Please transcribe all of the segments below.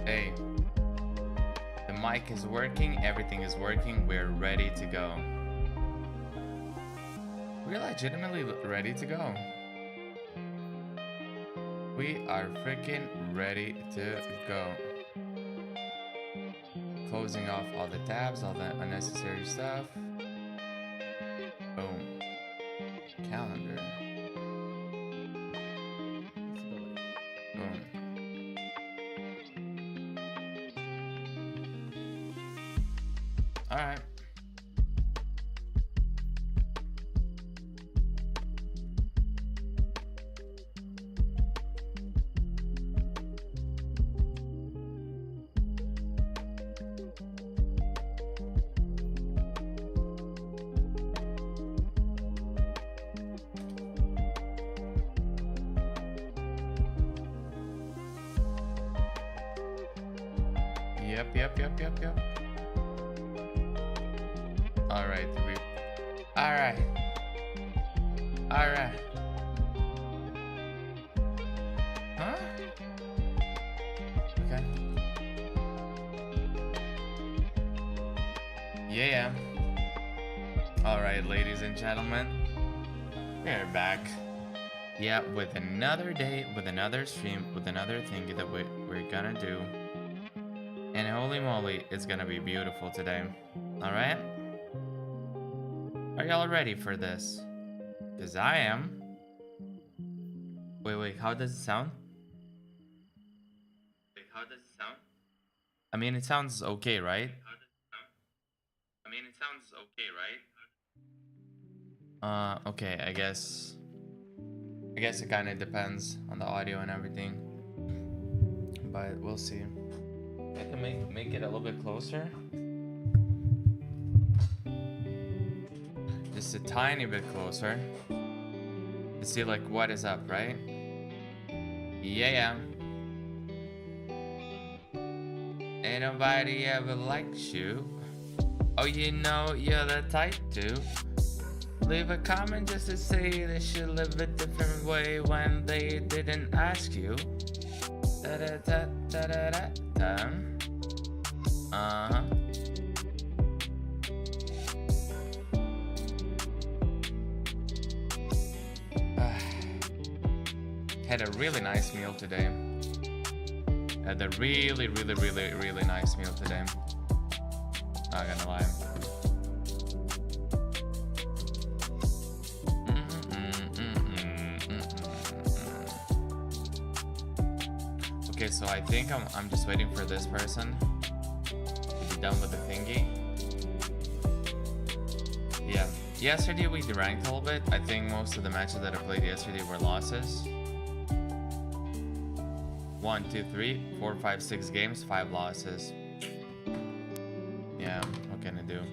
Hey, the mic is working, everything is working, we're ready to go. We're legitimately ready to go. We are freaking ready to go. Closing off all the tabs, all the unnecessary stuff. Boom. Calendar. Boom. Alright. Yep. Alright. Alright. Huh? Okay. Yeah. Alright, ladies and gentlemen. We're back. Yeah, with another day, with another stream, with another thing that we're gonna do. And holy moly, it's gonna be beautiful today. Alright? Are y'all ready for this? Because I am. Wait, how does it sound? I mean, it sounds okay, right? Okay, I guess it kind of depends on the audio and everything. But we'll see. I can make it a little bit closer. Just a tiny bit closer. To see like what is up, right? Yeah. Ain't nobody ever liked you. Oh, you know you're the type to leave a comment just to say they should live a different way when they didn't ask you. Uh-huh. Had a really nice meal today. Had a really nice meal today. Not gonna lie. Okay, so I think I'm just waiting for this person to be done with the thingy. Yeah. Yesterday we deranked a little bit. I think most of the matches that I played yesterday were losses. 1, 2, 3, 4, 5, 6 games, 5 losses. Yeah, what can I do?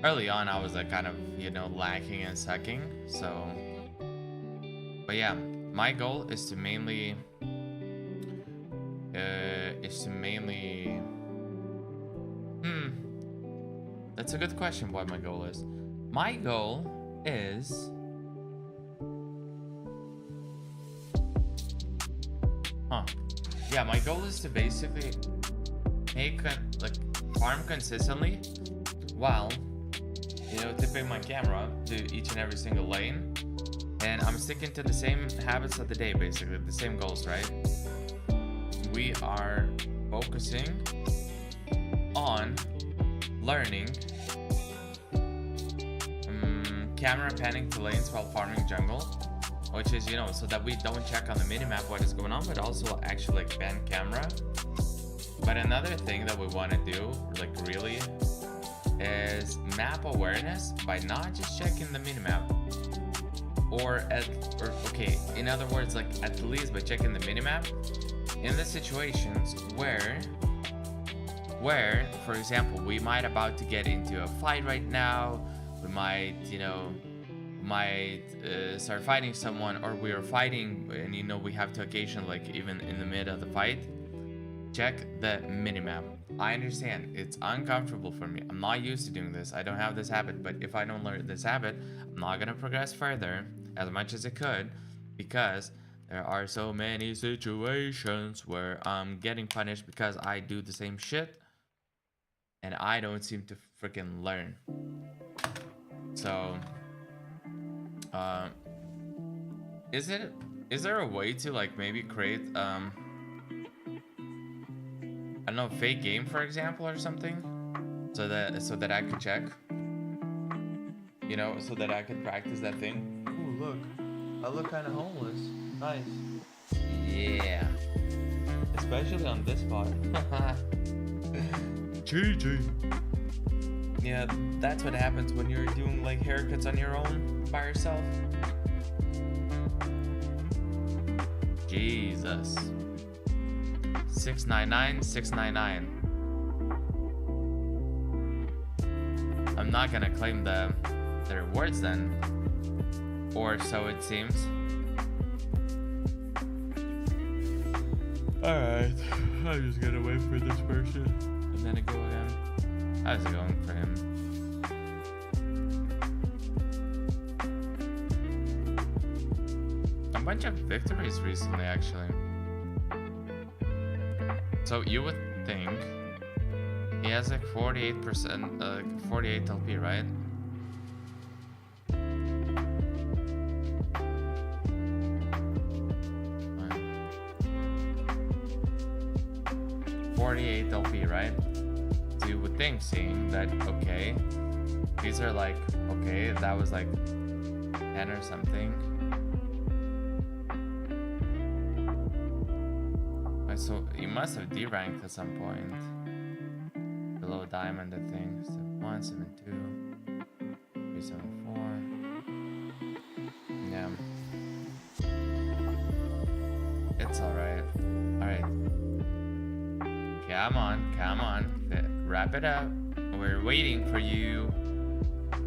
Early on, I was like kind of, lacking and sucking. So, but yeah, my goal is to mainly, that's a good question. What my goal is? My goal is. Yeah, my goal is to basically farm consistently while, tipping my camera to each and every single lane. And I'm sticking to the same habits of the day, basically, the same goals, right? We are focusing on learning camera panning to lanes while farming jungle. Which is, so that we don't check on the minimap what is going on, but also actually pan camera. But another thing that we want to do, really, is map awareness by not just checking the minimap. In other words, at least by checking the minimap in the situations where, for example, we might about to get into a fight right now. We might, start fighting someone, or we are fighting and we have to occasionally, even in the mid of the fight, check the minimap. I understand it's uncomfortable for me. I'm not used to doing this. I don't have this habit, but if I don't learn this habit, I'm not gonna progress further as much as I could, because There are so many situations where I'm getting punished because I do the same shit and I don't seem to freaking learn. So, is there a way to like maybe create I don't know, fake game for example or something, so that I could check, you know, so that I could practice that thing. Ooh, look, I look kind of homeless. Nice. Yeah. Especially on this spot. GG. Yeah, that's what happens when you're doing like haircuts on your own by yourself. Jesus. 699, 699. I'm not gonna claim the rewards then. Or so it seems. Alright, I'm just gonna wait for this person and then go again. How's it going for him? A bunch of victories recently, actually. So you would think he has like 48%, 48 LP, right? 48 LP, right? So you would think, seeing that, okay, these are like, okay, that was like 10 or something. So you must have D-ranked at some point. Below diamond, I think. 172, 374. Yeah. It's alright. Alright. Come on, come on. Wrap it up. We're waiting for you.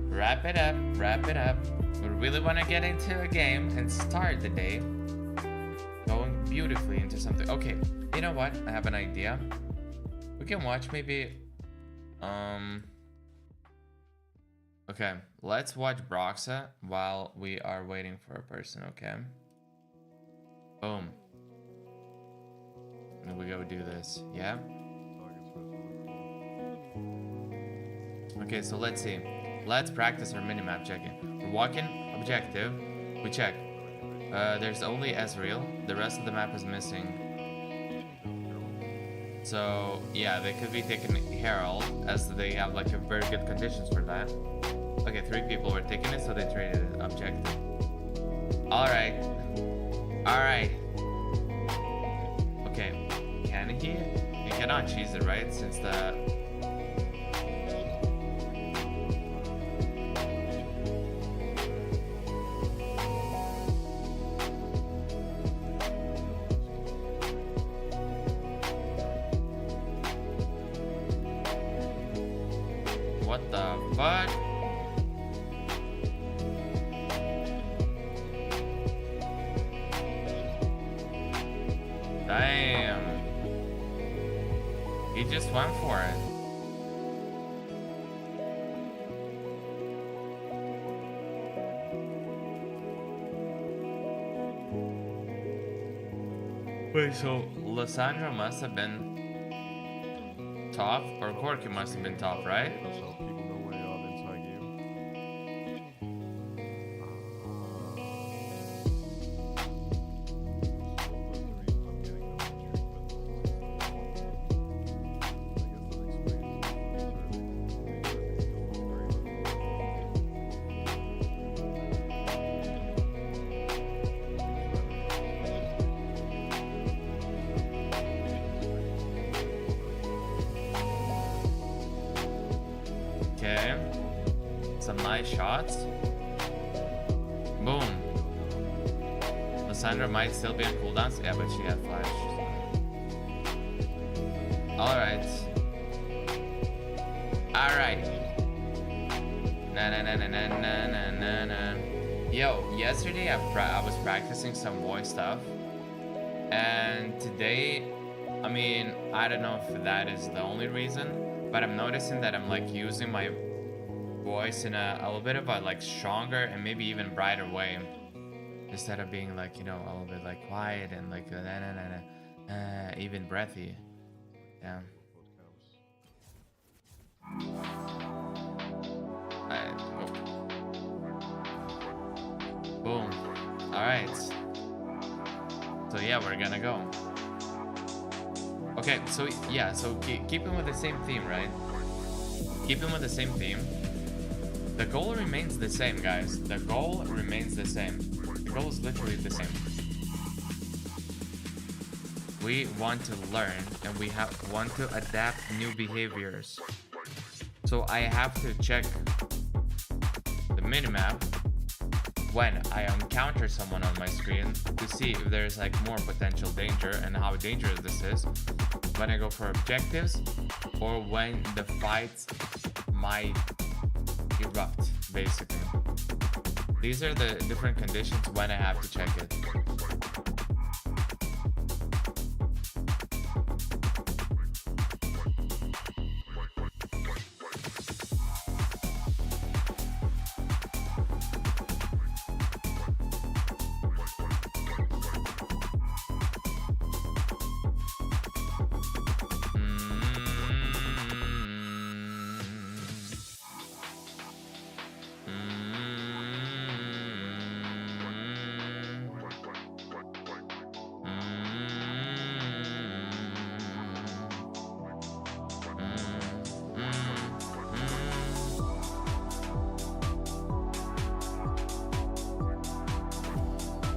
Wrap it up, wrap it up. We really want to get into a game and start the day going beautifully into something. Okay, you know what? I have an idea. We can watch maybe okay, let's watch Broxa while we are waiting for a person, okay? Boom. And we go do this, yeah? Okay, so let's see. Let's practice our minimap checking. We're walking, objective, we check. There's only Ezreal, the rest of the map is missing. So, yeah, they could be taking Herald, as they have like a very good conditions for that. Okay, 3 people were taking it, so they traded it. Objective. Alright. Alright. Okay, can he? He cannot cheese it, right? Since the... What the fuck? Damn. He just went for it. Wait, so Lissandra must have been top, or Corky must have been top, right? That's how people know when you're inside game. Okay. Some nice shots. Boom. Lissandra might still be on cooldowns. Yeah, but she had flash. Alright. Alright. Na na na na na na na na na. Yo, yesterday I was practicing some voice stuff. And today, I mean, I don't know if that is the only reason, but I'm noticing that I'm like using my voice in a little bit of a like stronger and maybe even brighter way. instead of being like, you know, a little bit like quiet and like even breathy. Yeah. Oh. Boom. All right. So yeah, we're gonna go. Okay, so yeah, so keeping with the same theme, right? Keeping with the same theme. The goal remains the same, guys. The goal remains the same. The goal is literally the same. We want to learn and we want to adapt new behaviors. So I have to check the minimap when I encounter someone on my screen to see if there's like more potential danger and how dangerous this is. When I go for objectives or when the fights might erupt, basically. These are the different conditions when I have to check it.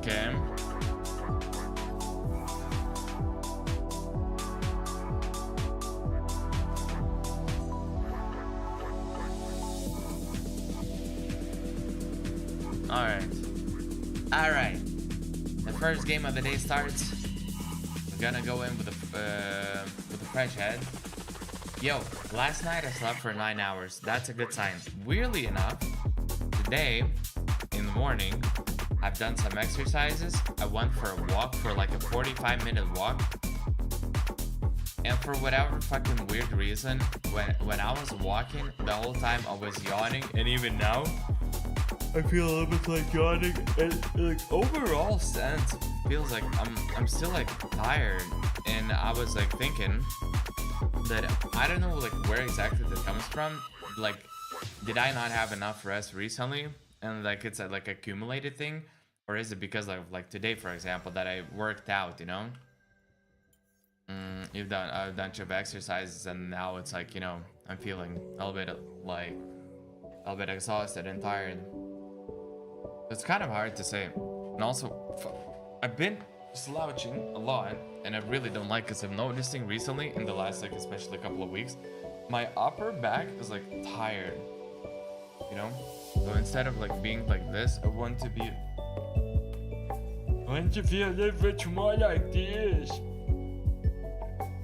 Okay. All right. The first game of the day starts. We're gonna go in with a fresh head. Yo, last night I slept for 9 hours. That's a good sign. Weirdly enough, today in the morning, I've done some exercises. I went for a walk, for like a 45-minute walk. And for whatever fucking weird reason, when I was walking, the whole time I was yawning, and even now, I feel a little bit like yawning. And like overall sense feels like I'm still like tired. And I was like thinking that I don't know like where exactly that comes from. Like, did I not have enough rest recently? And like it's a like accumulated thing, or is it because of like today, for example, that I worked out, you know? I've done a bunch of exercises, and now it's like, you know, I'm feeling a little bit exhausted and tired. It's kind of hard to say. And also, I've been slouching a lot, and I really don't like, because I'm noticing recently in the last like especially a couple of weeks, my upper back is like tired, you know? So instead of like being like this, I want to feel a little bit more like this.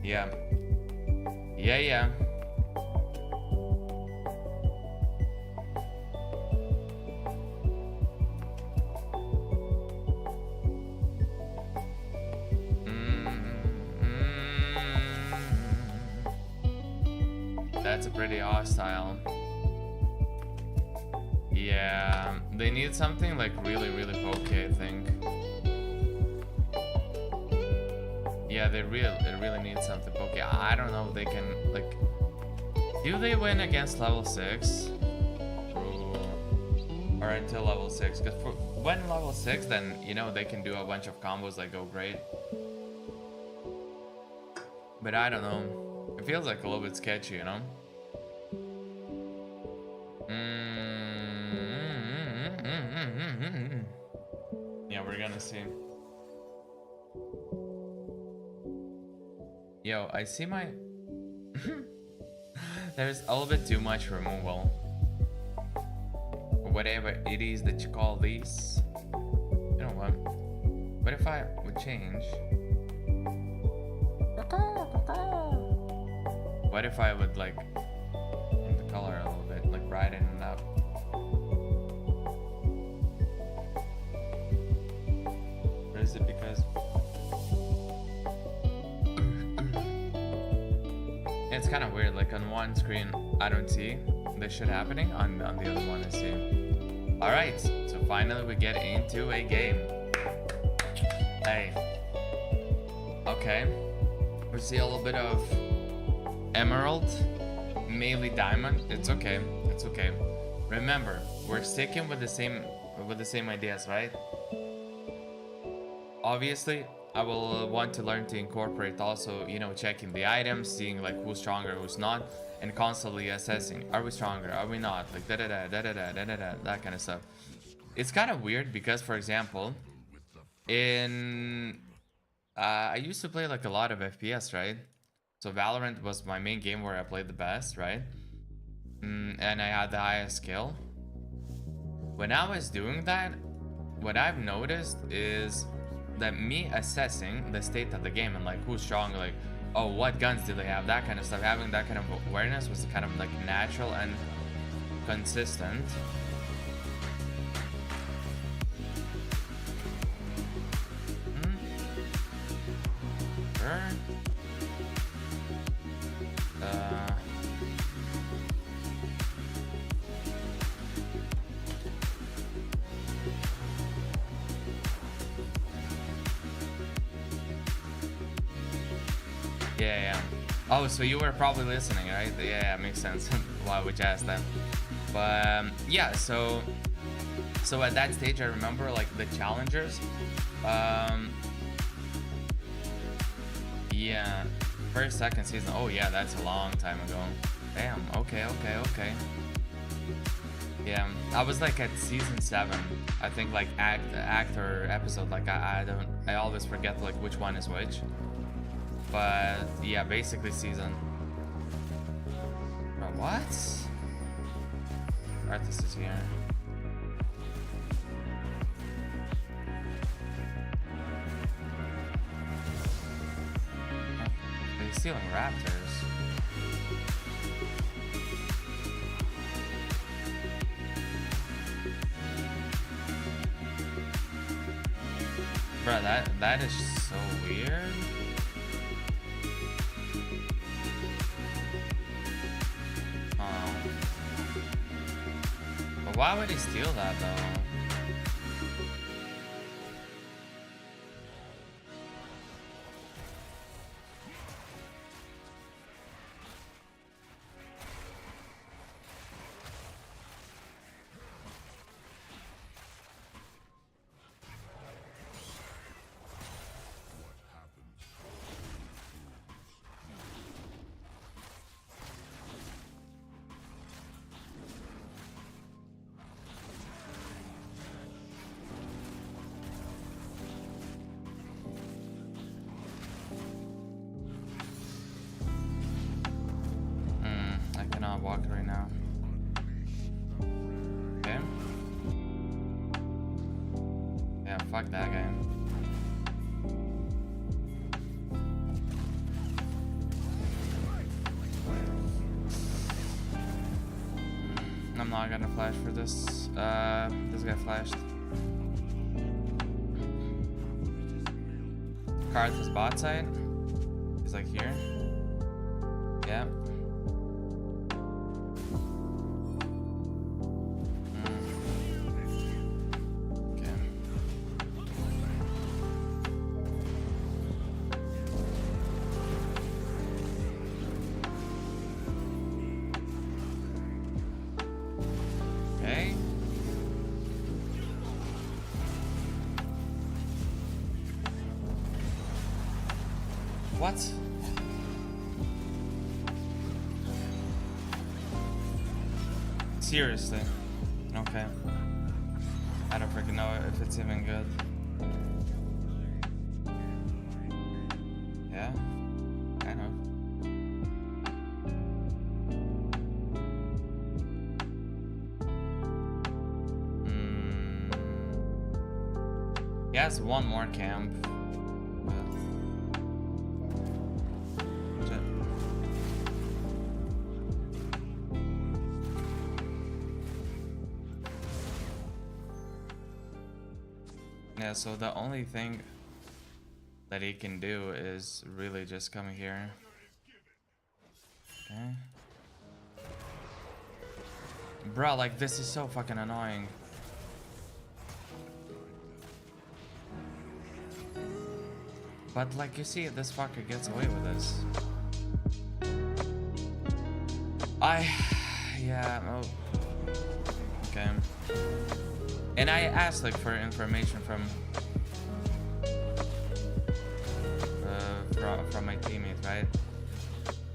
Yeah. That's a pretty hostile. Yeah, they need something like really pokey, I think. Yeah, they really need something pokey. I don't know if they can, like, do they win against level 6? Or until level 6? Because when level 6, then, you know, they can do a bunch of combos that go great. But I don't know. It feels like a little bit sketchy, you know? Yeah, we're gonna see. Yo, I see my... There's a little bit too much removal. Or whatever it is that you call these. You know what? What if I would change? What if I would like change the color a little bit, like brighten it up? Or is it because it's kind of weird, like on one screen I don't see this shit happening, on the other one I see. Alright, so finally we get into a game. Hey. Okay. We see a little bit of emerald, mainly diamond. It's okay. It's okay. Remember, we're sticking with the same ideas, right? Obviously, I will want to learn to incorporate also, you know, checking the items, seeing like who's stronger, who's not, and constantly assessing, are we stronger, are we not, like da-da-da, that kind of stuff. It's kind of weird because, for example, in I used to play like a lot of FPS, right? So Valorant was my main game where I played the best, right? And I had the highest skill. When I was doing that, what I've noticed is that me assessing the state of the game and like who's strong, like, oh, what guns do they have, that kind of stuff, having that kind of awareness was kind of like natural and consistent. Sure. Yeah. Oh, so you were probably listening, right? Yeah, makes sense. Why would you ask that? But yeah, so at that stage, I remember like the challengers. Yeah, first, second season. Oh yeah, that's a long time ago. Damn. Okay. Yeah, I was like at season 7. I think like act or episode. Like I always forget like which one is which. But yeah, basically season. Bro, what? Artist is here. He's stealing raptors. Bro, that is so weird. But why would he steal that though? I cannot walk right now. Okay. Yeah, fuck that guy. I'm not gonna flash for this. This guy flashed. Karthus bot side. He's like here. Yeah. Okay. What? Seriously? Okay. I don't freaking know if it's even good. Yeah? Kind of. He has one more camp. Yeah, so the only thing that he can do is really just come here. Okay. Bro, like this is so fucking annoying. But like you see, this fucker gets away with this. Yeah, oh, okay. And I asked like for information from my teammate, right?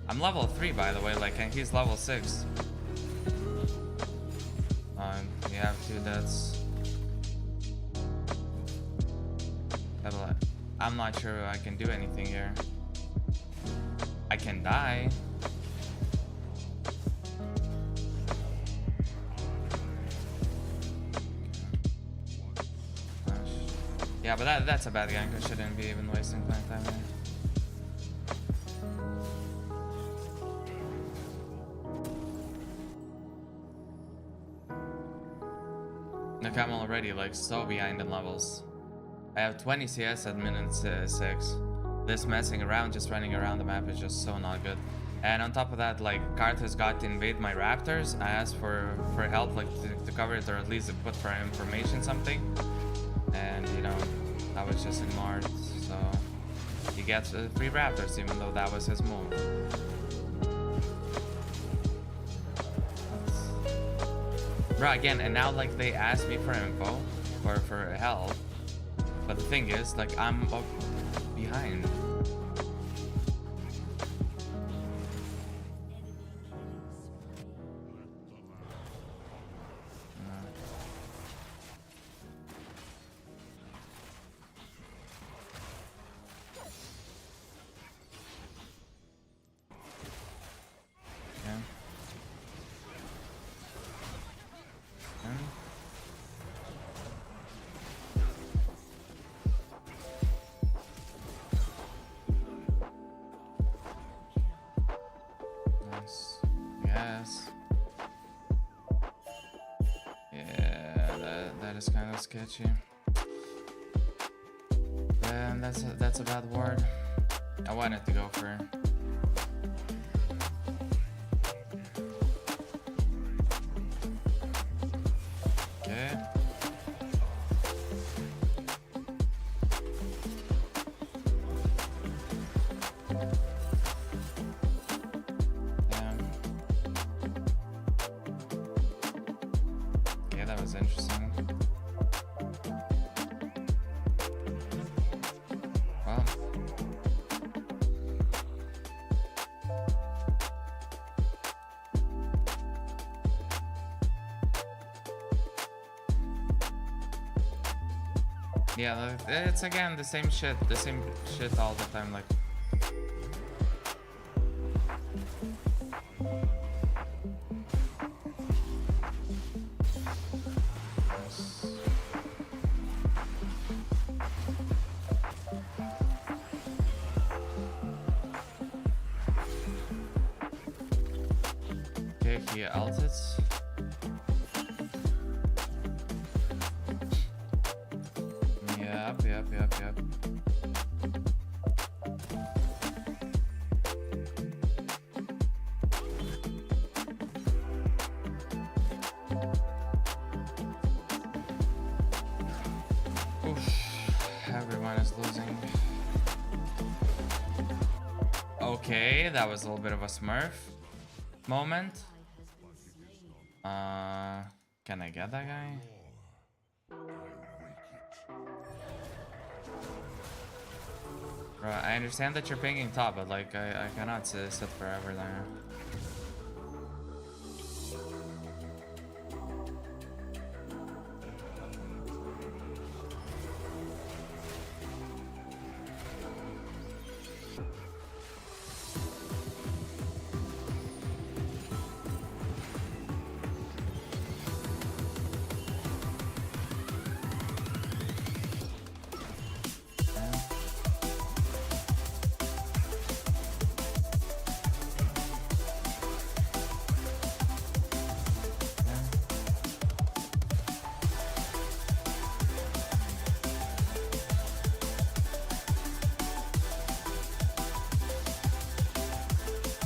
I'm level 3 by the way, like, and he's level 6. You have 2 deaths. I'm not sure I can do anything here. I can die. Yeah, but that's a bad gank. I shouldn't be even wasting my time here. Look, I'm already like so behind in levels. I have 20 CS at minute 6. This messing around, just running around the map is just so not good. And on top of that, like, Carthus got to invade my raptors. I asked for help, like, to cover it, or at least to put for information something. And, you know, I was just ignored. So he gets 3 raptors, even though that was his move. Bro, again, and now, like, they asked me for info or for help. But the thing is, like, I'm up behind. Yes. Yeah, that is kind of sketchy. And that's a bad word. I wanted to go for. Okay. Interesting. Well, yeah, it's again the same shit all the time, like. He ulted. Yep. Oof. Everyone is losing. Okay, that was a little bit of a smurf moment. Can I get that guy? Bro, I understand that you're pinging top, but like I cannot sit forever there.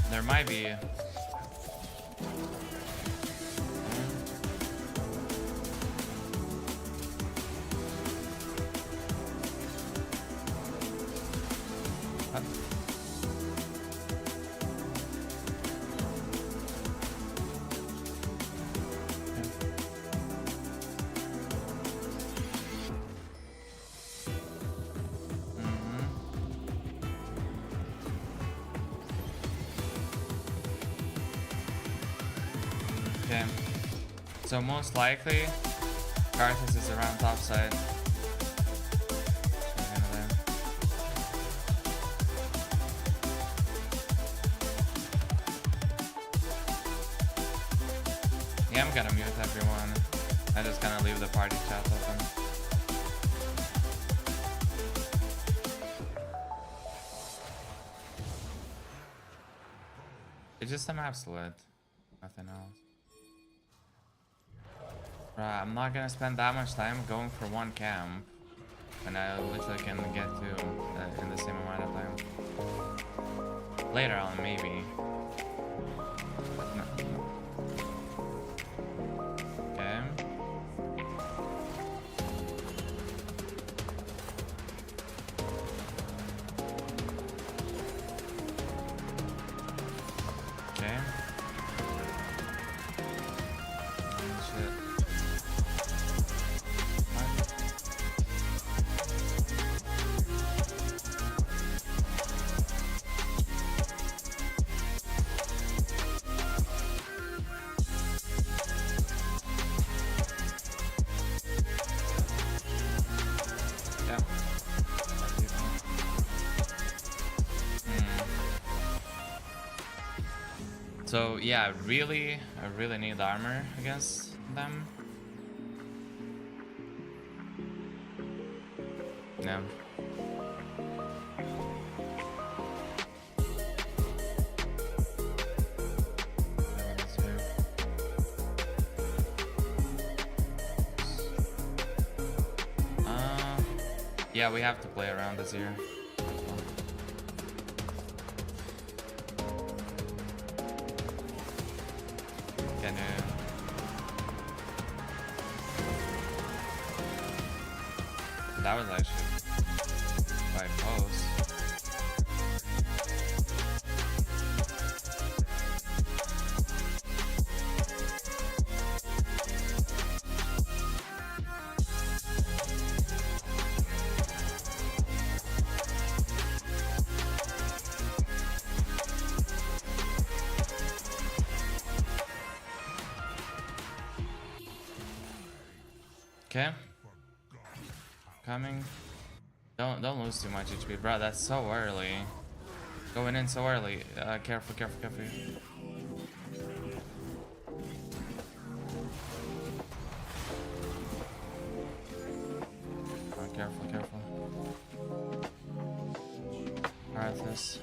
There might be. So most likely, Karthus is around top side. Yeah, I'm gonna mute everyone. I just gonna leave the party chat open. It's just an absolute. Nothing else. Right, I'm not gonna spend that much time going for one camp. And I literally can get to in the same amount of time. Later on, maybe. But no. Okay. Okay. Shit. What? Yeah. So yeah, I really need armor against them. Yeah. Yeah, we have to play around this year. Can you? That was actually quite close. Okay. Coming. Don't lose too much HP, bro. That's so early. Going in so early. Careful. Oh, careful. Alright, this.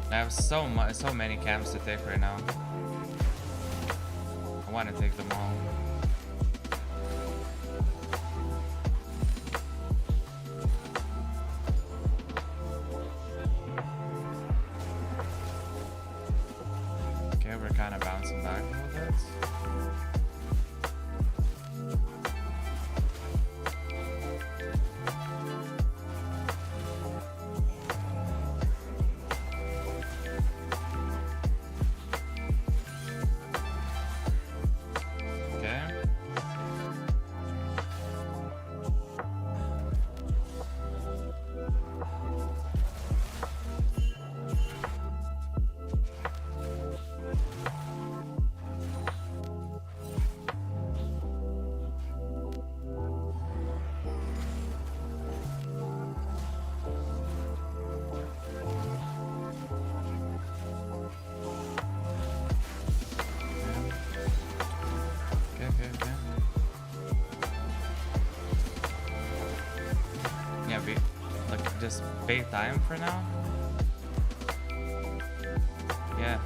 I have so many camps to take right now. I want to take them all. Okay, we're kind of bouncing back a little bit. Just bait time for now. Yeah.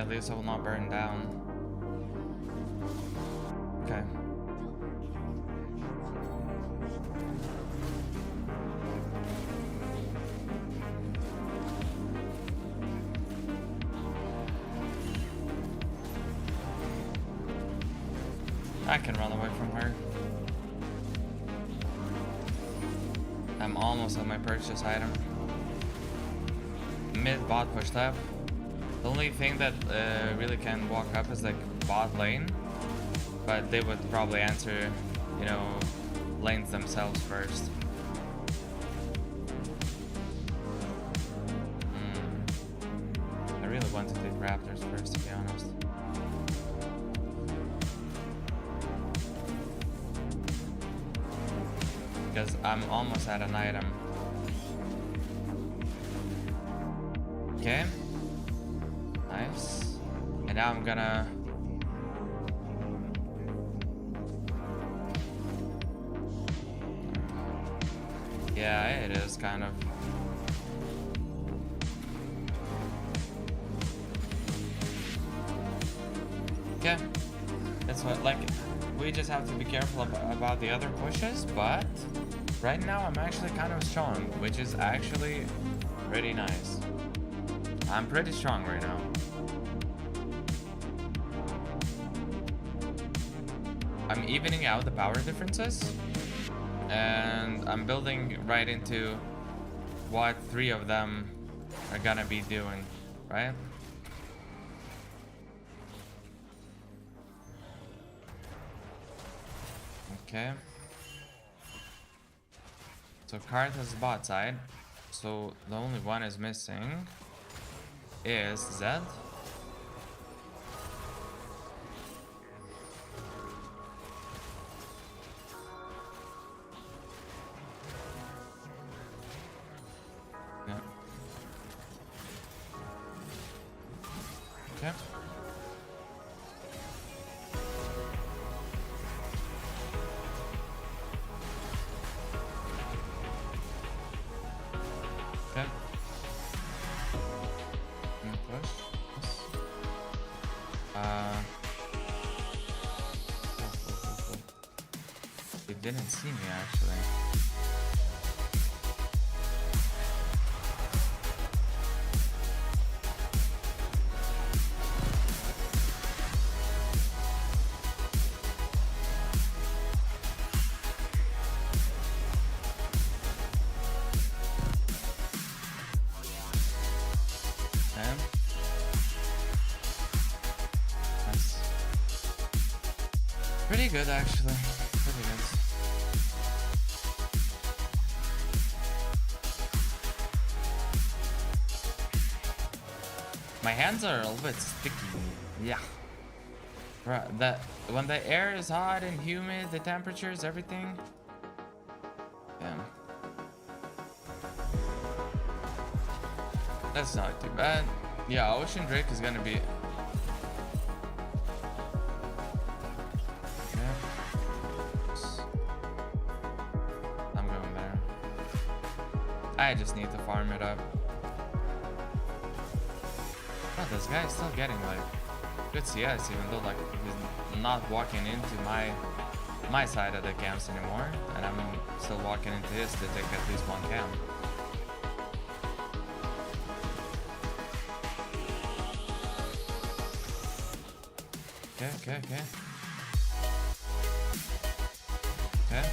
at least I will not burn down. Okay. I can run away from her. I'm almost at my purchase item. Mid bot pushed up. The only thing that really can walk up is like bot lane, but they would probably answer, you know, lanes themselves first. I really want to take Raptors first, to be honest. Because I'm almost at an item. Okay. Nice. And now I'm gonna... Yeah, it is kind of. Okay. That's what, like, we just have to be careful about the other pushes, but right now I'm actually kind of strong, which is actually pretty nice. I'm pretty strong right now. I'm evening out the power differences, and I'm building right into what 3 of them are gonna be doing, right? Okay. So Card has the bot side, so the only one is missing is Zed. Yeah. Okay. Okay. Push. Yes. They didn't see me actually. Nice. Pretty good actually. Pretty good. My hands are a little bit sticky. Yeah. Right, that when the air is hot and humid, the temperatures, everything. Yeah. That's not too bad. Yeah, Ocean Drake is gonna be. Yeah. I'm going there. I just need to farm it up. Oh, this guy is still getting like good CS, even though like he's not walking into my side of the camps anymore, and I'm still walking into his to take at least one camp. Okay. Okay. Yeah. Yeah.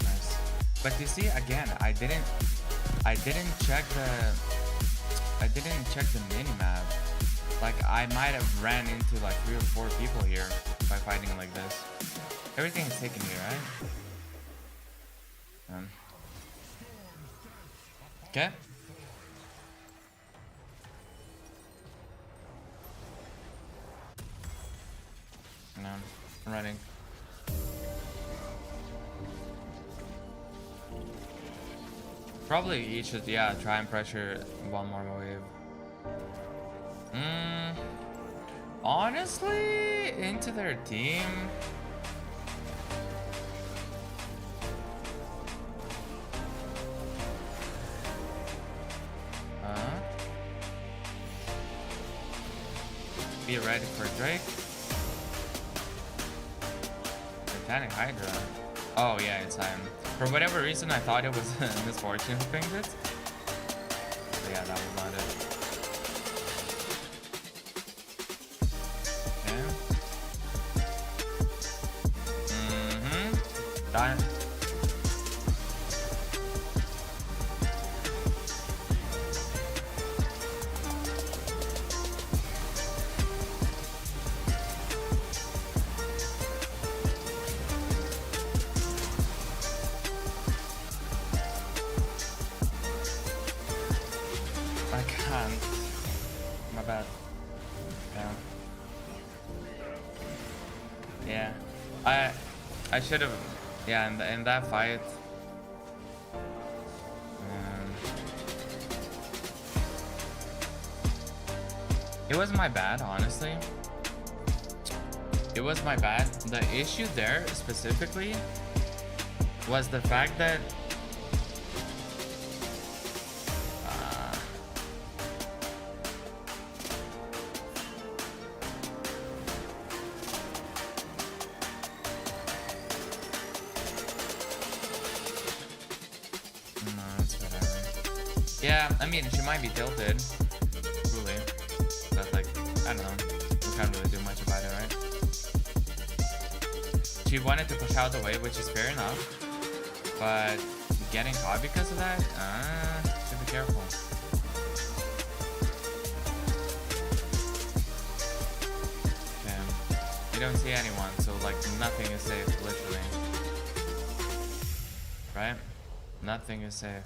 Nice. But you see, again, I didn't check the mini-map. Like, I might have ran into like 3 or 4 people here by fighting like this. Everything is taken here, right? Okay. No, I'm running. Probably you should, yeah, try and pressure one more wave. Honestly, into their team. Be ready for Drake. Titanic Hydra. Oh yeah, it's him. For whatever reason, I thought it was Misfortune who pinged it. But yeah, that was not it. Okay. Done. I can't. My bad. Yeah. I should have. Yeah, in that fight. It was my bad, honestly. It was my bad. The issue there specifically was the fact that yeah, I mean, she might be tilted, truly, but like, I don't know, we can't really do much about it, right? She wanted to push out the way, which is fair enough, but getting caught because of that, should be careful. Okay, you don't see anyone, so like nothing is safe, literally, right? Nothing is safe.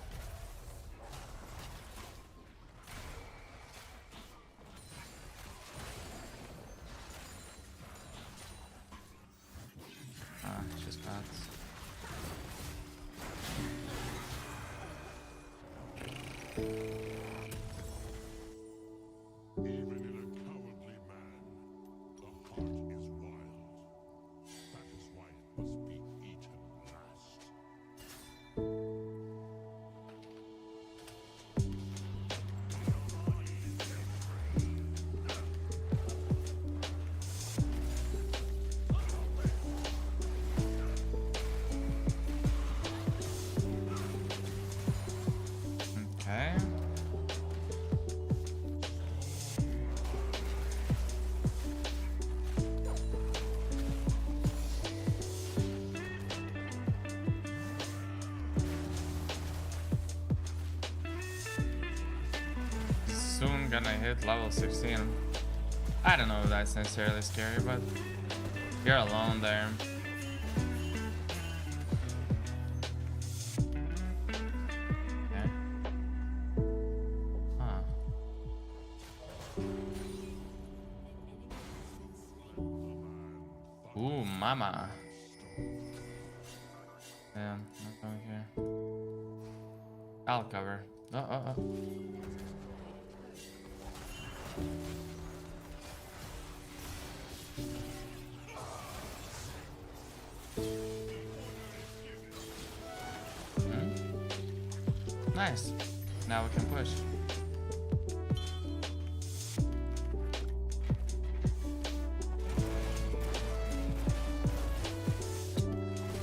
Soon gonna hit level 16. I don't know if that's necessarily scary, but you're alone there. Okay. Huh. Ooh, mama. Yeah, not going here. I'll cover. Oh. Nice. Now we can push.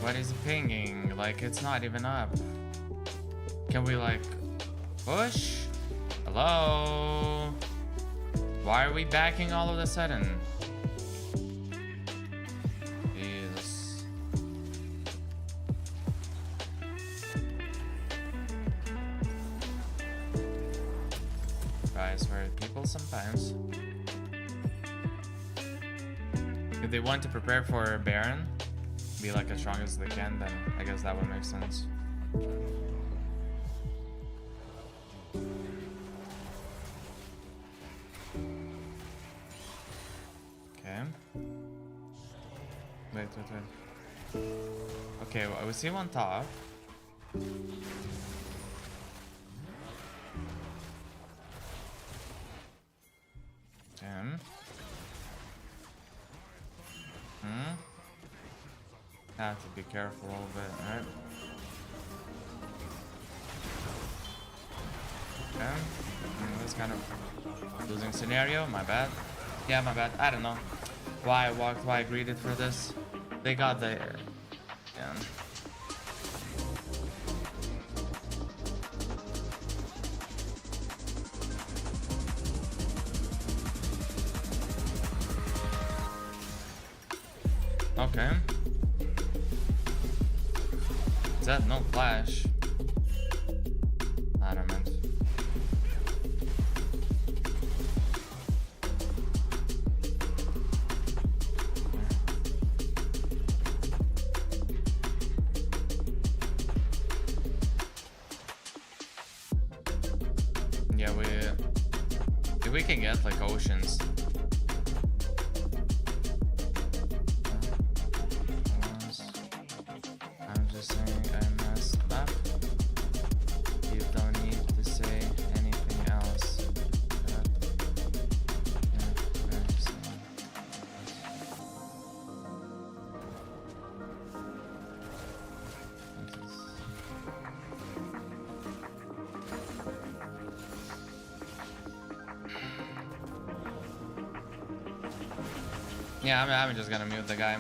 What is pinging? Like, it's not even up. Can we, like, push? Hello? Why are we backing all of a sudden? Jesus. Guys, we're people sometimes. If they want to prepare for Baron, be like as strong as they can, then I guess that would make sense. Okay. Wait. Okay, well, we see one top. Have to be careful a little bit, alright? Okay. This kind of losing scenario, my bad. Yeah, my bad. I don't know why I walked, why I greeted for this. They got the... Yeah. Okay. Is that no flash? I don't know. Yeah, if we can get like oceans. I'm just saying I messed up. You don't need to say anything else. Yeah, I'm just gonna mute the guy.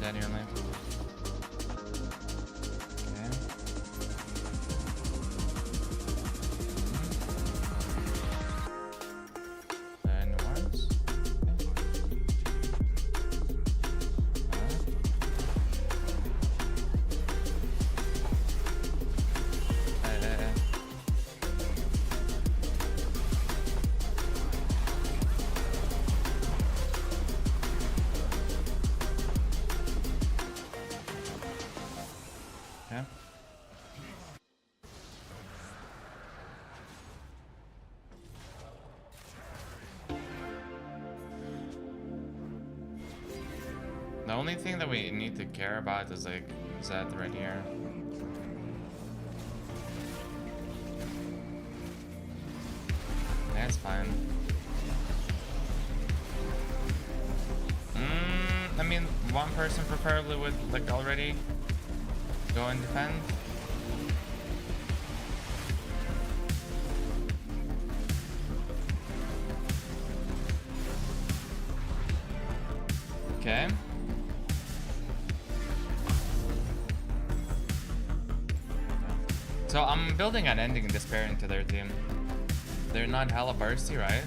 Genuinely. Okay. And once. Okay. The only thing that we need to care about is like that right here. That's fine. I mean, one person preferably would like already go and defend. Okay. So I'm building an ending despair into their team. They're not hella bursty, right?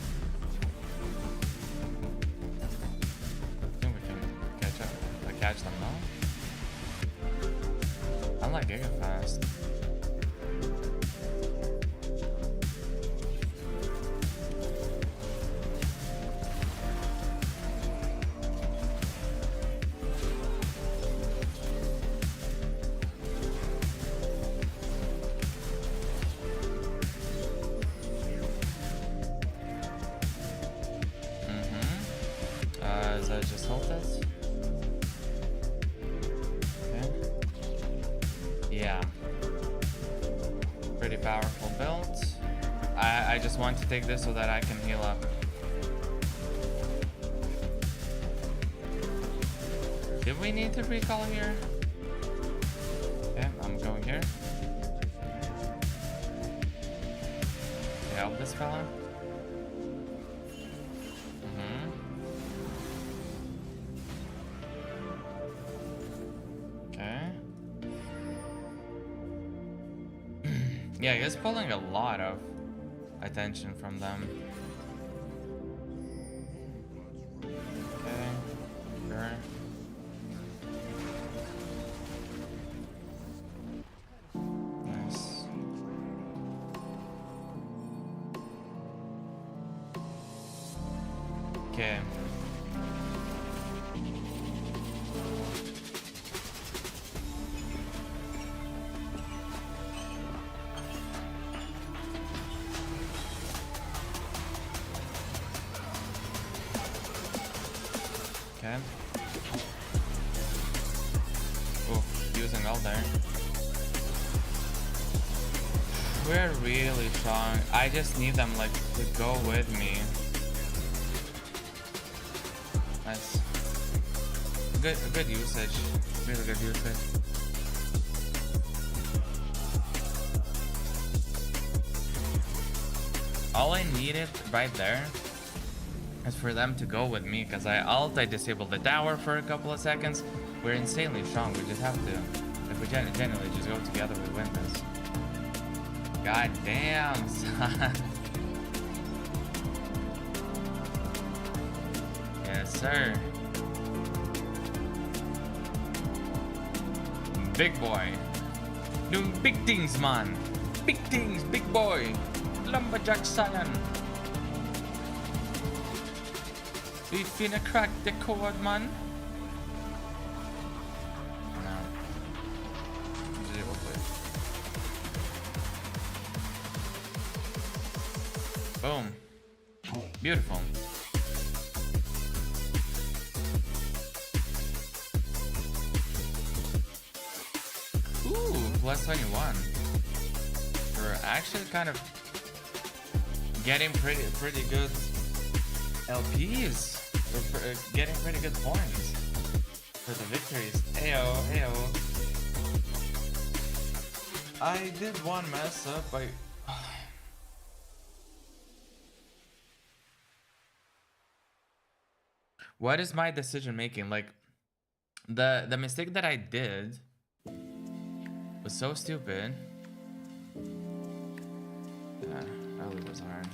I think we can catch them now. I'm like giga fast. Does that just hold this? Okay. Yeah. Pretty powerful build. I just want to take this so that I can heal up. Did we need to recall here? Okay, I'm going here. Help this fella. Yeah, he's pulling a lot of attention from them. Okay, sure. Nice. Okay. Okay. Oh, using all there. We're really strong. I just need them like to go with me. Nice. good usage. Really good usage. All I needed right there is for them to go with me, because I disabled the tower for a couple of seconds. We're insanely strong. We just have to, if we genuinely just go together, we win this. God damn, son. Yes, sir. Big boy. Doing big things, man. Big things, big boy. Lumberjack Scion. We finna crack the code, man. No. Zero play. Boom. Beautiful. Ooh, plus 21. We're actually kind of getting pretty good LPs. We're getting pretty good points for the victories. Ayo, ayo. I did one mess up by. What is my decision making? Like, the mistake that I did was so stupid. Yeah, early was hard.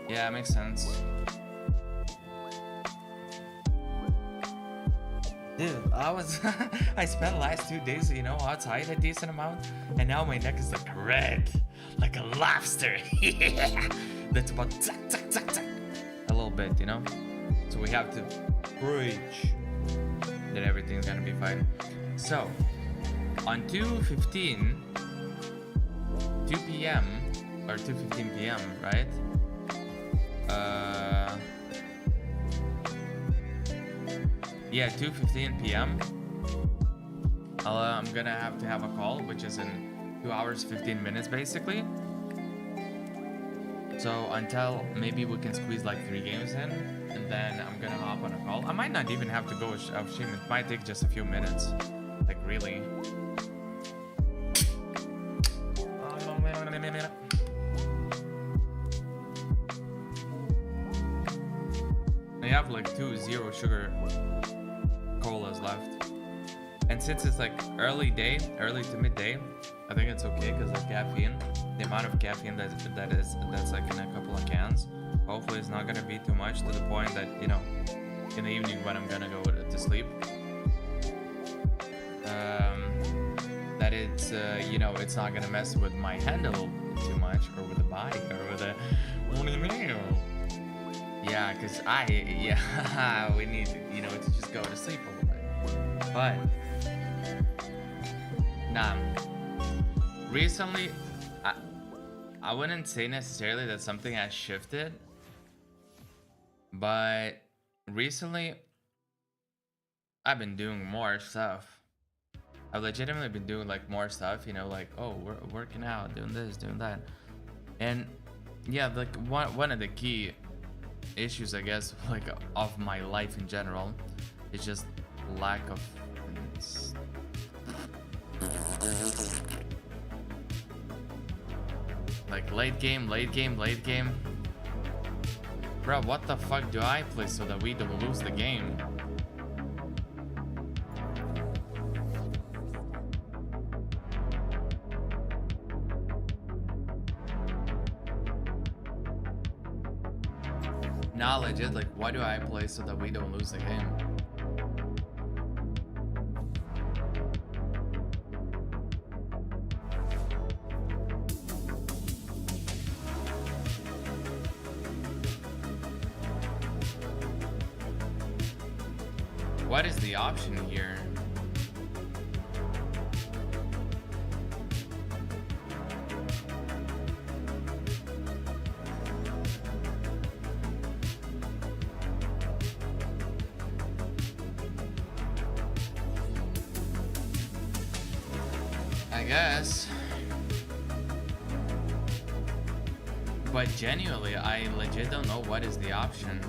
Yeah, makes sense. Dude, I spent the last 2 days, you know, outside a decent amount, and now my neck is like red, like a lobster. Yeah, that's about zack, zack, zack, zack. A little bit, you know. So we have to preach that everything's gonna be fine. So on 2:15, 2 p.m. or 2:15 p.m., right? Yeah, 2:15 p.m. I'm gonna have to have a call, which is in 2 hours 15 minutes basically. So until maybe we can squeeze like 3 games in, and then I'm gonna hop on a call. I might not even have to go off stream. It might take just a few minutes, like really. I have like 2 zero sugar colas left, and since it's like early to midday, I think it's okay because of caffeine. The amount of caffeine that's like in a couple of cans. Hopefully it's not gonna be too much to the point that, you know, in the evening when I'm gonna go to sleep, that it's you know, it's not gonna mess with my handle too much, or with the body, or with the. Yeah, because we need, you know, to just go to sleep a little bit. But, nah, recently, I wouldn't say necessarily that something has shifted, but recently, I've been doing more stuff. I've legitimately been doing like more stuff, you know, like, oh, we're working out, doing this, doing that. And yeah, like one of the key issues, I guess, like of my life in general, is just lack of like late game. Bro, what the fuck do I play so that we don't lose the game? Nah, legit, like, why do I play so that we don't lose the game? what is the option here? I guess. But genuinely, I legit don't know what is the option.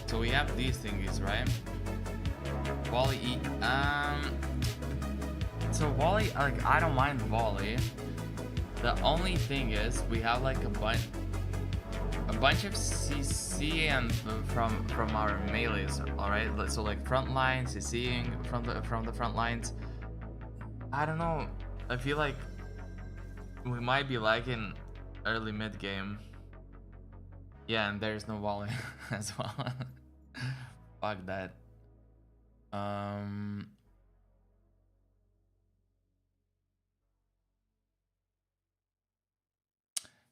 So we have these thingies, right? Volley, so volley, like, I don't mind volley. The only thing is we have like a bunch of CC and from our melees, all right? So like front line, CCing from the front lines. I don't know. I feel like we might be lagging early mid game. Yeah, and there's no volley as well. Fuck that.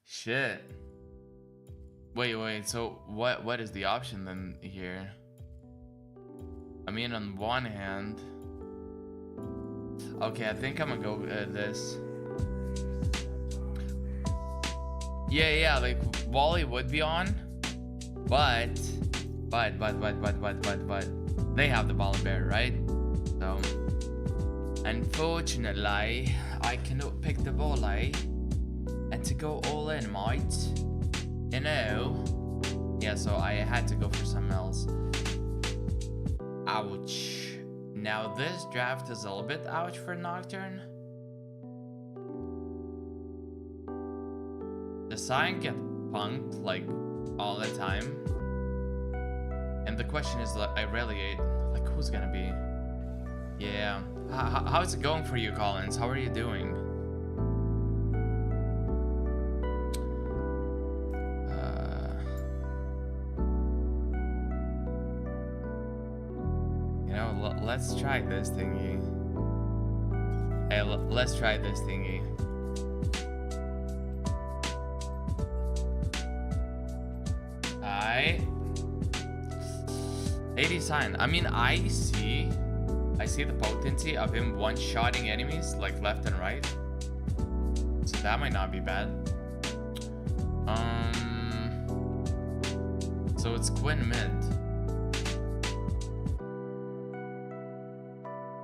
Shit. Wait. So what is the option then here? I mean, on one hand, okay, I think I'm gonna go this. Yeah, like volley would be on, but they have the volley bear, right? So unfortunately, I cannot pick the volley and to go all in, mate. You know? Yeah, so I had to go for something else. Ouch. Now this draft is a little bit ouch for Nocturne. The sign get punked like all the time. And the question is, like, I relegate, like, who's gonna be? Yeah. How's it going for you, Collins? How are you doing? You know, let's try this thingy. Hey, let's try this thingy. Alright. 80 sign. I mean, I see the potency of him one-shotting enemies like left and right. So that might not be bad. So it's Quinn mid.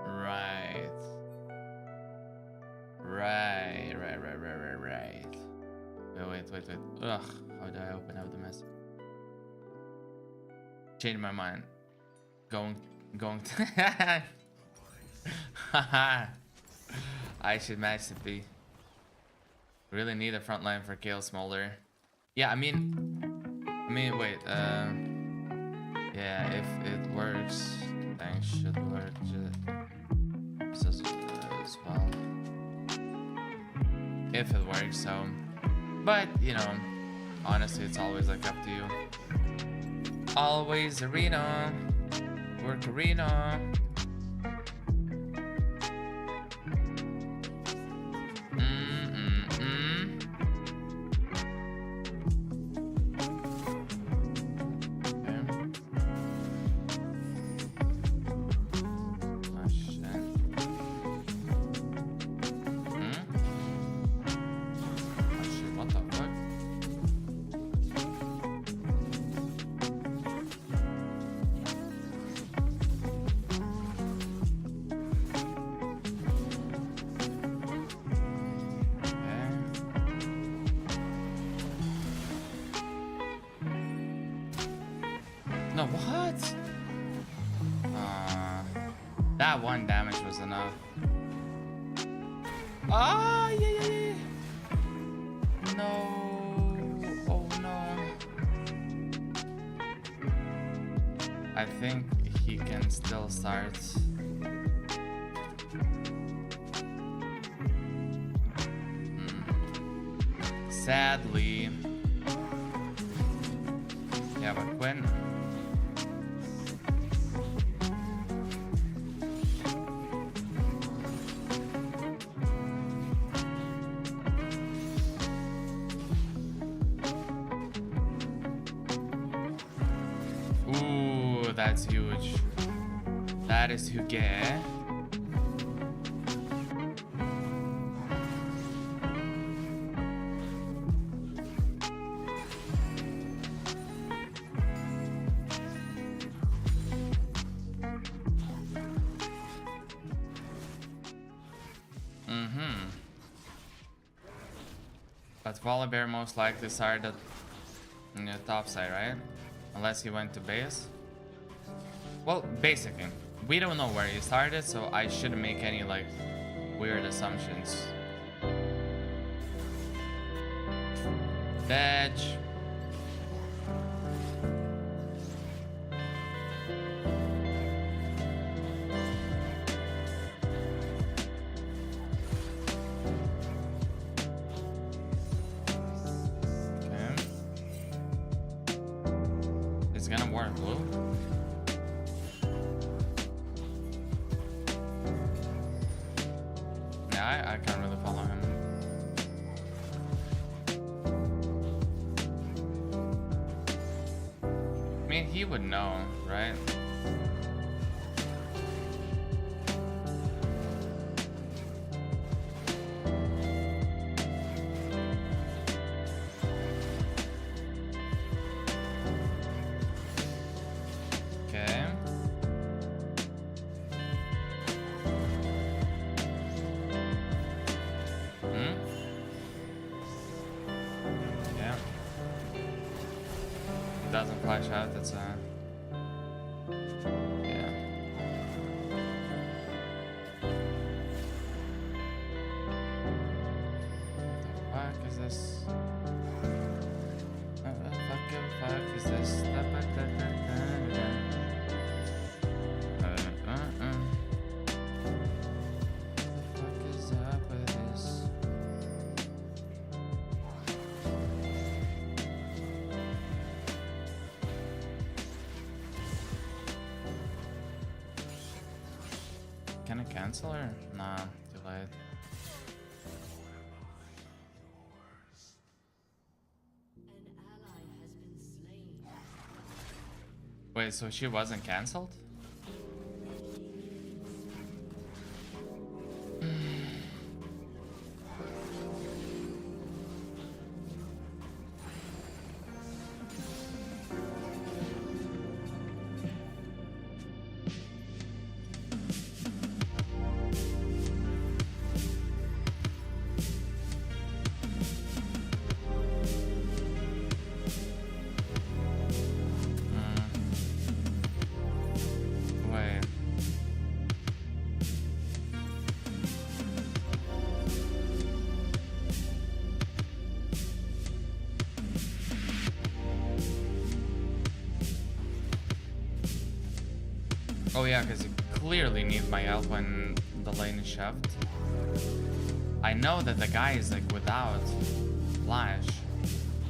Right. Wait. Ugh, how do I open up the mess? Change my mind. Going to I should match the B. Really need a front line for Kale Smolder. Yeah, I mean wait, yeah, if it works, things should work just as well. If it works, so, but you know, honestly, it's always like up to you. Always arena, work arena. No, what? That one damage was enough. Ah, yeah. No. Oh, no. I think he can still start. Sadly. Yeah, but Quinn. That's huge. That is huge. But Volibear most likely started in the top side, right? Unless he went to base. Well, basically, we don't know where he started, so I shouldn't make any like weird assumptions. Veg. Gonna work blue. Yeah, I can't really follow him. I mean, he would know, right? Doesn't flash out, that's yeah. The fuck is this? What the fuck is this? Can I cancel her? Nah, too late. Wait, so she wasn't cancelled? Oh yeah, because you clearly need my help when the lane is shoved. I know that the guy is like without flash,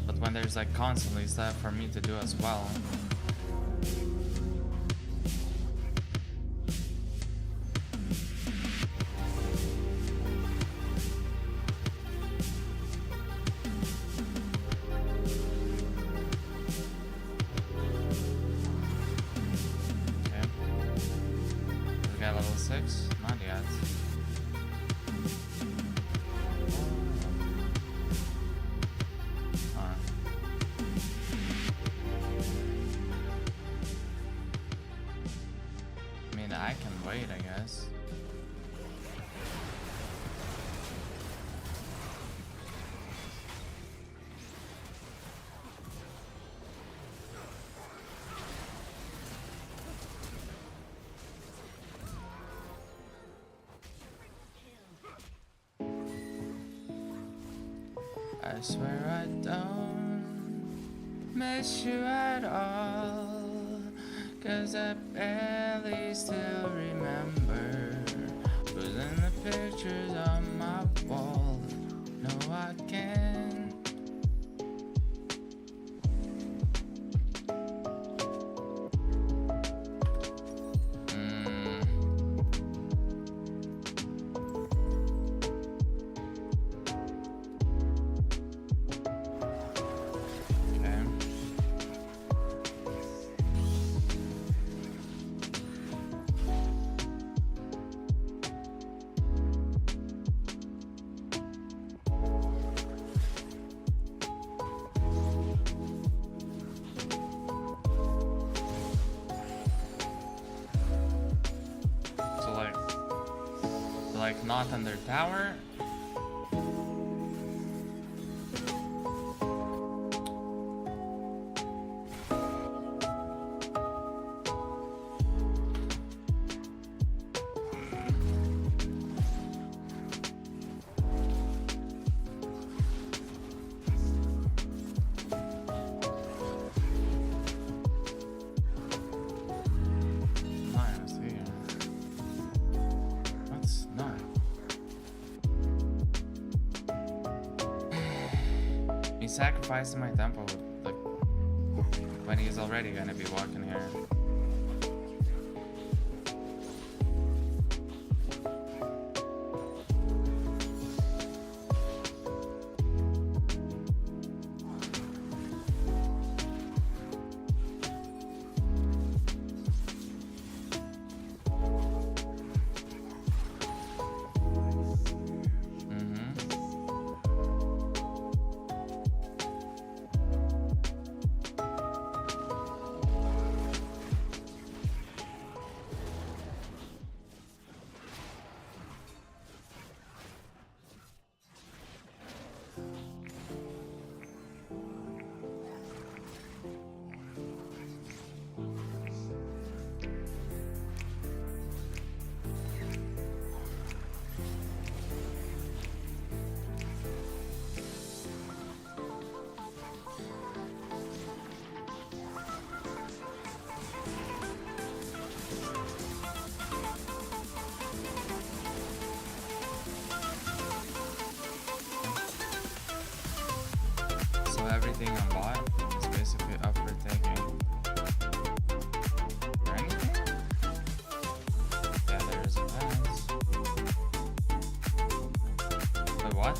but when there's like constantly stuff for me to do as well. Level 6? Not yet. I mean, I can wait, I guess. I swear I don't miss you at all, 'cause I barely still remember who's in the pictures on my wall. No, I can't. not under tower. Sacrificing my tempo like when he's already gonna be walking here. Everything on bot is basically up for taking. Or anything? Yeah, there is a pass. Wait, what?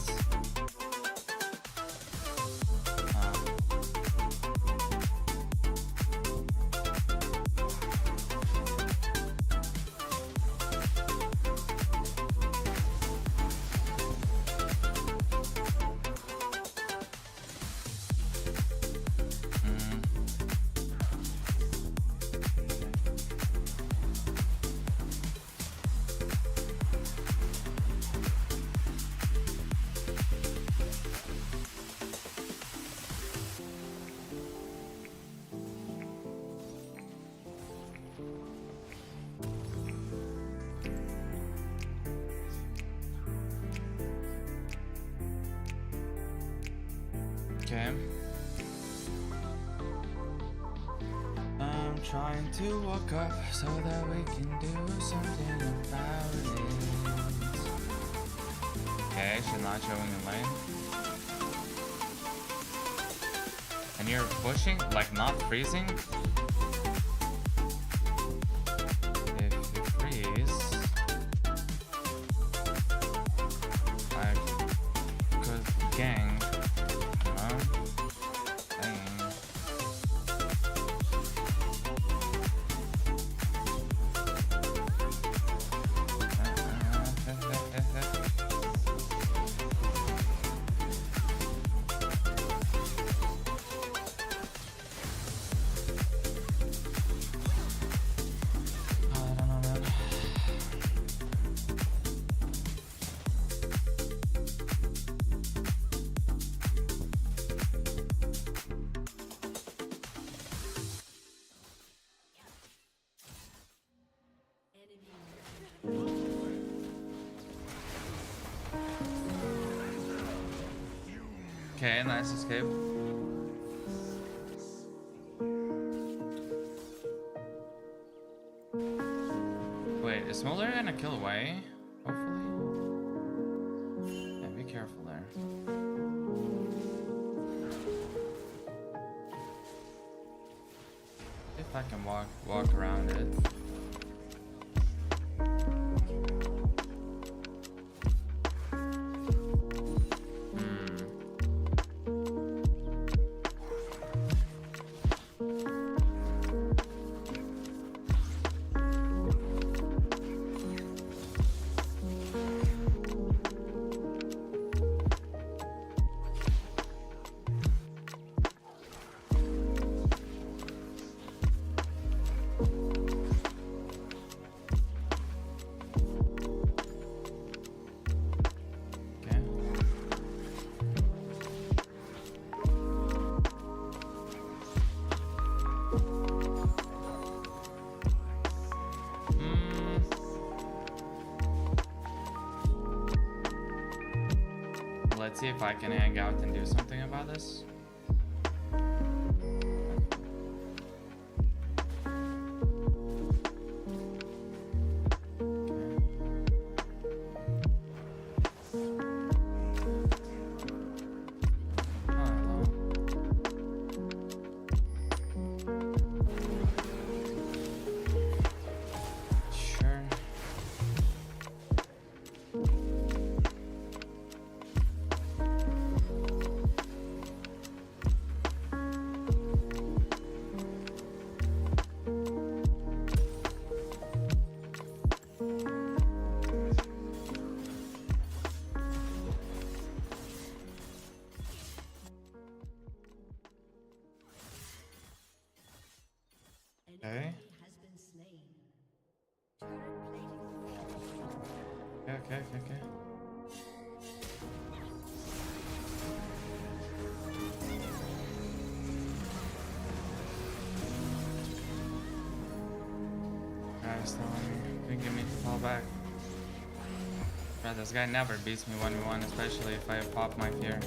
Okay. I'm trying to walk up so that we can do something about it. Okay, she's not showing a lane. And you're pushing, like not freezing? If you freeze, I could gang. Okay, nice escape. Wait, is Smolder gonna kill away? Hopefully. Yeah, be careful there. If I can walk around it. Let's see if I can hang out and do something about this. Okay. Okay. Guys, don't give me to fall back. Bro, this guy never beats me 1v1, especially if I pop my fear.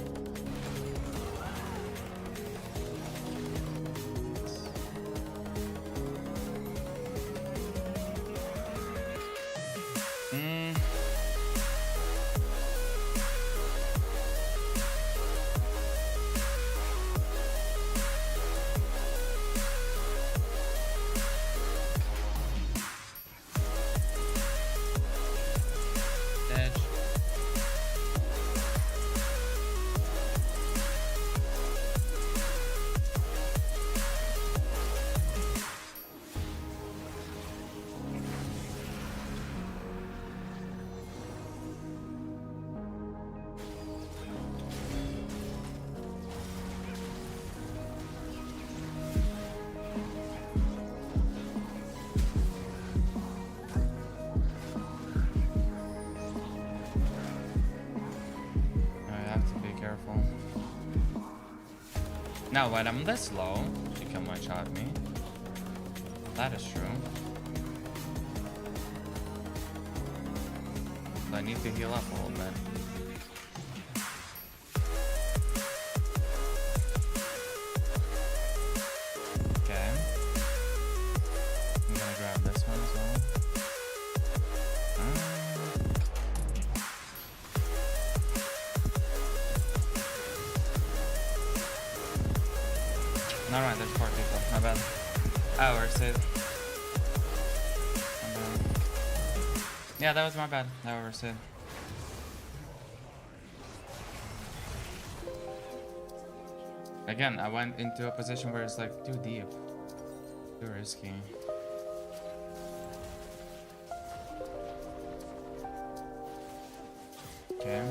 Now when I'm this low, she can one-shot me. That is true. So I need to heal up a little bit. Okay. I'm gonna grab this one as well. Alright, there's 4 people. My bad. Oh, we're safe. Yeah, that was my bad. That was safe. Again, I went into a position where it's like too deep. Too risky. Okay.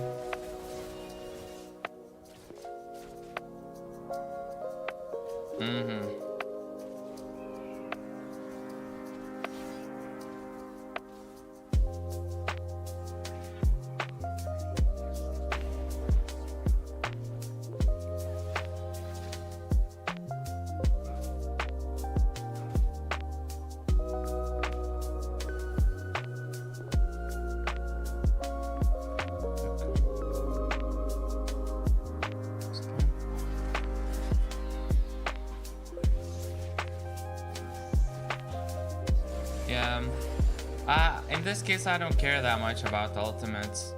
In this case, I don't care that much about the ultimates,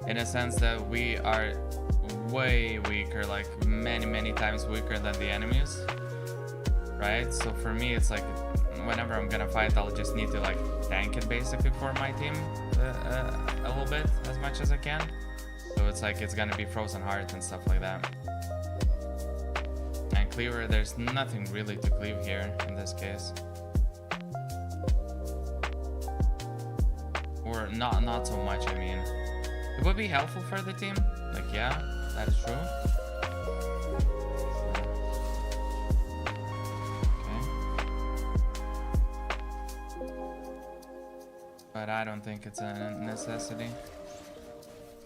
in a sense that we are way weaker, like many times weaker than the enemies, right? So for me, it's like whenever I'm gonna fight, I'll just need to like tank it basically for my team a little bit, as much as I can. So it's like it's gonna be frozen heart and stuff like that. And cleaver, there's nothing really to cleave here in this case. Or not so much, I mean. It would be helpful for the team. Like, yeah, that is true. Okay. But I don't think it's a necessity.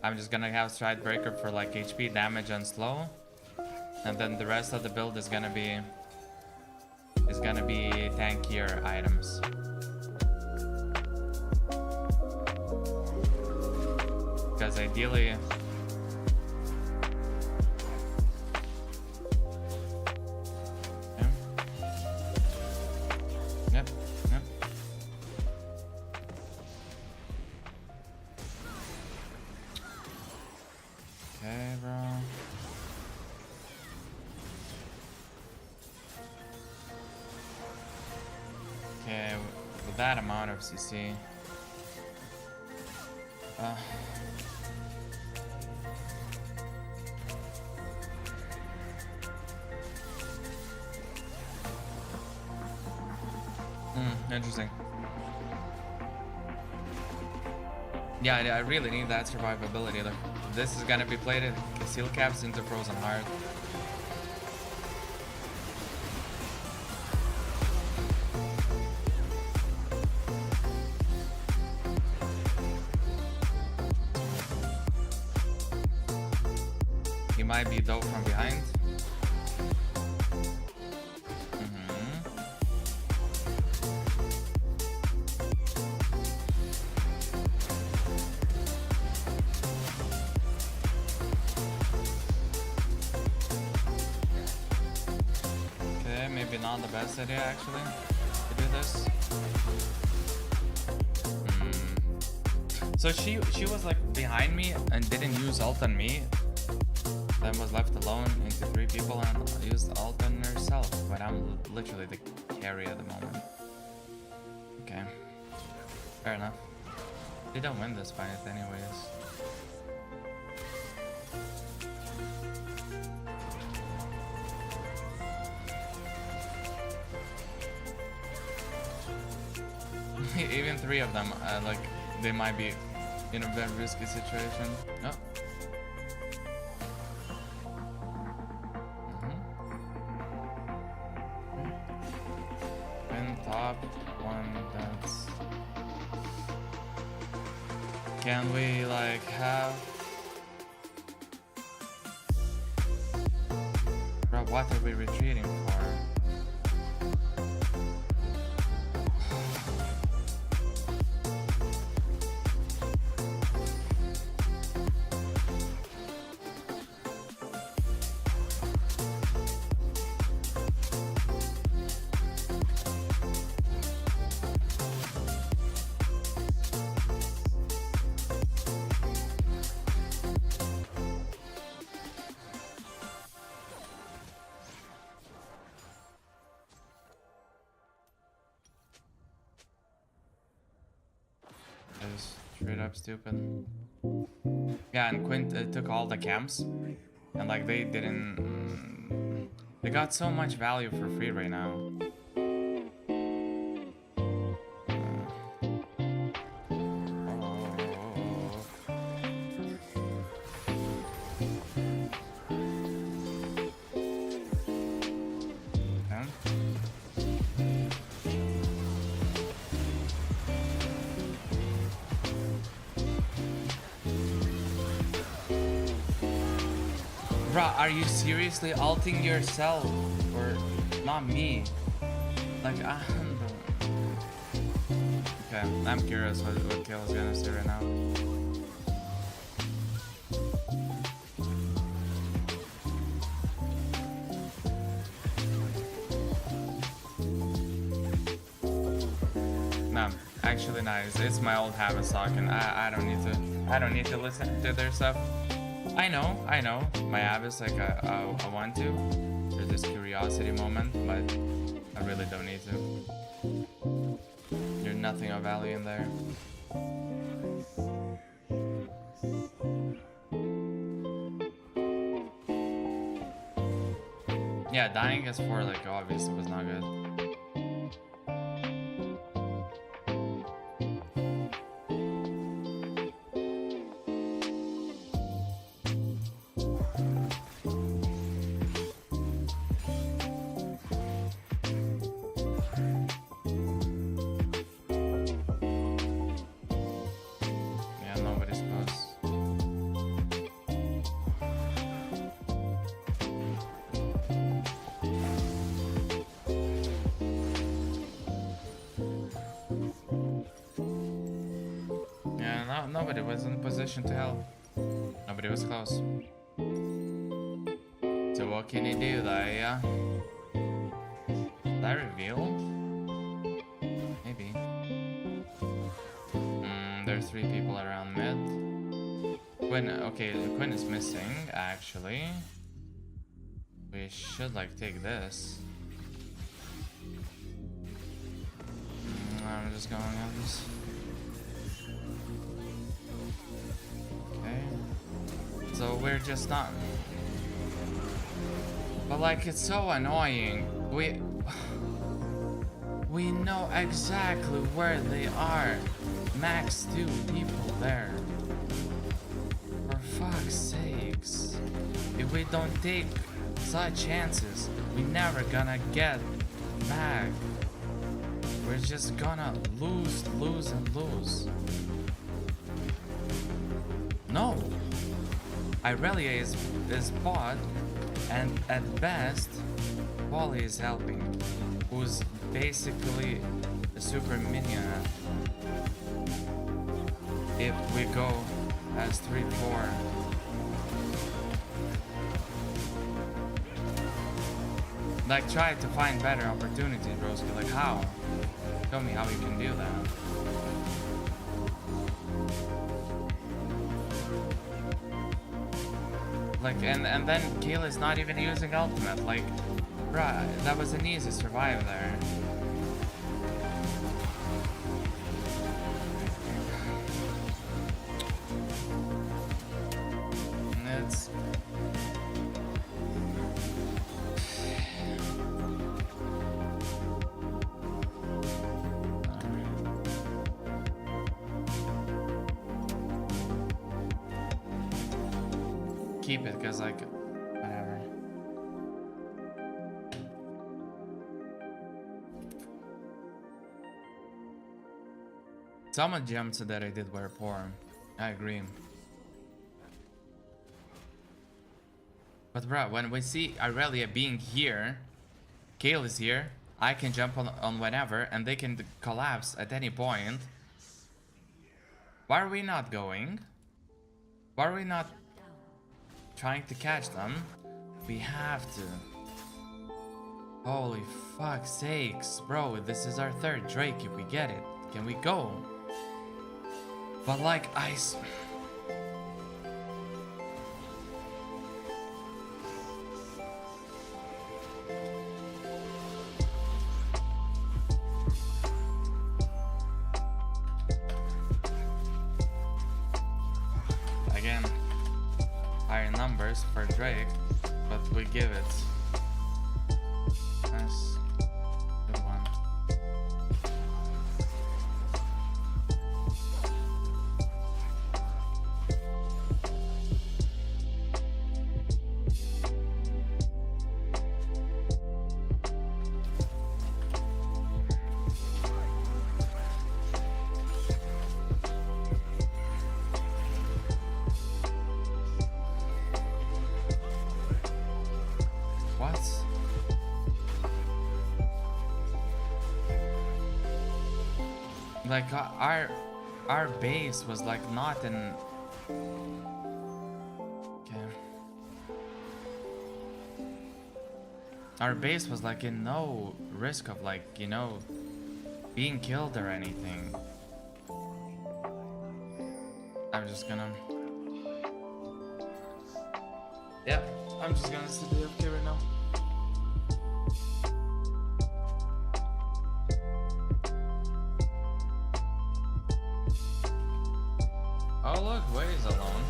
I'm just gonna have Stride Breaker for like HP damage and slow. And then the rest of the build is gonna be tankier items. Because ideally, that amount of CC. Interesting. Yeah, I really need that survivability. Look, this is gonna be played at seal caps into frozen heart. He might be dope from behind. Maybe not the best idea actually to do this. So she was like behind me and didn't use ult on me. Then was left alone into 3 people and used ult on herself. But I'm literally the carry at the moment. Okay, fair enough. They don't win this fight anyways. Even 3 of them, like, they might be in a very risky situation. No. Win top 1, that's... Can we, like, have... Bro, what are we retreating for? Straight up stupid. Yeah, and Quint took all the camps, and like they didn't. They got so much value for free right now. Bruh, are you seriously ulting yourself? Or not me? Like, okay, I'm curious what Kale's gonna say right now. No, actually nice. It's my old habits talking. I don't need to listen to their stuff. I know. My habits, like I want to. There's this curiosity moment, but I really don't need to. There's nothing of value in there. Yeah, dying as 4, like, obviously was not good. Nobody was in position to help. Nobody was close. So what can you do, Laia? Did I reveal? Maybe. There's 3 people around mid. Quinn, okay, Quinn is missing, actually. We should, like, take this. I'm just going on this. Okay. So we're just not. But like, it's so annoying. We know exactly where they are. Max 2 people there. For fuck's sakes. If we don't take such chances, we're never gonna get back. We're just gonna lose and lose. No. Irelia is bot, and at best, Wally is helping, who's basically a super minion. If we go as 3-4. Like, try to find better opportunities, Broski. Like, how? Show me how you can do that. Like, and then Kayla's not even using ultimate. Like, bruh, that was an easy survive there. And it's... keep it, because like, whatever. Some of the jumps that I did were poor. I agree. But bruh, when we see Irelia being here, Kale is here, I can jump on whenever, and they can collapse at any point. Why are we not going? Why are we not trying to catch them? We have to. Holy fuck sakes, bro, this is our third Drake. If we get it, can we go? But like, again, higher numbers for Drake, but we give it. Nice. Good one. What? Like our base was like not in. Okay. Our base was like in no risk of like, you know, being killed or anything. I'm just gonna. Yeah, I'm just gonna sit AFK right now. Oh look, Way's alone.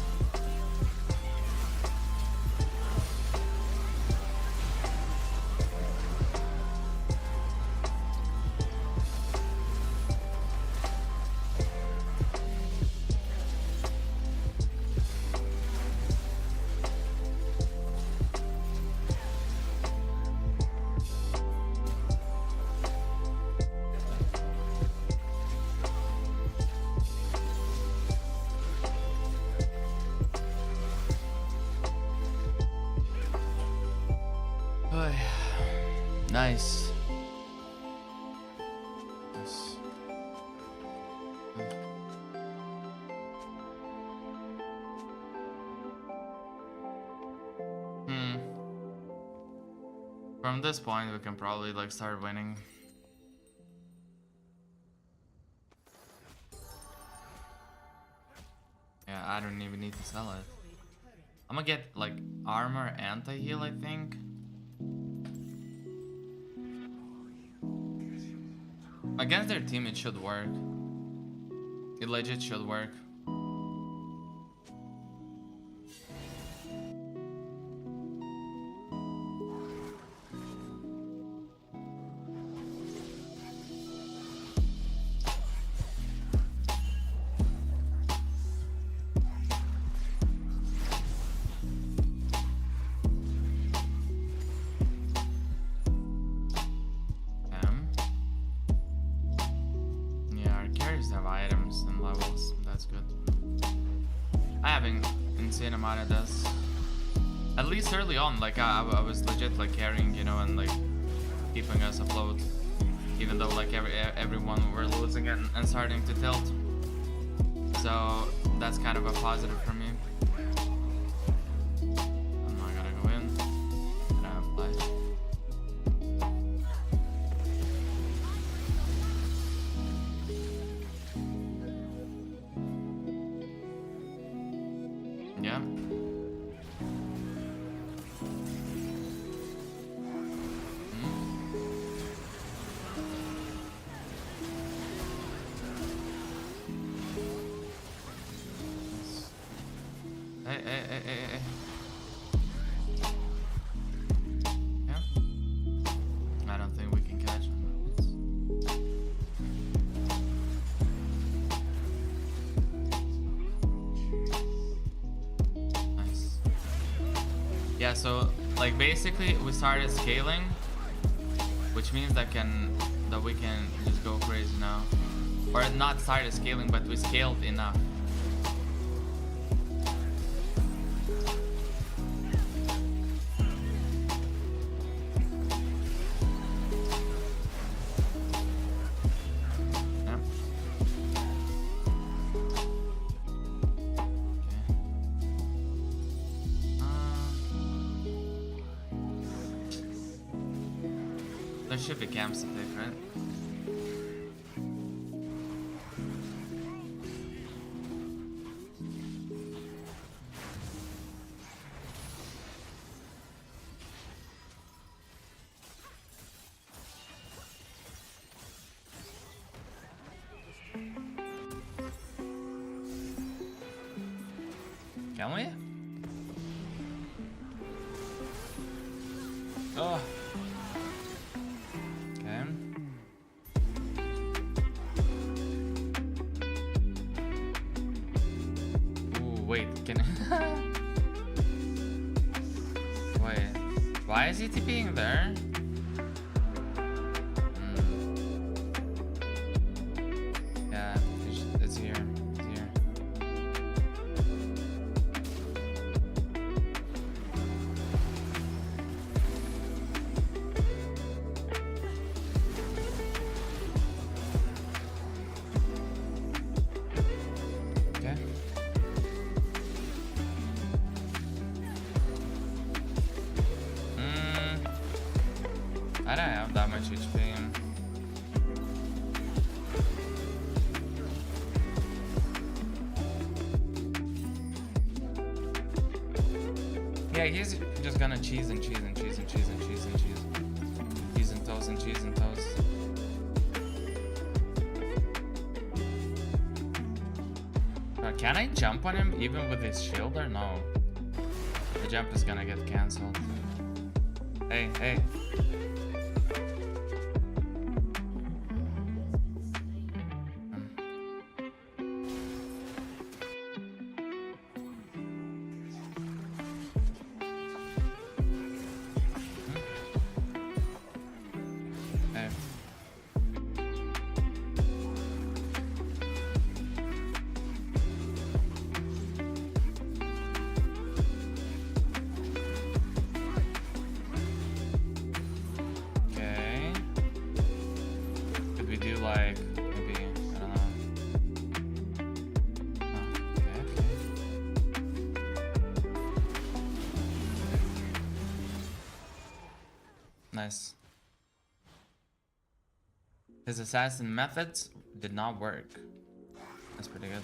Nice. Yes. From this point, we can probably like start winning. Yeah, I don't even need to sell it. I'm gonna get like armor anti-heal, I think. Against their team, it should work. It legit should work. Have items and levels. That's good. I have an insane amount of this. At least early on, like I was legit like carrying, you know, and like keeping us afloat, even though like everyone were losing it and starting to tilt. So that's kind of a positive for me. I'm not gonna go in. I'm gonna apply. Yeah. Hey. Yeah. I don't think we can catch him. Nice. Yeah, so like basically we started scaling, which means that we can just go crazy now. Or not started scaling, but we scaled enough. There should be camps to pick, right? Can we? Oh. Okay. Ooh, wait, can wait. Why is he TPing there? Yeah, it's here. It's here. Okay. I don't have that much HP. Yeah, he's just gonna cheese and cheese and cheese and cheese and cheese and cheese. Cheese and toast and cheese and toast. Can I jump on him even with his shield or no? The jump is gonna get cancelled. Hey, hey. Hey. Okay. Could we do like maybe I don't know. Oh, okay. Nice. His assassin methods did not work. That's pretty good.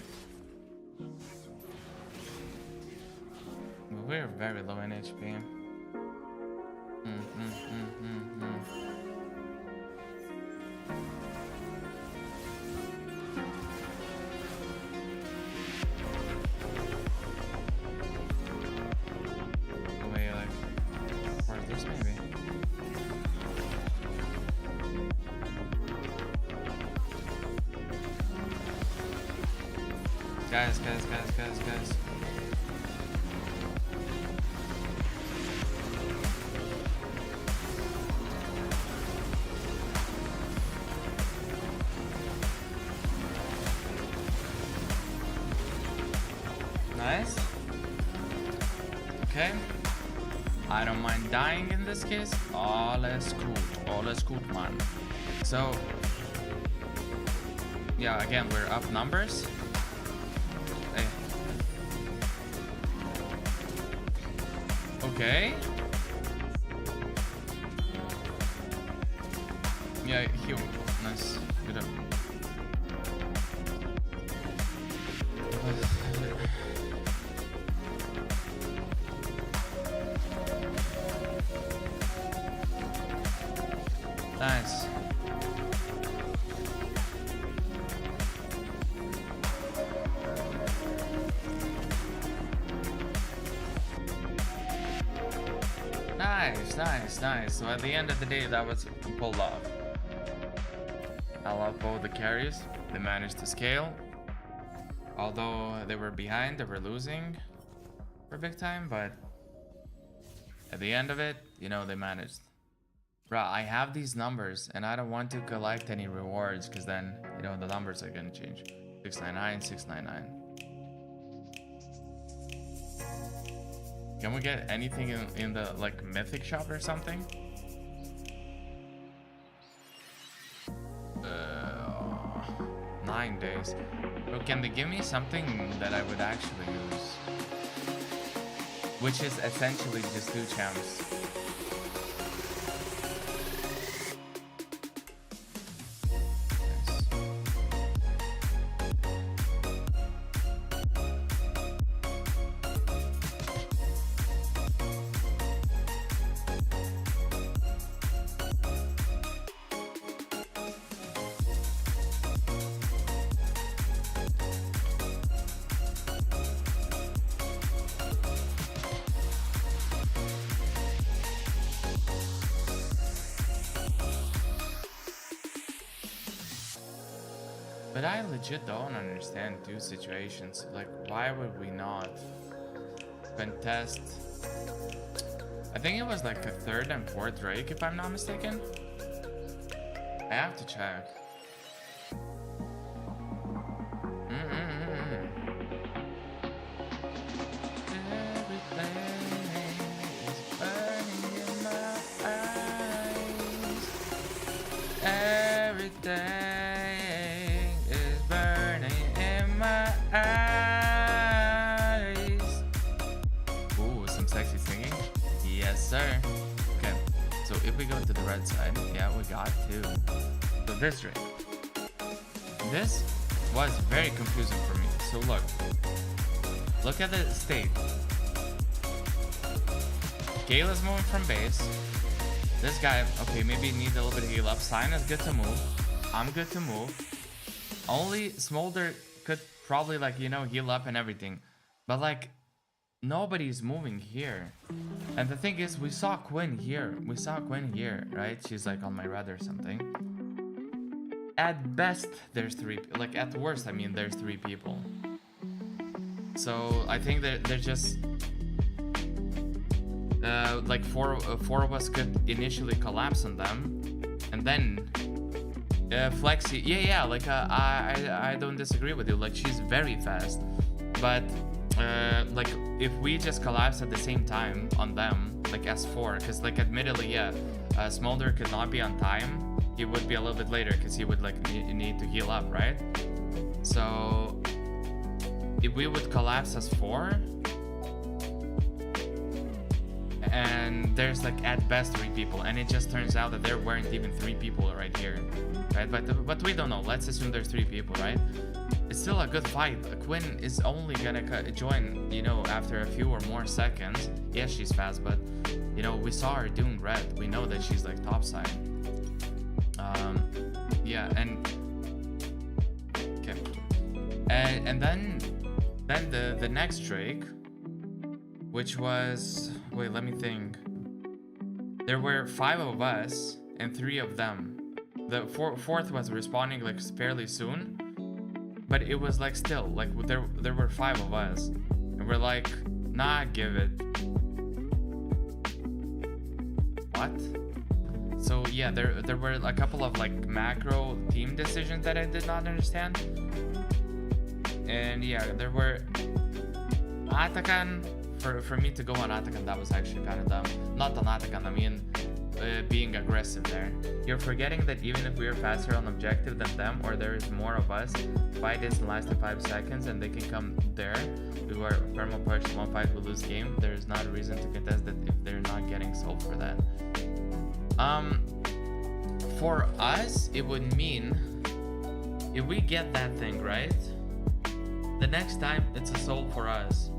We're very low in HP. Guys. Nice. Okay. I don't mind dying in this case. Alles gut, man. So, yeah, again, we're up numbers. Hey. Okay. Yeah, heal. Nice. Good up. Nice. Nice. So at the end of the day, that was pulled off. I love both the carries. They managed to scale. Although they were behind, they were losing for big time, but at the end of it, you know, they managed. Bruh, I have these numbers and I don't want to collect any rewards because then, you know, the numbers are gonna change. 699, 699. Can we get anything in the like mythic shop or something? 9 days. So can they give me something that I would actually use? Which is essentially just 2 champs. But I legit don't understand 2 situations. Like, why would we not contest? I think it was like a 3rd and 4th Drake, if I'm not mistaken. I have to check. Sir. Okay, so if we go to the red side, yeah, we got 2. So this drink. This was very confusing for me. So look at the state. Gale is moving from base. This guy, okay, maybe needs a little bit of heal up. Sign is good to move. I'm good to move. Only Smolder could probably, like, you know, heal up and everything. But like, nobody's moving here. And the thing is, we saw Quinn here. Right? She's like on my red or something. At best, there's 3. Like, at worst, I mean, there's 3 people. So I think that they're just like four of us could initially collapse on them, and then Flexi. Yeah. Like I don't disagree with you. Like, she's very fast, but like if we just collapse at the same time on them, like S4, because like admittedly, yeah, Smolder could not be on time. He would be a little bit later because he would like need to heal up, right? So if we would collapse as 4, and there's like at best 3 people, and it just turns out that there weren't even 3 people right here, right? But we don't know. Let's assume there's 3 people, right? It's still a good fight. Quinn is only gonna join, you know, after a few or more seconds. Yes, she's fast, but you know, we saw her doing red. We know that she's like topside. Yeah, and okay, and then the next Drake, which was, wait, let me think. There were 5 of us and 3 of them. The fourth was respawning like fairly soon. but it was like still like there were 5 of us, and we're like, nah, give it. What? So yeah, there were a couple of like macro team decisions that I did not understand, and yeah, there were Atakan. For me to go on Atakan, that was actually kind of dumb. Not on Atakan, I mean being aggressive there. You're forgetting that even if we are faster on objective than them, or there is more of us, fight is lasting 5 seconds and they can come there. We were perma push, 1 fight, we lose game. There's not a reason to contest that if they're not getting sold for that. For us, it would mean if we get that thing right, the next time it's a soul for us.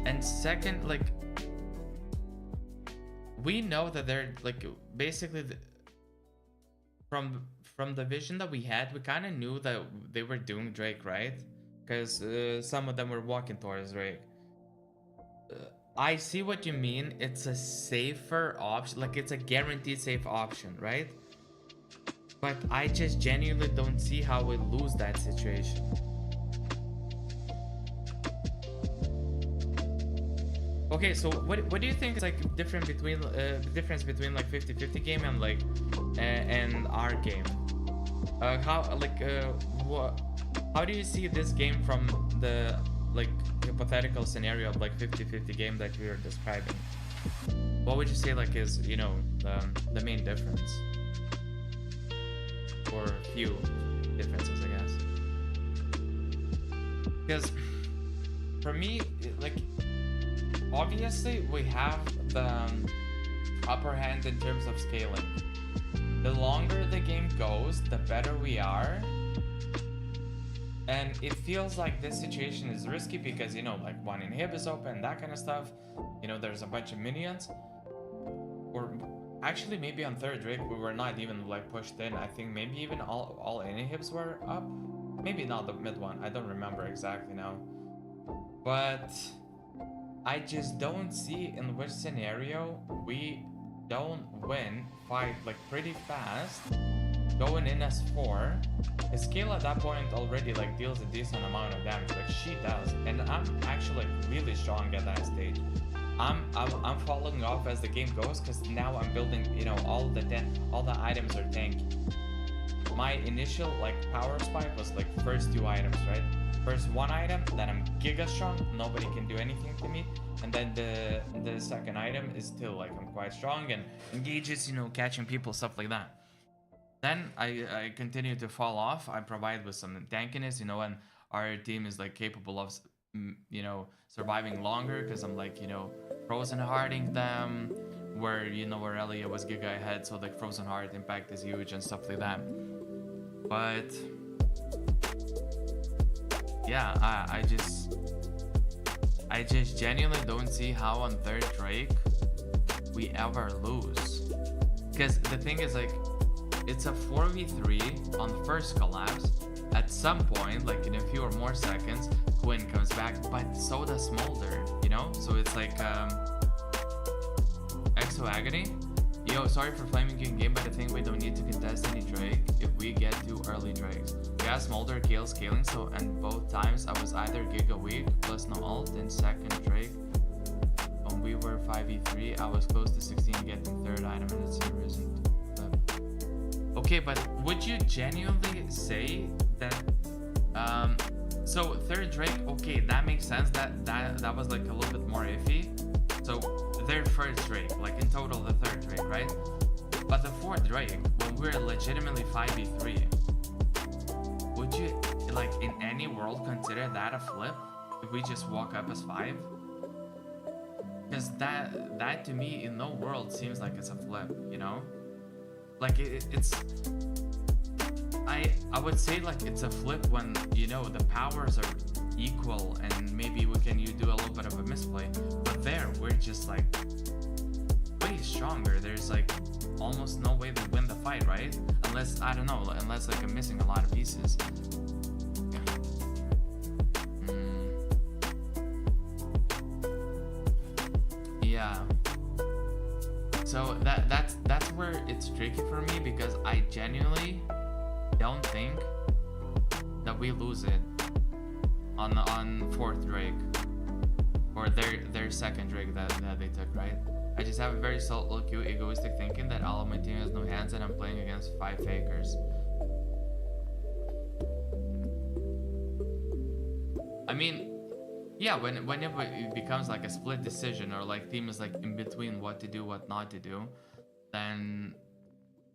And second, like, we know that they're like basically from the vision that we had, we kind of knew that they were doing Drake, right? Because some of them were walking towards Drake. I see what you mean. It's a safer option, like it's a guaranteed safe option, right? But I just genuinely don't see how we lose that situation. Okay, so what do you think is like different between the difference between like 50-50 game and like and our game? How do you see this game from the like hypothetical scenario of like 50-50 game that we were describing? What would you say like is, you know, the main difference, or few differences, I guess? Because for me, like, obviously we have the upper hand in terms of scaling. The longer the game goes, the better we are. And it feels like this situation is risky because, you know, like 1 inhib is open, that kind of stuff. You know, there's a bunch of minions. Or actually maybe on 3rd Drake we were not even like pushed in. I think maybe even all inhibs were up. Maybe not the mid one, I don't remember exactly now. But I just don't see in which scenario we don't win, fight like pretty fast, going in as 4. Scale at that point already like deals a decent amount of damage, like she does, and I'm actually like really strong at that stage. I'm falling off as the game goes because now I'm building, you know, all the items are tanky. My initial like power spike was like first 2 items, right? First 1 item, then I'm giga strong, nobody can do anything to me, and then the second item is still like I'm quite strong and engages, you know, catching people, stuff like that. Then I continue to fall off. I provide with some tankiness, you know, and our team is like capable of, you know, surviving longer because I'm like, you know, frozen harding them, where, you know, where Elia was giga ahead, so like frozen hard impact is huge and stuff like that. But yeah, I just genuinely don't see how on 3rd Drake we ever lose. Because the thing is, like, it's a 4v3 on the first collapse. At some point, like in a few or more seconds, Quinn comes back, but so does Smolder, you know? So it's like Exo Agony. Yo, sorry for flaming you in game, but I think we don't need to contest any Drake if we get 2 early Drakes. Yeah, Smolder kills scaling, so, and both times I was either Giga weak plus no ult in 2nd Drake. When we were 5v3, I was close to 16 getting 3rd item, and it's a reason to flip. Okay, but would you genuinely say that so 3rd Drake, okay, that makes sense, that was like a little bit more iffy. So their 1st Drake, like in total the 3rd Drake, right? But the 4th Drake, when we're legitimately 5v3, would you, like, in any world consider that a flip if we just walk up as 5? Because that to me in no world seems like it's a flip, you know? Like it's I would say like it's a flip when, you know, the powers are equal and maybe you do a little bit of a misplay, but there we're just like way stronger. There's like almost no way to win the fight, right? Unless, I don't know, unless like I'm missing a lot of pieces. Yeah. So that's where it's tricky for me, because I genuinely don't think that we lose it. on fourth Drake, or their second Drake that they took, right? I just have a very solo queue egoistic thinking that all of my team has no hands and I'm playing against 5 fakers. I mean, yeah, when it becomes like a split decision, or like team is like in between what to do, what not to do, then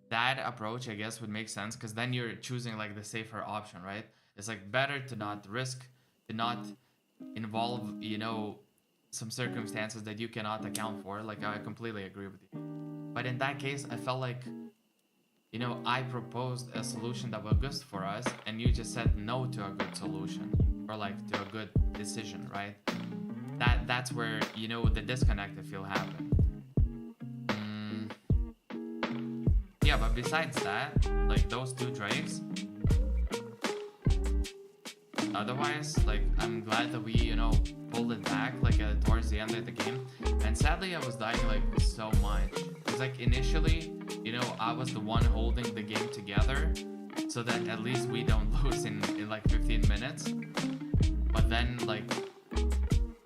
that approach, I guess, would make sense, because then you're choosing like the safer option, right? It's like better to not risk, to not involve, you know, some circumstances that you cannot account for. Like, I completely agree with you. But in that case, I felt like, you know, I proposed a solution that was good for us, and you just said no to a good solution, or like to a good decision, right? That's where, you know, the disconnect I feel happened. Yeah, but besides that, like those 2 Drakes, otherwise, like, I'm glad that we, you know, pulled it back like towards the end of the game. And sadly, I was dying like so much. It's like initially, you know, I was the one holding the game together so that at least we don't lose in like 15 minutes. But then, like,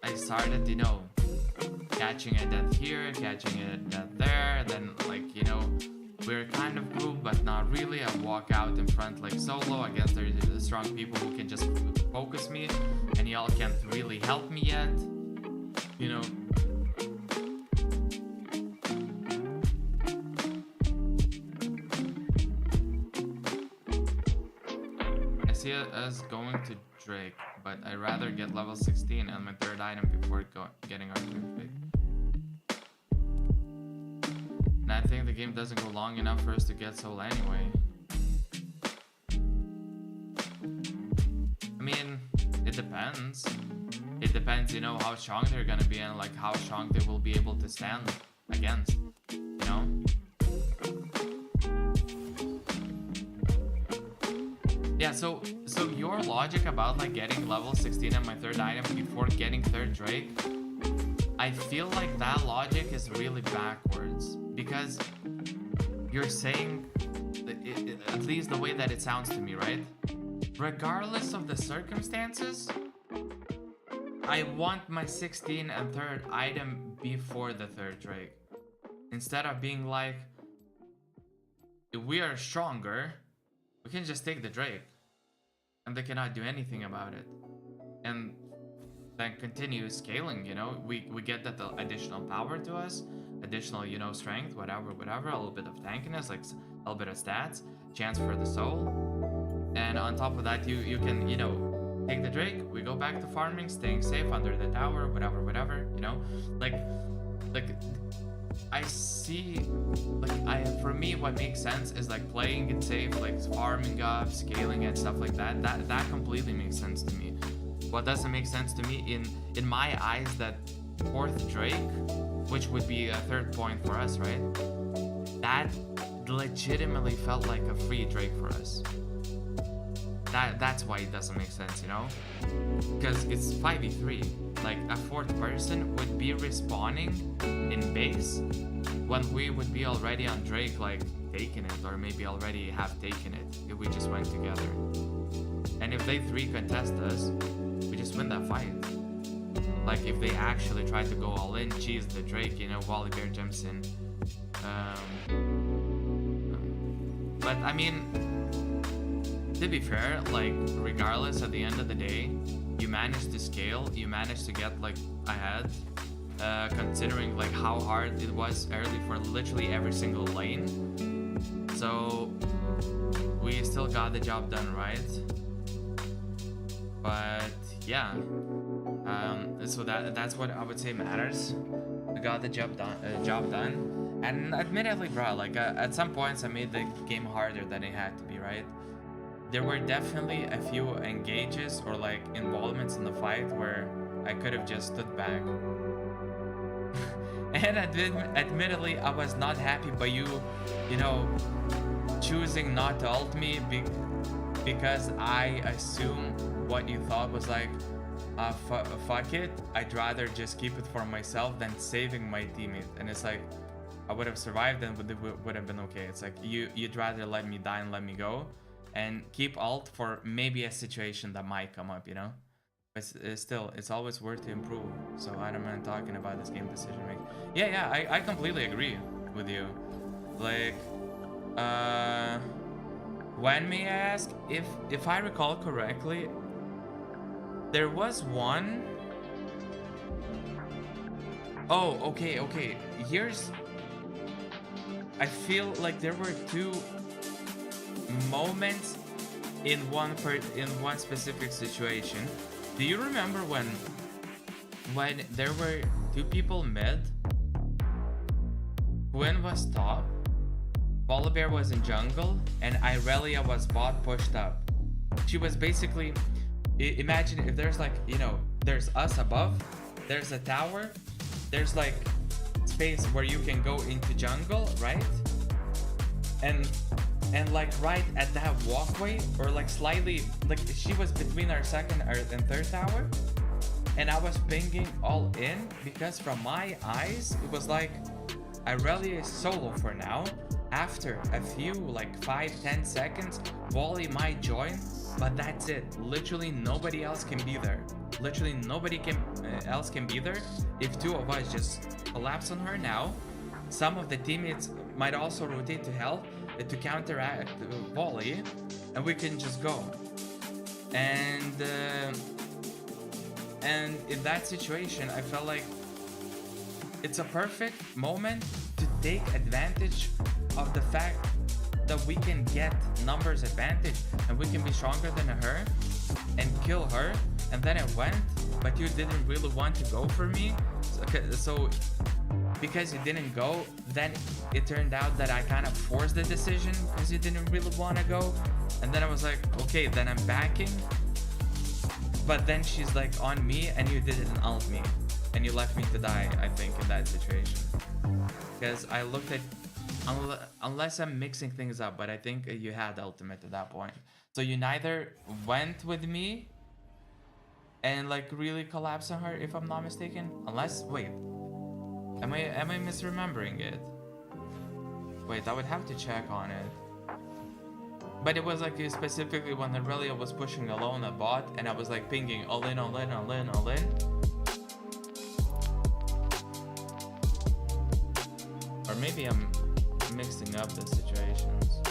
I started, you know, catching a death here, catching a death there, then, like, you know, we're kind of grouped, but not really. I walk out in front like solo against the strong people who can just focus me, and y'all can't really help me yet, you know. I see us going to Drake, but I'd rather get level 16 and my 3rd item before getting our 3rd Drake. And I think the game doesn't go long enough for us to get soul anyway. I mean, it depends. It depends, you know, how strong they're gonna be, and like how strong they will be able to stand against, you know? Yeah, so your logic about like getting level 16 and my 3rd item before getting 3rd Drake, I feel like that logic is really backwards, because you're saying, at least the way that it sounds to me, right? Regardless of the circumstances, I want my 16 and 3rd item before the 3rd Drake. Instead of being like, if we are stronger, we can just take the Drake, and they cannot do anything about it. And then continue scaling, you know, we get that additional power to us, additional, you know, strength, whatever, a little bit of tankiness, like a little bit of stats, chance for the soul, and on top of that, you can, you know, take the Drake, we go back to farming, staying safe under the tower, whatever, you know, like I see, like, for me, what makes sense is like playing it safe, like farming up, scaling and stuff like that. That completely makes sense to me. What doesn't make sense to me, in my eyes, that 4th Drake, which would be a 3rd point for us, right? That legitimately felt like a free Drake for us. That's why it doesn't make sense, you know? Because it's 5v3. Like, a 4th person would be respawning in base when we would be already on Drake, like, taking it, or maybe already have taken it if we just went together. And if they 3 contest us, we just win that fight. Like, if they actually try to go all in, cheese the Drake, you know, Wally Bear jumps in. But I mean, to be fair, like, regardless, at the end of the day, you managed to scale, you managed to get like ahead, considering like how hard it was early for literally every single lane. So we still got the job done, right? But yeah, so that's what I would say matters. We got the job done, and admittedly, bro, like at some points I made the game harder than it had to be, right? There were definitely a few engages or like involvements in the fight where I could have just stood back. And admittedly, I was not happy by you know, choosing not to ult me because I assume what you thought was like, fuck it, I'd rather just keep it for myself than saving my teammate. And it's like, I would have survived and would have been okay. It's like, you'd rather let me die and let me go and keep ult for maybe a situation that might come up, you know? But still, it's always worth to improve. So I don't mind talking about this game decision making. Yeah, I completely agree with you. Like, when may I ask? If I recall correctly, there was one. Oh, okay. Here's. I feel like there were two moments in one specific situation. Do you remember when there were two people mid? Gwen was top, Volibear was in jungle, and Irelia was bot pushed up. She was basically, imagine if there's like, you know, there's us above, there's a tower, there's like space where you can go into jungle, right? And like right at that walkway, or like slightly, like she was between our second and third tower, and I was pinging all in because from my eyes it was like Irelia is solo for now. After a few like 5-10 seconds, Volley might join, but that's it. Literally nobody else can be there. Literally nobody else can be there. If two of us just collapse on her now, some of the teammates might also rotate to help to counteract Volley, and we can just go. And in that situation, I felt like it's a perfect moment to take advantage of the fact that we can get numbers advantage and we can be stronger than her and kill her. And then I went, but you didn't really want to go for me. So because you didn't go, then it turned out that I kind of forced the decision because you didn't really want to go. And then I was like, okay, then I'm backing. But then she's like on me and you didn't ult me. And you left me to die, I think, in that situation. Because I looked at, unless I'm mixing things up, but I think you had ultimate at that point. So you neither went with me and like really collapsed on her, if I'm not mistaken. Unless, wait, am I misremembering it? Wait, I would have to check on it. But it was like specifically when Irelia was pushing alone a bot, and I was like pinging all in. Or maybe I'm mixing up the situations.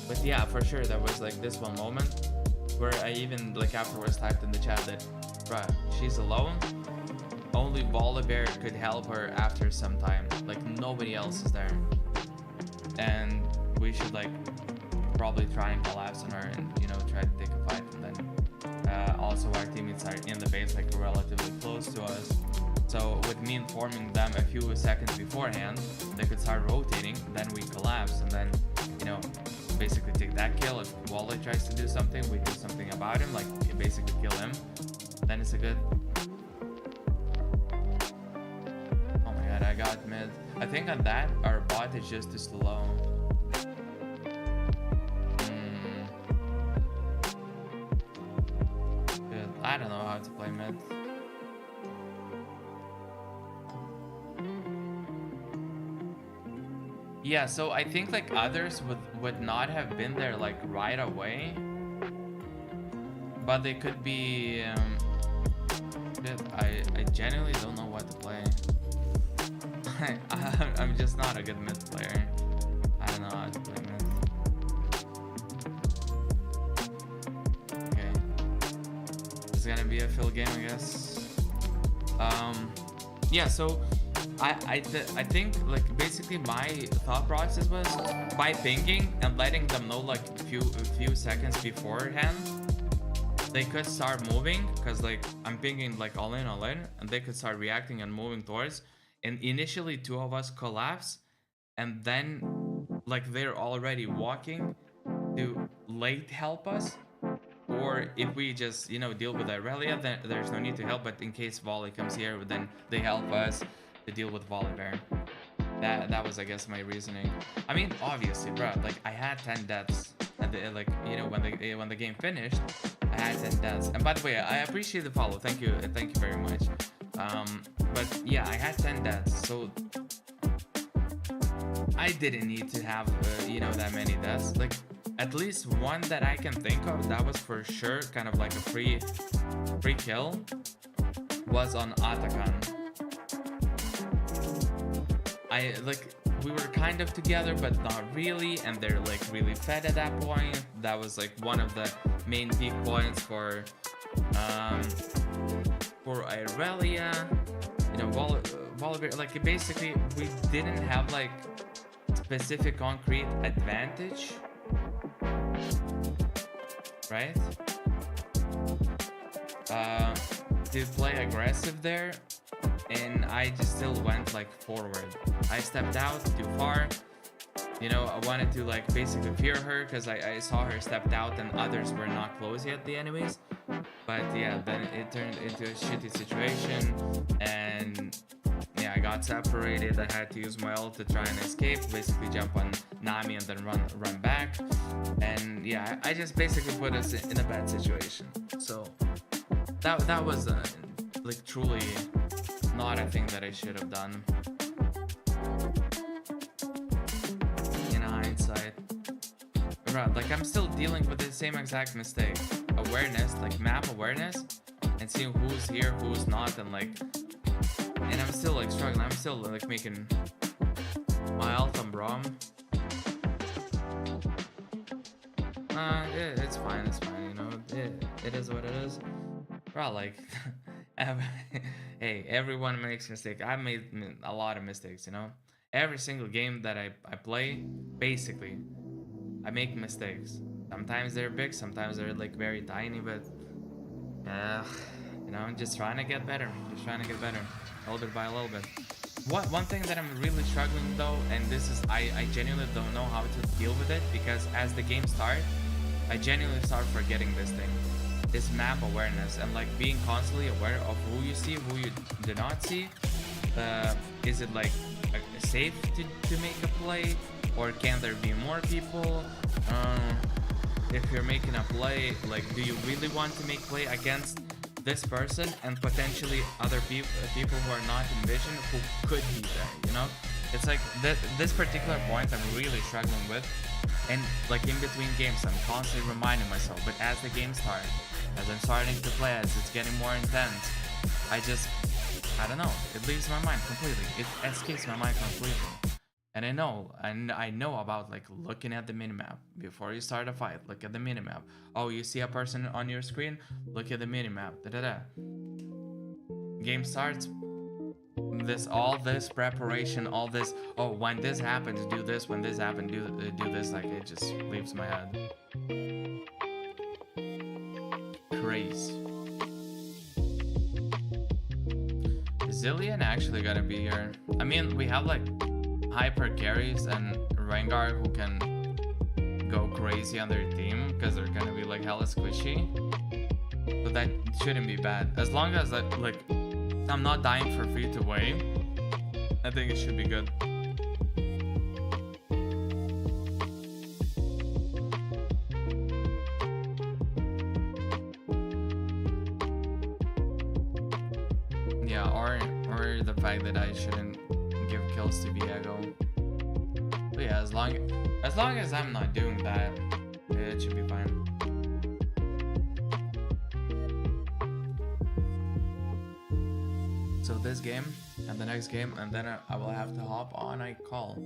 But yeah, for sure there was like this one moment where I even like afterwards typed in the chat that, bruh, she's alone. Only Volibear could help her after some time. Like nobody else is there. And we should like probably try and collapse on her and, you know, try to take a fight. And then also our teammates are in the base like relatively close to us. So with me informing them a few seconds beforehand, they could start rotating, then we collapse, and then, you know, basically take that kill. If Wally tries to do something, we do something about him, like basically kill him. Then it's a good... Oh my god, I got mid. I think on that, our bot is just too slow. Good. I don't know how to play mid. Yeah, so I think like others would not have been there like right away, but they could be good. I genuinely don't know what to play. I'm just not a good mid player. I don't know how to play mid. Okay, it's gonna be a fill game, I guess. Yeah, so I think like basically my thought process was by pinging and letting them know like a few seconds beforehand, they could start moving, because like I'm pinging like all in, and they could start reacting and moving towards. And initially two of us collapse, and then like they're already walking to late help us. Or if we just, you know, deal with Irelia, then there's no need to help. But in case Volley comes here, then they help us to deal with Volibear. That was, I guess, my reasoning. I mean, obviously, bro, like I had 10 deaths at the, like, you know, when the game finished, I had 10 deaths. And by the way, I appreciate the follow. Thank you very much. But yeah, I had 10 deaths, so I didn't need to have you know, that many deaths. Like at least one that I can think of that was for sure kind of like a free kill was on Atakan. We were kind of together but not really, and they're like really fed at that point. That was like one of the main peak points for Irelia, you know, Volibear. Like basically we didn't have like specific concrete advantage, right? To play aggressive there, and I just still went like forward. I stepped out too far, you know. I wanted to like basically fear her because I saw her stepped out and others were not close yet, the enemies. But yeah, then it turned into a shitty situation, and yeah, I got separated. I had to use my ult to try and escape, basically jump on Nami and then run back. And yeah, I just basically put us in a bad situation. So that was like truly not a thing that I should have done in hindsight. Right, like I'm still dealing with the same exact mistake. Awareness, like map awareness, and seeing who's here, who's not, and like, and I'm still like struggling. I'm still like making my ult on Braum. It's fine, you know. It is what it is. Bro, like, hey, everyone makes mistakes. I've made a lot of mistakes, you know. Every single game that I play, basically, I make mistakes. Sometimes they're big, sometimes they're like very tiny, but you know, I'm just trying to get better. Just trying to get better, a little bit by a little bit. One thing that I'm really struggling though, and this is I genuinely don't know how to deal with it, because as the game starts, I genuinely start forgetting this thing. This map awareness, and like being constantly aware of who you see, who you do not see. Is it like safe to make a play, or can there be more people? If you're making a play, like, do you really want to make play against this person and potentially other people who are not in vision, who could be there, you know? It's like this particular point I'm really struggling with, and like in between games I'm constantly reminding myself, but as the game starts, as I'm starting to play, as it's getting more intense, I don't know, it leaves my mind completely. It escapes my mind completely. And I know about like looking at the minimap before you start a fight. Look at the minimap. Oh, you see a person on your screen? Look at the minimap. Game starts. All this preparation, all this. Oh, when this happens, do this. When this happens, do this. Like it just leaves my head. Crazy. Zillion actually gotta be here. I mean, we have like hyper carries and Rengar who can go crazy on their team because they're gonna be like hella squishy, but that shouldn't be bad as long as like I'm not dying for free to wave. I think it should be good. Yeah, or the fact that I shouldn't give kills to Viego. But yeah, as long as I'm not doing that, it should be fine. So this game and the next game, and then I will have to hop on a call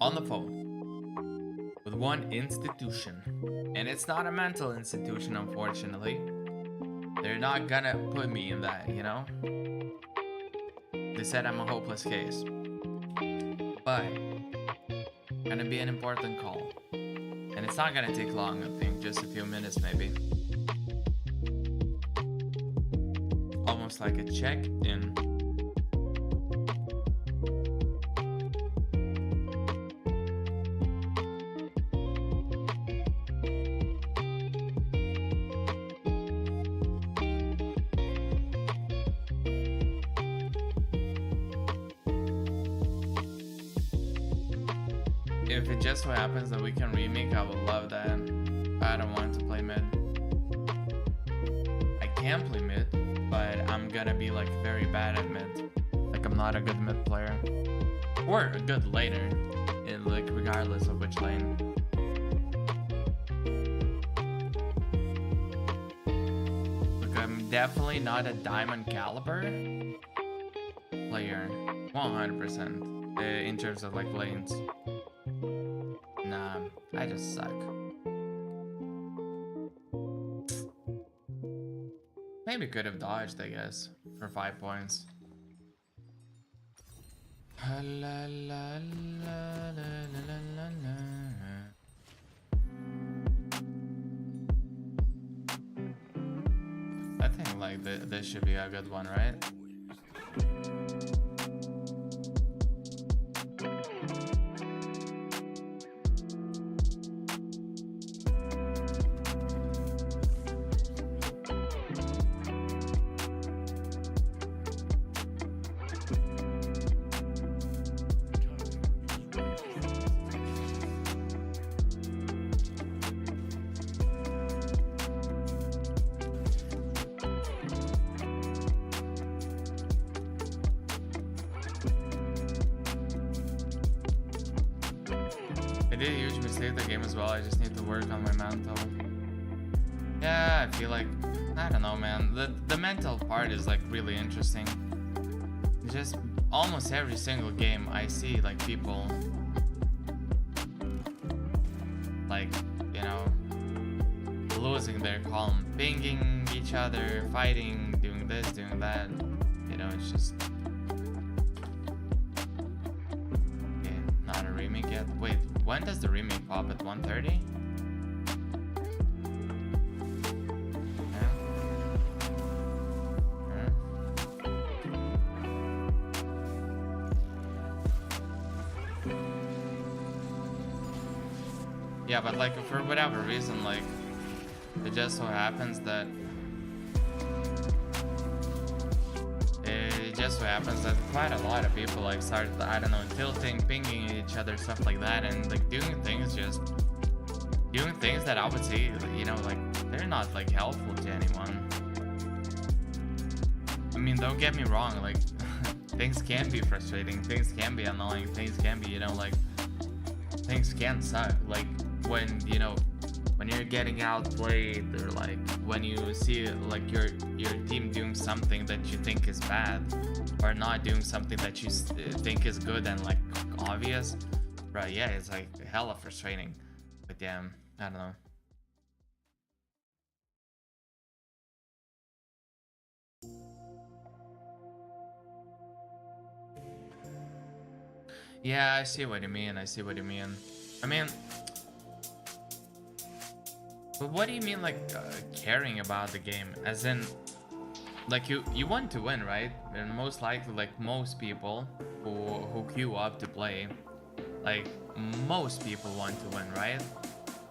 on the phone with one institution, and it's not a mental institution, unfortunately. They're not gonna put me in that, you know. They said I'm a hopeless case, but gonna be an important call, and it's not gonna take long. I think just a few minutes, maybe. Almost like a check-in. If it just so happens that we can remake, I would love that. I don't want to play mid. I can play mid, but I'm gonna be like very bad at mid. Like I'm not a good mid player. Or a good laner, like regardless of which lane. definitely not a diamond caliber player, 100%. In terms of like lanes. Nah, I just suck. Maybe could have dodged, I guess, for 5 points. I think like this should be a good one, right? I did a huge mistake the game as well. I just need to work on my mental. Yeah, I feel like, I don't know, man. The mental part is like really interesting. Just almost every single game I see like people like, you know, losing their calm, pinging each other, fighting, doing this, doing that. You know, it's just not a remake yet. Wait, when does the remake pop? At 1:30? Yeah, but like for whatever reason, like it just so happens that quite a lot of people like started, I don't know, tilting, pinging each other, stuff like that, and like doing things that I would say, you know, like they're not like helpful to anyone. I mean, don't get me wrong, like things can be frustrating, things can be annoying, things can be, you know, like things can suck, like when, you know, when you're getting outplayed, or like when you see like your team doing something that you think is bad, or not doing something that you think is good and like obvious, right? Yeah, it's like hella frustrating. But yeah, I don't know. Yeah, I see what you mean. I see what you mean. I mean, but what do you mean, like caring about the game? As in, like you want to win, right? And most likely, like most people who queue up to play, like most people want to win, right?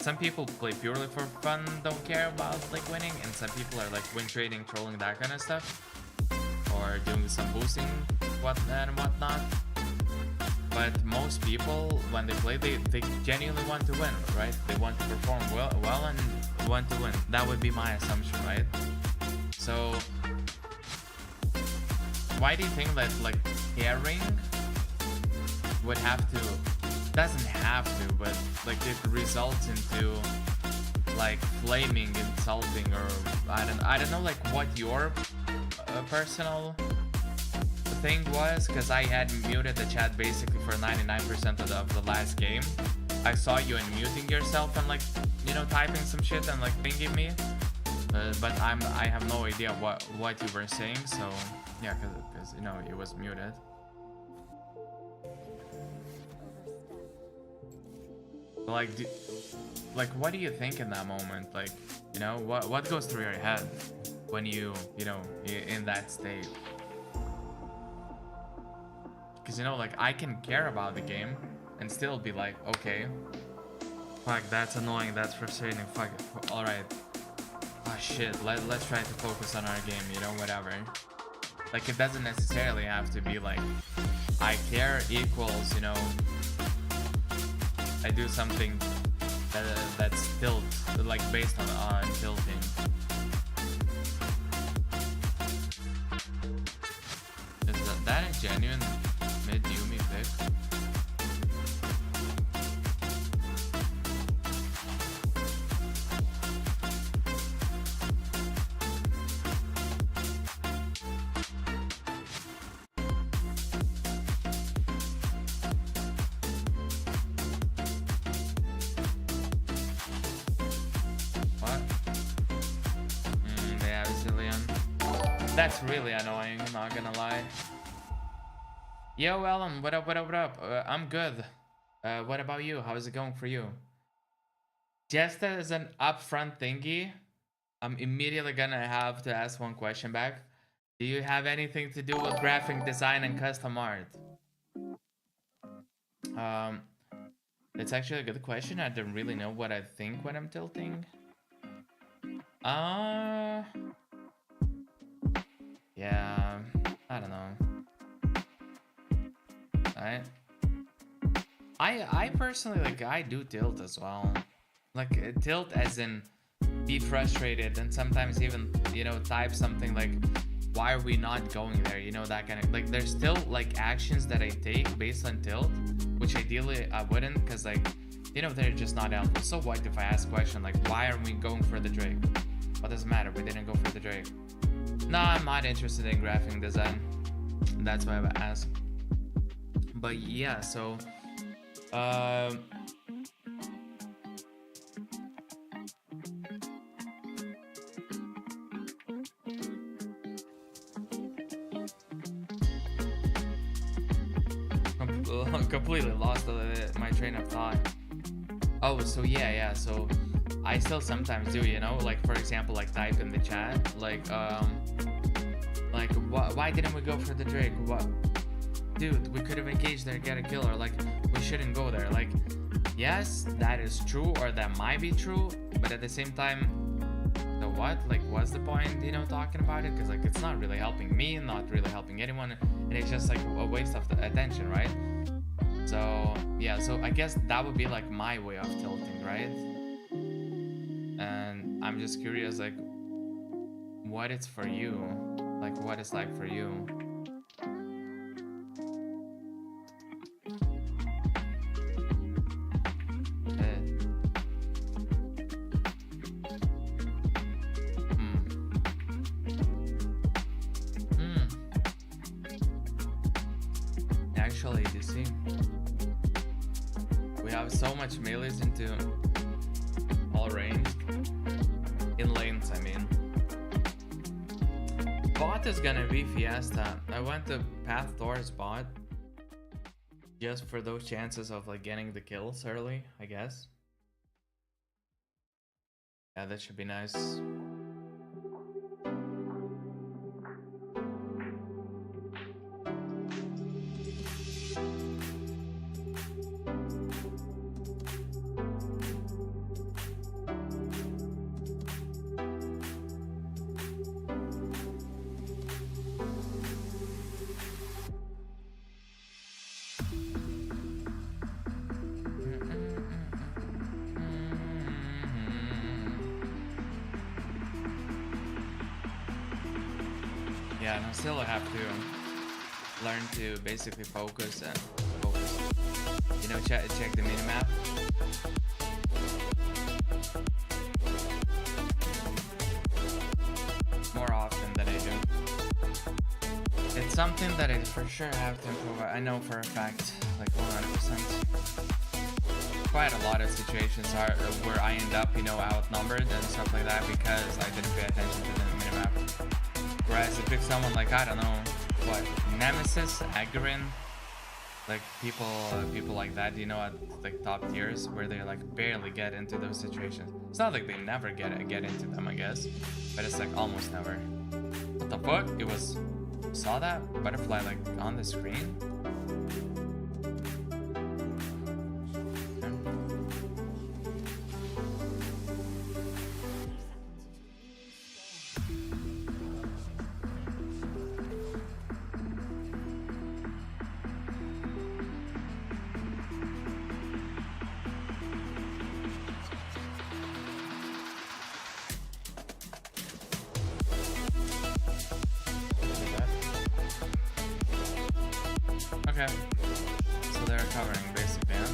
Some people play purely for fun, don't care about like winning, and some people are like win trading, trolling, that kind of stuff, or doing some boosting, and whatnot. But most people, when they play, they genuinely want to win, right? They want to perform well and want to win. That would be my assumption, right? So why do you think that like caring would have to, doesn't have to, but like it results into like flaming, insulting, or I don't know like what your personal thing was, because I had muted the chat basically for 99% of the last game. I saw you unmuting yourself and like, you know, typing some shit and like pinging me, but I have no idea what you were saying. So yeah, because you know it was muted. Like, like what do you think in that moment? Like, you know, what goes through your head when you know, in that state? Because, you know, like I can care about the game and still be like, okay, fuck, that's annoying, that's frustrating, fuck it, alright, oh shit, let's try to focus on our game, you know, whatever. Like it doesn't necessarily have to be like I care equals, you know, I do something that's tilt, like based on tilting. Is that a genuine mid Yumi pick? That's really annoying, I'm not gonna lie. Yo, Ellen, what up, what up, what up? I'm good. What about you? How is it going for you? Just as an upfront thingy, I'm immediately gonna have to ask one question back. Do you have anything to do with graphic design and custom art? It's actually a good question. I don't really know what I think when I'm tilting. Yeah, I don't know. I personally, like, I do tilt as well. Like, tilt as in be frustrated and sometimes even, you know, type something like, why are we not going there? You know, that kind of, like, there's still, like, actions that I take based on tilt, which ideally I wouldn't, because, like, you know, they're just not helpful. So what if I ask a question like, why are we going for the Drake? What does it matter? We didn't go for the Drake. No, I'm not interested in graphic design. That's why I asked. But yeah, so completely lost my train of thought. Oh, so yeah, so I still sometimes do, you know, like, for example, like, type in the chat, like why didn't we go for the Drake? What, dude, we could have engaged there, get a kill, or like, we shouldn't go there. Like, yes, that is true, or that might be true, but at the same time, the what, like, what's the point, you know, talking about it? Because, like, it's not really helping me, not really helping anyone, and it's just like a waste of the attention, right? So yeah, so I guess that would be like my way of tilting, right? And I'm just curious, like, what it's for you, like, what it's like for you. Actually, you see, we have so much melees into all ranged. In lanes, I mean. Bot is gonna be Fiesta. I went to path towards bot just for those chances of, like, getting the kills early, I guess. Yeah, that should be nice. Yeah, and I still have to learn to basically focus, you know, check the minimap. More often than I do. It's something that I for sure have to improve. I know for a fact, like 100%. Quite a lot of situations are where I end up, you know, outnumbered and stuff like that because I didn't pay attention to the minimap. Whereas if it's someone like, I don't know, what, Nemesis, Agrin, like people like that, you know, at like top tiers where they like barely get into those situations. It's not like they never get into them, I guess, but it's like almost never. What the fuck? It was, saw that butterfly like on the screen? Okay, so they're covering basically, huh?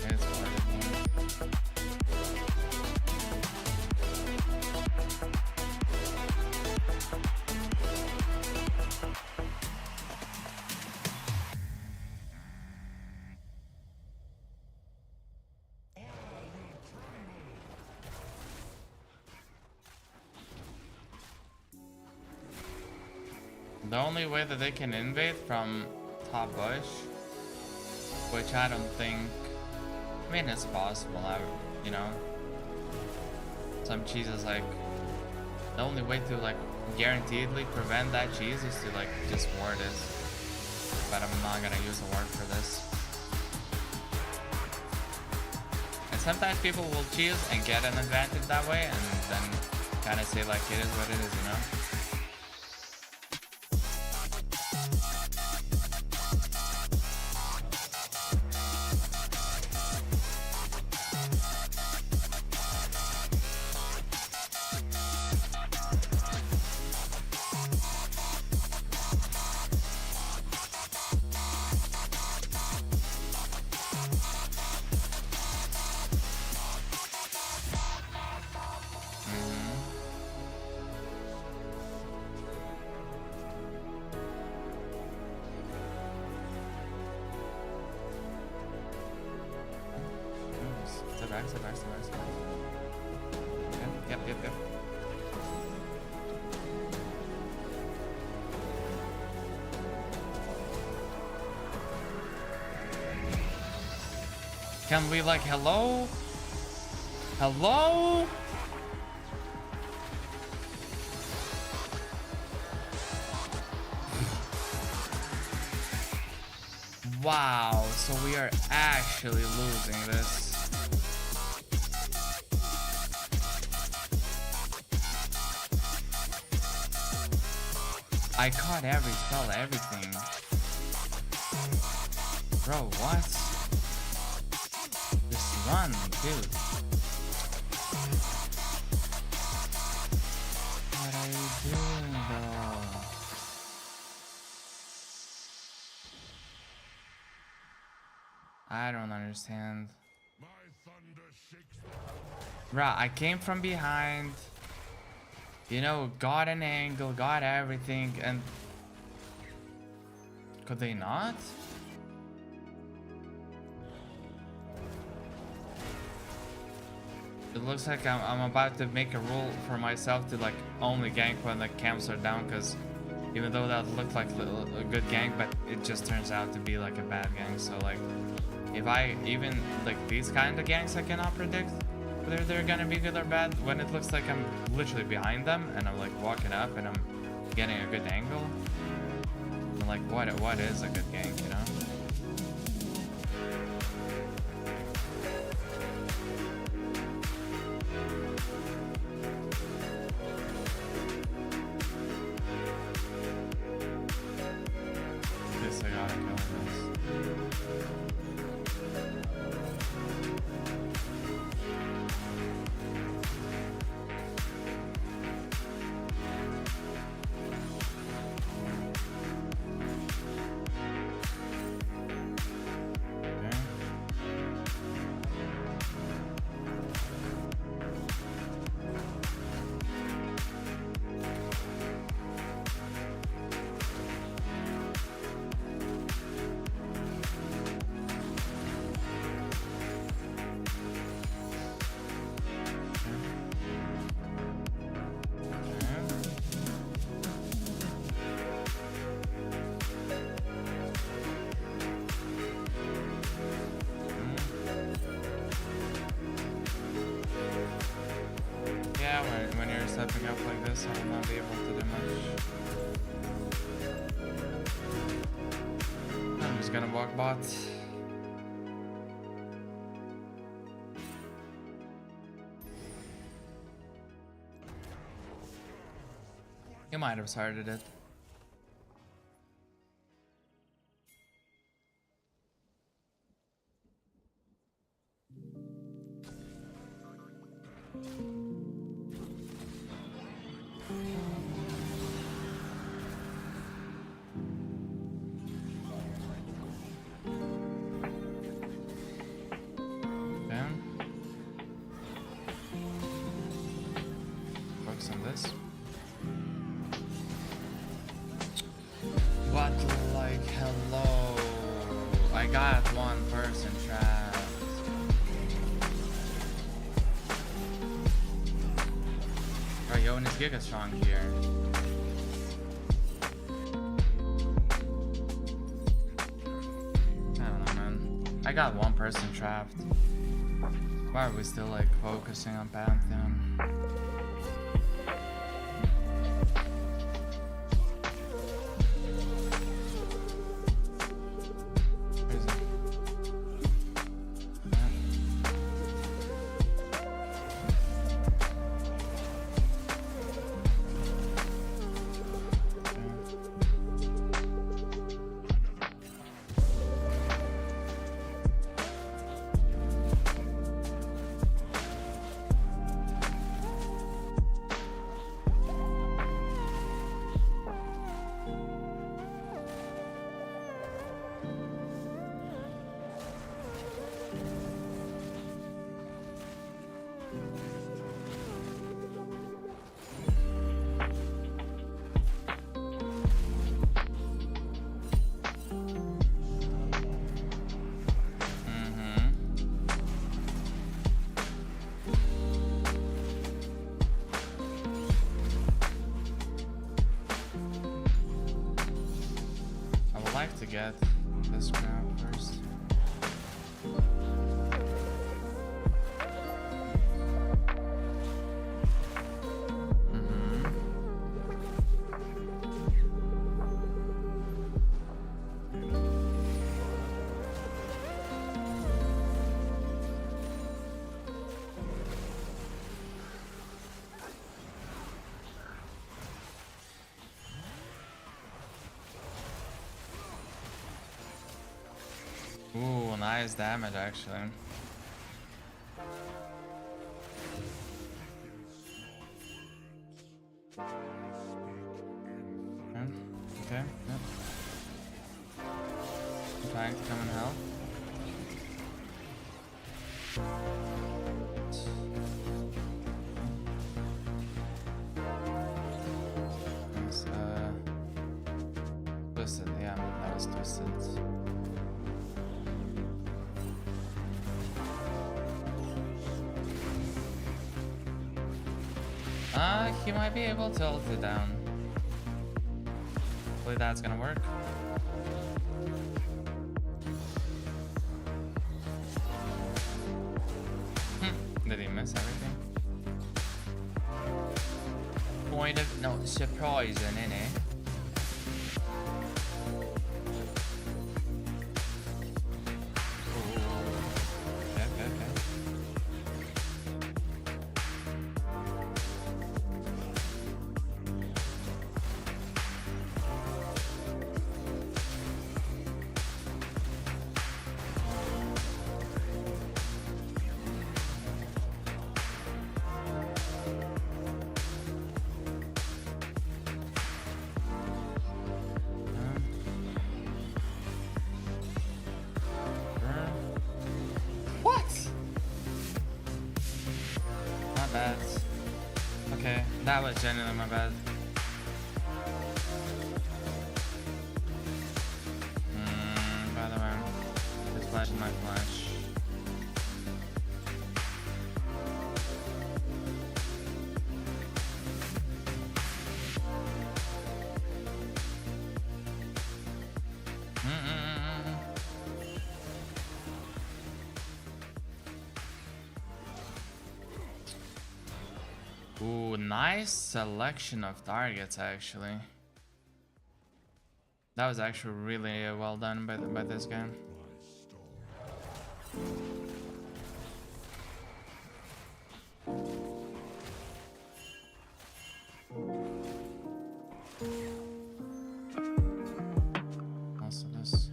It's The only way that they can invade from top bush, which I don't think, I mean, it's possible, you know. Some cheeses, like, the only way to, like, guaranteedly prevent that cheese is to, like, just ward it. But I'm not gonna use a ward for this. And sometimes people will cheese and get an advantage that way, and then kind of say, like, it is what it is, you know? Yep. Can we, like, hello? Hello? Wow, so we are actually losing this. I caught every spell, everything. Bro, what? Just run, dude. What are you doing, though? I don't understand. Bruh, I came from behind. You know, got an angle, got everything, and could they not? It looks like I'm about to make a rule for myself to, like, only gank when the camps are down, because even though that looked like a good gank, but it just turns out to be like a bad gank. So, like, if I even, like, these kind of ganks, I cannot predict whether they're gonna be good or bad when it looks like I'm literally behind them and I'm, like, walking up and I'm getting a good angle. And, like, what is a good gank, you know? This I gotta kill this. When you're stepping up like this, I will not be able to do much. I'm just gonna walk bot. You might have started it. Focus on this. What, like, hello? I got one person trapped. Bro, Yon is Giga strong here. I got one person trapped. Why are we still like focusing on Pantheon? To get this crowd first. Ooh, nice damage actually. Okay, yep. I'm trying to come and help. Nice, twisted, yeah, that was twisted. He might be able to ult it down. Hopefully that's gonna work. Did he miss everything? Point of no surprising, innit? Bad. Okay, that was genuinely my bad. By the way, this flash is my flash. Ooh, nice selection of targets actually. That was actually really well done by this guy. Also this.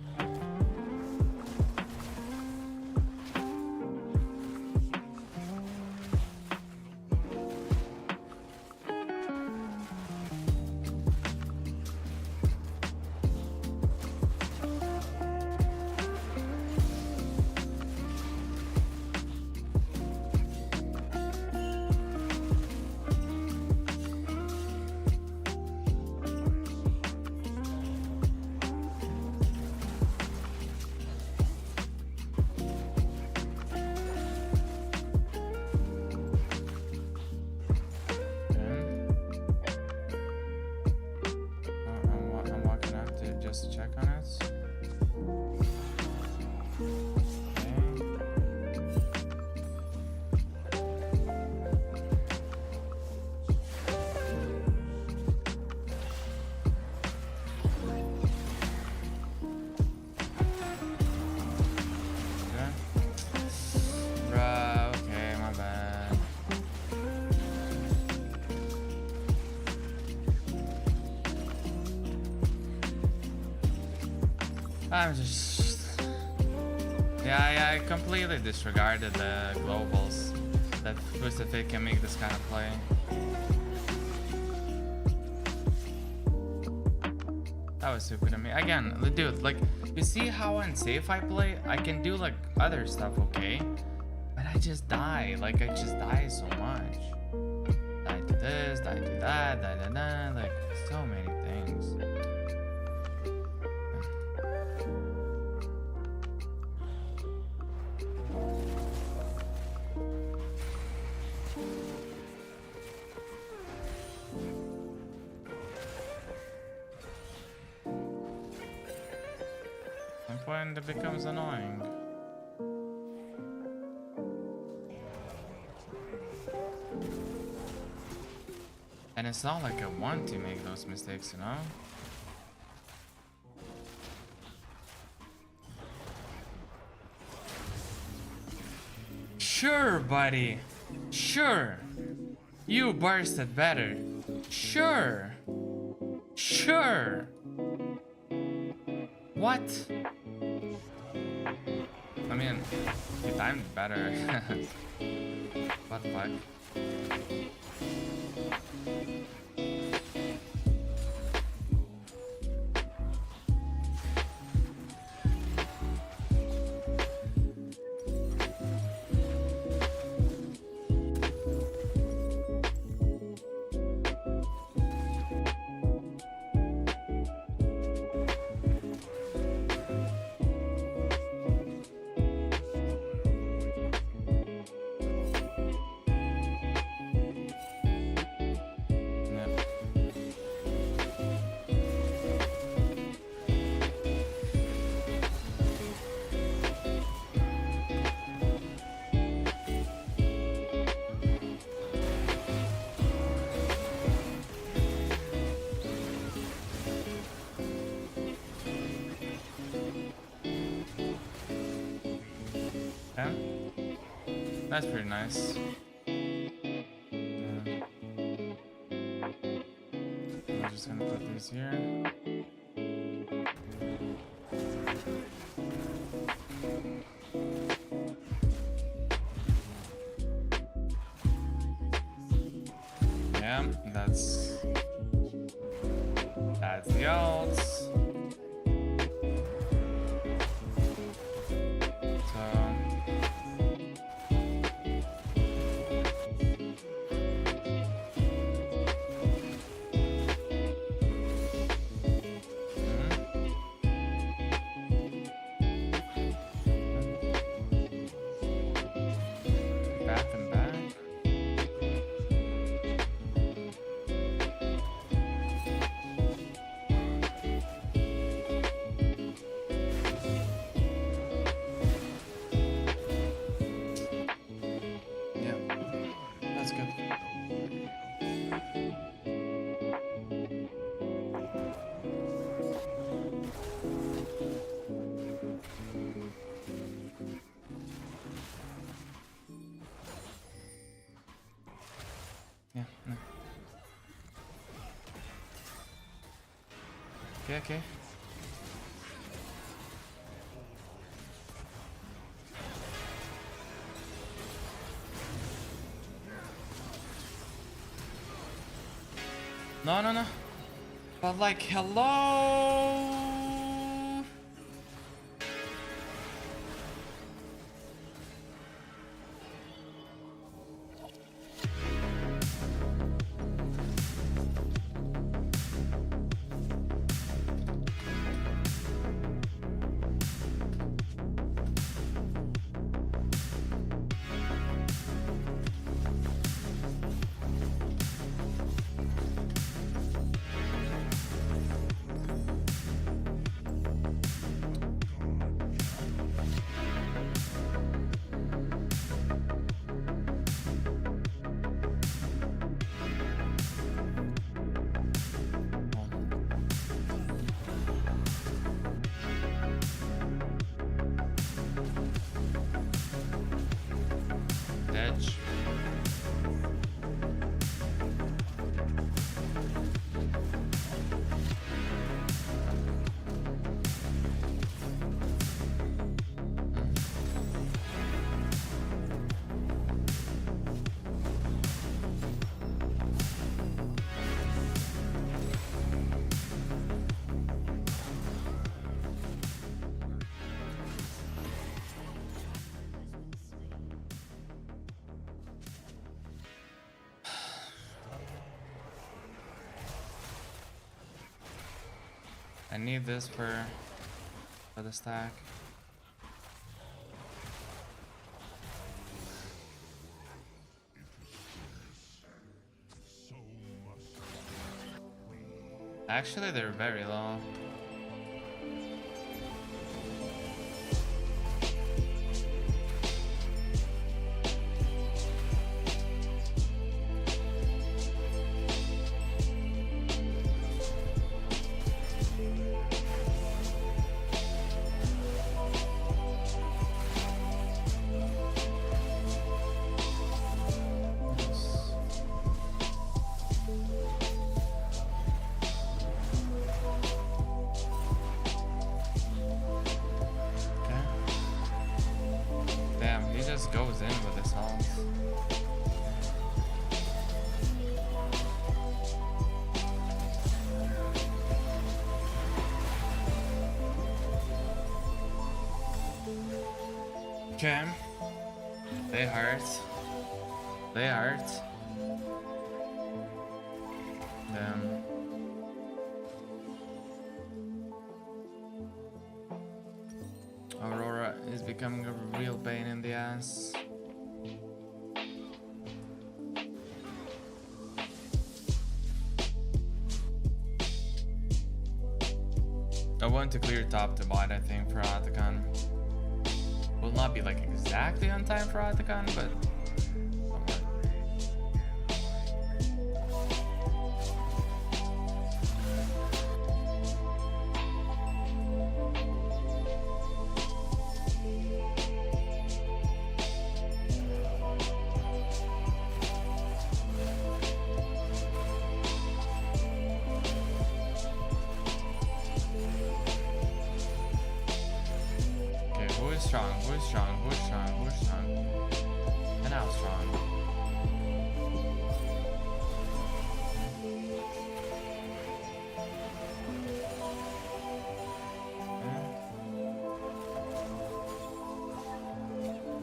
just check on it. I'm just... Yeah, I completely disregarded the globals. That Twisted can make this kind of play. That was stupid of me. Again, dude, like, you see how unsafe I play? I can do, like, other stuff, okay? But I just die. Like, I just die so much. Die to this, die to that, die to that. Like, so many things. At some point it becomes annoying. And it's not like I want to make those mistakes, you know? Sure, buddy. Sure. You bursted better. Sure. Sure. What? I mean, you timed better. What the fuck? Yeah. That's pretty nice. Yeah. I'm just gonna put these here. Yeah, that's the ults. Yeah, no. Okay. No. But like, hello? Edge. I need this for the stack. Actually, they're very low. Goes in with his health. Okay. They hurt. They hurt. Damn. Aurora is becoming a real pain in the ass. I want to clear top to bot, I think, for Atakan. Will not be like exactly on time for Atakan, but strong, who's strong, who's strong, who's strong? And how strong?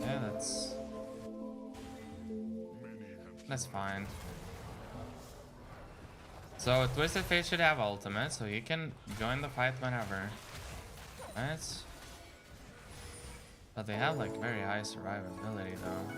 Yeah, that's fine. So Twisted Fate should have ultimate, so he can join the fight whenever. Right? But they have like very high survivability though.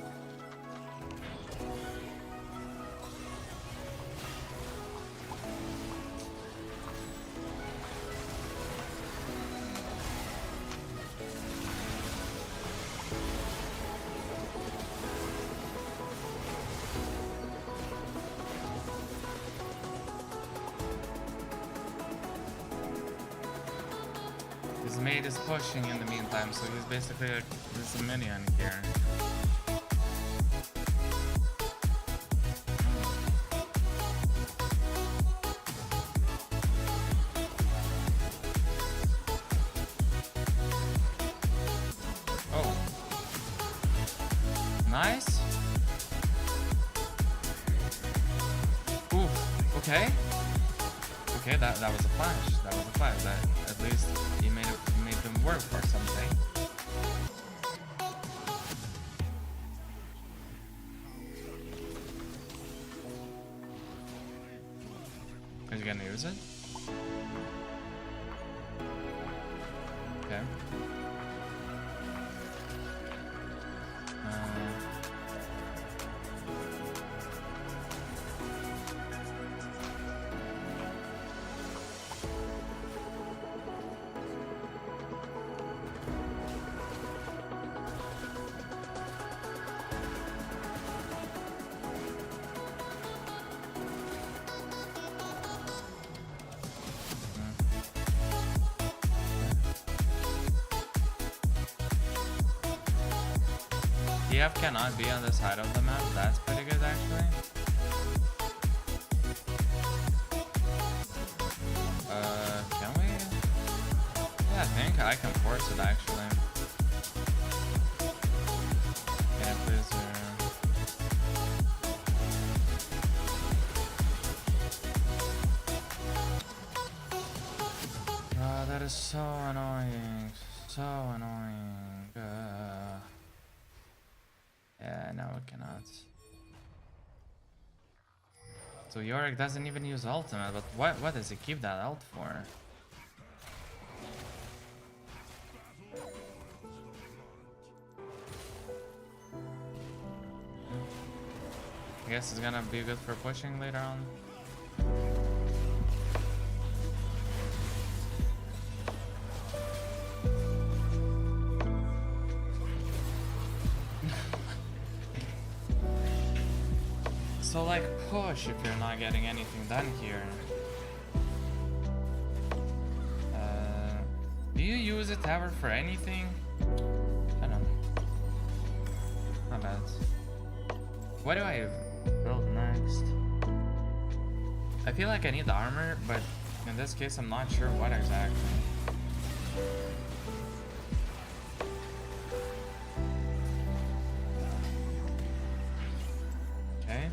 His mate is pushing in the meantime, so he's basically just a minion here. Oh. Nice. Ooh, okay. Okay, that was a flash. That was a flash. That at least he made them work for something. Is he gonna use it? Okay. DF cannot be on the side of the map. That's pretty good, actually. Can we? Yeah, I think I can force it, actually. Yeah, please. Oh, that is so annoying. So annoying. Yeah, no, it cannot. So Yorick doesn't even use ultimate, but what does he keep that ult for? I guess it's gonna be good for pushing later on. So like push if you're not getting anything done here. Do you use it ever for anything? I don't know. Not bad. What do I build next? I feel like I need the armor, but in this case I'm not sure what exactly. Okay.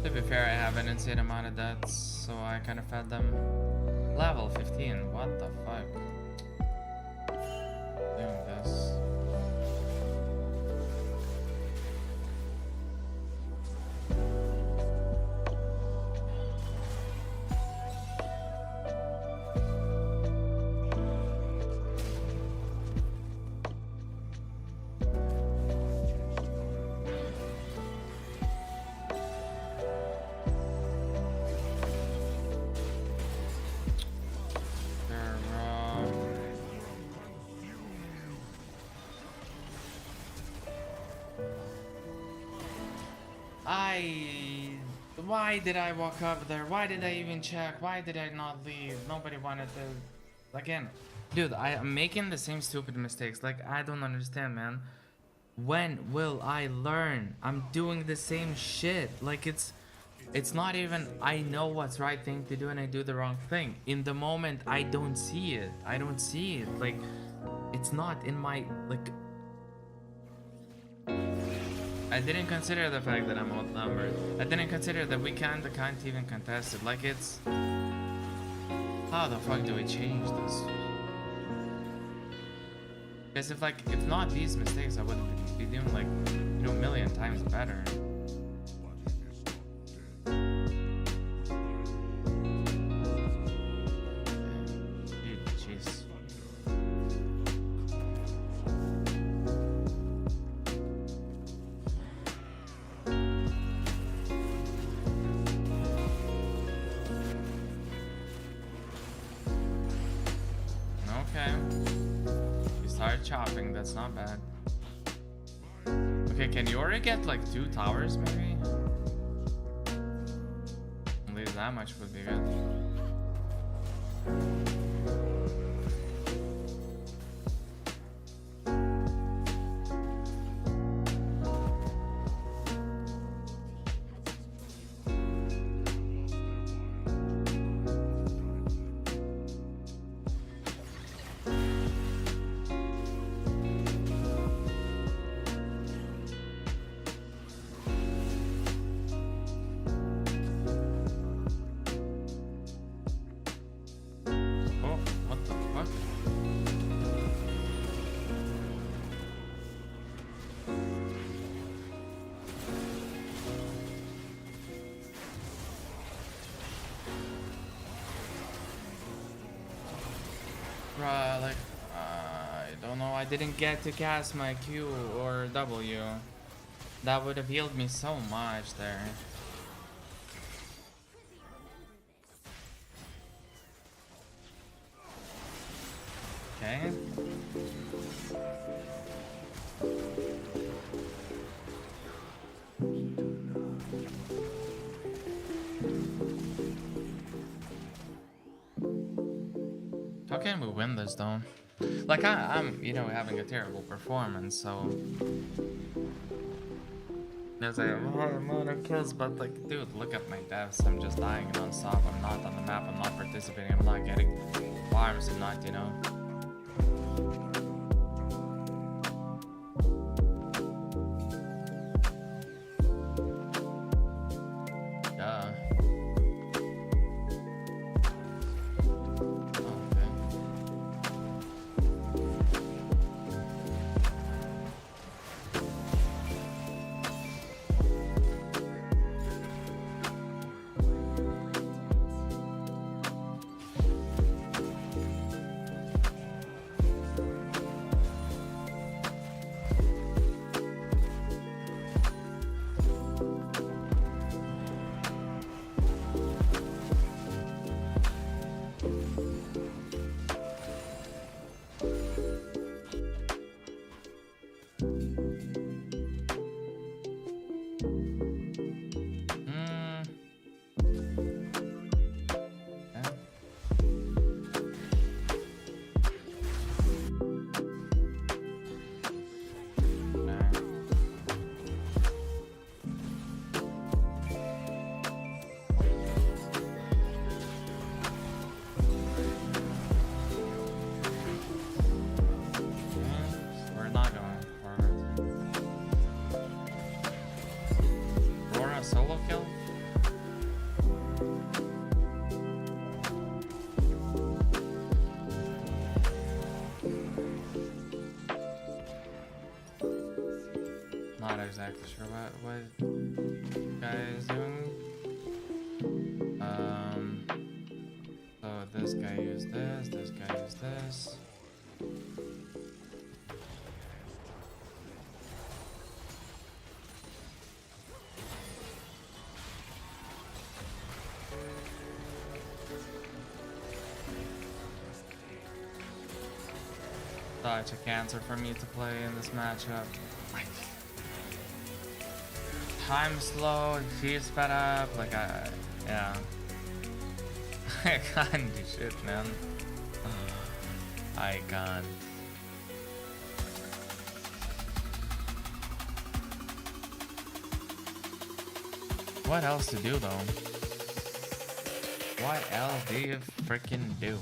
To be fair, I have an insane amount of debts, so I kind of fed them. Level 15, what the fuck? Doing this. Why did I walk up there? Why did I even check? Why did I not leave? Nobody wanted to... Again, dude, I am making the same stupid mistakes. Like, I don't understand, man. When will I learn? I'm doing the same shit. Like, it's not even I know what's right thing to do and I do the wrong thing. In the moment, I don't see it. I don't see it. Like, it's not in my... Like... I didn't consider the fact that I'm outnumbered. I didn't consider that we can't even contest it. Like, it's... How the fuck do we change this? Because if not these mistakes, I would be doing like, you know, a million times better. Jeez. Okay. You start chopping, that's not bad. Okay, can Yori get like 2 towers maybe? At least that much would be good. Like, I don't know, I didn't get to cast my Q or W. That would have healed me so much there. Okay. How can we win this though? Like I'm, you know, having a terrible performance, so there's a lot of kills, but like, dude, look at my deaths. I'm just dying non-stop. I'm not on the map. I'm not participating. I'm not getting farms and not, you know. Not exactly sure what guy is doing. So this guy used this guy used this. Such a cancer for me to play in this matchup. Time slow, he's sped up, like yeah. I can't do shit, man. I can't. What else to do though? What else do you freaking do?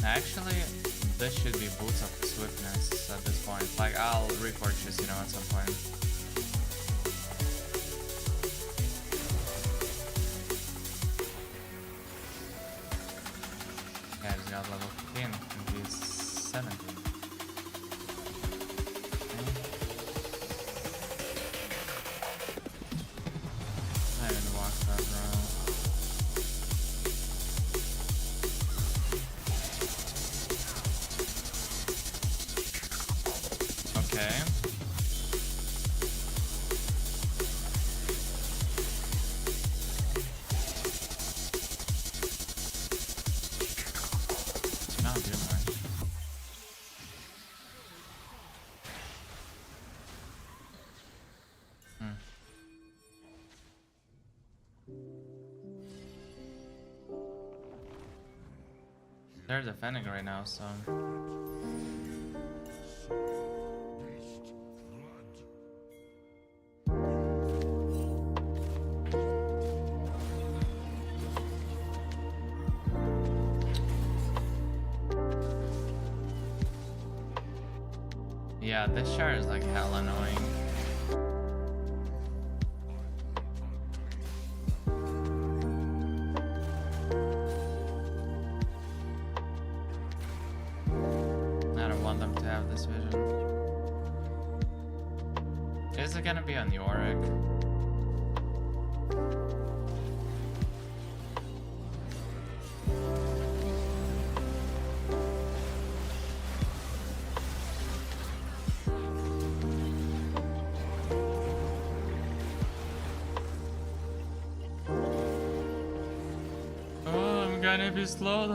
Actually, this should be boots of swiftness at this point. Like, I'll repurchase, you know, at some point. Yeah, he's got level 15 and he's 17. I didn't walk that round. Okay. Not doing much. They're defending right now, so. Yeah, this char is like hell annoying. I don't want them to have this vision. Is it gonna be on Yorick? Gonna be slowed.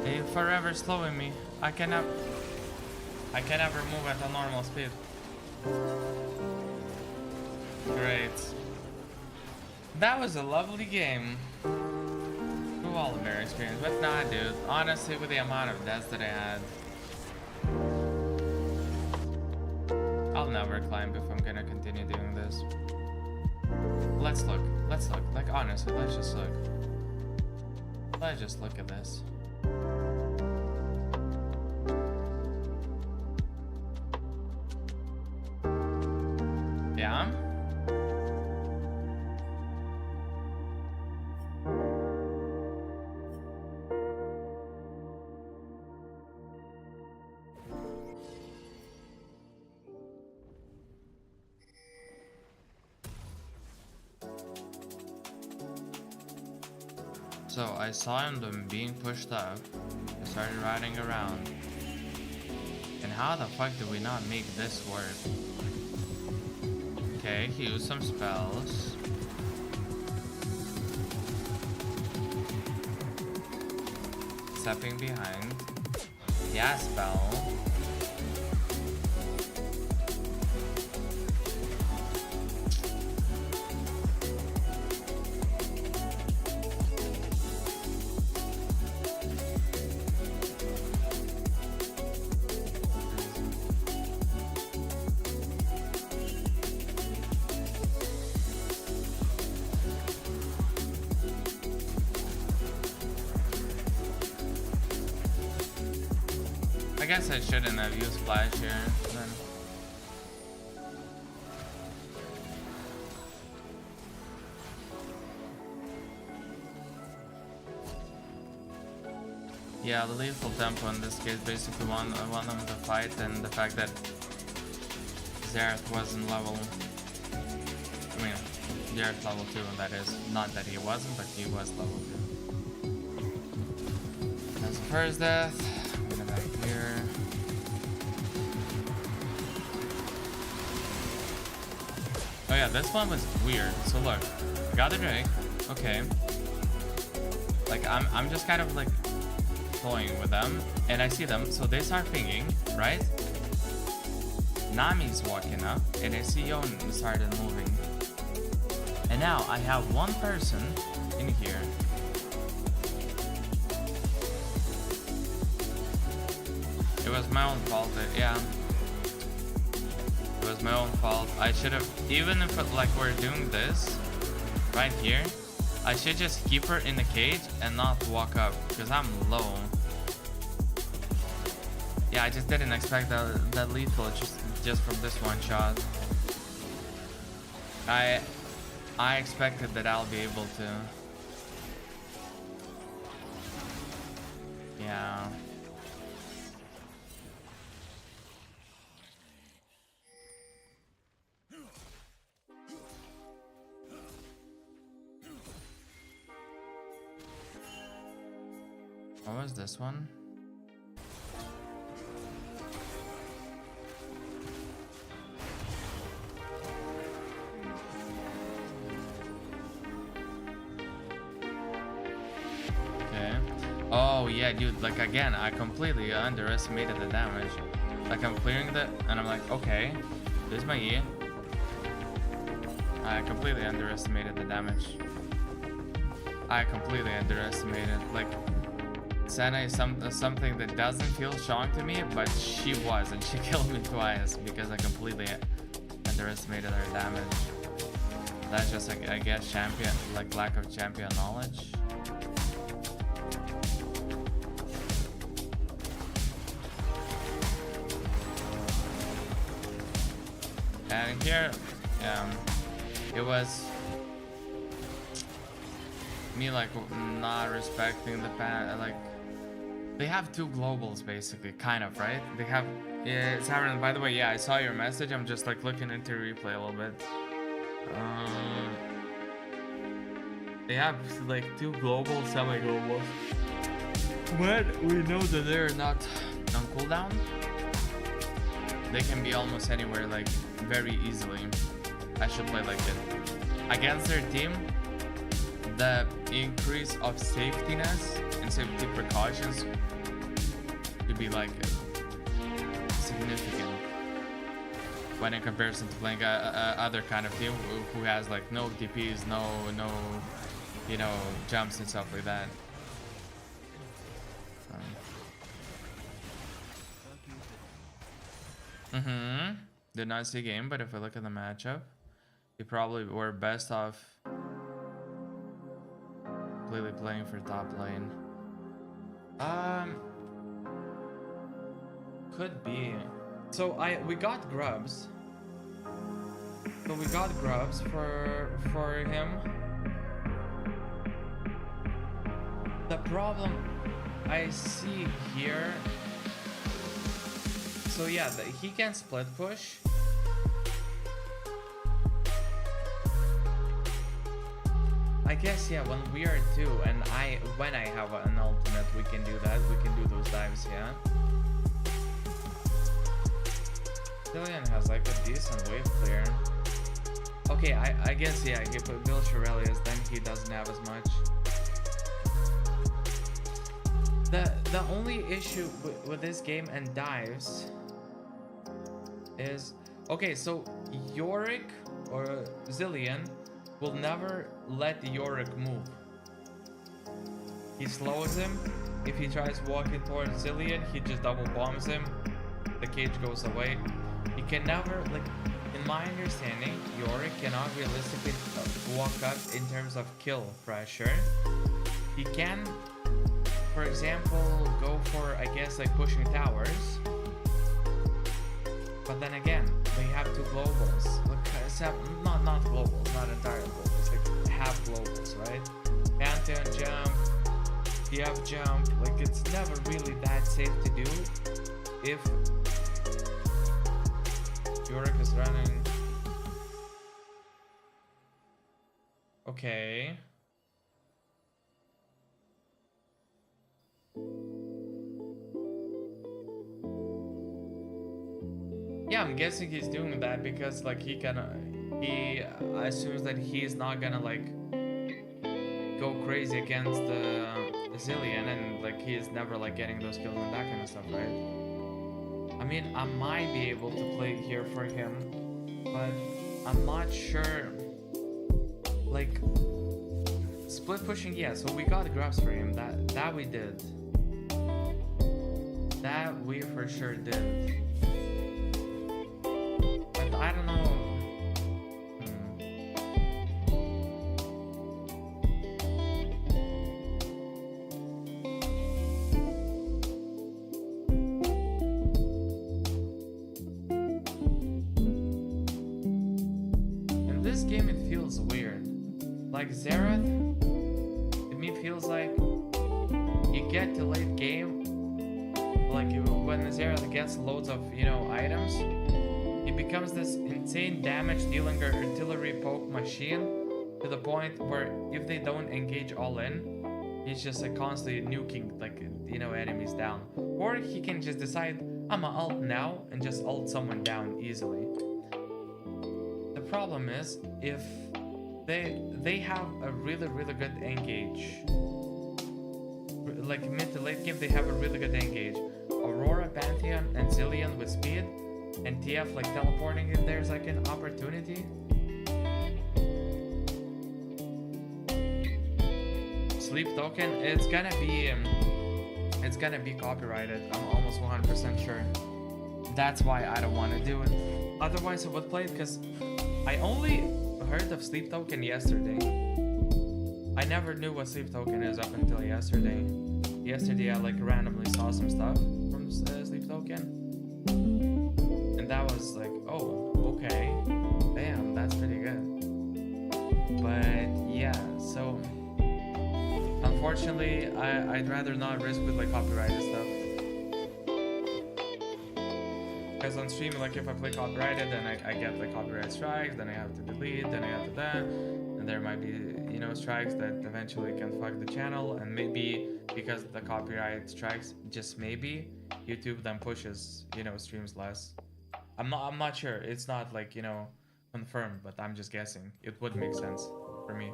They're forever slowing me. I cannot move at a normal speed. Great. That was a lovely game. We've all a very experience, but nah, dude. Honestly, with the amount of deaths that I had, I'll never climb if I'm gonna continue doing this. Let's look. Like, honestly, let's just look. Let's just look at this. Yeah? So I saw him being pushed up. I started riding around. And how the fuck did we not make this work? Okay, he used some spells. Stepping behind. Yeah, spell. I guess I shouldn't have used flash here then. Yeah, the lethal tempo in this case basically won them the fight, and the fact that Xerath wasn't level. I mean, Xerath level 2, and that is not that he wasn't, but he was level 2. That's the first death. I'm gonna back here. Oh yeah, this one was weird. So look, got the Drake. Okay. Like I'm just kind of like toying with them, and I see them, so they start pinging, right? Nami's walking up, and I see Yon started moving. And now I have one person in here. It was my own fault, yeah. It was my own fault. I should have, even if like we're doing this right here, I should just keep her in the cage and not walk up, because I'm low. Yeah, I just didn't expect that lethal just from this one shot. I expected that I'll be able to. Yeah. What was this one? Okay. Oh yeah, dude, like again, I completely underestimated the damage. Like I'm clearing the, and I'm like, okay, this is my E. I completely underestimated the damage. I completely underestimated, like, Senna is something that doesn't feel strong to me, but she was, and she killed me twice because I completely underestimated her damage. That's just like, I guess, champion, like lack of champion knowledge. And here, it was me like not respecting the like they have two globals basically, kind of, right? They have, yeah, it's happening. By the way, yeah, I saw your message. I'm just like looking into replay a little bit. They have like two global semi-globals, but we know that they're not on cooldown. They can be almost anywhere, like very easily. I should play like it against their team. The increase of safetiness and safety precautions to be like significant when in comparison to playing other kind of team who has like no DPs, no you know, jumps and stuff like that. Did not see game, but if I look at the matchup, you probably were best off completely playing for top lane. Could be. So we got grubs. So we got grubs for him. The problem I see here. So yeah, he can split push. I guess, yeah, when we are two and when I have an ultimate, we can do that. We can do those dives, yeah. Dillian has like a decent wave clear. Okay, I guess, yeah, he put Bill Shirelius, then he doesn't have as much. The only issue with this game and dives is, okay, so Yorick or Zillion will never let Yorick move. He slows him. If he tries walking towards Zillion, he just double bombs him. The cage goes away. He can never, like, in my understanding, Yorick cannot realistically walk up in terms of kill pressure. He can for example, go for, I guess, like pushing towers. But then again, they have two globals. Look, not globals, not entire globals, like half globals, right? Pantheon jump, TF jump, like it's never really that safe to do if Yorick is running. Okay. Yeah, I'm guessing he's doing that because like he assumes that he's not gonna like go crazy against the Zillion, and like he is never like getting those kills and that kind of stuff, right? I mean, I might be able to play here for him, but I'm not sure. Like split pushing, yeah, so we got grabs for him. That we did. That we for sure did. But I don't know. In this game, it feels weird. Like Xerath, to me feels like you get to late game, like when Xerath gets loads of, you know, items, he becomes this insane damage dealing artillery poke machine to the point where if they don't engage all in, he's just like constantly nuking, like, you know, enemies down. Or he can just decide, I'ma ult now and just ult someone down easily. The problem is if they have a really good engage, like mid to late game they have a really good engage. Aurora, Pantheon, and Zillion with speed, and TF like teleporting if there's like an opportunity. Sleep token, it's gonna be copyrighted. I'm almost 100% sure. That's why I don't want to do it. Otherwise I would play it, because I only heard of sleep token yesterday. I never knew what sleep token is up until yesterday. Yesterday I like randomly saw some stuff from sleep token, and that was like, oh, okay, damn, that's pretty good. But yeah, so unfortunately I'd rather not risk with like copyrighted stuff, because on stream, like if I play copyrighted, then I get like copyright strikes, then I have to delete, then I have to that, and there might be, you know, strikes that eventually can fuck the channel, and maybe because of the copyright strikes, just maybe YouTube then pushes, you know, streams less. I'm not sure. It's not like, you know, confirmed, but I'm just guessing. It would make sense for me.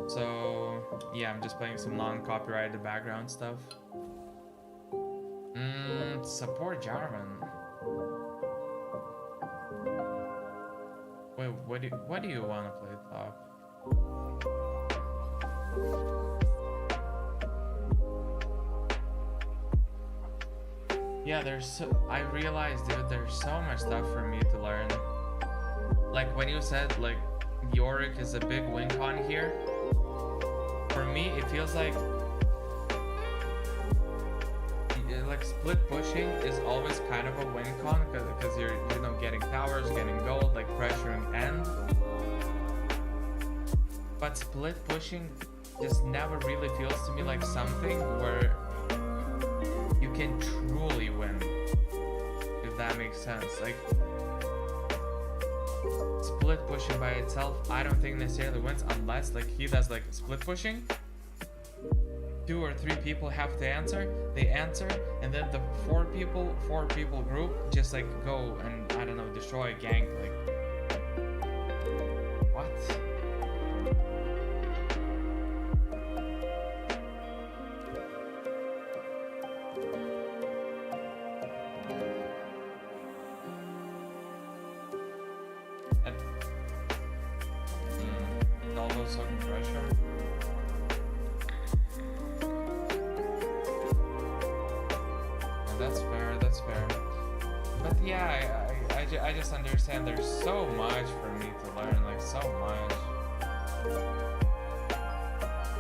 So yeah, I'm just playing some non-copyrighted background stuff. Support Jarman. Wait, what do you want to play top? Yeah, I realized, dude, there's so much stuff for me to learn. Like when you said like Yorick is a big win con here, for me it feels like split pushing is always kind of a win con, because you're, you know, getting towers, getting gold, like pressuring end. But split pushing just never really feels to me like something where you can truly win, if that makes sense. Like split pushing by itself, I don't think necessarily wins unless like he does like split pushing, 2 or 3 people have to answer, they answer, and then the 4 people group just like go and, I don't know, destroy a gang. Like what? All those sudden pressure. That's fair. But yeah, I just understand there's so much for me to learn, like so much.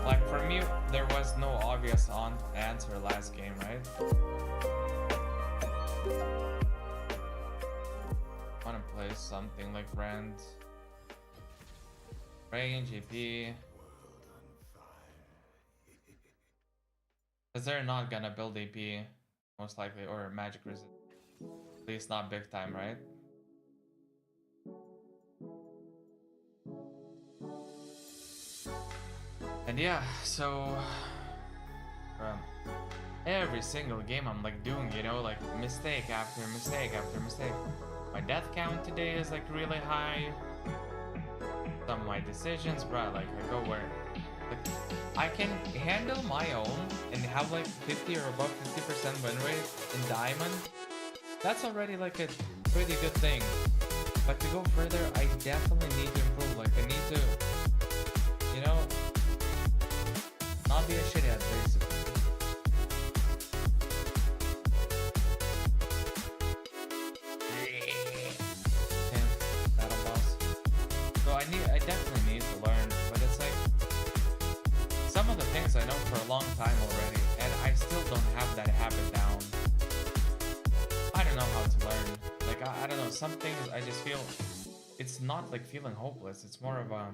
Like for me, there was no obvious answer last game, right? Wanna play something like Rand, range, AP. Cause they're not gonna build AP, most likely, or magic resist. At least not big time, right? And yeah, so every single game I'm like doing, you know, like mistake after mistake after mistake. My death count today is like really high. Some of my decisions, bro, like I go where like I can handle my own and have like 50 or above 50% win rate in diamond. That's already like a pretty good thing. But to go further, I definitely need to improve. Like I need to, you know, not be a shithead, basically. Battle boss. So I definitely need to learn, but it's like some of the things I know for a long time already, and I still don't have that habit down. I don't know how to learn. Like I don't know. Some things I just feel it's not like feeling hopeless. It's more of a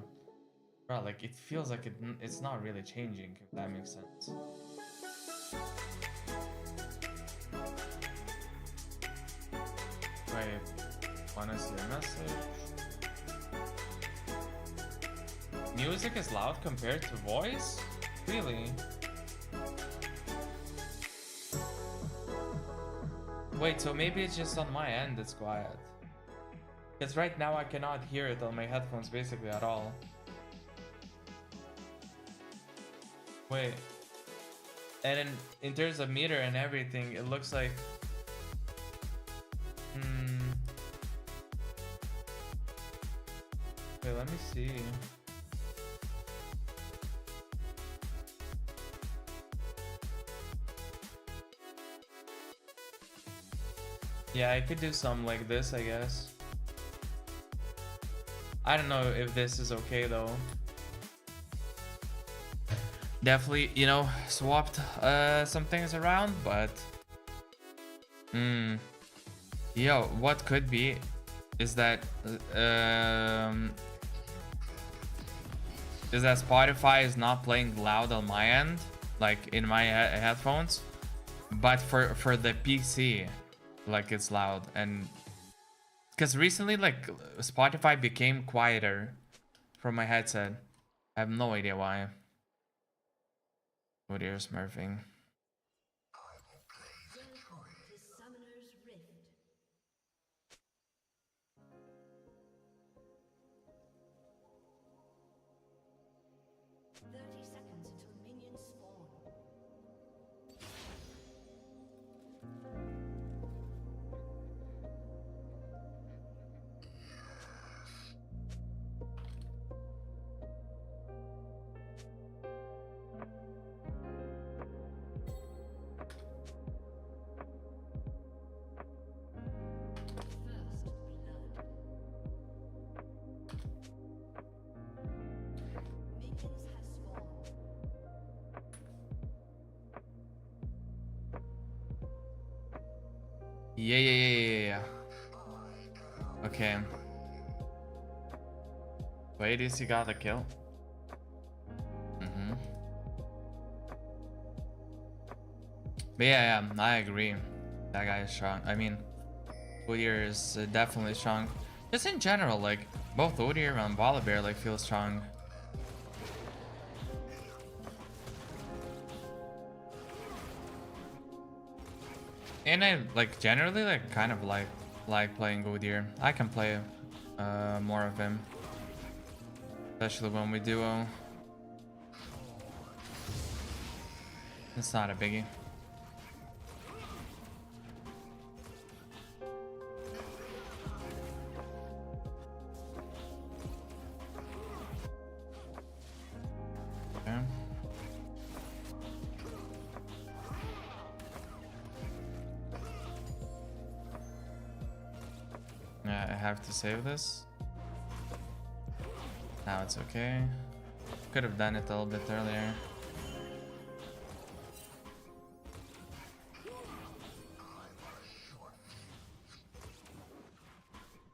bro, like it feels like it's not really changing, if that makes sense. Wait, wanna see a message? Music is loud compared to voice? Really? Wait, so maybe it's just on my end it's quiet. Because right now I cannot hear it on my headphones basically at all. Wait. And in terms of meter and everything, it looks like... Wait, let me see. Yeah, I could do something like this, I guess. I don't know if this is okay though. Definitely, you know, swapped some things around, but yo, what could be is that Spotify is not playing loud on my end, like in my headphones, but for the PC, like it's loud. And because recently, like Spotify became quieter from my headset. I have no idea why. What are you smurfing? Yeah. Okay. Wait, is he got the kill? But yeah, I agree. That guy is strong. I mean, Udyr is definitely strong. Just in general, like, both Udyr and Volibear, like, feel strong. And I, like, generally, like, kind of like playing Udyr. I can play more of him. Especially when we duo. It's not a biggie. Okay. Yeah, I have to save this. Now it's okay. Could have done it a little bit earlier.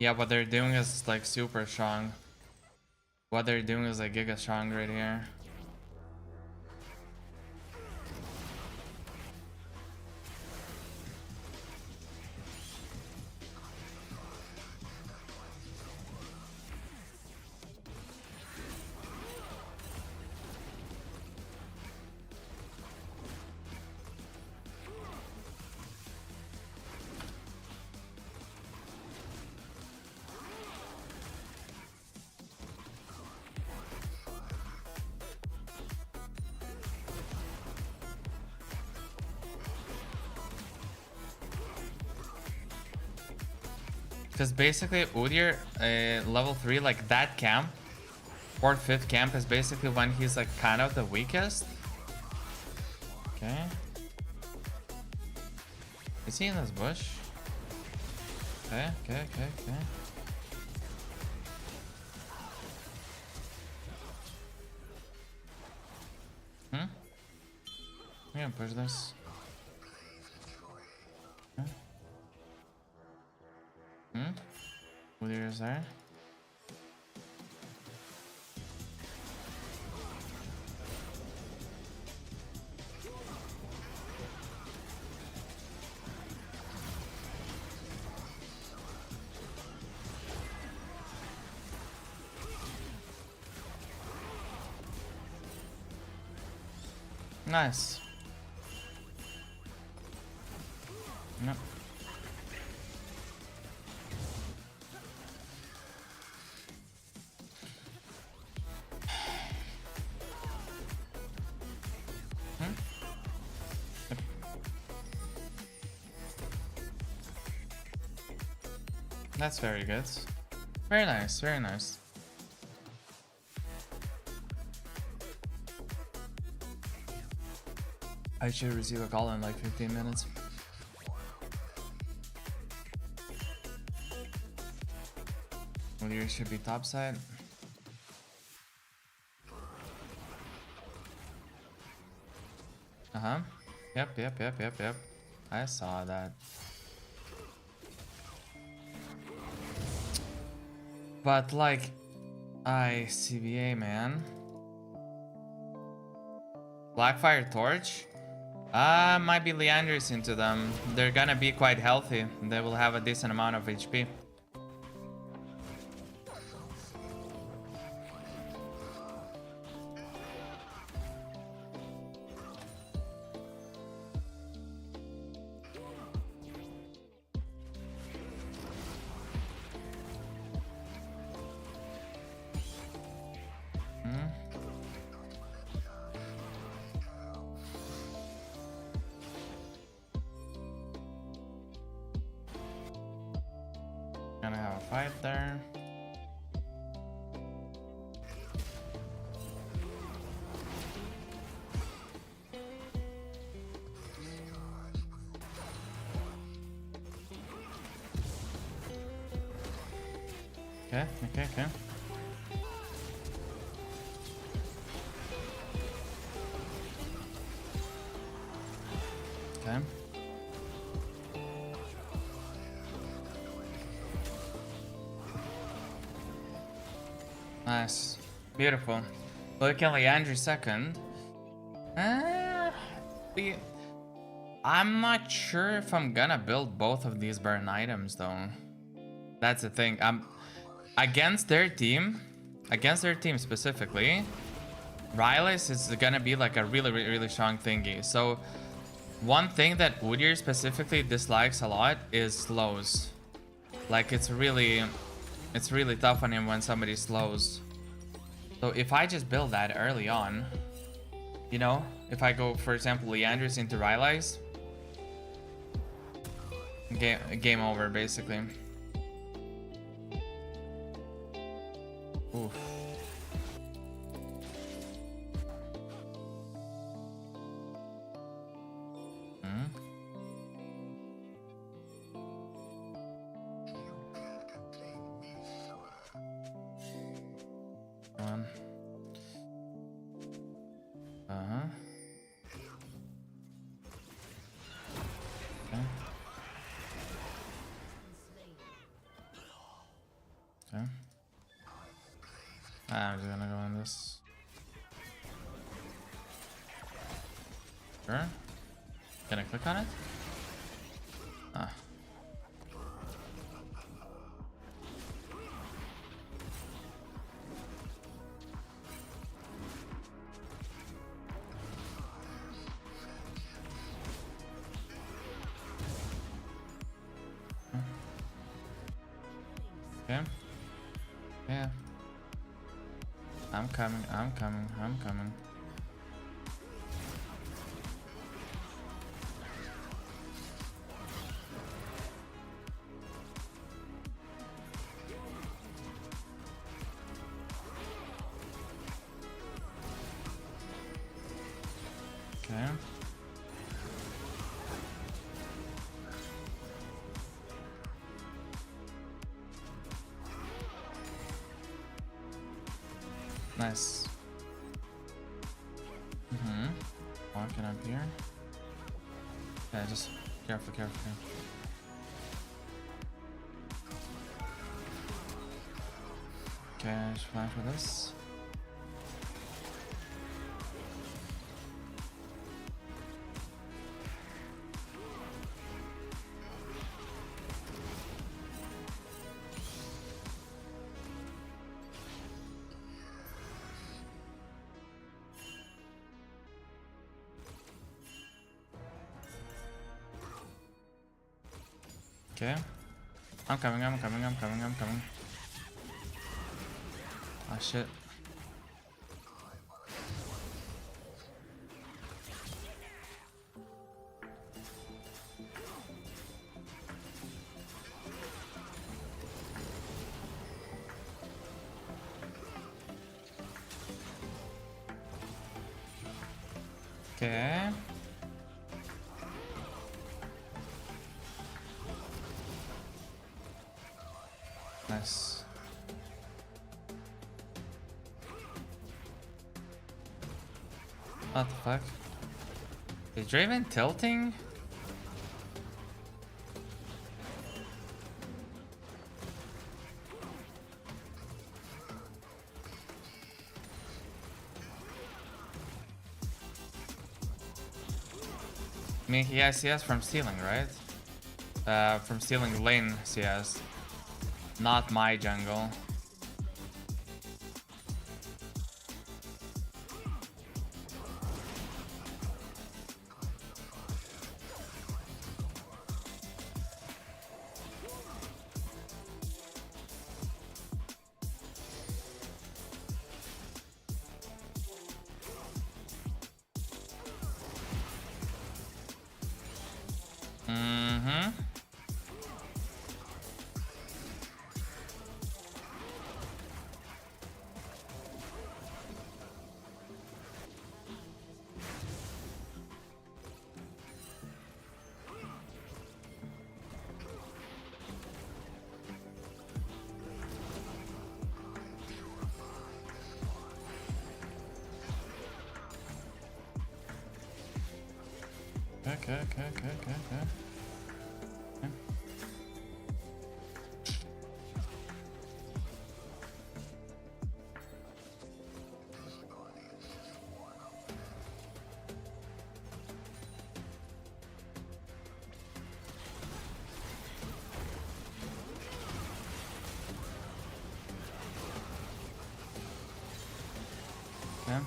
Yeah, what they're doing is like super strong. What they're doing is like giga strong right here. Because basically Udyr, level 3, like that camp, 4th, 5th camp is basically when he's like kind of the weakest. Okay. Is he in this bush? Okay. I'm gonna push this. Udyr is there. Nice. Yep. That's very good. Very nice, very nice. I should receive a call in like 15 minutes. Udyr should be topside. Uh-huh. Yep. I saw that. But like, CBA, man. Blackfire Torch? Might be Leanders into them. They're gonna be quite healthy. They will have a decent amount of HP. Gonna have a fight there. Okay. Okay. Nice. Beautiful. Look at Leandri second. I'm not sure if I'm gonna build both of these burn items though. That's the thing. Against their team specifically, Rylais is gonna be like a really strong thingy. So one thing that Udyr specifically dislikes a lot is slows. Like it's really tough on him when somebody slows. So if I just build that early on, you know, if I go, for example, Leandris into Rylais, game over basically. Oof. Uh-huh. Okay. Okay. I'm just gonna go on this. Sure. Can I click on it? Ah. Okay. Yeah. I'm coming, I'm coming, I'm coming. Okay. Nice. Walking up here. Yeah, just careful, careful, careful. Okay, I just flash with this. Okay. I'm coming, I'm coming, I'm coming, I'm coming. Ah, shit. Okay. Nice. What the fuck? Is Draven tilting? I mean, he has CS from stealing, right? From stealing lane CS. Not my jungle. Okay. Yeah.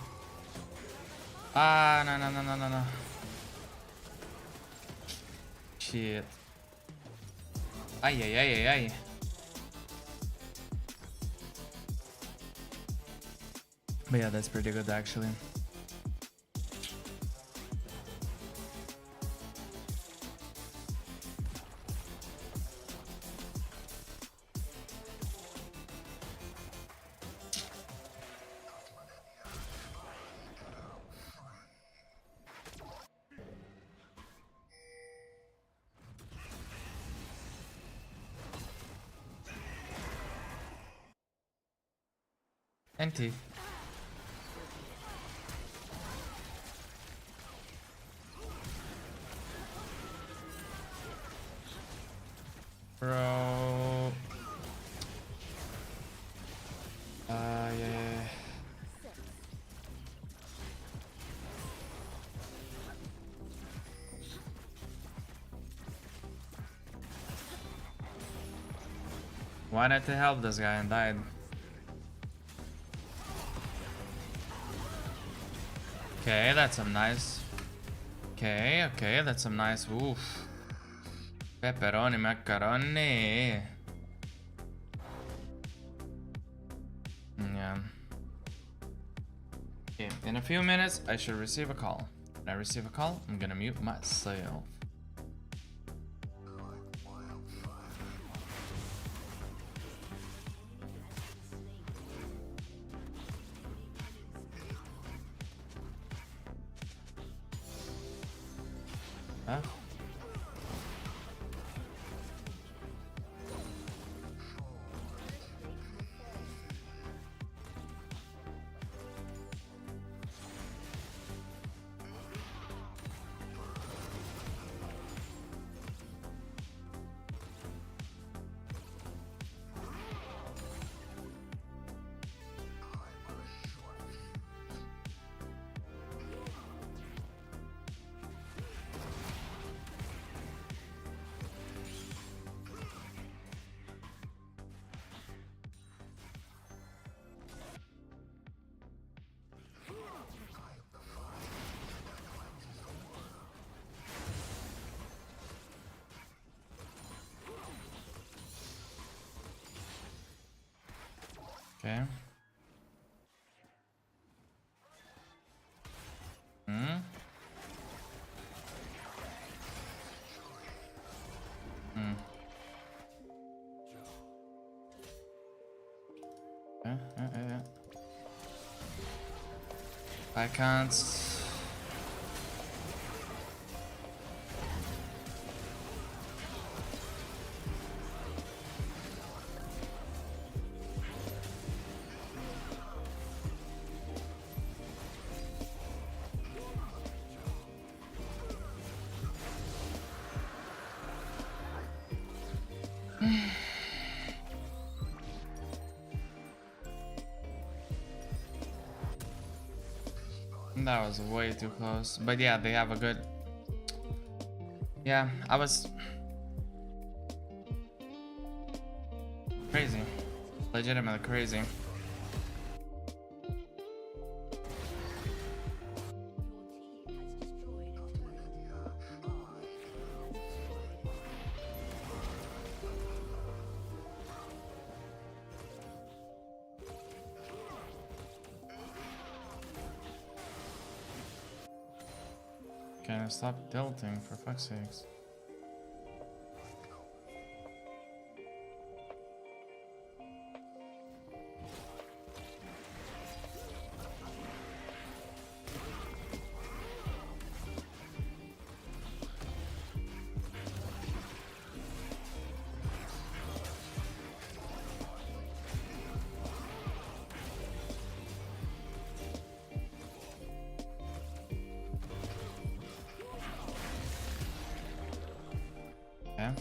Ah, no. Shit. Ay. But yeah, that's pretty good actually. NT. Bro. Yeah. Why not to help this guy and died? Okay, that's some nice. Okay, that's some nice. Oof. Pepperoni, macaroni. Yeah. Okay, in a few minutes, I should receive a call. When I receive a call, I'm gonna mute myself. Huh? Okay. Hmm. Hmm. Yeah. I can't. That was way too close. But yeah, they have a good. Yeah, I was crazy. Legitimately crazy. Can I stop tilting for fuck's sakes? Yeah.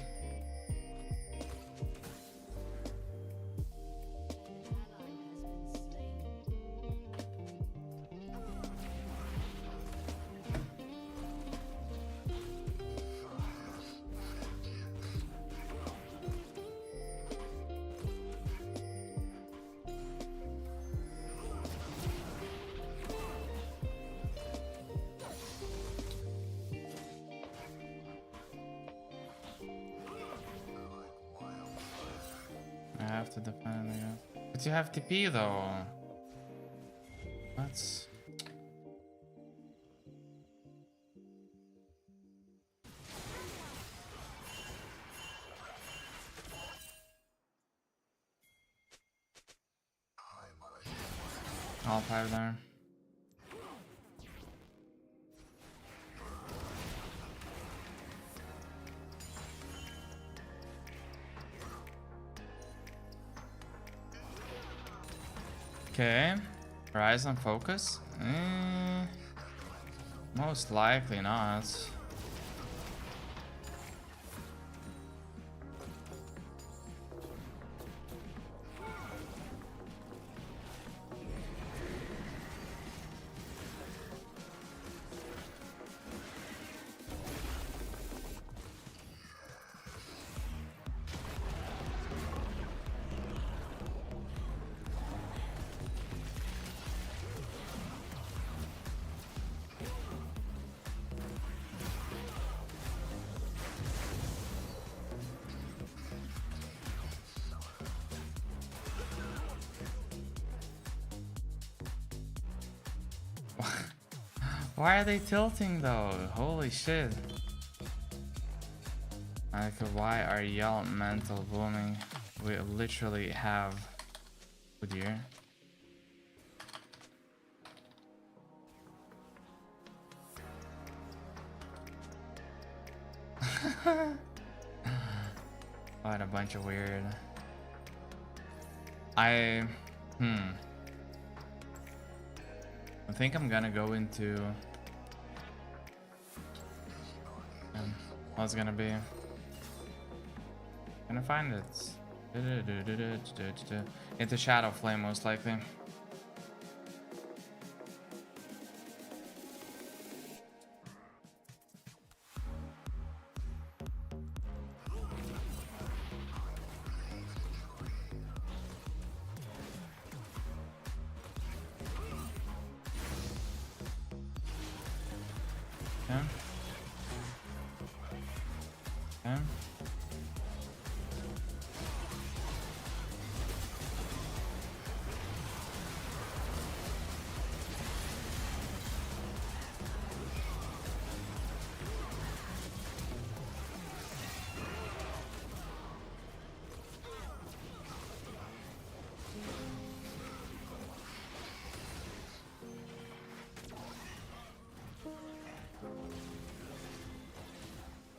I have to defend again. But you have TP though. That's all 5 there. Okay. Horizon focus? Most likely not. Why are they tilting though? Holy shit. Like, why are y'all mental booming? We literally have... Oh dear. What a bunch of weird. I think I'm gonna go into what's gonna be. Gonna find it. Into Shadow Flame most likely. Okay. Okay.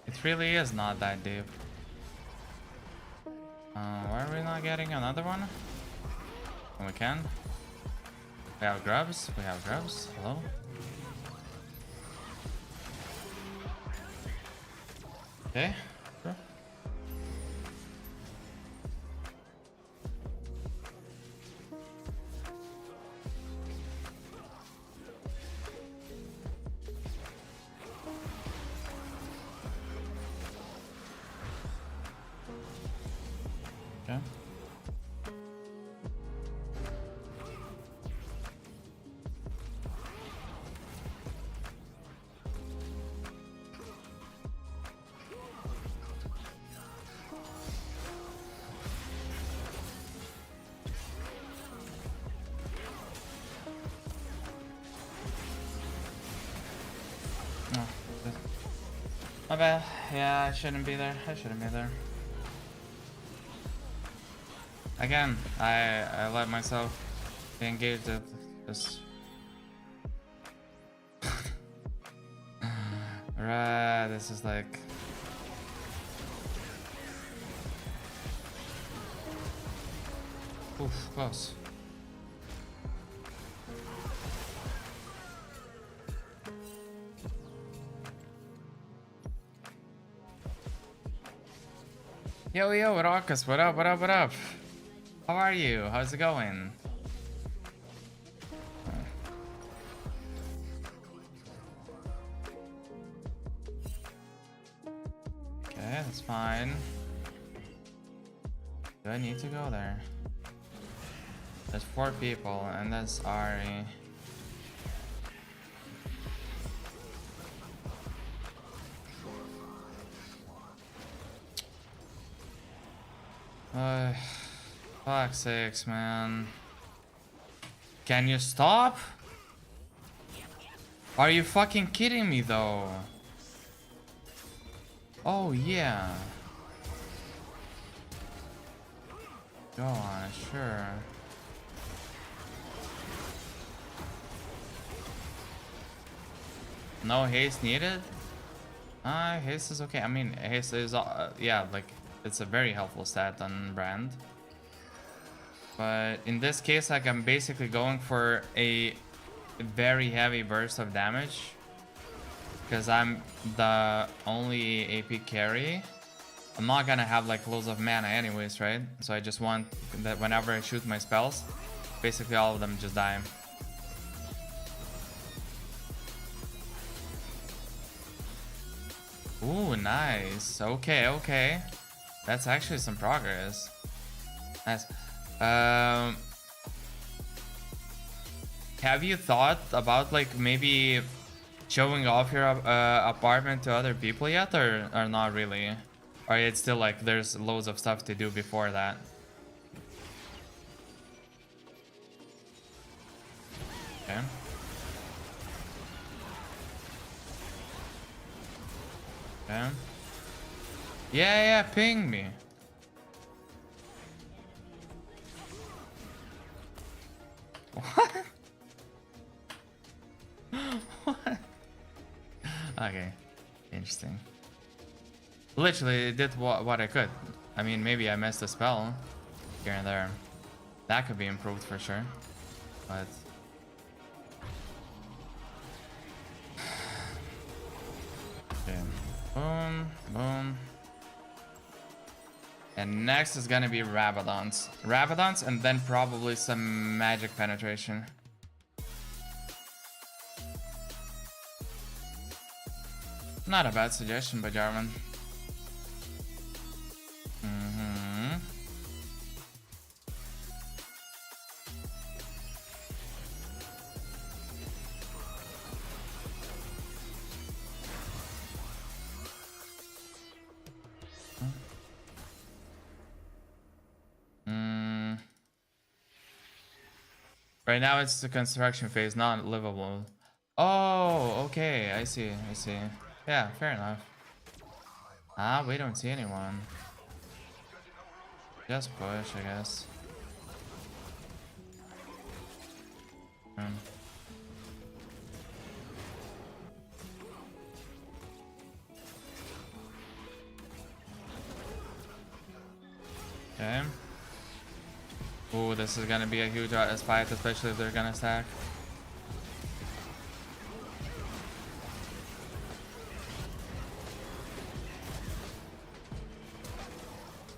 It really is not that deep. Why are we not getting another one? When we can. We have grubs. We have grubs. Hello. Okay. Sure. Okay. Oh, my bad. Yeah, I shouldn't be there. I shouldn't be there. Again, I let myself be engaged with this. Right, this is like... Oof, close. Yo, Raucus, what up, what up, what up? How are you? How's it going? Okay, that's fine. Do I need to go there? There's 4 people, and that's Ari. Fuck's sakes, man. Can you stop? Are you fucking kidding me, though? Oh, yeah. Go on, sure. No haste needed? Haste is okay. I mean, haste is, yeah, like, it's a very helpful stat on brand. But in this case, like, I'm basically going for a very heavy burst of damage. Because I'm the only AP carry. I'm not gonna have, like, loads of mana anyways, right? So I just want that whenever I shoot my spells, basically all of them just die. Ooh, nice. Okay, okay. That's actually some progress. Nice. Have you thought about, like, maybe showing off your apartment to other people yet, or not really? Or it's still like there's loads of stuff to do before that? Okay. Yeah, ping me. What? What? Okay, interesting. Literally did what I could. I mean, maybe I missed a spell here and there. That could be improved for sure. But okay. Boom, boom. And next is gonna be Rabadons. Rabadons and then probably some magic penetration. Not a bad suggestion by Jarvan. Right now it's the construction phase, not livable. Oh, okay, I see. Yeah, fair enough. Ah, we don't see anyone. Just push, I guess. Okay. Ooh, this is gonna be a huge fight, especially if they're gonna stack.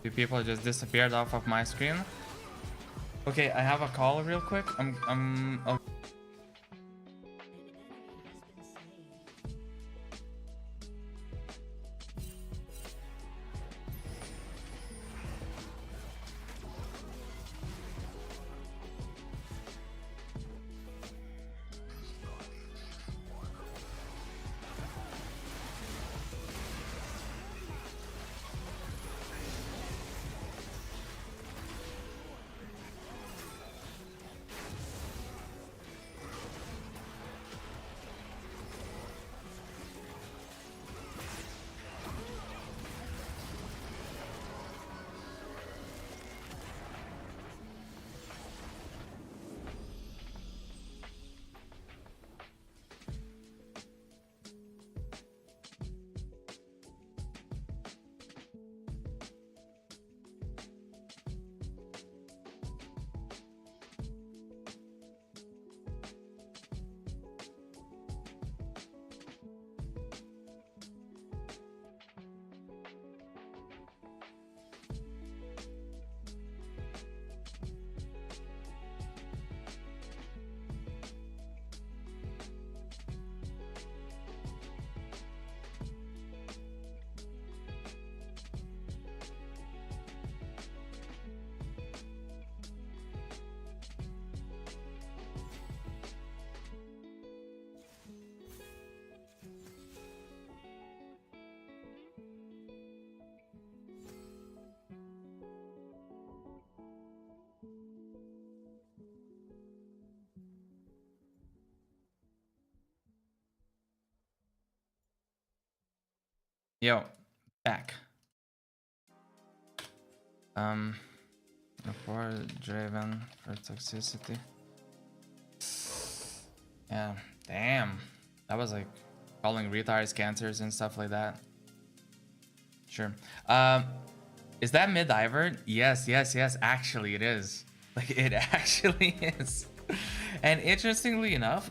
Two people just disappeared off of my screen. Okay, I have a call real quick. Okay. Yo, back. For Draven for toxicity. Yeah, damn. That was like calling retards cancers and stuff like that. Sure. Is that mid Ivern? Yes. Actually, it is. Like, it actually is. And interestingly enough,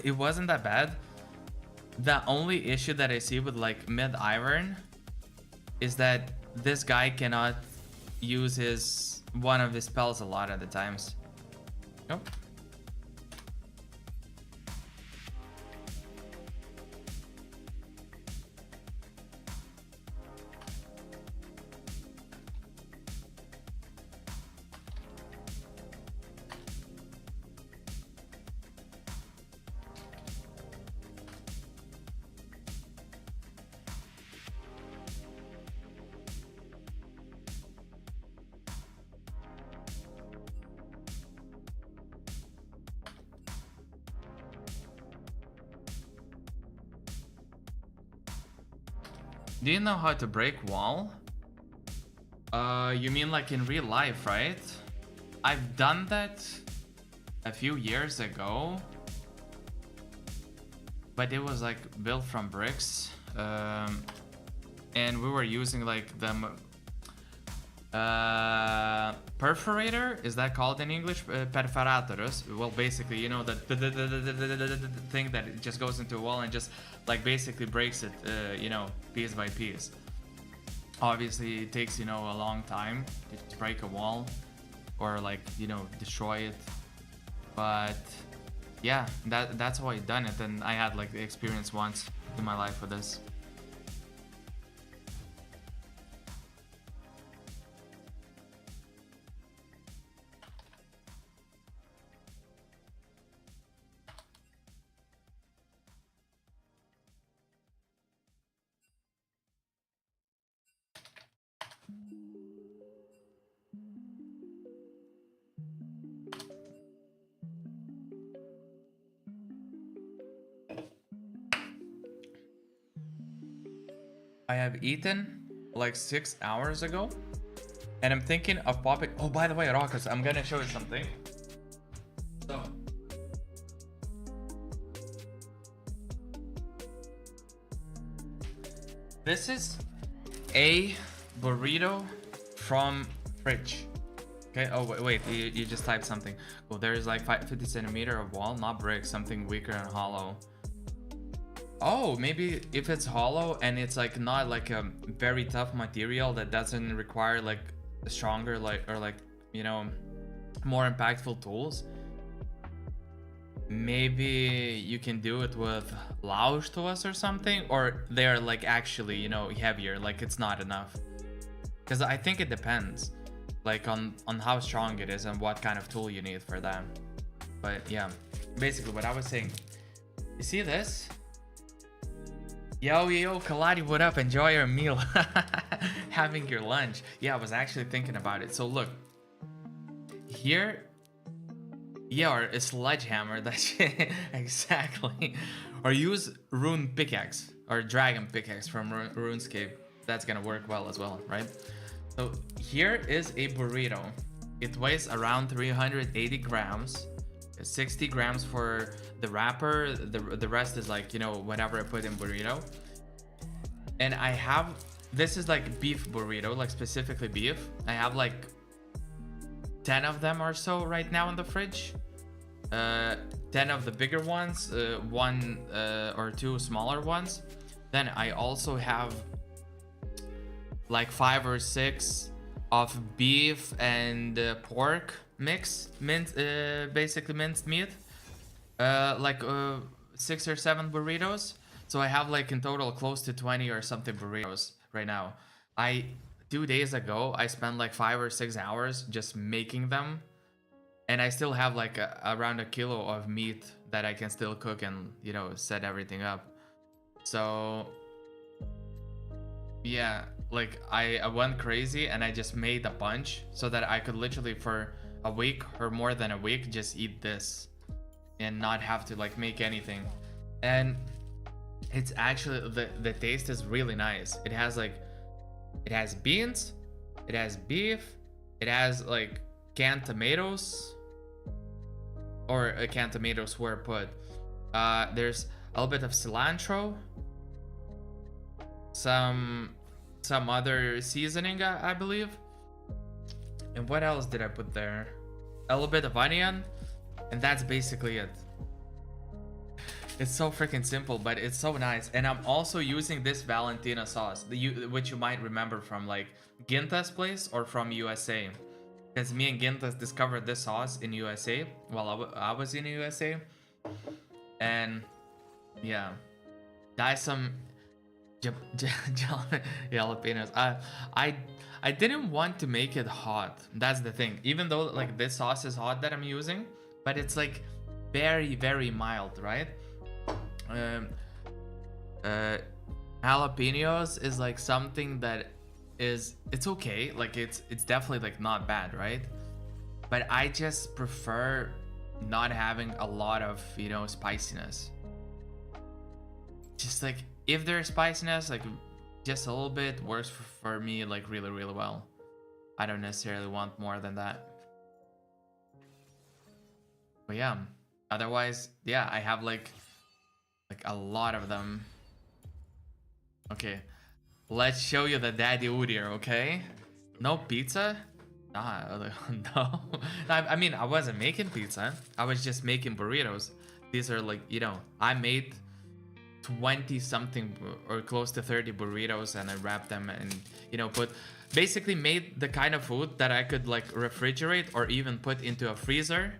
it wasn't that bad. The only issue that I see with like mid Ivern is that this guy cannot use one of his spells a lot at the times. Nope. Do you know how to break wall? You mean like in real life, right? I've done that a few years ago, but it was like built from bricks, and we were using like the perforator, is that called in English? Perforatorus. Well, basically, you know, the thing that it just goes into a wall and just like basically breaks it, you know, piece by piece. Obviously, it takes, you know, a long time to break a wall or like, you know, destroy it. But yeah, that's how I done it, and I had like the experience once in my life with this. I have eaten like 6 hours ago, and I'm thinking of popping. Oh, by the way, Rockers, I'm gonna show you something. So, this is a burrito from fridge. Okay. Oh wait, you just typed something. Well, there is like 50 centimeter of wall, not brick, something weaker and hollow. Oh, maybe if it's hollow and it's like not like a very tough material that doesn't require like stronger like or like, you know, more impactful tools, maybe you can do it with Lausch to us or something, or they're like actually, you know, heavier, like it's not enough. Because I think it depends like on how strong it is and what kind of tool you need for that. But yeah, basically what I was saying, you see this? Yo, Kaladi, what up? Enjoy your meal. Having your lunch. Yeah, I was actually thinking about it. So look, here, yeah, or a sledgehammer, that shit, exactly. Or use rune pickaxe, or dragon pickaxe from RuneScape. That's gonna work well as well, right? So here is a burrito. It weighs around 380 grams. 60 grams for the wrapper, the rest is like, you know, whatever I put in burrito. And I have, this is like beef burrito, like specifically beef. I have like 10 of them or so right now in the fridge. 10 of the bigger ones, one or two smaller ones. Then I also have like 5 or 6 of beef and pork mix, basically minced meat, like 6 or 7 burritos. So I have like in total close to 20 or something burritos right now. 2 days ago I spent like 5 or 6 hours just making them, and I still have like around a kilo of meat that I can still cook and, you know, set everything up. So yeah, like I went crazy and I just made a bunch so that I could literally for a week or more than a week just eat this and not have to like make anything. And it's actually, the taste is really nice. It has like, it has beans, it has beef, it has like canned tomatoes, or canned tomatoes were put. There's a little bit of cilantro, some other seasoning, I believe. And what else did I put there? A little bit of onion, and that's basically it. It's so freaking simple, but it's so nice. And I'm also using this Valentina sauce, which you might remember from like Ginta's place or from USA. Because me and Gintas discovered this sauce in USA while I was in USA. And yeah, that's some jalapenos. I didn't want to make it hot. That's the thing. Even though like this sauce is hot that I'm using, but it's like very, very mild, right? Jalapenos is like something that is, it's okay. Like it's definitely like not bad, right? But I just prefer not having a lot of, you know, spiciness. Just like if there's spiciness, like just a little bit works for me like really, really well. I don't necessarily want more than that. But yeah, otherwise, yeah, I have like a lot of them. Okay, let's show you the daddy Udir, okay? No pizza? Nah, no. I mean, I wasn't making pizza. I was just making burritos. These are like, you know, I made 20 something or close to 30 burritos and I wrapped them and, you know, basically made the kind of food that I could like refrigerate or even put into a freezer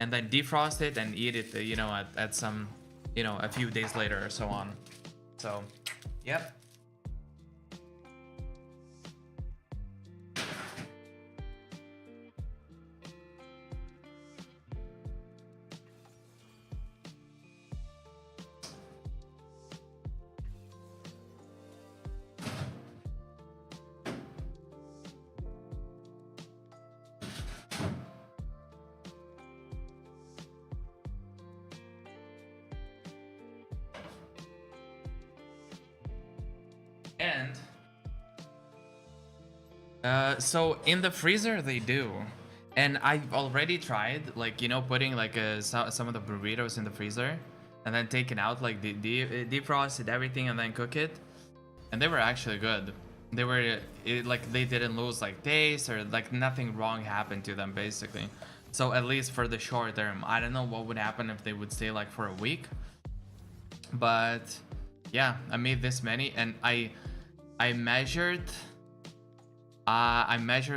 and then defrost it and eat it, you know, at some, you know, a few days later or so on. So, yep. And so in the freezer they do, and I've already tried like, you know, putting like some of the burritos in the freezer and then taking out like the defrosted everything and then cook it, and they were actually good. They were like they didn't lose like taste or like nothing wrong happened to them basically. So at least for the short term, I don't know what would happen if they would stay like for a week, but yeah, I made this many and I measured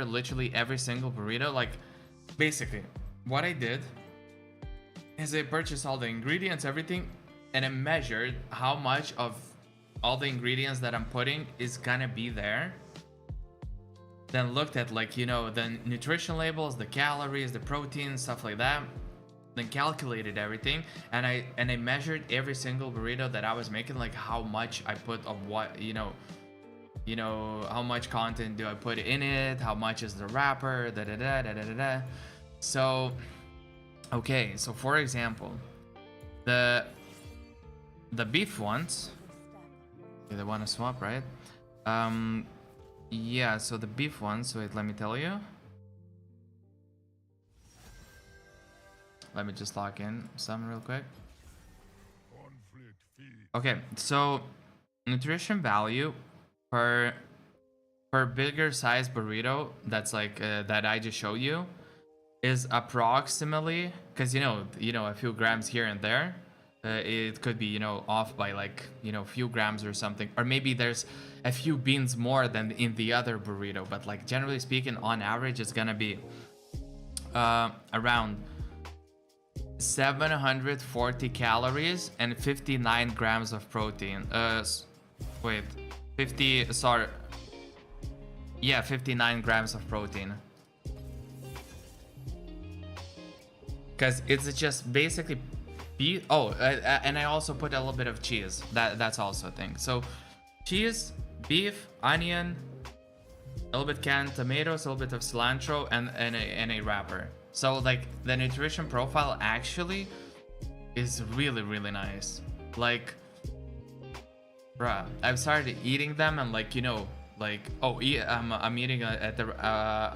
literally every single burrito. Like basically what I did is I purchased all the ingredients, everything, and I measured how much of all the ingredients that I'm putting is gonna be there. Then looked at like, you know, the nutrition labels, the calories, the protein, stuff like that. Then calculated everything and I measured every single burrito that I was making, like how much I put of what, you know, how much content do I put in it, how much is the wrapper, da da da da da da da. So okay, so for example, the beef ones, okay, they want to swap, right? Yeah, so the beef ones, wait, let me tell you. Let me just lock in some real quick. Okay, so nutrition value per bigger size burrito, that's like that I just showed you, is approximately, because you know a few grams here and there, it could be, you know, off by like, you know, a few grams or something, or maybe there's a few beans more than in the other burrito, but like generally speaking, on average, it's gonna be around 740 calories and 59 grams of protein. Wait, 50, sorry. Yeah, 59 grams of protein. Because it's just basically beef. Oh, and I also put a little bit of cheese. That's also a thing. So cheese, beef, onion, a little bit canned tomatoes, a little bit of cilantro, and a wrapper. So like the nutrition profile actually is really, really nice. Like, bruh, I've started eating them and like, you know, like, oh, I'm eating at the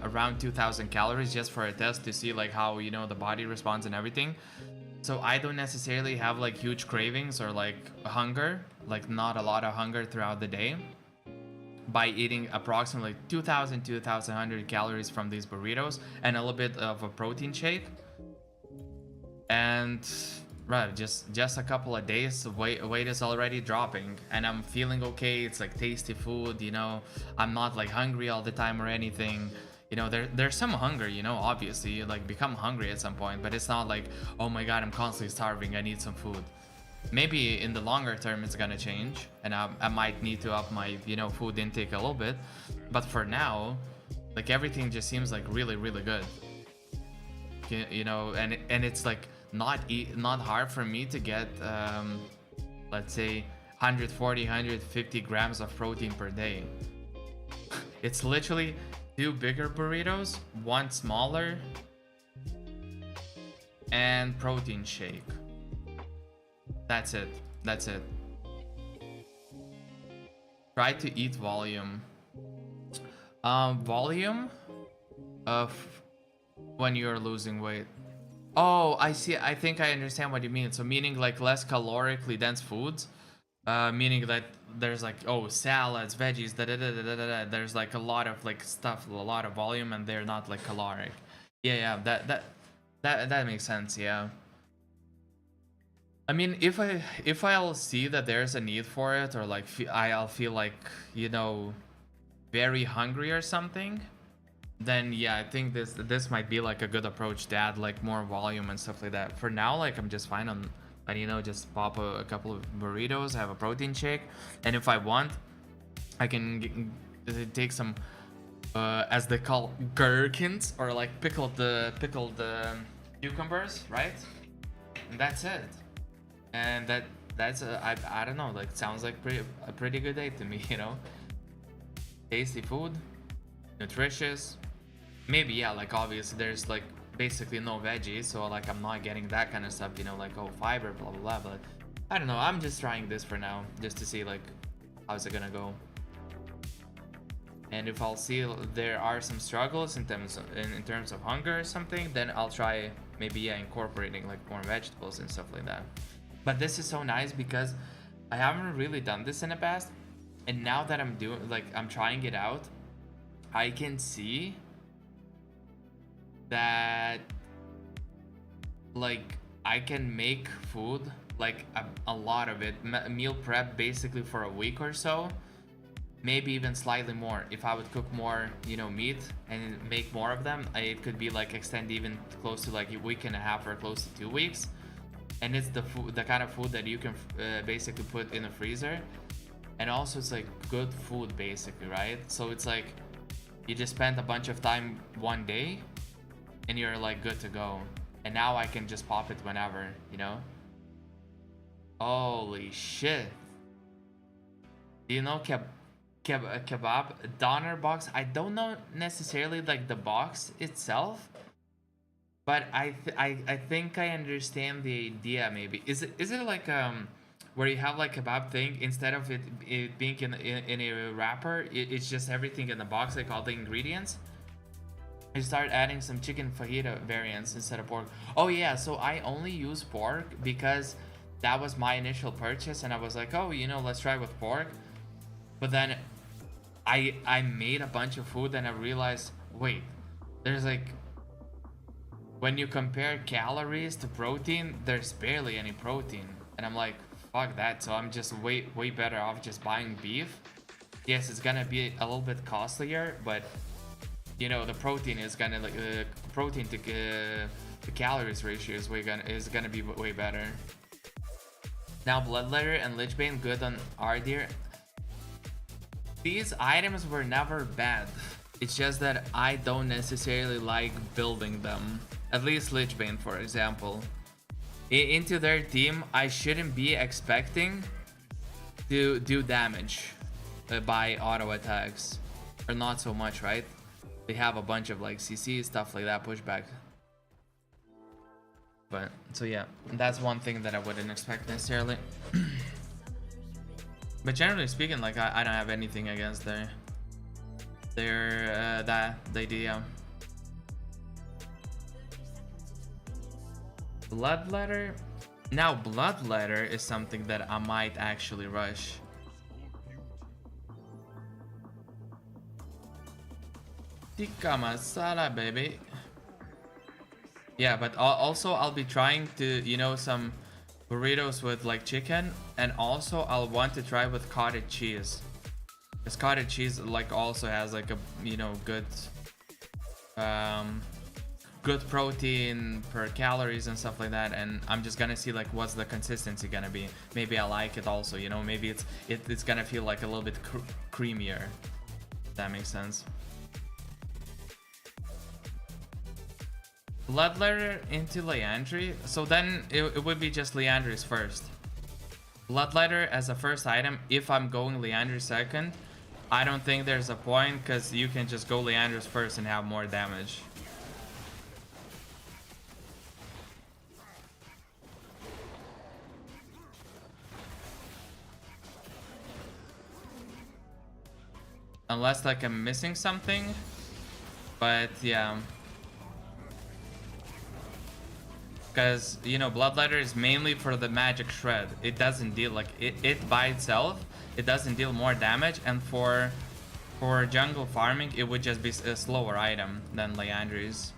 around 2,000 calories just for a test to see like how, you know, the body responds and everything. So I don't necessarily have like huge cravings or like hunger, like not a lot of hunger throughout the day, by eating approximately 2,100 calories from these burritos and a little bit of a protein shake. And right, just a couple of days, weight is already dropping and I'm feeling okay. It's like tasty food, you know, I'm not like hungry all the time or anything. You know, there's some hunger, you know, obviously you like become hungry at some point, but it's not like, oh my god, I'm constantly starving, I need some food. Maybe in the longer term it's gonna change and I might need to up my, you know, food intake a little bit, but for now, like everything just seems like really, really good. You know, and it's like not hard for me to get let's say 140 150 grams of protein per day. It's literally 2 bigger burritos, 1 smaller, and protein shake. That's it. Try to eat volume. Volume of when you're losing weight. Oh, I see. I think I understand what you mean. So meaning like less calorically dense foods. Meaning that there's like, oh, salads, veggies, da da da da da da. There's like a lot of like stuff, a lot of volume, and they're not like caloric. Yeah, that makes sense. Yeah. I mean, if I'll see that there's a need for it, or like I'll feel like, you know, very hungry or something, then yeah, I think this might be like a good approach to add like more volume and stuff like that. For now, like I'm just fine on, and you know, just pop a couple of burritos, have a protein shake, and if I want, I can take some, as they call gherkins, or like pickled cucumbers, right? And that's it. And that's I don't know, like sounds like a pretty good day to me, you know. Tasty food, nutritious. Maybe yeah, like obviously there's like basically no veggies, so like I'm not getting that kind of stuff, you know, like oh fiber, blah blah blah. But I don't know. I'm just trying this for now, just to see like how's it gonna go. And if I'll see there are some struggles in terms of hunger or something, then I'll try maybe yeah incorporating like more vegetables and stuff like that. But this is so nice because I haven't really done this in the past, and now that I'm doing like I'm trying it out, I can see that like I can make food like a lot of it, meal prep basically for a week or so, maybe even slightly more. If I would cook more, you know, meat and make more of them, it could be like extend even close to like a week and a half or close to 2 weeks. And it's the kind of food that you can basically put in a freezer, and also it's like good food basically, right? So it's like you just spend a bunch of time one day and you're like good to go, and now I can just pop it whenever, you know. Holy shit. Do you know kebab doner box? I don't know necessarily like the box itself, but I think I understand the idea. Maybe is it like where you have like kebab thing, instead of it being in a wrapper, it's just everything in the box, like all the ingredients. You start adding some chicken fajita variants instead of pork. Oh yeah, so I only use pork because that was my initial purchase, and I was like, oh, you know, let's try with pork. But then I made a bunch of food and I realized, wait, there's like, when you compare calories to protein, there's barely any protein. And I'm like, fuck that. So I'm just way better off just buying beef. Yes, it's gonna be a little bit costlier, but you know, the protein is gonna like protein to calories ratio is gonna be way better. Now bloodletter and lichbane good on our deer. These items were never bad. It's just that I don't necessarily like building them. At least lichbane, for example. Into their team, I shouldn't be expecting to do damage by auto attacks, or not so much, right? They have a bunch of like CC stuff like that, pushback. But so yeah, that's one thing that I wouldn't expect necessarily. But generally speaking, like I don't have anything against their the idea. Bloodletter. Now bloodletter is something that I might actually rush. Tikka masala, baby. Yeah, but also I'll be trying to, you know, some burritos with like chicken, and also I'll want to try with cottage cheese. Because cottage cheese like also has like a, you know, good protein per calories and stuff like that, and I'm just gonna see like what's the consistency gonna be. Maybe I like it also, you know, maybe it's gonna feel like a little bit creamier. If that makes sense. Bloodletter into Leandry, so then it would be just Leandry's first. Bloodletter as a first item. If I'm going Leandry second, I don't think there's a point, because you can just go Leandry's first and have more damage. Unless like I'm missing something. But yeah. Because, you know, Bloodletter is mainly for the magic shred. It doesn't deal like it by itself. It doesn't deal more damage, and for jungle farming, it would just be a slower item than Leandry's.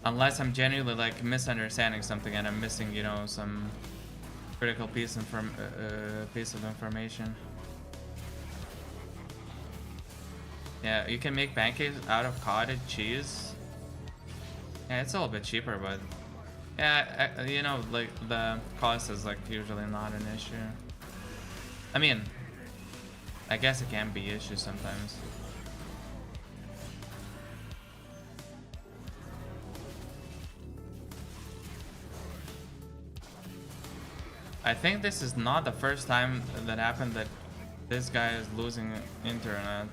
Unless I'm genuinely like misunderstanding something and I'm missing, you know, some critical piece of information. Yeah, you can make pancakes out of cottage cheese. Yeah, it's a little bit cheaper, but yeah, you know, like the cost is like usually not an issue. I mean, I guess it can be an issue sometimes. I think this is not the first time that happened that this guy is losing internet.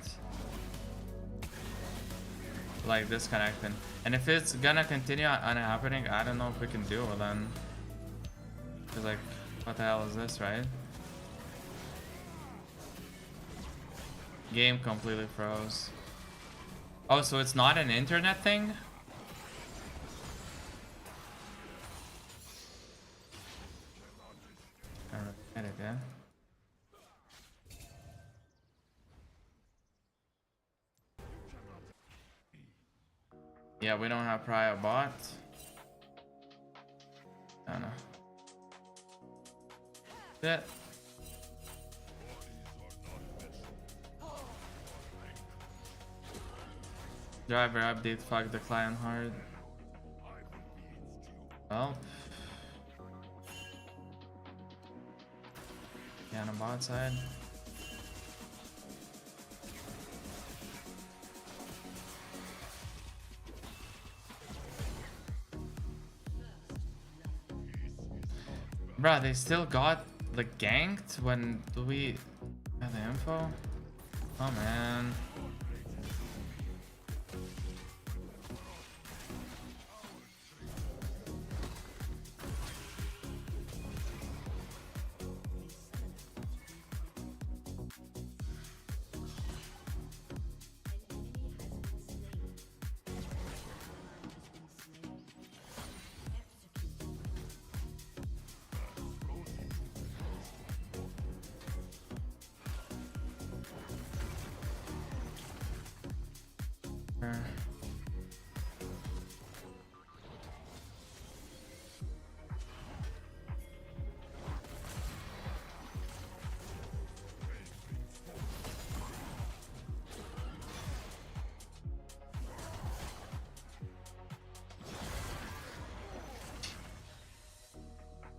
Like disconnecting. And if it's gonna continue on happening, I don't know if we can deal with it. Cause like, what the hell is this, right? Game completely froze. Oh, so it's not an internet thing? I get it, yeah. Yeah, we don't have prior bot. I don't know. Yeah. Driver update, fuck the client hard. Well. Yeah, on the bot side. Bruh, they still got the ganked when we have the info? Oh man.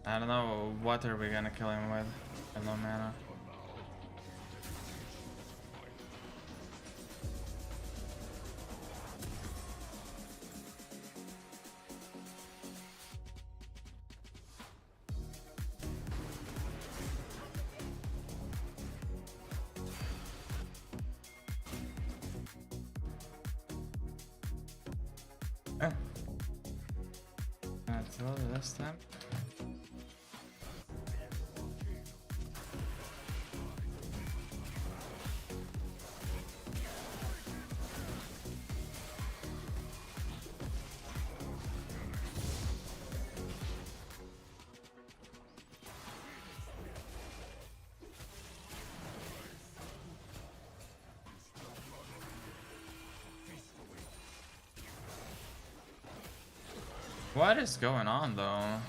I don't know, what are we gonna kill him with? Hello, mana. Oh. That's all this time. What is going on though?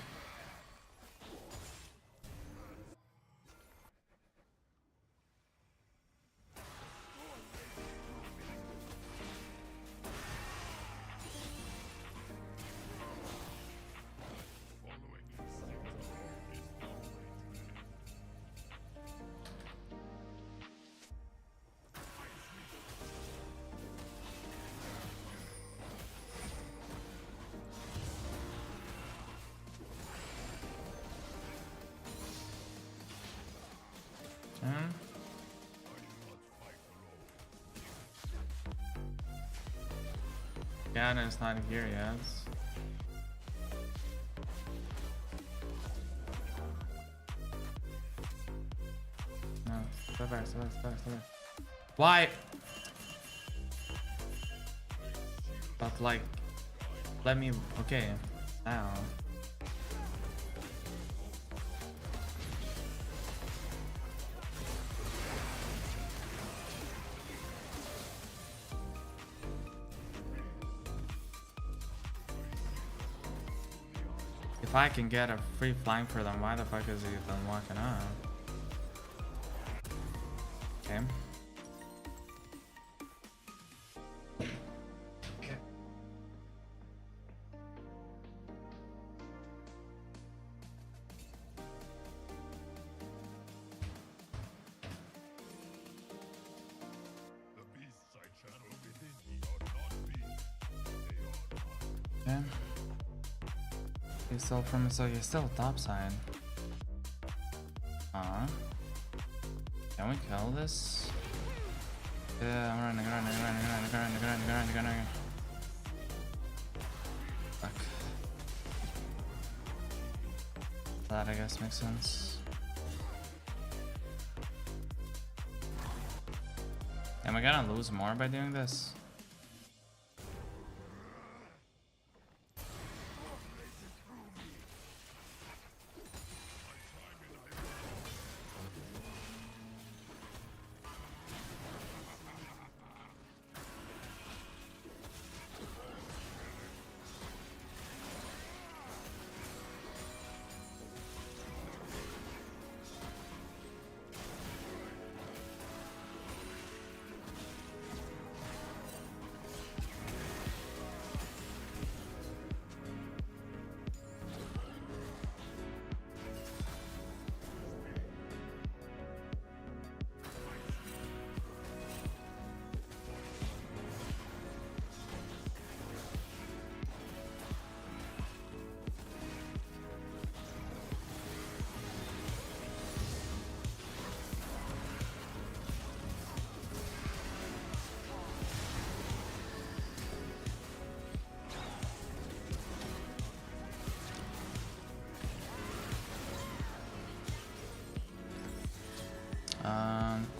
Yana is not here yet. Why? But like, let me. Okay, now. If I can get a free flank for them, why the fuck is he even walking up? Okay. Okay. He's still from, so he's still top side. Can we kill this? Yeah, I'm running. Fuck. That I guess makes sense. Am I gonna lose more by doing this?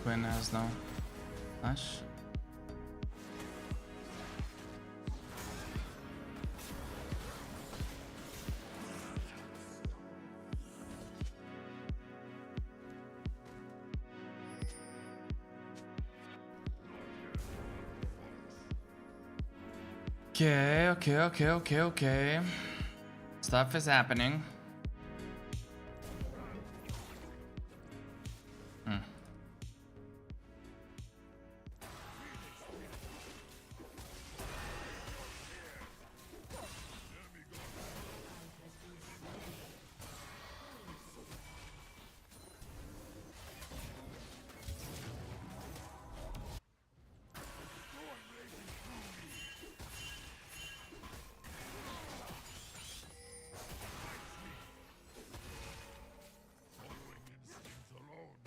Quinn has no flash. Okay. Stuff is happening.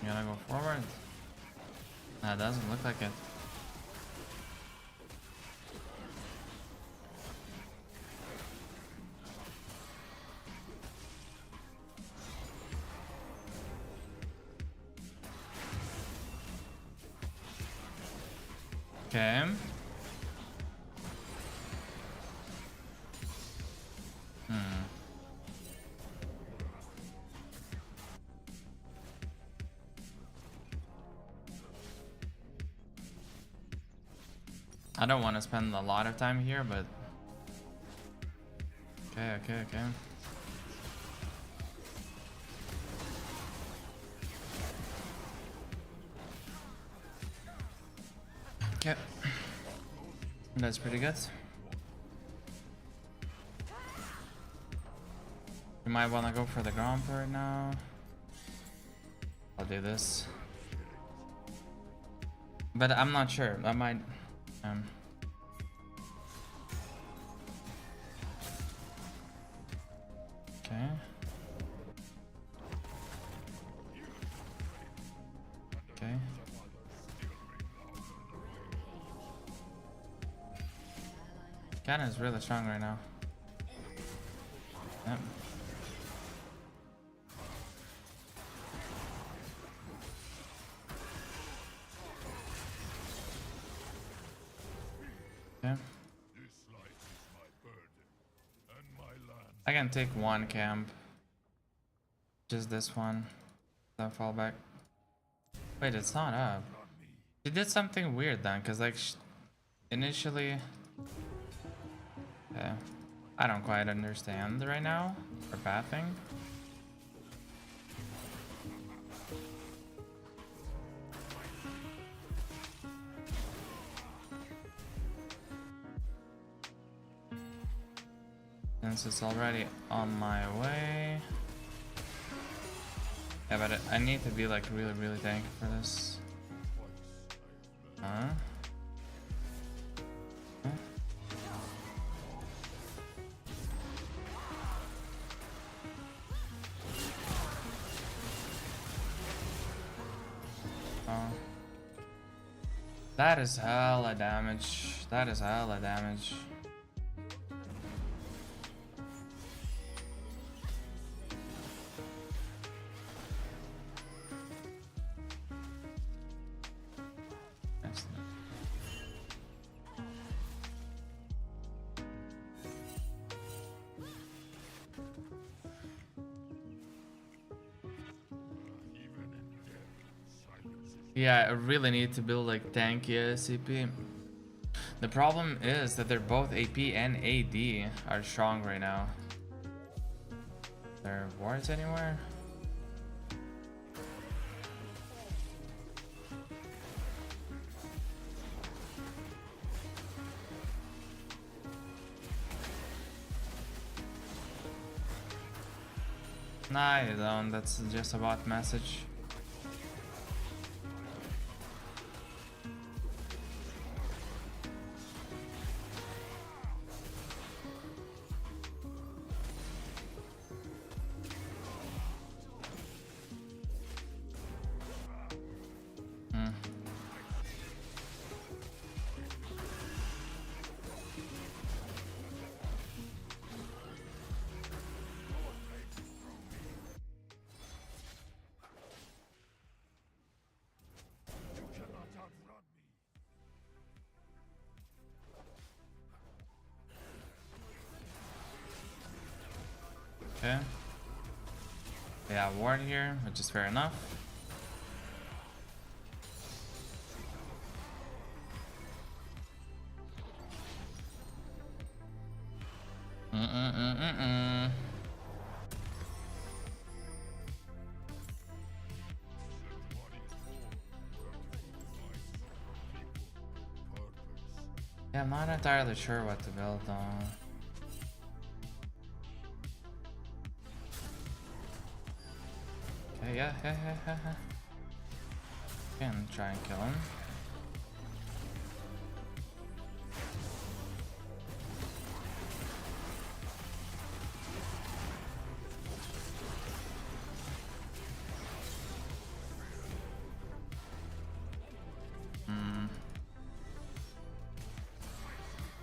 You gotta go forward. That doesn't look like it. Okay. I don't want to spend a lot of time here, but okay. Okay, that's pretty good. You might want to go for the ground right now. I'll do this, but I'm not sure. I might. Okay. Okay. Cannon is really strong right now. Yep. Okay. I can take one camp. Just this one. Then fall back. Wait, it's not up. She did something weird then, because like initially... Okay. I don't quite understand right now. Her pathing. Since it's already on my way. Yeah, but I need to be like really, really tanky for this. Huh? Huh? Oh. That is hella damage. That is hella damage. Yeah, I really need to build like tanky SCP. The problem is that they're both AP and AD are strong right now. There are wards anywhere? Nah, you don't. That's just a bot message. Okay. Yeah, ward here, which is fair enough. Yeah, I'm not entirely sure what to build on. Okay, yeah. Can try and kill him.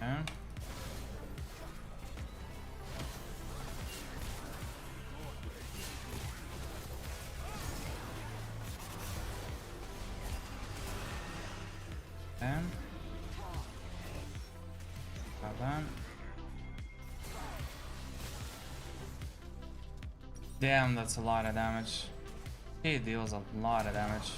Okay. Then got that. Damn, that's a lot of damage. He deals a lot of damage.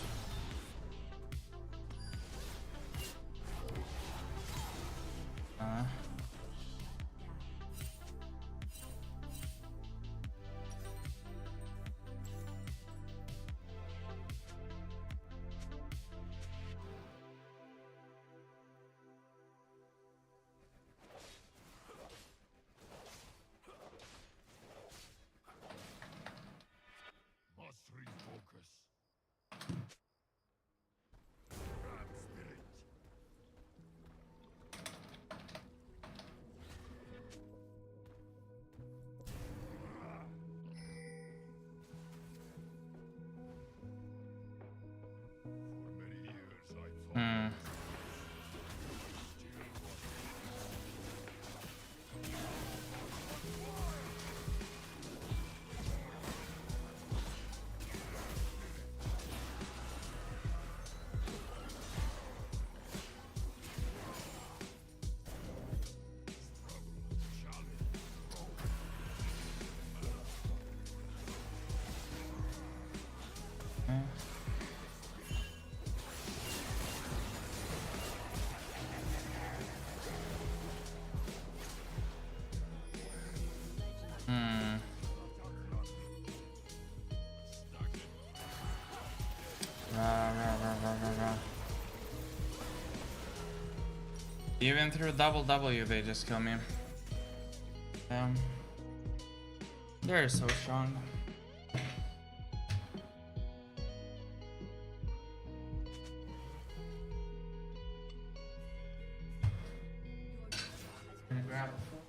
Even through double W, they just kill me. They're so strong. Gonna grab a foot.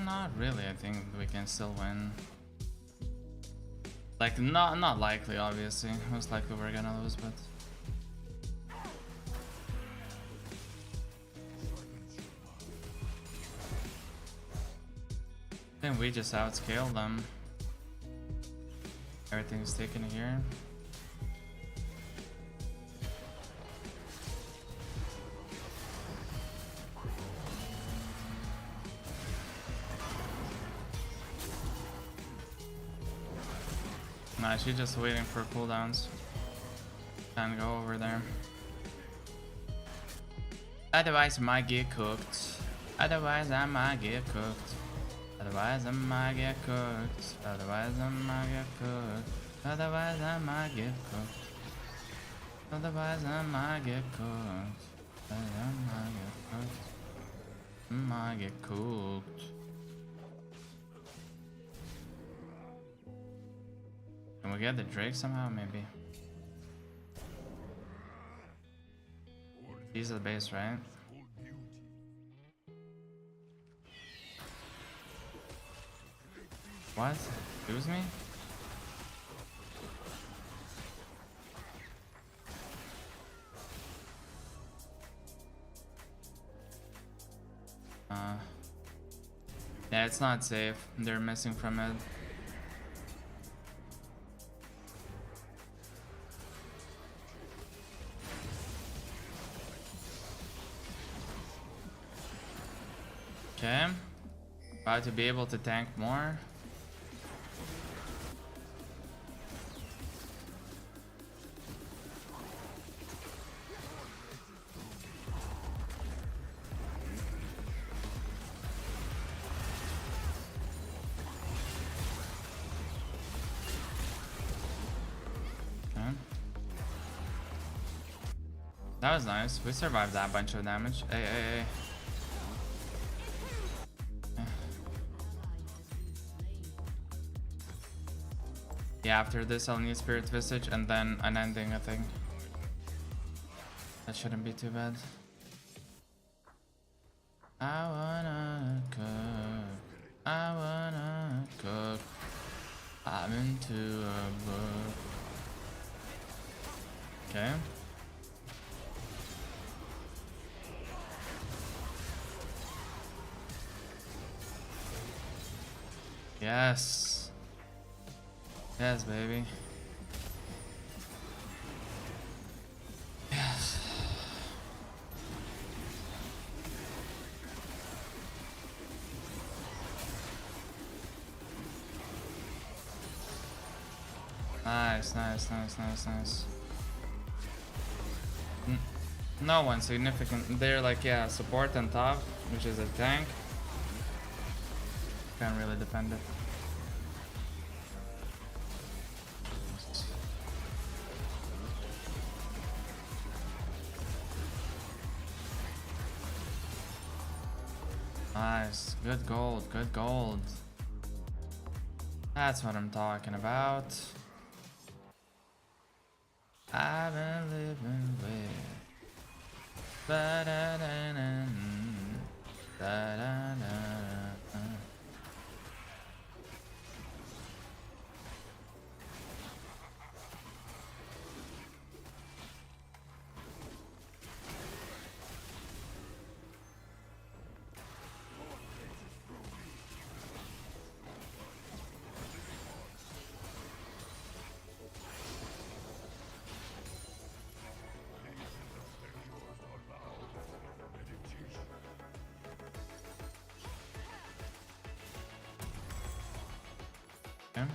Not really. I think we can still win. Like, not likely, obviously. Most likely we're gonna lose, but I think we just outscaled them. Everything's taken here. Nah, she's just waiting for cooldowns. Can't go over there. Otherwise, I might get cooked. Otherwise, I might get cooked. Otherwise, I might get cooked. Otherwise, I might get cooked. Otherwise, I might get cooked. Otherwise, I might get cooked. Otherwise, I might get cooked. I might get cooked. Can we get the Drake somehow? Maybe. These are the base, right? What? Excuse me? Yeah, it's not safe. They're missing from it. Okay. About to be able to tank more. That was nice. We survived that bunch of damage. Hey, hey, hey. Yeah, after this I'll need Spirit Visage and then an ending, I think. That shouldn't be too bad. I wanna cook. I wanna cook. I'm into a book. Okay. Yes. Yes, baby. Yes. Nice, nice, nice, nice, nice. No one significant. They're like, yeah, support and top, which is a tank. Can't really defend it. Nice. Good gold. Good gold. That's what I'm talking about. I've been living with. Ba-da-da-da-da. Da-da-da-da. Okay.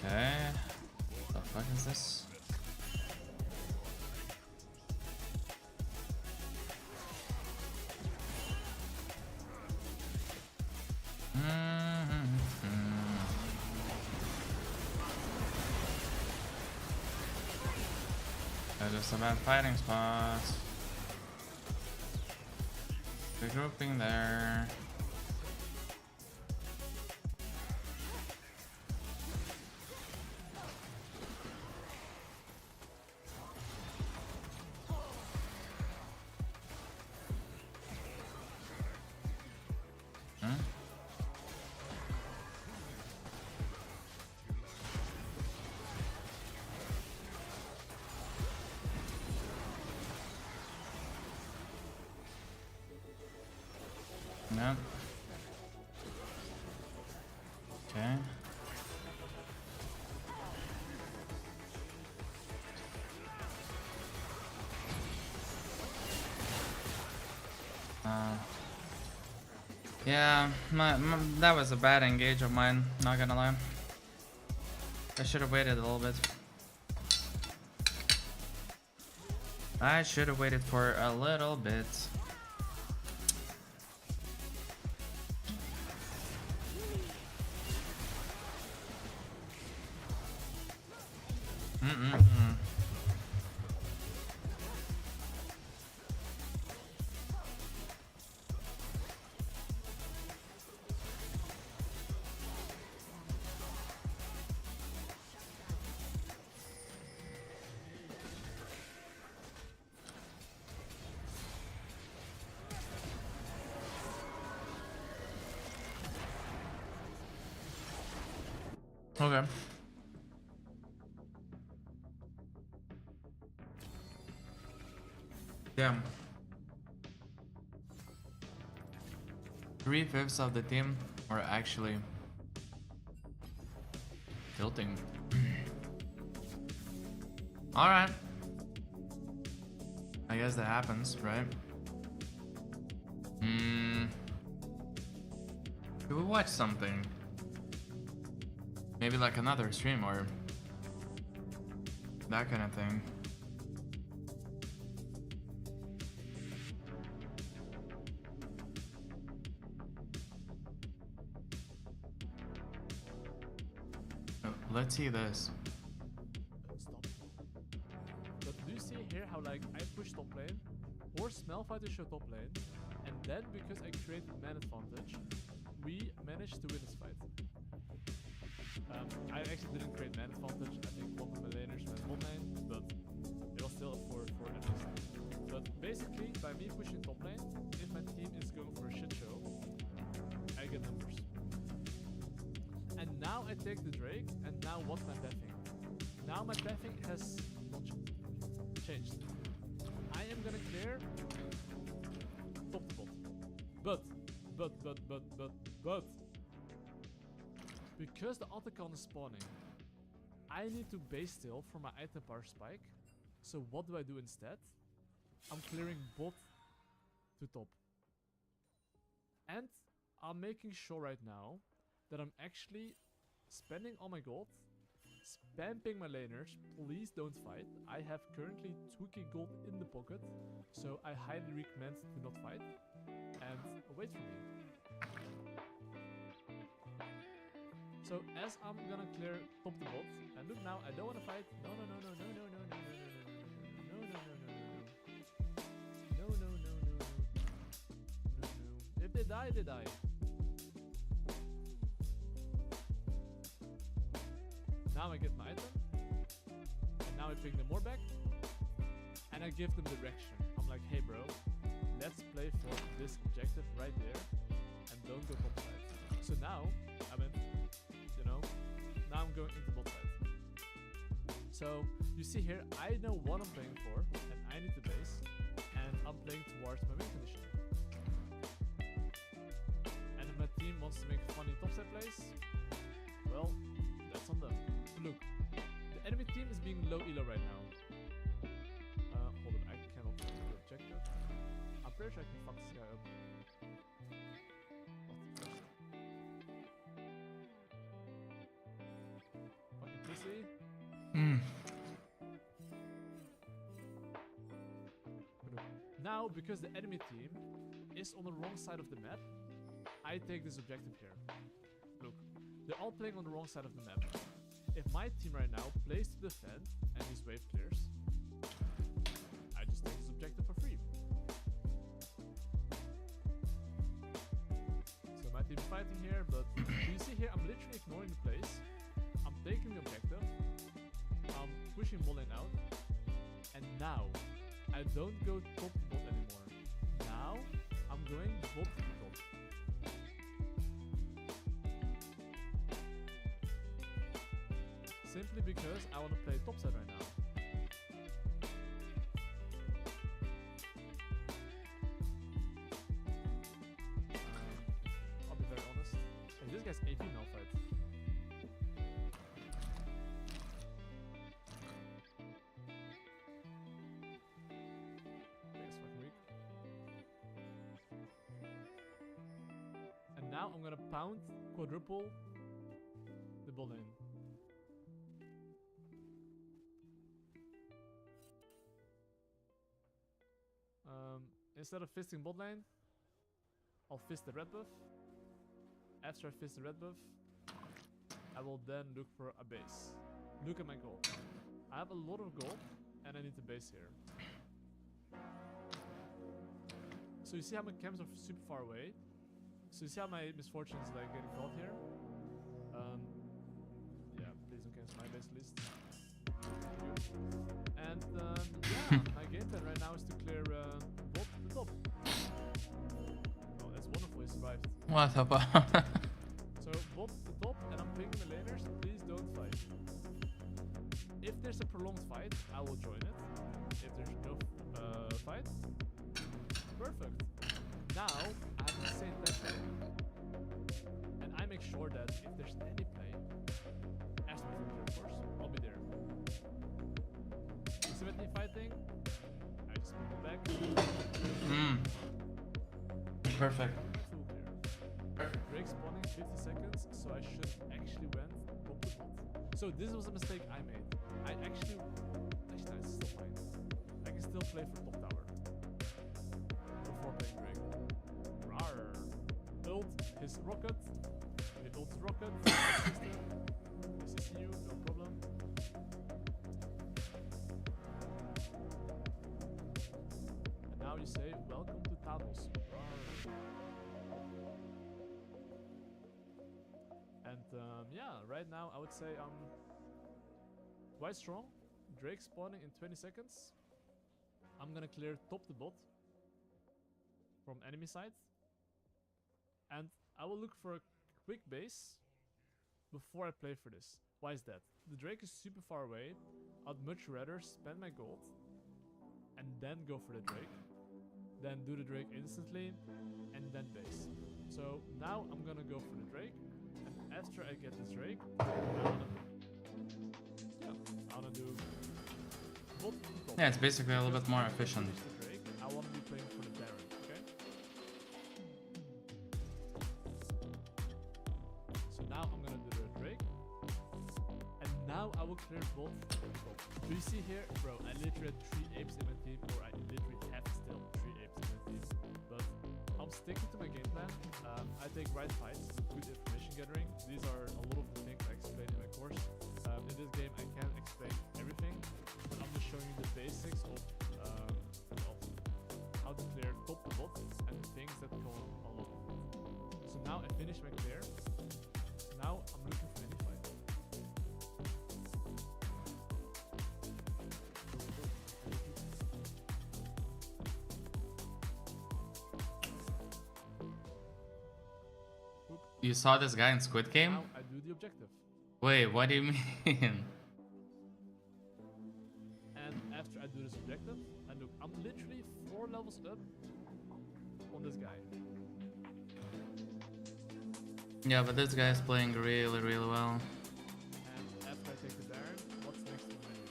Okay. The fuck is this? There's some bad fighting spots. Regrouping there. Yep. Okay. Yeah, that was a bad engage of mine, not gonna lie. I should have waited a little bit. I should have waited for a little bit. Okay. Damn. 3/5 of the team are actually tilting. Alright. I guess that happens, right? Should we watch something? Maybe like another stream or that kind of thing. Let's see this. Stop. But do you see here how like I push top lane, or smell fighters show top lane, and then because I create man advantage, we managed to win this fight. I actually didn't create man advantage. I think one of my laners went bot lane, but it was still a 4-4 deficit. But basically, by me pushing top lane, if my team is going for a shit show, I get numbers. And now I take the Drake, and now what's my pathing? Now my pathing has not changed. I am gonna clear top to bot. But because the Otacon is spawning, I need to base still for my item power spike. So what do I do instead? I'm clearing bot to top. And I'm making sure right now that I'm actually spending all my gold, spamming my laners. Please don't fight. I have currently 2k gold in the pocket, so I highly recommend to not fight and wait for me. So as I'm gonna clear top to bot, and look now, I don't wanna fight. No. If they die, they die. Now I get my item, and now I bring them more back, and I give them direction. I'm like, hey bro, let's play for this objective right there, and don't go top side. So now, now I'm going into bot side. So you see here, I know what I'm playing for, and I need to base, and I'm playing towards my win condition. And if my team wants to make funny topside plays, well, that's on them. Look, the enemy team is being low elo right now. pretty sure I can fuck this guy up. What? Fucking pussy. Now, because the enemy team is on the wrong side of the map, I take this objective here. Look, they're all playing on the wrong side of the map. If my team right now plays to defend and this wave clears, I just take this objective for free. So my team's fighting here, but you see here, I'm literally ignoring the place. I'm taking the objective. I'm pushing ball lane out. And now, I don't go top to bot anymore. Now, I'm going bot to top. Simply because I want to play topside right now. I'll be very honest. Hey, this guy's 18 now fight. Thanks, fucking weak. And now I'm gonna pound, quadruple the ball lane. Instead of fisting bot lane, I'll fist the red buff. After I fist the red buff, I will then look for a base. Look at my gold. I have a lot of gold, and I need a base here. So you see how my camps are super far away. So you see how my misfortune is like getting caught here. Yeah, please don't cancel my base list. And yeah, my game plan right now is to clear bot to top. Oh, that's wonderful, he survived. What up? So bot to top, and I'm pinging the laners, please don't fight. If there's a prolonged fight, I will join it. If there's no fight, perfect. Now, I have the same tempo. And I make sure that if there's any play, ask me for of course, I'll be there. You see me fighting? I just pull back. Perfect. Full clear. Break spawning 50 seconds, so I should actually went top to bot. So this was a mistake I made. I actually no, it's still fine. I can still play for top tower before playing break. Rawr. Ult his rocket. He ult his rocket. This is you, no problem. And now you say, welcome to Thanos. And yeah, right now I would say I'm quite strong. Drake spawning in 20 seconds. I'm gonna clear top to bot from enemy side. And I will look for a quick base before I play for this. Why is that? The Drake is super far away. I'd much rather spend my gold and then go for the Drake than do the Drake instantly and then base. So now I'm gonna go for the Drake, and after I get this Drake, I wanna do bot to top. Yeah, it's basically a little bit more efficient. The Drake, I wanna be playing for the Baron, okay? So now I'm gonna do the Drake, and now I will clear bot to top. Do you see here, bro? I literally had 3 apes in my team, or I literally have still 3 apes in my team. But I'm sticking to my game plan. I take right fights with good information gathering. These are a lot of the things I explained in my course. In this game, I can't explain everything, but I'm just showing you the basics of how to clear top to bot and things that go along. So now I finish my clear. Now I'm looking for any fight. You saw this guy in Squid Game? Now I do the objective. Wait, what do you mean? And after I do this objective, and look, I'm literally 4 levels up on this guy. Yeah, but this guy is playing really, really well. And after I take the Baron, what's next on the menu?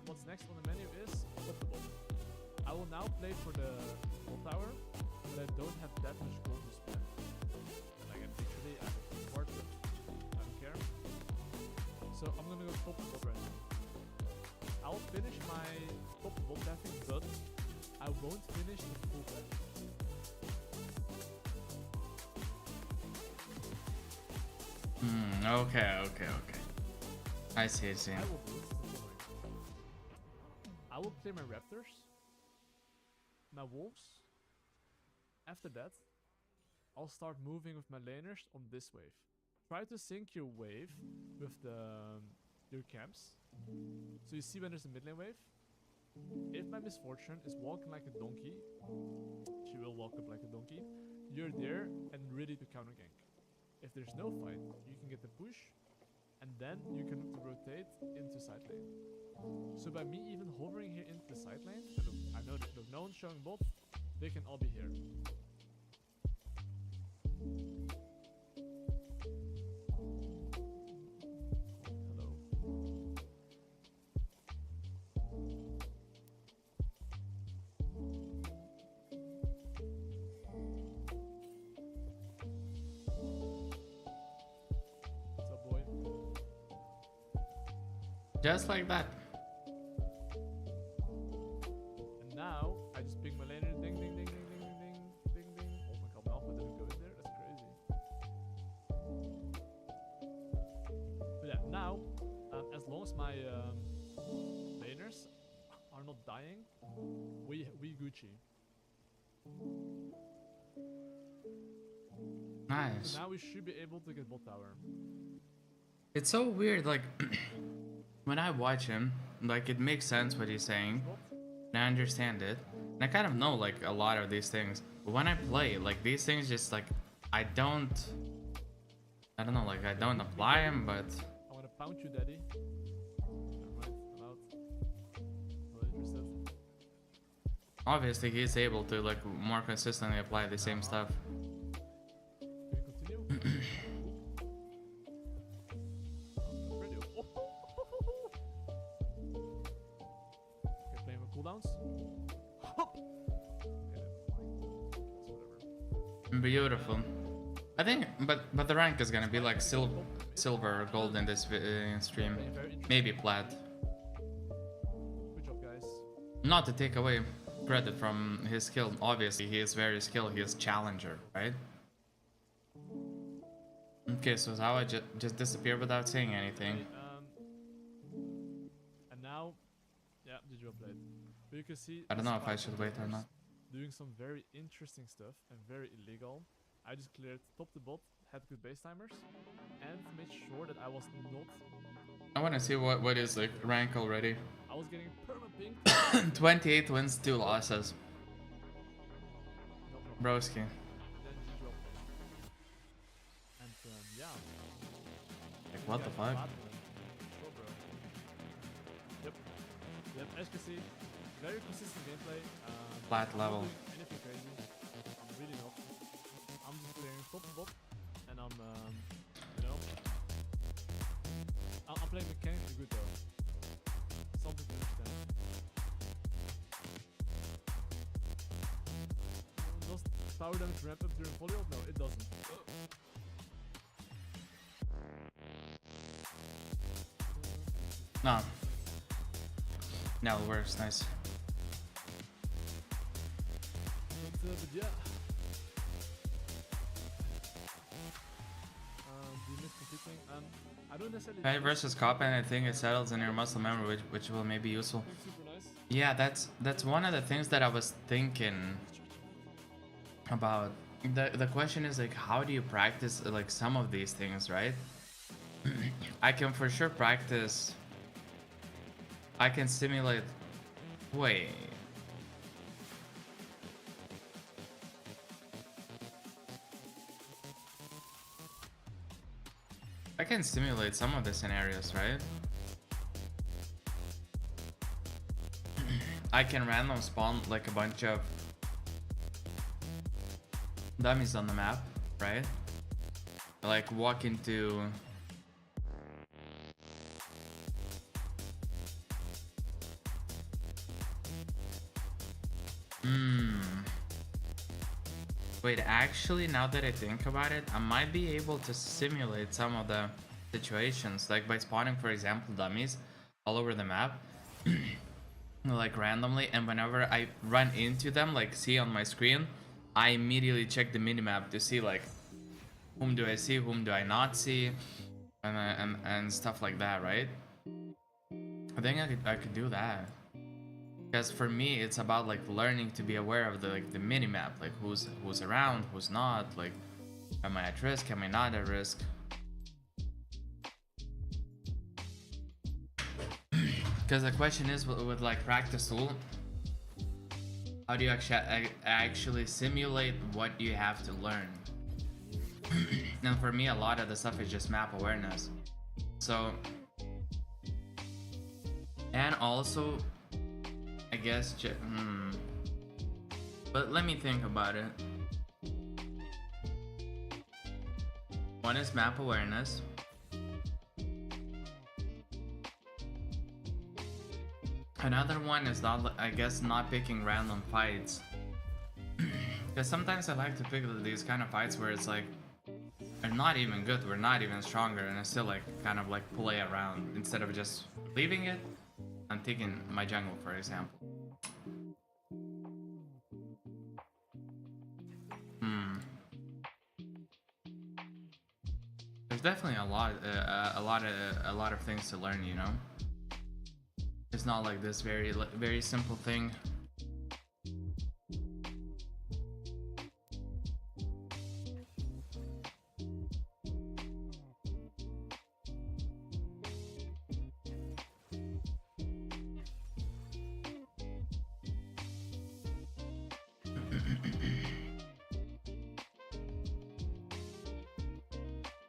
What's next on the menu is top to bot. I will now play for the gold tower, but I don't have that much gold to spend. Like, literally, I have a part, but I don't care. So I'm gonna go top bot right now. I'll finish my top bot pathing, but I won't finish the full path. Okay. I see. I will do the following. I will play my raptors, my wolves. After that, I'll start moving with my laners on this wave. Try to sync your wave with your camps. So you see when there's a mid lane wave. If my misfortune is walking like a donkey, she will walk up like a donkey. You're there and ready to counter gank. If there's no fight, you can get the push, and then you can look to rotate into side lane. So by me even hovering here into the side lane, look, I know that look, no one's showing bot, they can all be here. Hello. What's up, boy? Just like that. And now I just ping my laner, ding ding ding ding ding ding ding ding ding. Oh my god, my alpha didn't go in there. That's crazy. But yeah, now as long as my laners are not dying, we Gucci. Nice. So now we should be able to get bot tower. It's so weird, like when I watch him, like it makes sense what he's saying, and I understand it, and I kind of know like a lot of these things. But when I play, like these things just like I don't know, like I don't apply them, but I wanna pound you, daddy. Never mind, I'm out. Not interested. obviously he's able to like more consistently apply the same stuff. Can we continue? Radio. Okay, playing with cooldowns. Hop. Okay, so whatever. Beautiful. I think, but the rank is gonna be like silver or gold in this stream, Playing very interesting. maybe plat. Good job, guys. Not to take away credit from his skill. Obviously, he is very skilled. He is challenger, right? Okay, so Zawa just disappeared without saying anything. Okay, and now, yeah, GG played. But you can see. I don't know if I despite should wait or competitors not. Doing some very interesting stuff and very illegal. I just cleared top to bot, had good base timers, and made sure that I was not. I want to see what is like rank already. I was getting perma ping. 28 wins, 2 losses. No problem. Broski. Then GG played. And yeah. Like what the Yeah, fuck? bad one. Sure, bro. Yep, as you can see, very consistent gameplay. Flat I'm level. not doing anything crazy. I'm really not. I'm just clearing top to bot, and I'm, you know, I'm playing mechanically good though. Something to understand. Does power damage ramp up during volley ult? No, it doesn't. No. No, it works. Nice. But yeah. Do you miss competing? I don't necessarily. Hey, versus Copa, and I think it settles in your muscle memory, which will maybe useful. It's super nice. Yeah, that's one of the things that I was thinking about. The question is like, how do you practice like some of these things, right? I can for sure practice. I can simulate. Wait. I can simulate some of the scenarios, right? I can random spawn like a bunch of dummies on the map, right? Like walk into Hmm. Wait, actually, now that I think about it, I might be able to simulate some of the situations, like by spawning, for example, dummies all over the map, like randomly, and whenever I run into them, like see on my screen, I immediately check the minimap to see like whom do I see, whom do I not see, and stuff like that, right? I think I could do that. Because for me, it's about like learning to be aware of the mini map, like who's around, who's not, like am I at risk, am I not at risk? Because the question is with like practice tool, how do you actually simulate what you have to learn? And for me, a lot of the stuff is just map awareness. So, and also, I guess, but let me think about it. One is map awareness. Another one is not, I guess, not picking random fights. Because sometimes I like to pick these kind of fights where it's like, we're not even good, we're not even stronger, and I still like kind of like play around instead of just leaving it and taking my jungle, for example. There's definitely a lot of things to learn, you know. It's not like this very simple thing.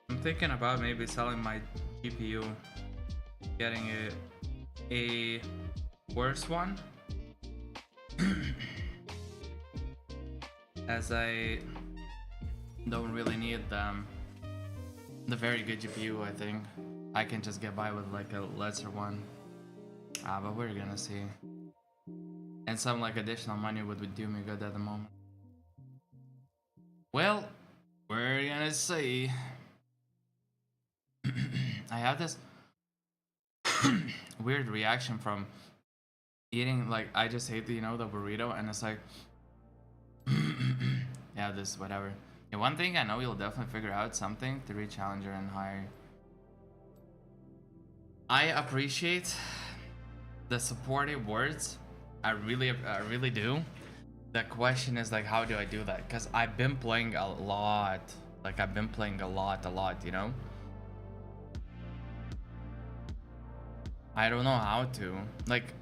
I'm thinking about maybe selling my GPU, getting a worse one, as I don't really need the very good GPU. I think I can just get by with like a lesser one, but we're gonna see. And some like additional money would do me good at the moment. Well, we're gonna see. I have this weird reaction from eating, like I just ate the, you know, the burrito, and it's like yeah, this whatever. Yeah, one thing I know you'll definitely figure out something, 3 challenger and higher. I appreciate the supportive words. I really do. The question is like, how do I do that? Because I've been playing a lot. Like I've been playing a lot, you know. I don't know how to, like,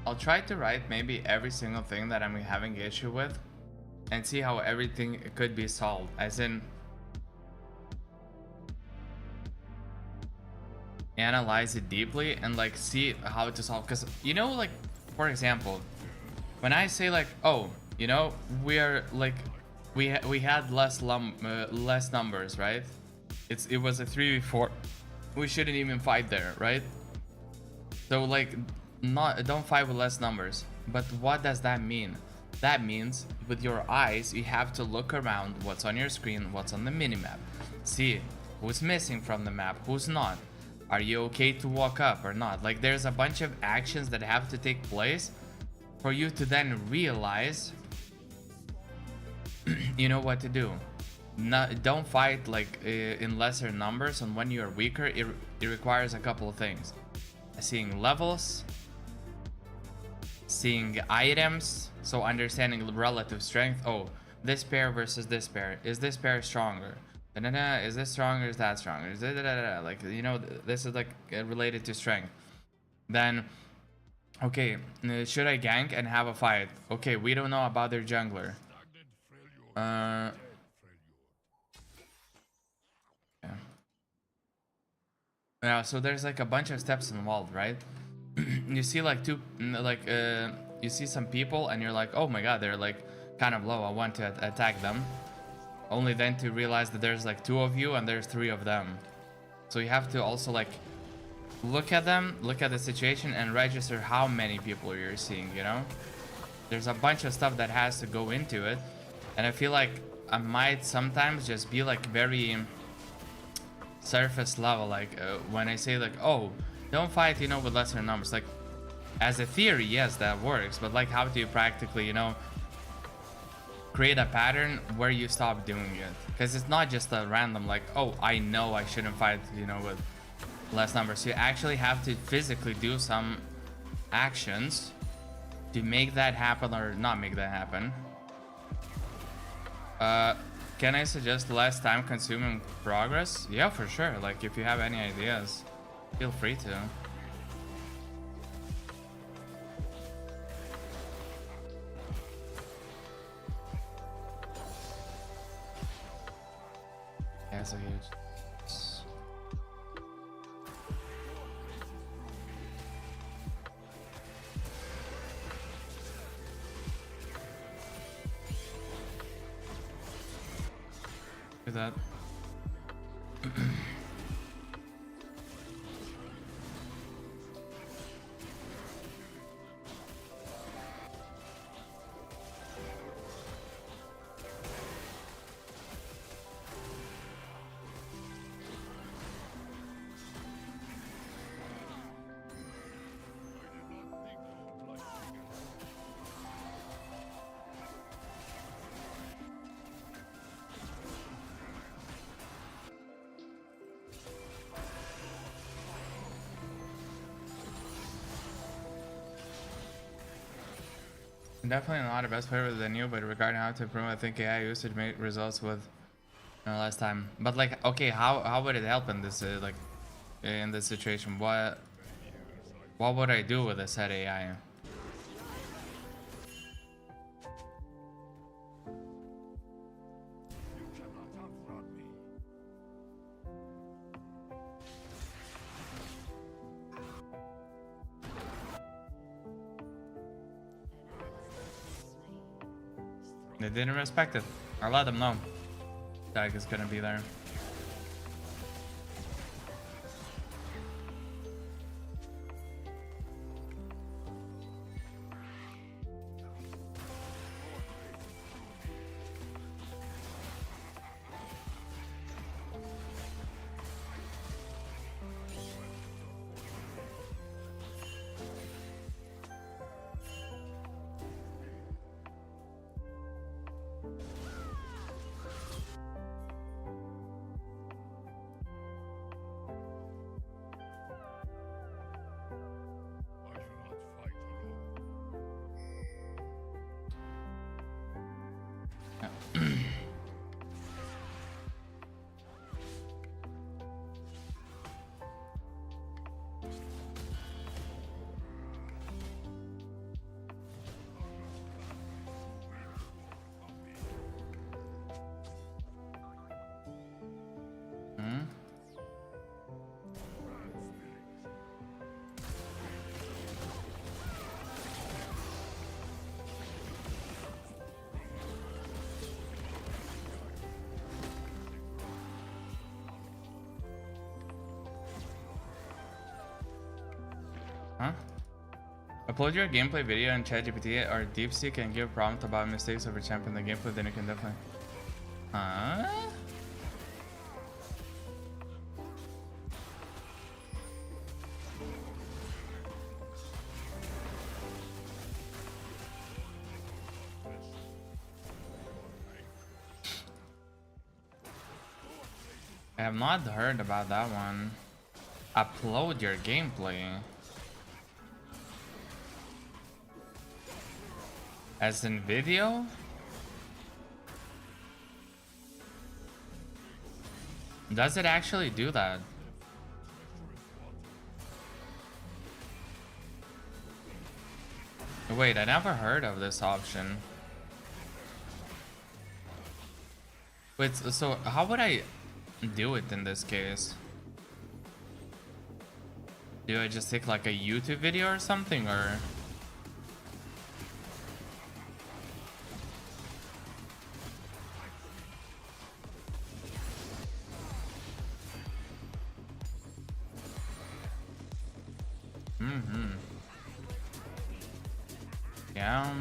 I'll try to write maybe every single thing that I'm having issue with and see how everything could be solved, as in analyze it deeply and like see how to solve. Because, you know, like for example, when I say like, oh, you know, we are like we had less numbers, right? It was a 3v4. We shouldn't even fight there, right? So like, don't fight with less numbers. But what does that mean? That means with your eyes you have to look around what's on your screen, what's on the minimap, see who's missing from the map, who's not. Are you okay to walk up or not? Like there's a bunch of actions that have to take place for you to then realize you know what to do. Don't fight like in lesser numbers, and when you're weaker it requires a couple of things: seeing levels, seeing items, so understanding relative strength. Oh, this pair versus this pair, is this pair stronger? Is this stronger, is that stronger? Like, you know, this is like related to strength. Then okay, should I gank and have a fight? Okay, we don't know about their jungler. Yeah, so there's like a bunch of steps involved, right? You see like you see some people and you're like, oh my god, they're like kind of low, I want to attack them. Only then to realize that there's like 2 of you and there's 3 of them. So you have to also like look at them, look at the situation, and register how many people you're seeing, you know? There's a bunch of stuff that has to go into it. And I feel like I might sometimes just be like very surface level, like when I say like, oh, don't fight, you know, with lesser numbers. Like, as a theory, yes, that works, but like, how do you practically, you know, create a pattern where you stop doing it? Because it's not just a random like, oh, I know I shouldn't fight, you know, with less numbers. You actually have to physically do some actions to make that happen or not make that happen. Can I suggest less time consuming progress? Yeah, for sure. Like, if you have any ideas, feel free to. Yeah, so huge. Do that. Definitely not the best player than you, but regarding how to improve, I think AI usage made results with less time. But like, okay, how would it help in this like in this situation? What would I do with a set AI? They didn't respect it. I'll let them know. Dag is gonna be there. Huh? Upload your gameplay video in ChatGPT or DeepSeek and give a prompt about mistakes over champion the gameplay, then you can definitely. Huh? I have not heard about that one. Upload your gameplay. As in video? Does it actually do that? Wait, I never heard of this option. Wait, so how would I do it in this case? Do I just take like a YouTube video or something, or? Yeah.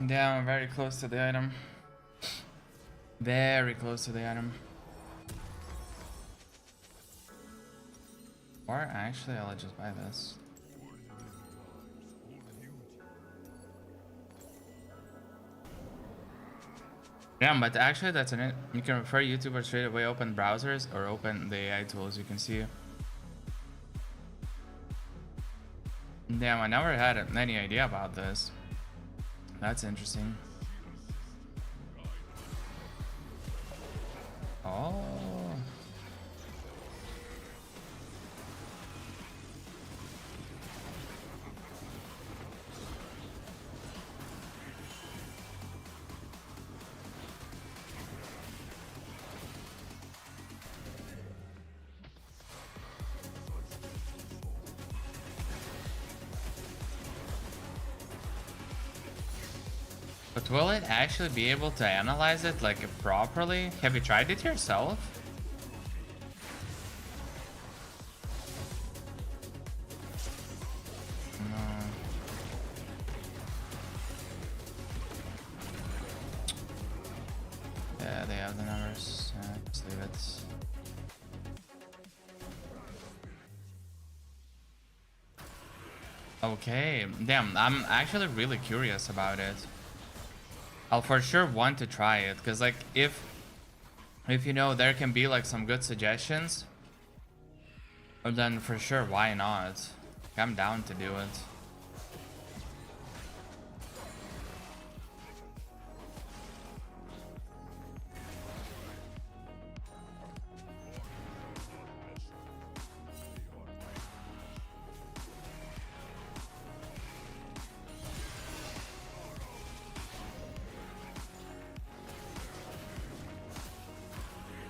Yeah, I'm very close to the item. Very close to the item. Or actually, I'll just buy this. Yeah, but actually, that's an. You can refer YouTubers straight away open browsers or open the AI tools. You can see. Damn, I never had any idea about this. That's interesting. Oh. But will it actually be able to analyze it like properly? Have you tried it yourself? No. Yeah, they have the numbers. Just leave it. Okay, damn, I'm actually really curious about it. I'll for sure want to try it, because like if you know there can be like some good suggestions, then for sure why not? I'm down to do it.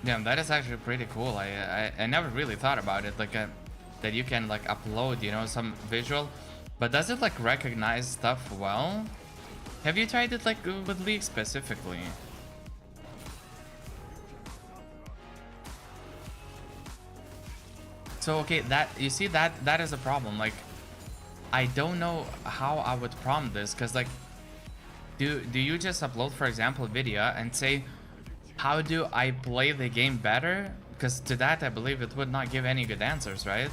Damn, that is actually pretty cool. I never really thought about it, like that you can like upload, you know, some visual, but does it like recognize stuff well? Have you tried it like with League specifically? So okay, that you see that is a problem. Like, I don't know how I would prompt this, because like, do you just upload, for example, a video and say, how do I play the game better? Because to that, I believe it would not give any good answers, right?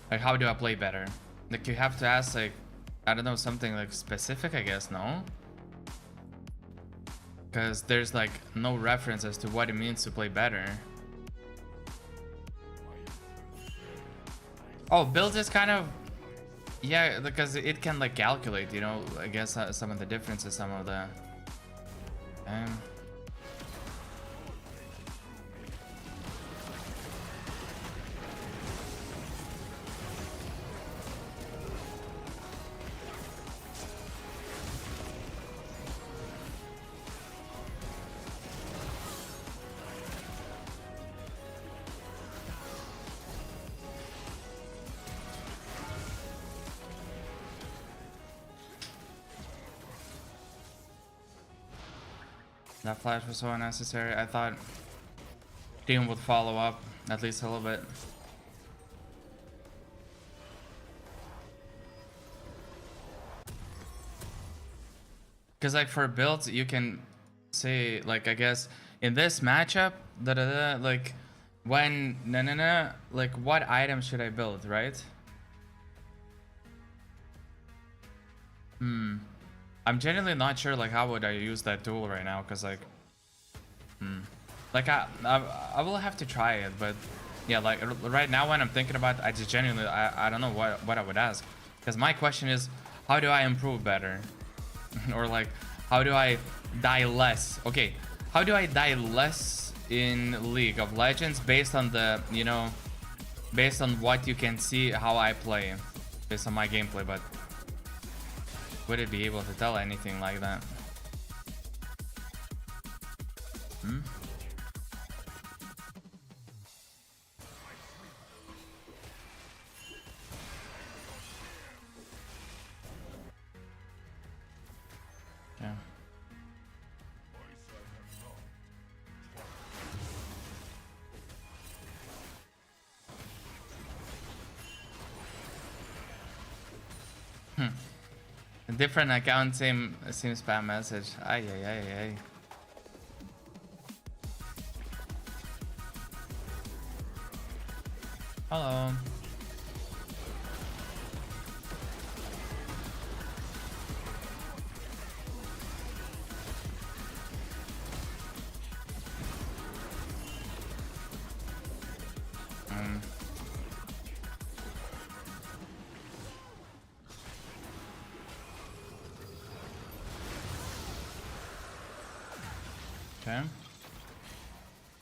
Like, how do I play better? Like, you have to ask, like, I don't know, something like specific, I guess, no? Because there's like no reference as to what it means to play better. Oh, build is kind of, yeah, because it can like calculate, you know, I guess some of the differences, some of the that flash was so unnecessary. I thought team would follow up at least a little bit. Because like for builds, you can say like, I guess in this matchup, like when like what item should I build, right? I'm genuinely not sure like how would I use that tool right now, because like like I will have to try it, but yeah, like right now when I'm thinking about it, I just genuinely I don't know what I would ask, because my question is, how do I improve better? Or like, how do I die less? Okay, how do I die less in League of Legends based on the, you know, based on what you can see how I play, based on my gameplay? But would it be able to tell anything like that? Hmm? Yeah. A different account, same spam message. Ay ay ay ay. Hello. Okay.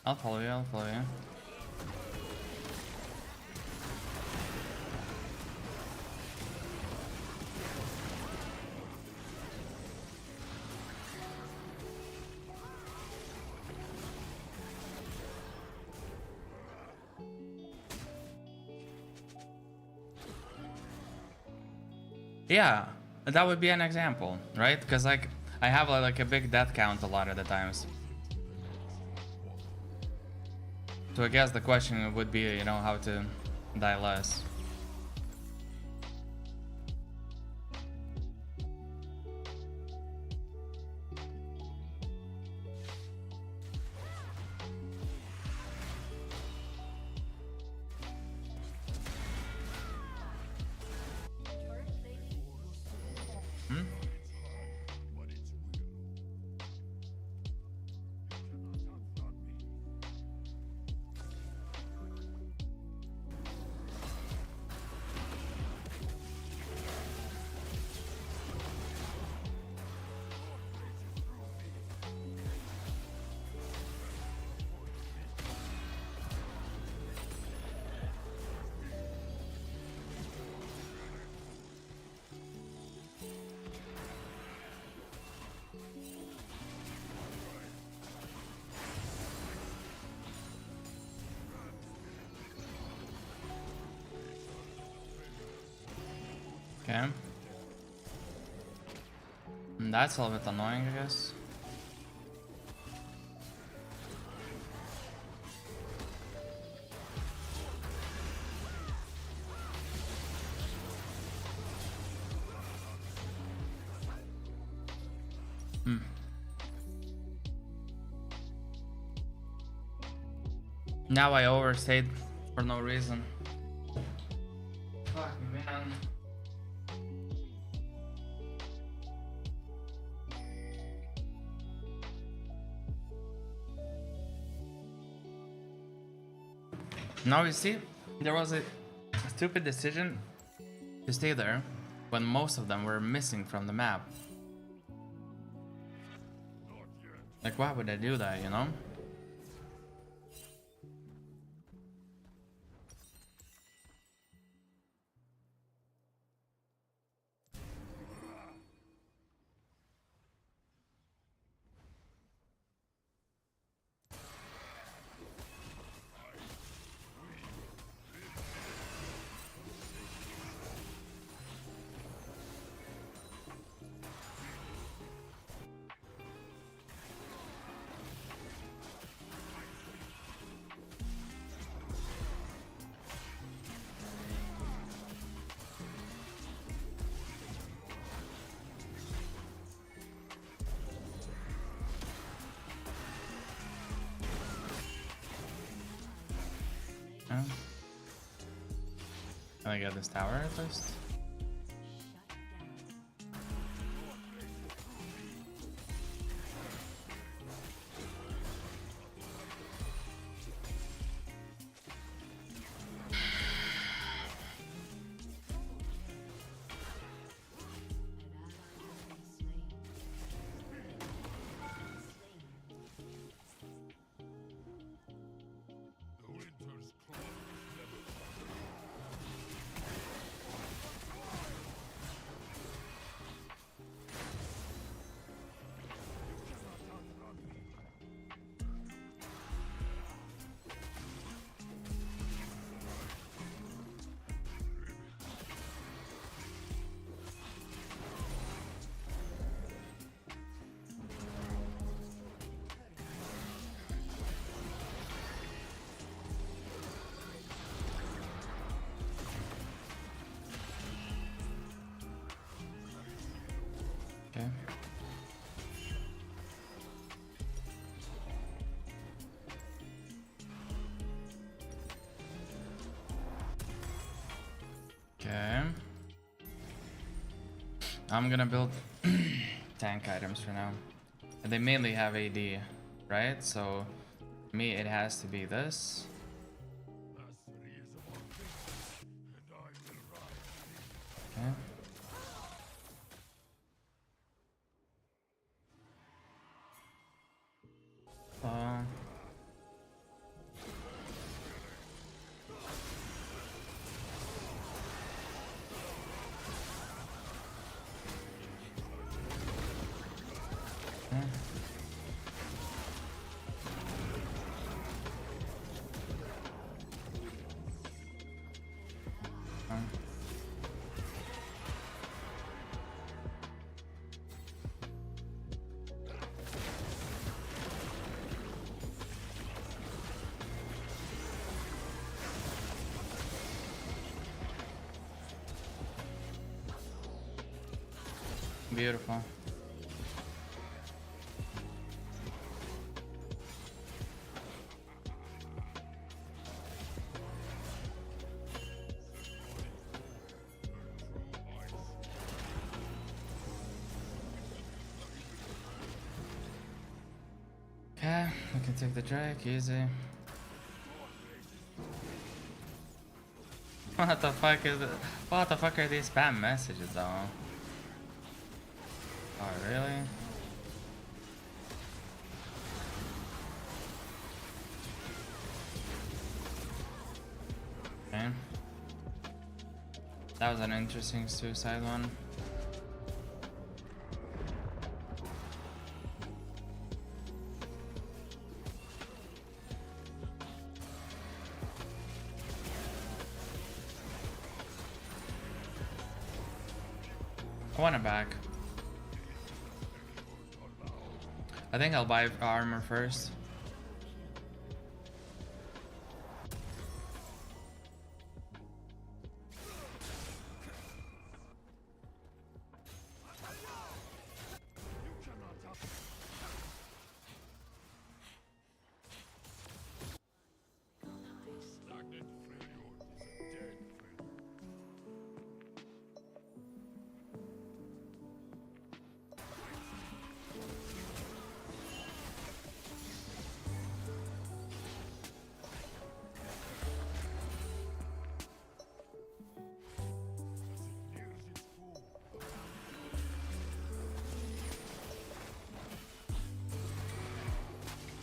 I'll follow you, I'll follow you. Yeah, that would be an example, right? Because like I have like a big death count a lot of the times. So I guess the question would be, you know, how to die less. Hmm? Okay. That's a little bit annoying, I guess. Now I overstayed for no reason. Fuck, man. Now you see, there was a stupid decision to stay there when most of them were missing from the map. Like, why would I do that, you know? Yeah. Can I get this tower at least? Okay. I'm gonna build tank items for now. And they mainly have AD, right? So for me it has to be this. Okay. Beautiful. Okay, we can take the Drake, easy. What the fuck is it? What the fuck are these spam messages though? Oh, really? Okay. That was an interesting suicide one. I want it back. I think I'll buy armor first.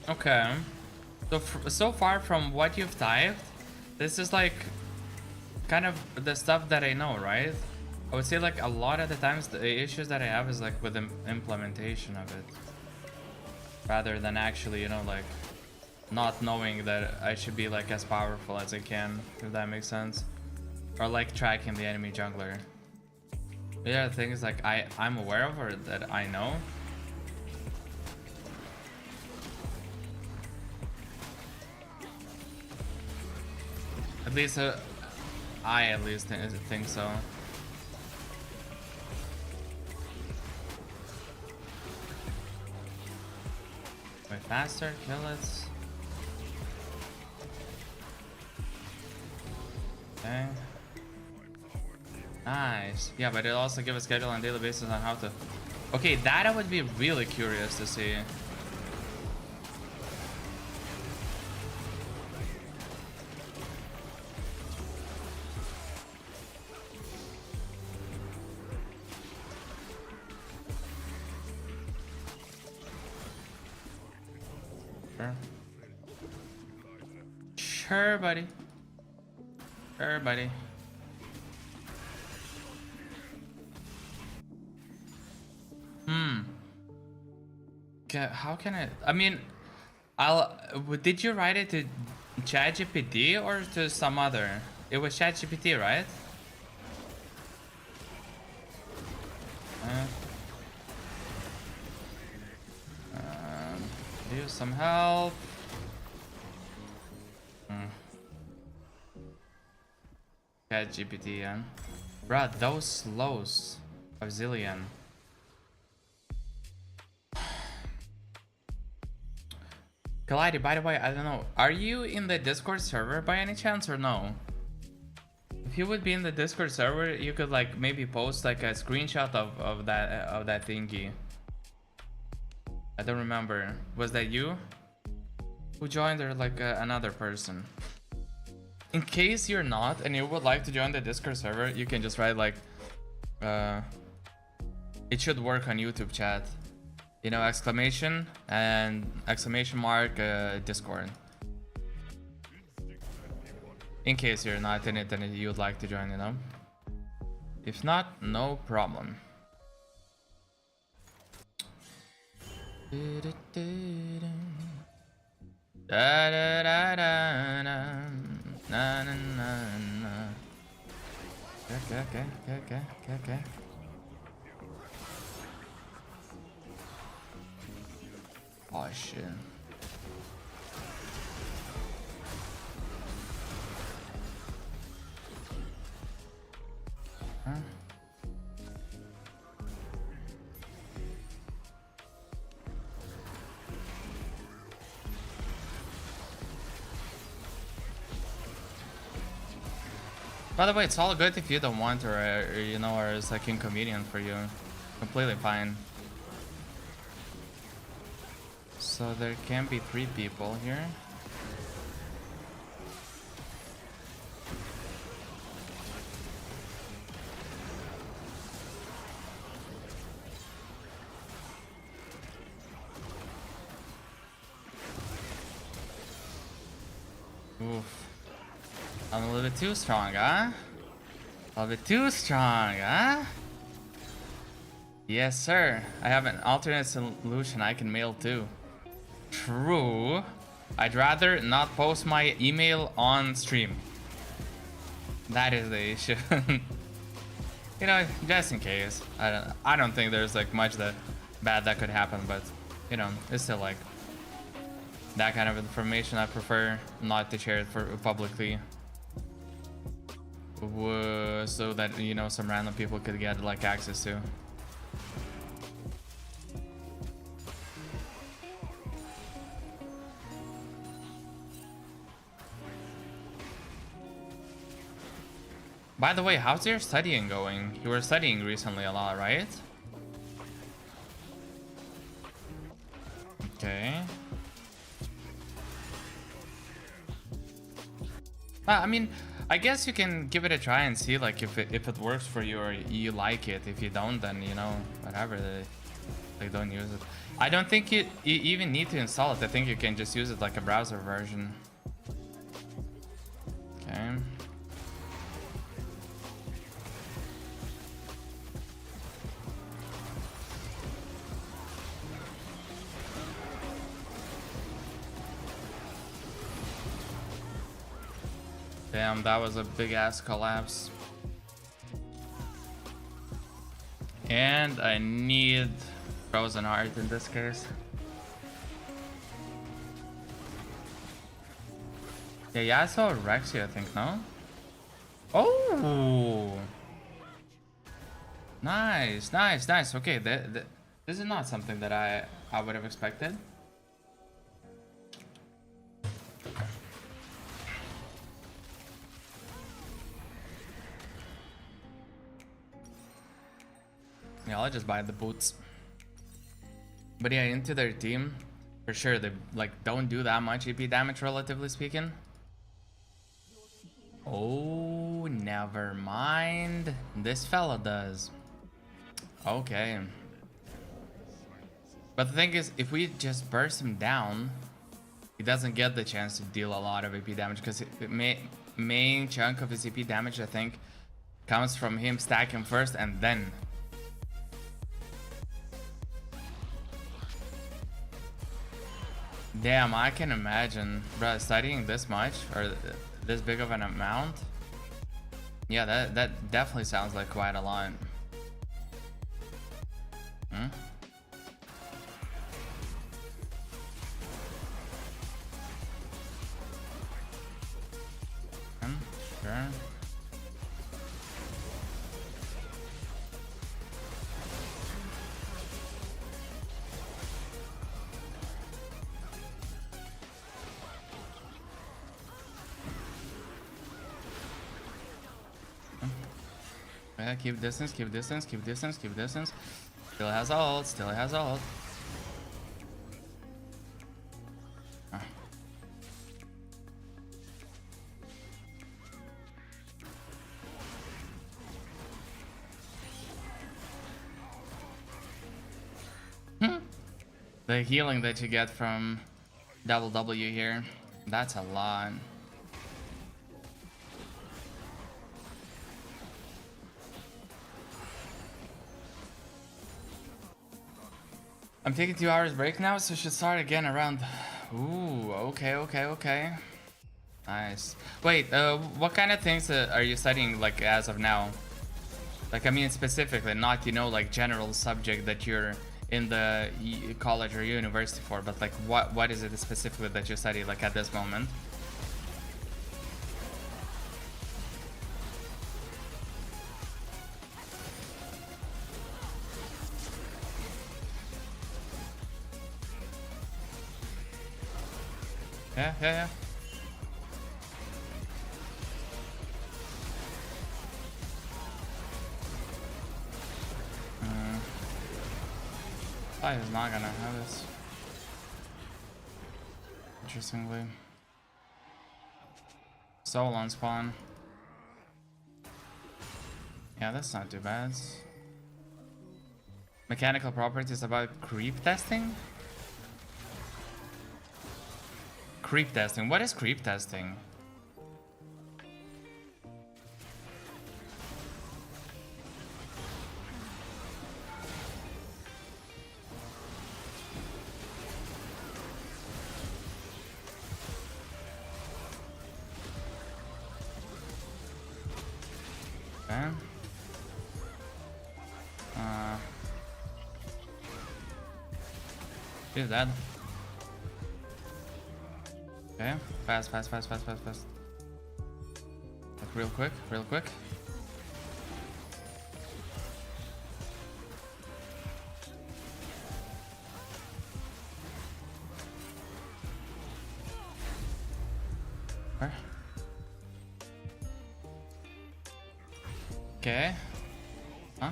Okay. So so far from what you've typed, this is like kind of the stuff that I know, right? I would say like a lot of the times the issues that I have is like with the implementation of it, rather than actually, you know, like not knowing that I should be like as powerful as I can, if that makes sense, or like tracking the enemy jungler. Yeah, the thing is like I'm aware of, or that I know. At least I at least think so. Way faster, kill it. Okay. Nice. Yeah, but it'll also give a schedule on a daily basis on how to. Okay, that I would be really curious to see. Sure, buddy. Sure, buddy. Okay, how can I mean, did you write it to ChatGPT or to some other? It was ChatGPT, right? Use some help. ChatGPT, yeah. Bruh, those slows of Zillion. Kalidi, by the way, I don't know. Are you in the Discord server by any chance or no? if you would be in the Discord server, you could like maybe post like a screenshot of that thingy. I don't remember. Was that you who joined, or like another person? In case you're not and you would like to join the Discord server, you can just write like it should work on YouTube chat, you know, exclamation and exclamation mark Discord. In case you're not in it and you would like to join, you know. If not, no problem. Da, da, da, da, da. Na, na, na, na. Okay. Oh shit. Huh? By the way, it's all good if you don't want, or you know, or it's like inconvenient for you. Completely fine. So there can be 3 people here. Oof. I'm a little bit too strong, huh? A little bit too strong, huh? Yes, sir. I have an alternate solution I can mail too. True. I'd rather not post my email on stream. That is the issue. You know, just in case. I don't think there's like much that bad that could happen, but you know, it's still like that kind of information I prefer not to share it for publicly. So that, you know, some random people could get like access to. By the way, how's your studying going? You were studying recently a lot, right? Okay. I mean, I guess you can give it a try and see like if it works for you or you like it. If you don't, then you know, whatever, they don't use it. I don't think you even need to install it. I think you can just use it like a browser version. Okay. Damn, that was a big ass collapse. And I need frozen heart in this case. Yeah, I saw Rexy, I think, no? Oh! Nice. Okay, this is not something that I would have expected. Yeah, I'll just buy the boots. But yeah, into their team, for sure, they like don't do that much EP damage, relatively speaking. Oh, never mind. This fella does. Okay. But the thing is, if we just burst him down, he doesn't get the chance to deal a lot of EP damage, because the main chunk of his EP damage, I think, comes from him stacking first and then. Damn, I can imagine, bro, studying this much or this big of an amount. Yeah, that definitely sounds like quite a lot. Hmm? Sure. Okay, keep distance, keep distance, keep distance, keep distance. Still has ult, still has ult. Ah. The healing that you get from double W here, that's a lot. I'm taking 2 hours break now, so should start again around. Ooh, okay. Nice. Wait, what kind of things are you studying like as of now? Like, I mean specifically, not, you know, like general subject that you're in the college or university for, but like what is it specifically that you study like at this moment? Yeah. Fight is not gonna have this. Interestingly. Soul on spawn. Yeah, that's not too bad. Mechanical properties about creep testing? Creep testing. What is creep testing? Okay. She's dead. Okay, fast. Like real quick. Okay. Huh?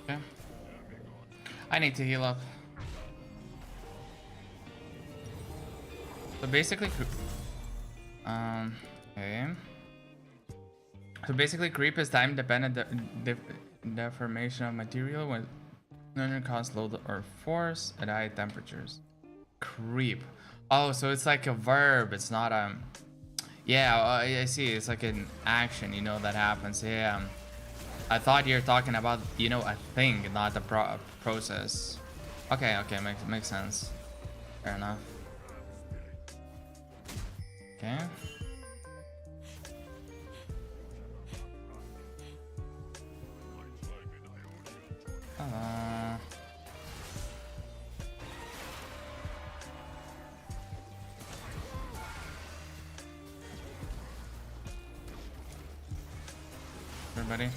Okay. I need to heal up. So basically, okay. So basically, creep is time dependent deformation of material when under cost load or force at high temperatures. Creep. Oh, so it's like a verb. It's not a. Yeah, I see. It's like an action, you know, that happens. Yeah. I thought you're talking about, you know, a thing, not a process. Okay, makes sense. Fair enough. Okay. Everybody.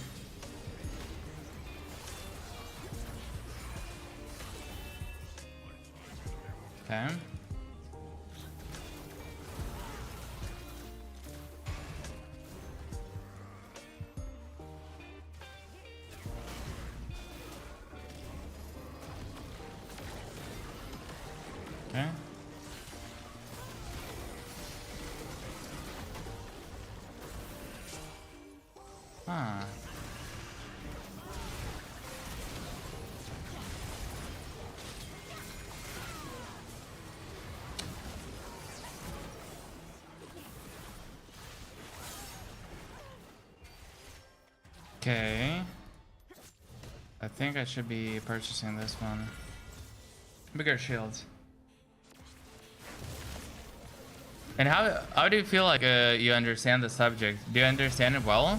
Okay. Okay. Huh. Okay. I think I should be purchasing this one. Bigger shields. And how do you feel like you understand the subject? Do you understand it well?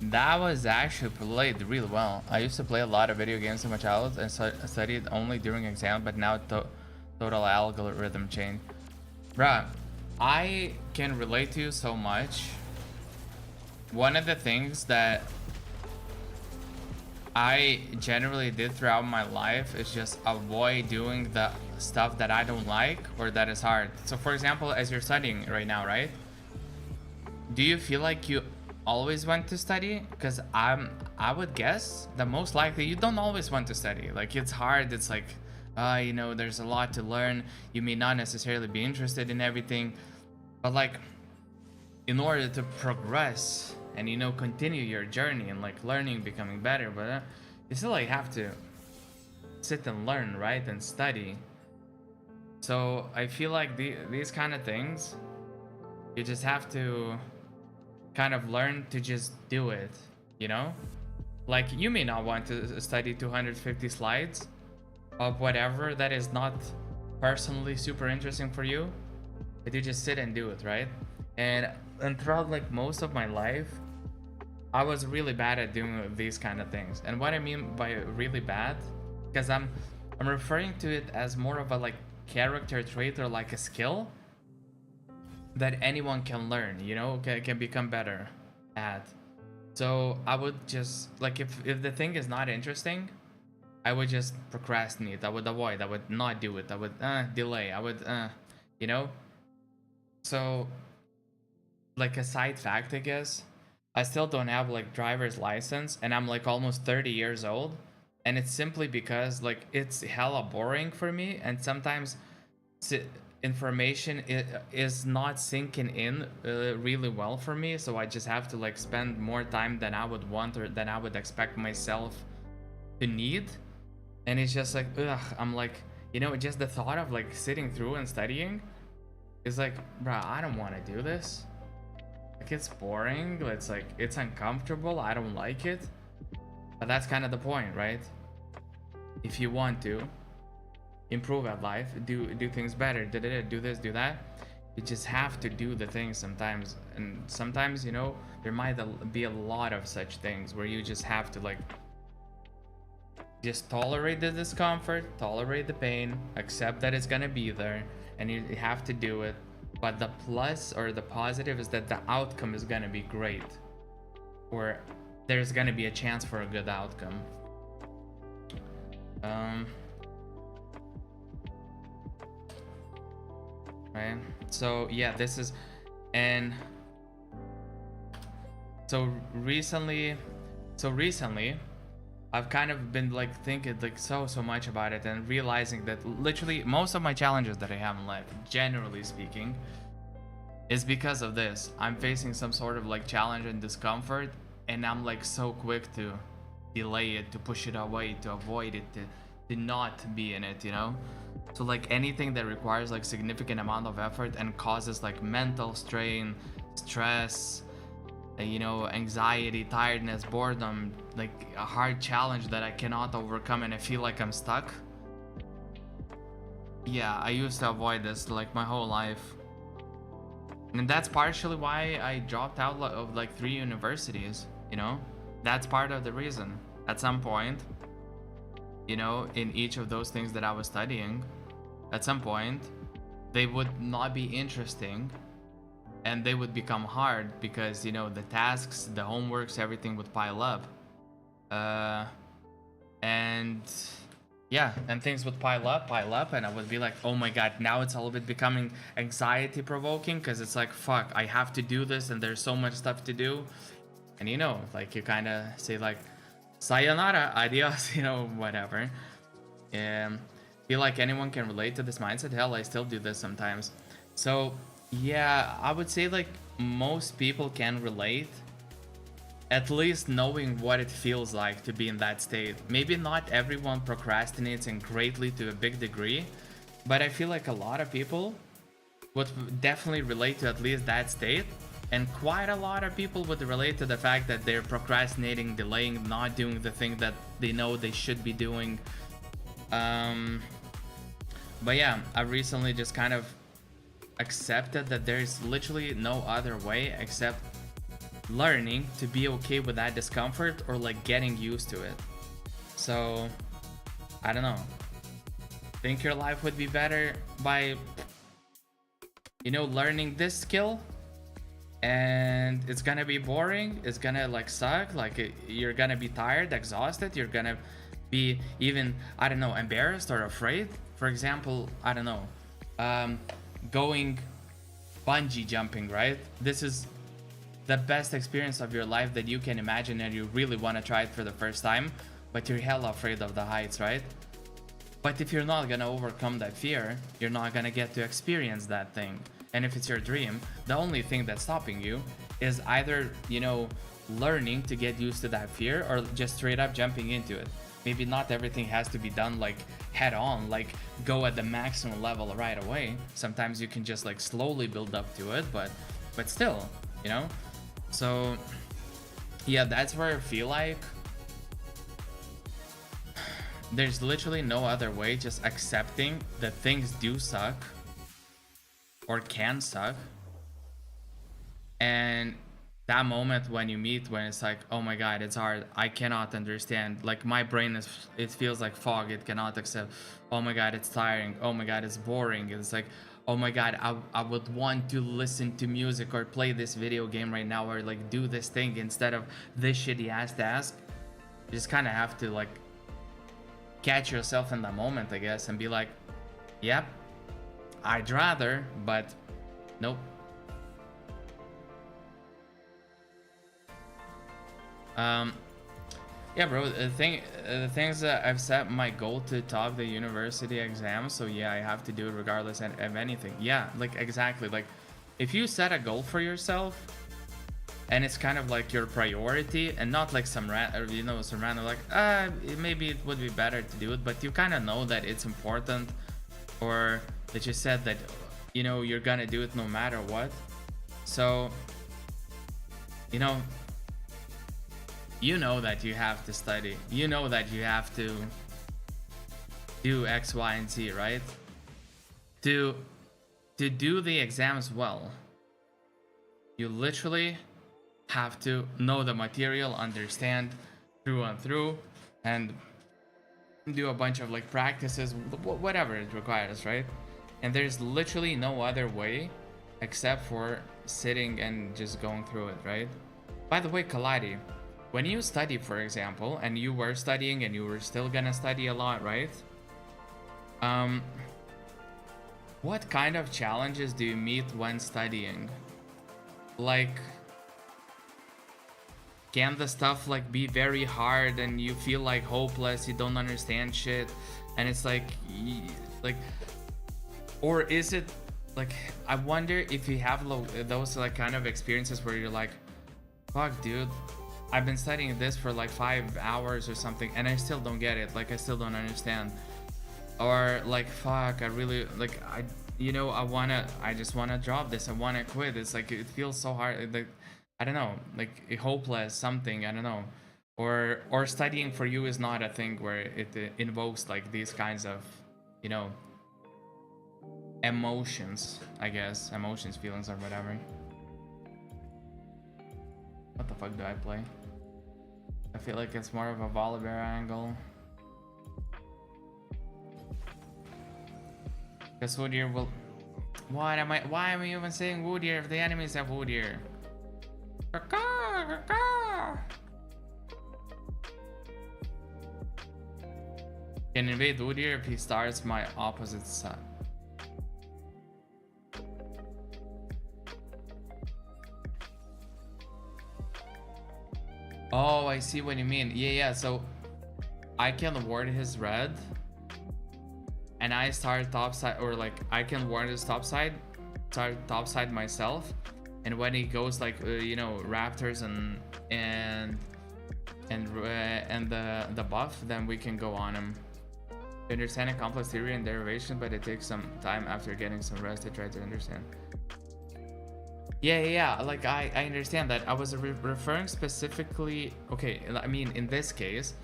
That was actually played really well. I used to play a lot of video games in my childhood and studied only during exam, but now Total algorithm change. Bruh, I can relate to you so much. One of the things that I generally did throughout my life is just avoid doing the stuff that I don't like or that is hard. So for example, as you're studying right now, right? Do you feel like you always want to study? Because I would guess that most likely you don't always want to study. Like, it's hard. It's like, you know, there's a lot to learn. You may not necessarily be interested in everything, but like, in order to progress and, you know, continue your journey and like learning, becoming better, but you still like have to sit and learn, right, and study. So I feel like these kind of things, you just have to kind of learn to just do it, you know? Like, you may not want to study 250 slides of whatever that is not personally super interesting for you, but you just sit and do it, right? And throughout like most of my life, I was really bad at doing these kind of things. And what I mean by really bad, because I'm referring to it as more of a like character trait or like a skill that anyone can learn, you know, can become better at. So I would just like, if the thing is not interesting, I would just procrastinate. I would avoid. I would not do it. I would delay. I would you know. So like a side fact, I guess, I still don't have like driver's license, and I'm like almost 30 years old, and it's simply because like it's hella boring for me, and sometimes information is not sinking in really well for me, so I just have to like spend more time than I would want or than I would expect myself to need. And it's just like, ugh, I'm like, you know, just the thought of like sitting through and studying is like, bruh, I don't want to do this. Like, it's boring, it's like, it's uncomfortable, I don't like it. But that's kind of the point, right? If you want to improve at life, do things better, do this, do that, you just have to do the things sometimes. And sometimes, you know, there might be a lot of such things where you just have to like just tolerate the discomfort, tolerate the pain, accept that it's gonna be there, and you have to do it. But the plus or the positive is that the outcome is gonna be great, or there's gonna be a chance for a good outcome. Right, so yeah, this is, and so recently I've kind of been like thinking like so much about it, and realizing that literally most of my challenges that I have in life, generally speaking, is because of this. I'm facing some sort of like challenge and discomfort, and I'm like so quick to delay it, to push it away, to avoid it, to not be in it, you know? So like anything that requires like significant amount of effort and causes like mental strain, stress, you know, anxiety, tiredness, boredom, like a hard challenge that I cannot overcome and I feel like I'm stuck. Yeah, I used to avoid this like my whole life. And that's partially why I dropped out of like 3 universities, you know? That's part of the reason. At some point, you know, in each of those things that I was studying, at some point, they would not be interesting, and they would become hard because, you know, the tasks, the homeworks, everything would pile up. And yeah, and things would pile up, and I would be like, oh my god, now it's a little bit becoming anxiety provoking, because it's like, fuck, I have to do this and there's so much stuff to do. And you know, like you kind of say like, sayonara, adios, you know, whatever. Feel like anyone can relate to this mindset. Hell, I still do this sometimes. So yeah, I would say like most people can relate, at least knowing what it feels like to be in that state. Maybe not everyone procrastinates and greatly to a big degree, but I feel like a lot of people would definitely relate to at least that state, and quite a lot of people would relate to the fact that they're procrastinating, delaying, not doing the thing that they know they should be doing. But yeah, I recently just kind of accepted that there's literally no other way except learning to be okay with that discomfort, or like getting used to it. So I don't know, think your life would be better by, you know, learning this skill, and it's gonna be boring, it's gonna like suck, like you're gonna be tired, exhausted, you're gonna be even, I don't know, embarrassed or afraid. For example, I don't know, going bungee jumping, right? This is the best experience of your life that you can imagine, and you really want to try it for the first time, but you're hella afraid of the heights, right? But if you're not gonna overcome that fear, you're not gonna get to experience that thing. And if it's your dream, the only thing that's stopping you is either, you know, learning to get used to that fear, or just straight up jumping into it. Maybe not everything has to be done like head on, like go at the maximum level right away. Sometimes you can just like slowly build up to it, but still, you know? So yeah, that's where I feel like there's literally no other way, just accepting that things do suck or can suck. And that moment when you meet, when it's like, oh my god, it's hard, I cannot understand, like my brain is, it feels like fog, it cannot accept, oh my god, it's tiring, oh my god, it's boring, it's like, oh my god, I would want to listen to music or play this video game right now, or like do this thing instead of this shitty ass task. You just kind of have to like catch yourself in the moment, I guess, and be like, yep, I'd rather, but nope. Yeah, bro, the things that I've set my goal to top the university exam, so yeah, I have to do it regardless of anything. Yeah, like exactly, like if you set a goal for yourself and it's kind of like your priority, and not like some random like maybe it would be better to do it, but you kind of know that it's important, or that you said that, you know, you're gonna do it no matter what. So, you know that you have to study, you know that you have to do X, Y, and Z, right? To do the exams well, you literally have to know the material, understand through and through, and do a bunch of like practices, whatever it requires, right? And there's literally no other way except for sitting and just going through it, right? By the way, Kaladi, when you study, for example, and you were studying and you were still gonna study a lot, right? What kind of challenges do you meet when studying? Like, can the stuff like be very hard and you feel like hopeless, you don't understand shit, and it's like, or is it like, I wonder if you have those like kind of experiences where you're like, fuck dude, I've been studying this for like 5 hours or something and I still don't get it, like I still don't understand, or like, fuck, I really like, I just wanna drop this, I wanna quit, it's like, it feels so hard, like, I don't know, like hopeless something, I don't know, or studying for you is not a thing where it invokes like these kinds of, you know, emotions, I guess, feelings, or whatever. What the fuck do I play? I feel like it's more of a Volibear angle. Because Woodier will... Why am I even saying Woodier if the enemies have Woodier? Can invade Woodier if he starts my opposite side. Oh, I see what you mean. Yeah, so I can ward his red and I start top side, or like I can ward his top side, start top side myself, and when he goes like you know, raptors and the buff, then we can go on him. To understand a complex theory and derivation, but it takes some time after getting some rest to try to understand. Yeah, like I understand that. I was referring specifically, okay, I mean in this case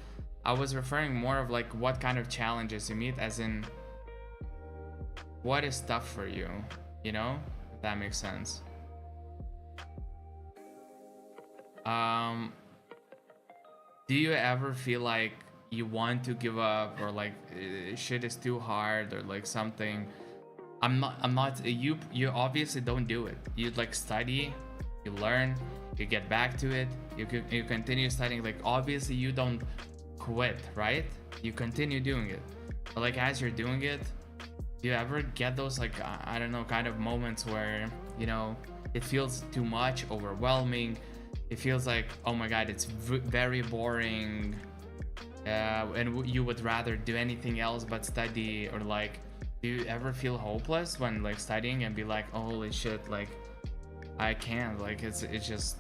I was referring more of like what kind of challenges you meet, as in what is tough for you, you know, if that makes sense. Do you ever feel like you want to give up, or like shit is too hard, or like something. I'm not you obviously don't do it. You like study, you learn, you get back to it, you continue studying. Like obviously you don't quit, right? You continue doing it. But like as you're doing it, do you ever get those like I don't know, kind of moments where, you know, it feels too much, overwhelming? It feels like, oh my god, it's very boring, and you would rather do anything else but study? Or like, do you ever feel hopeless when like studying and be like, oh, holy shit, like I can't, like it's just,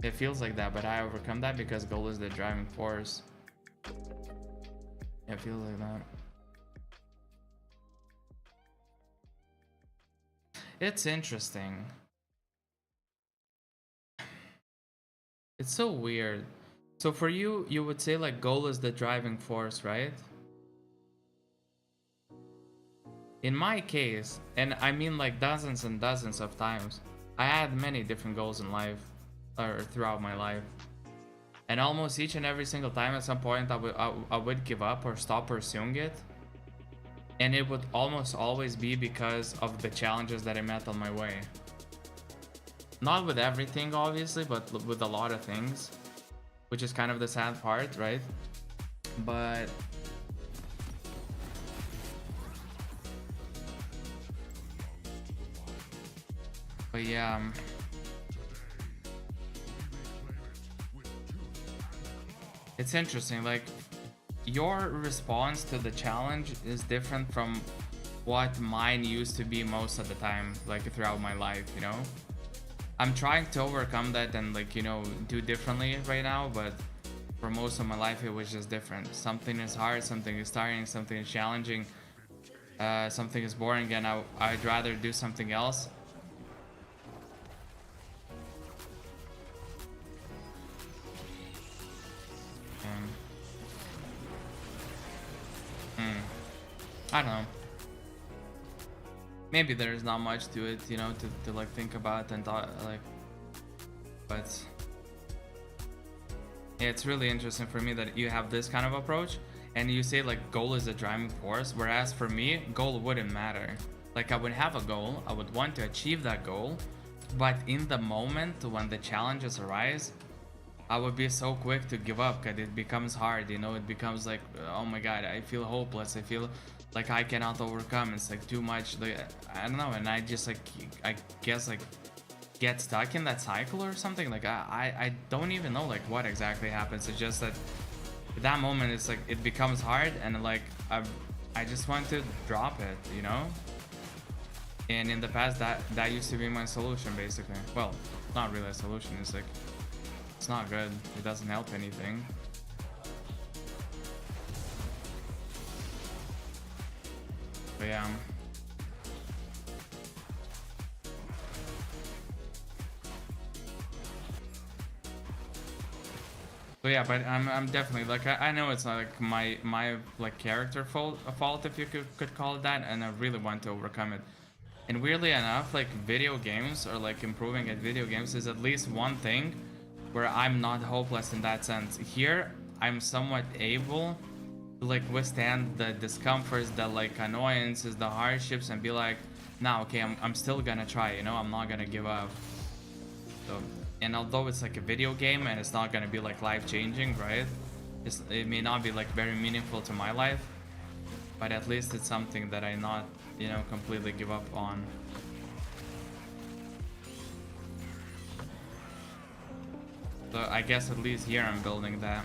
it feels like that. But I overcome that because goal is the driving force. It feels like that. It's interesting. It's so weird. So for you, you would say like goal is the driving force, right? In my case, and I mean like dozens and dozens of times, I had many different goals in life, or throughout my life. And almost each and every single time at some point I would give up or stop pursuing it. And it would almost always be because of the challenges that I met on my way. Not with everything, obviously, but with a lot of things, which is kind of the sad part, right? But yeah, it's interesting. Like, your response to the challenge is different from what mine used to be most of the time, like throughout my life, you know? I'm trying to overcome that and like, you know, do differently right now, but for most of my life it was just different. Something is hard, something is tiring, something is challenging, something is boring, and I'd rather do something else. I don't know. Maybe there's not much to it, you know, to like think about and thought, like, but yeah, it's really interesting for me that you have this kind of approach, and you say like goal is a driving force, whereas for me, goal wouldn't matter. Like, I would have a goal, I would want to achieve that goal, but in the moment when the challenges arise, I would be so quick to give up because it becomes hard, you know. It becomes like, oh my god, I feel hopeless, I feel like I cannot overcome. It's like too much, like, I don't know, and I just like, I guess like get stuck in that cycle or something. Like I don't even know like what exactly happens. It's just that at that moment it's like it becomes hard, and like I just want to drop it, you know. And in the past that used to be my solution, basically. Well, not really a solution, it's like, it's not good, it doesn't help anything. But yeah. So yeah, but I'm definitely like, I know it's not like my like character fault, if you could call it that, and I really want to overcome it. And weirdly enough, like video games, or like improving at video games, is at least one thing where I'm not hopeless in that sense. Here, I'm somewhat able to like withstand the discomforts, the like annoyances, the hardships, and be like, nah, okay, I'm still gonna try, you know, I'm not gonna give up. So, and although it's like a video game and it's not gonna be like life-changing, right? It may not be like very meaningful to my life, but at least it's something that I not, you know, completely give up on. So I guess at least here I'm building that.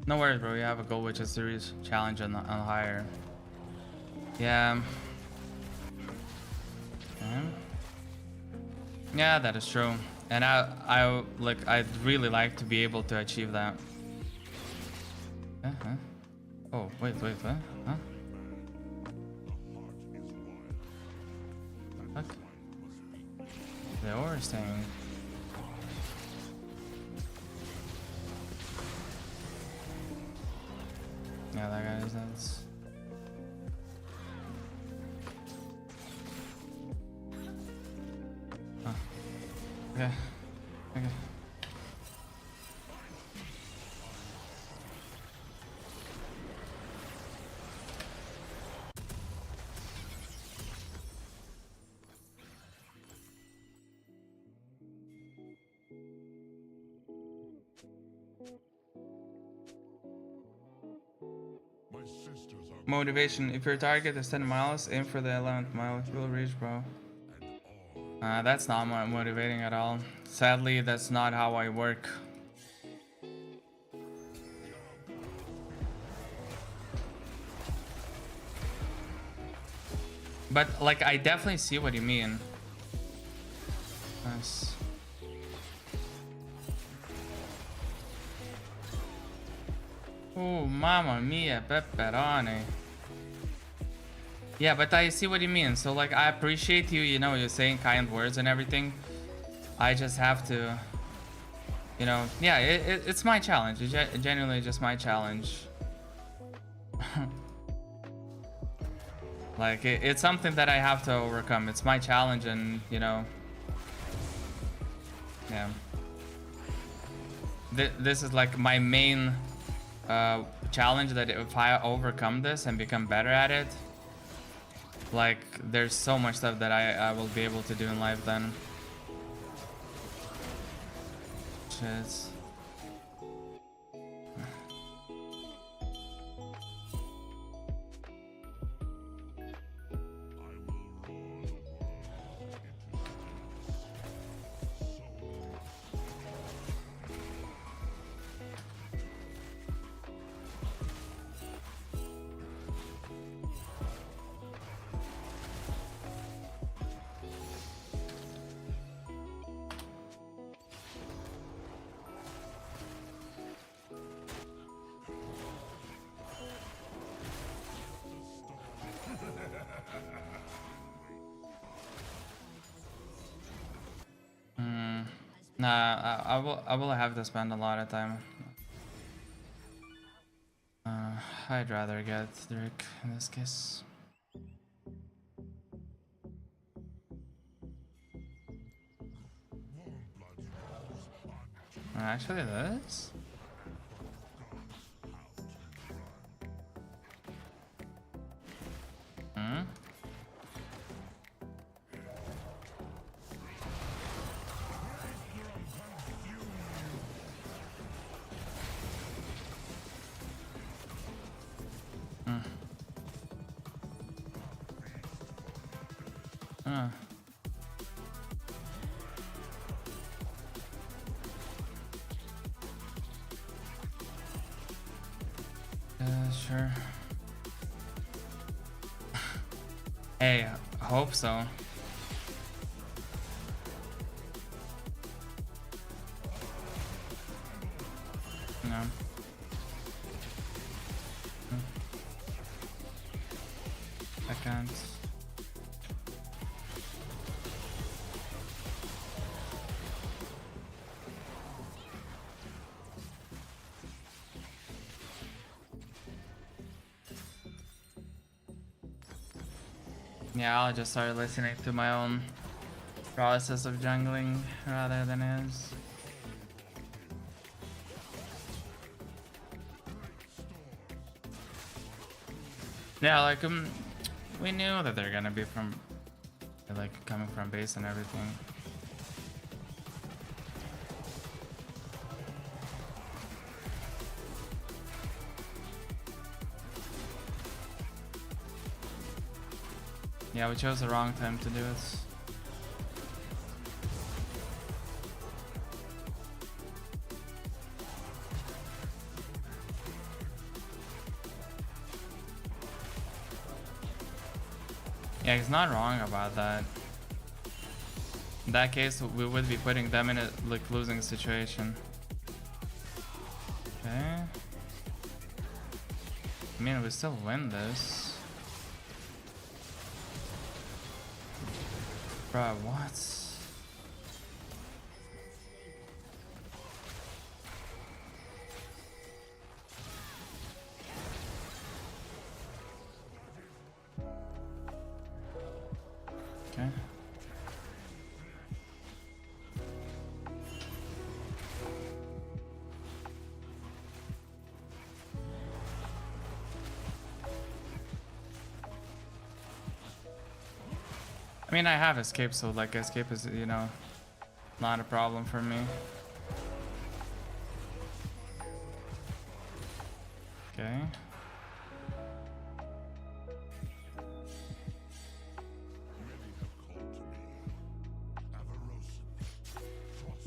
No worries, bro. You have a goal which is series challenge on higher. Yeah. Yeah, that is true. And I'd really like to be able to achieve that. Uh-huh. Oh, wait, what? Huh? Fuck. The ore thing. Yeah, that guy is nuts. Huh. Okay. Okay. Motivation. If your target is 10 miles, aim for the 11th mile. You'll reach, bro. That's not motivating at all. Sadly, that's not how I work. But, like, I definitely see what you mean. Nice. Oh, mamma mia, pepperoni. Yeah, but I see what you mean. So, like, I appreciate you, you know, you're saying kind words and everything. I just have to, you know, yeah, it's my challenge. It's genuinely just my challenge. Like, it's something that I have to overcome. It's my challenge and, you know, yeah. This is, like, my main challenge, that if I overcome this and become better at it, like, there's so much stuff that I will be able to do in life then. Shit. Nah, I will have to spend a lot of time. I'd rather get Drake in this case. Actually, this. Sure. Hey, I hope so. No. I can't. Yeah, I'll just start listening to my own process of jungling rather than his. Yeah, like we knew that they're gonna be from, like, coming from base and everything. Yeah, we chose the wrong time to do it. Yeah, he's not wrong about that. In that case, we would be putting them in a like losing situation. Okay. I mean, we still win this. Bruh, what? Okay. I mean, I have escape, so like escape is, you know, not a problem for me. Okay.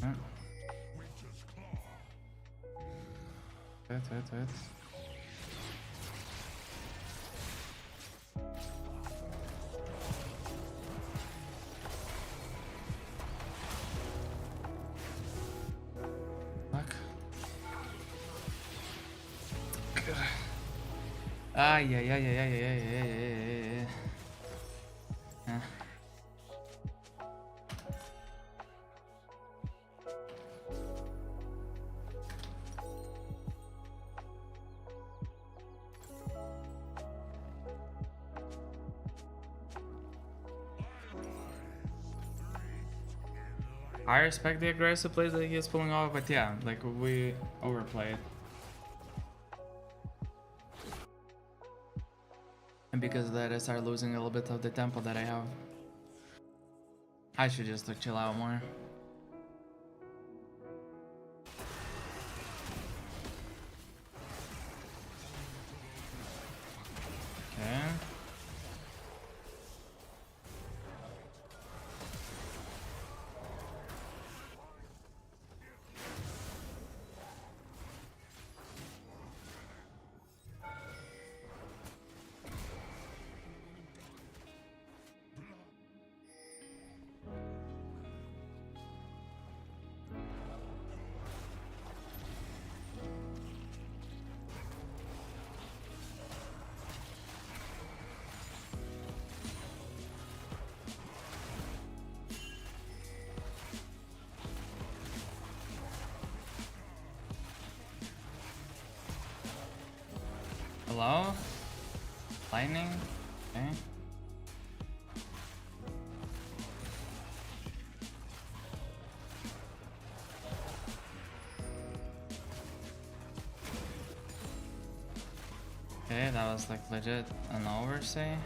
Yeah. Wait. Fuck. Ah, yeah. I respect the aggressive plays that he is pulling off, but yeah, like we overplayed. And because of that, I started losing a little bit of the tempo that I have. I should just like chill out more. Okay. Hello? Lightning? Okay. Okay, that was like legit an oversay.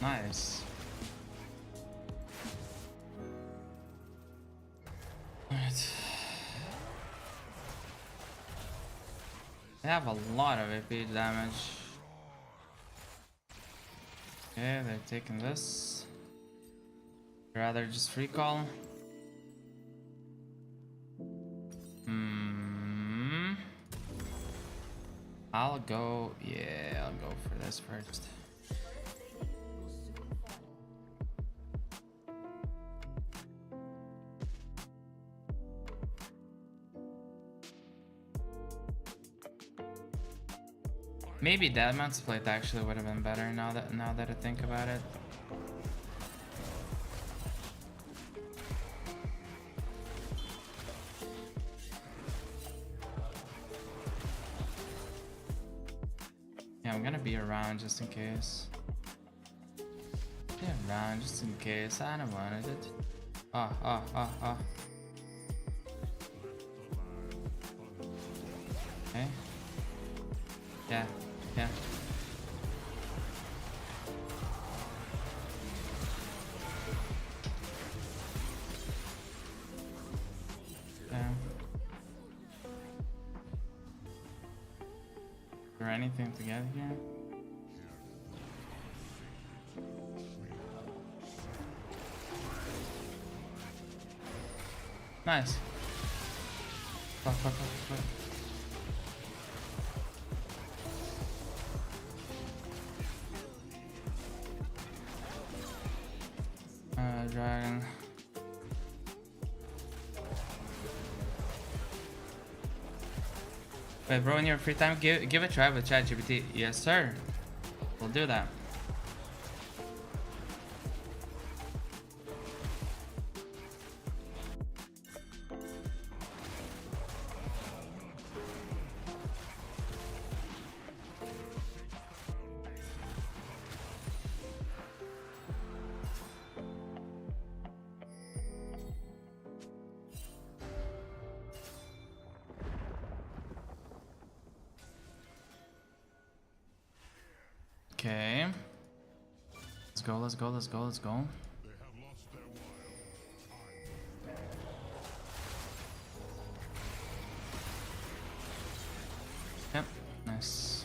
Nice. Alright. They have a lot of AP damage. Okay, they're taking this. I'd rather just recall. I'll go for this first. Maybe Deadman split actually would have been better now that I think about it. I'm gonna be around just in case. Be around just in case. I don't want it. Ah. Okay. Yeah. Is there anything to get here? Nice. Fuck. Dragon. Wait, bro, in your free time, give a try with ChatGPT. Yes, sir. We'll do that. Okay. Let's go. Yep, nice.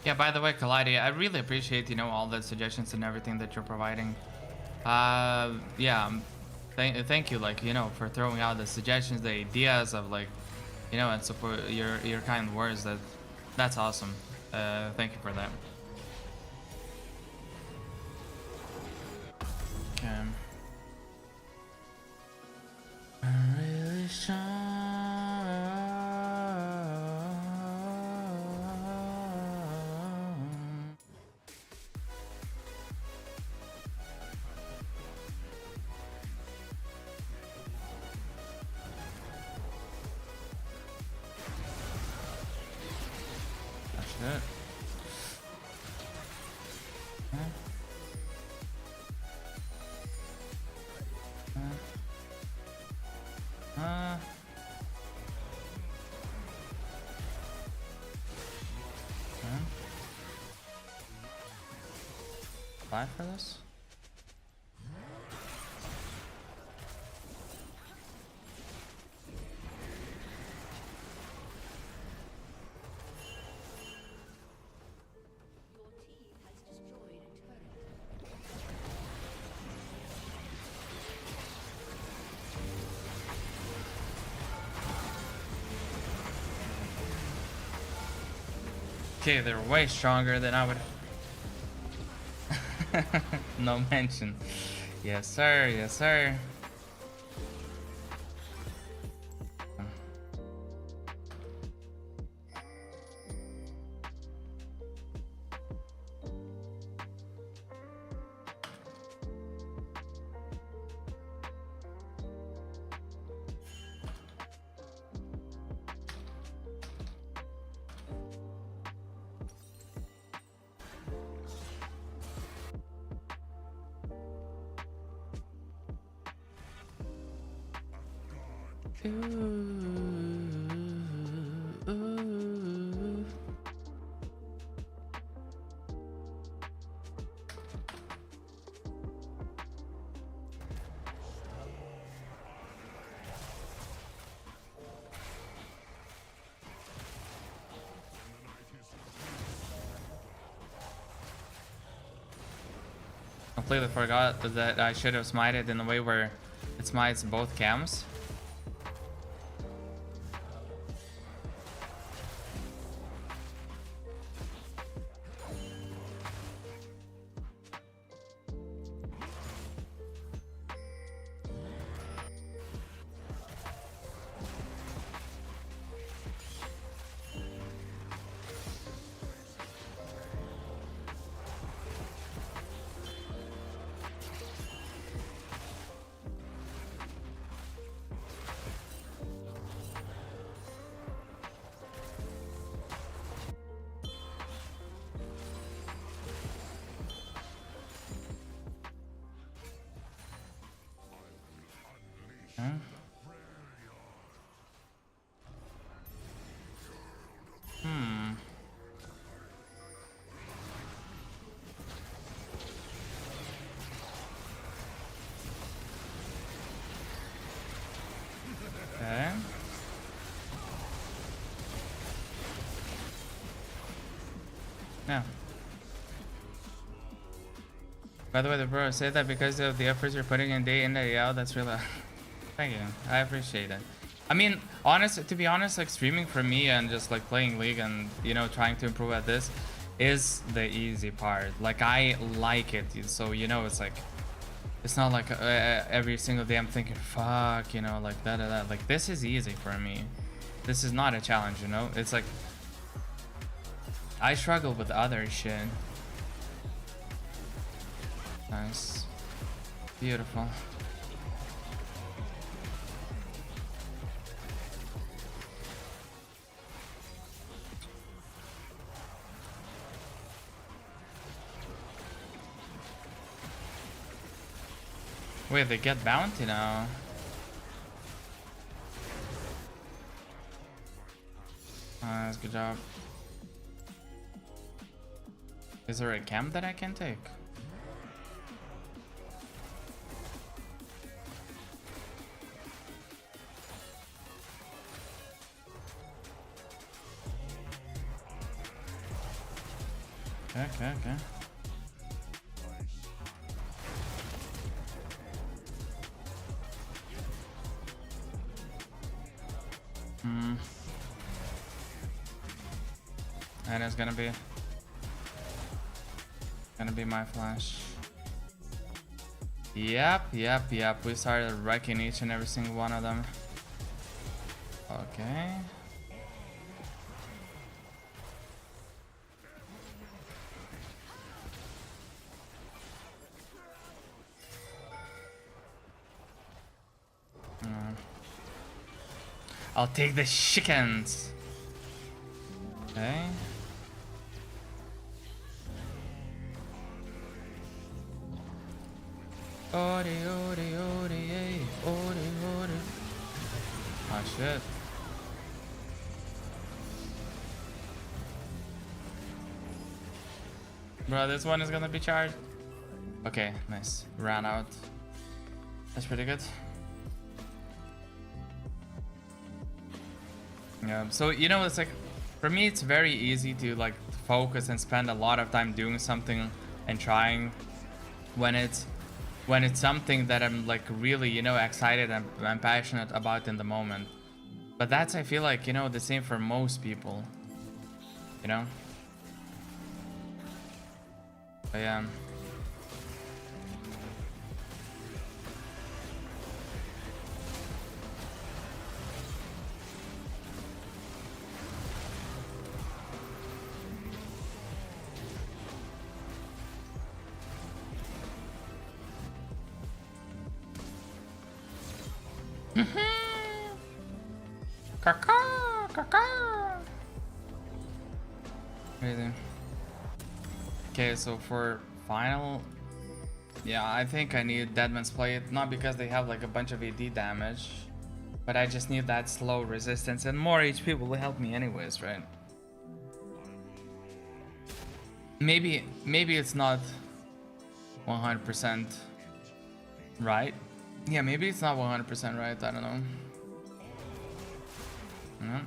Yeah, by the way, Kalidi, I really appreciate, you know, all the suggestions and everything that you're providing. Yeah, thank you, like, you know, for throwing out the suggestions, the ideas of, like, you know, and support your kind words. That's awesome. Thank you for that. Okay. I'm really sure. That's it. Buy for this? Okay, they're way stronger than I would. No mention. Yes, sir. Yes, sir. Ooh. Completely forgot that I should have smited in a way where it smites both cams. Huh? Hmm. Okay. Yeah. By the way, the bro said that because of the efforts you're putting in day in day out. That's really thank you. I appreciate it. I mean, to be honest, like streaming for me and just like playing League and you know trying to improve at this is the easy part. Like I like it, so you know it's like it's not like every single day I'm thinking fuck, you know, like that. Like this is easy for me. This is not a challenge, you know. It's like I struggle with other shit. Nice, beautiful. Wait, they get bounty now. Nice, good job. Is there a camp that I can take? Okay. And it's gonna be my flash. Yep. We started wrecking each and every single one of them. Okay. I'll take the chickens. Okay. Oh shit. Bro, this one is gonna be charged. Okay, nice. Ran out. That's pretty good. Yeah, so you know, it's like for me it's very easy to like focus and spend a lot of time doing something and trying when it's something that I'm like really, you know, excited and I'm passionate about in the moment. But that's, I feel like, you know, the same for most people, you know. But yeah. Crazy. Okay, so for final, yeah, I think I need Deadman's Plate, not because they have like a bunch of AD damage, But I just need that slow resistance, and more HP will help me anyways, right? Maybe it's not 100% right. Yeah, maybe it's not 100% right. I don't know. Yeah.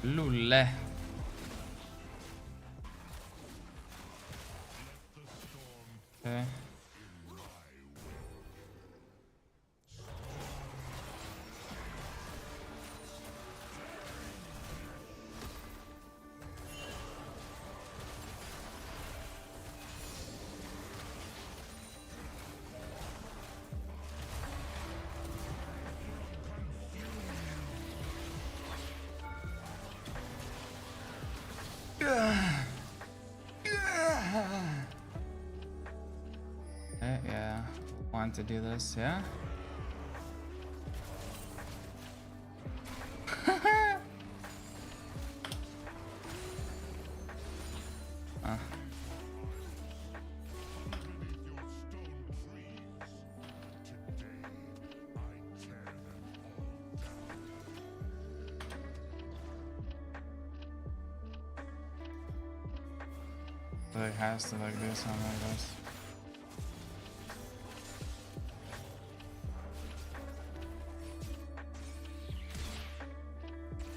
Lule. Okay. Yeah, want to do this, yeah? uh. So it has to like do something like this.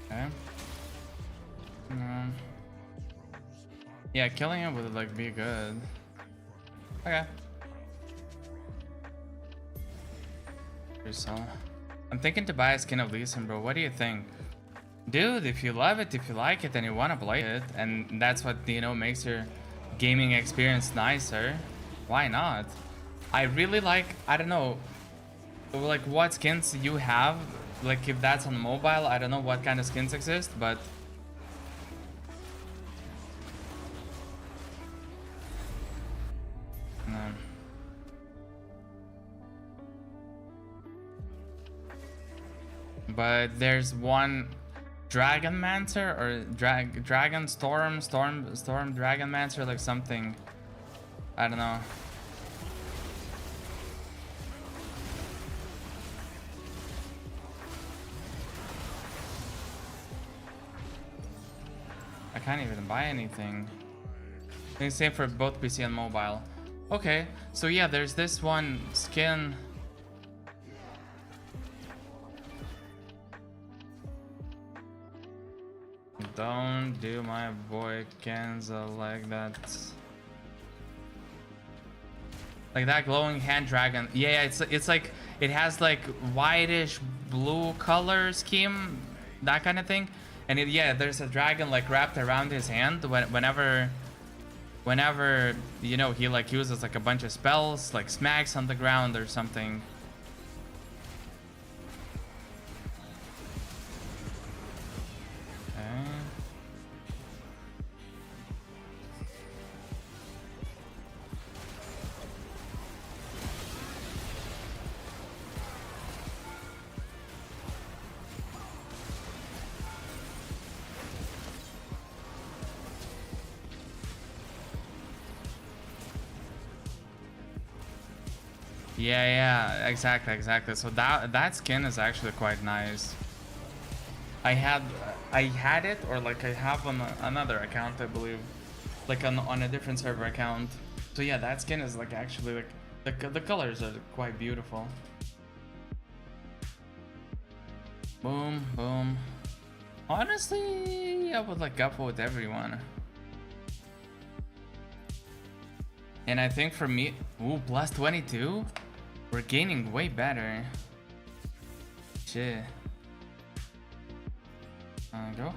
Okay. Yeah, killing him would like be good. Okay. So, I'm thinking to buy a skin of Lee Sin, bro. What do you think? Dude, if you love it, if you like it, and you want to play it, and that's what, you know, makes your gaming experience nicer, why not? I really like, I don't know, like what skins you have, like if that's on mobile, I don't know what kind of skins exist, but but there's one Dragonmancer or Dragon Storm Dragonmancer, like something, I don't know. I can't even buy anything. Same for both PC and mobile. Okay, so yeah, there's this one skin. Don't do my boy Kenza like that. Like that glowing hand dragon. Yeah, it's like it has like whitish blue color scheme, that kind of thing. And yeah, there's a dragon like wrapped around his hand whenever you know he like uses like a bunch of spells, like smacks on the ground or something. Yeah, exactly. So that skin is actually quite nice. I had it, or like I have on another account, I believe, like on a different server account. So yeah, that skin is like actually like the colors are quite beautiful. Boom, boom. Honestly, I would like up with everyone. And I think for me, ooh, plus 22. We're gaining way better. Shit. Go.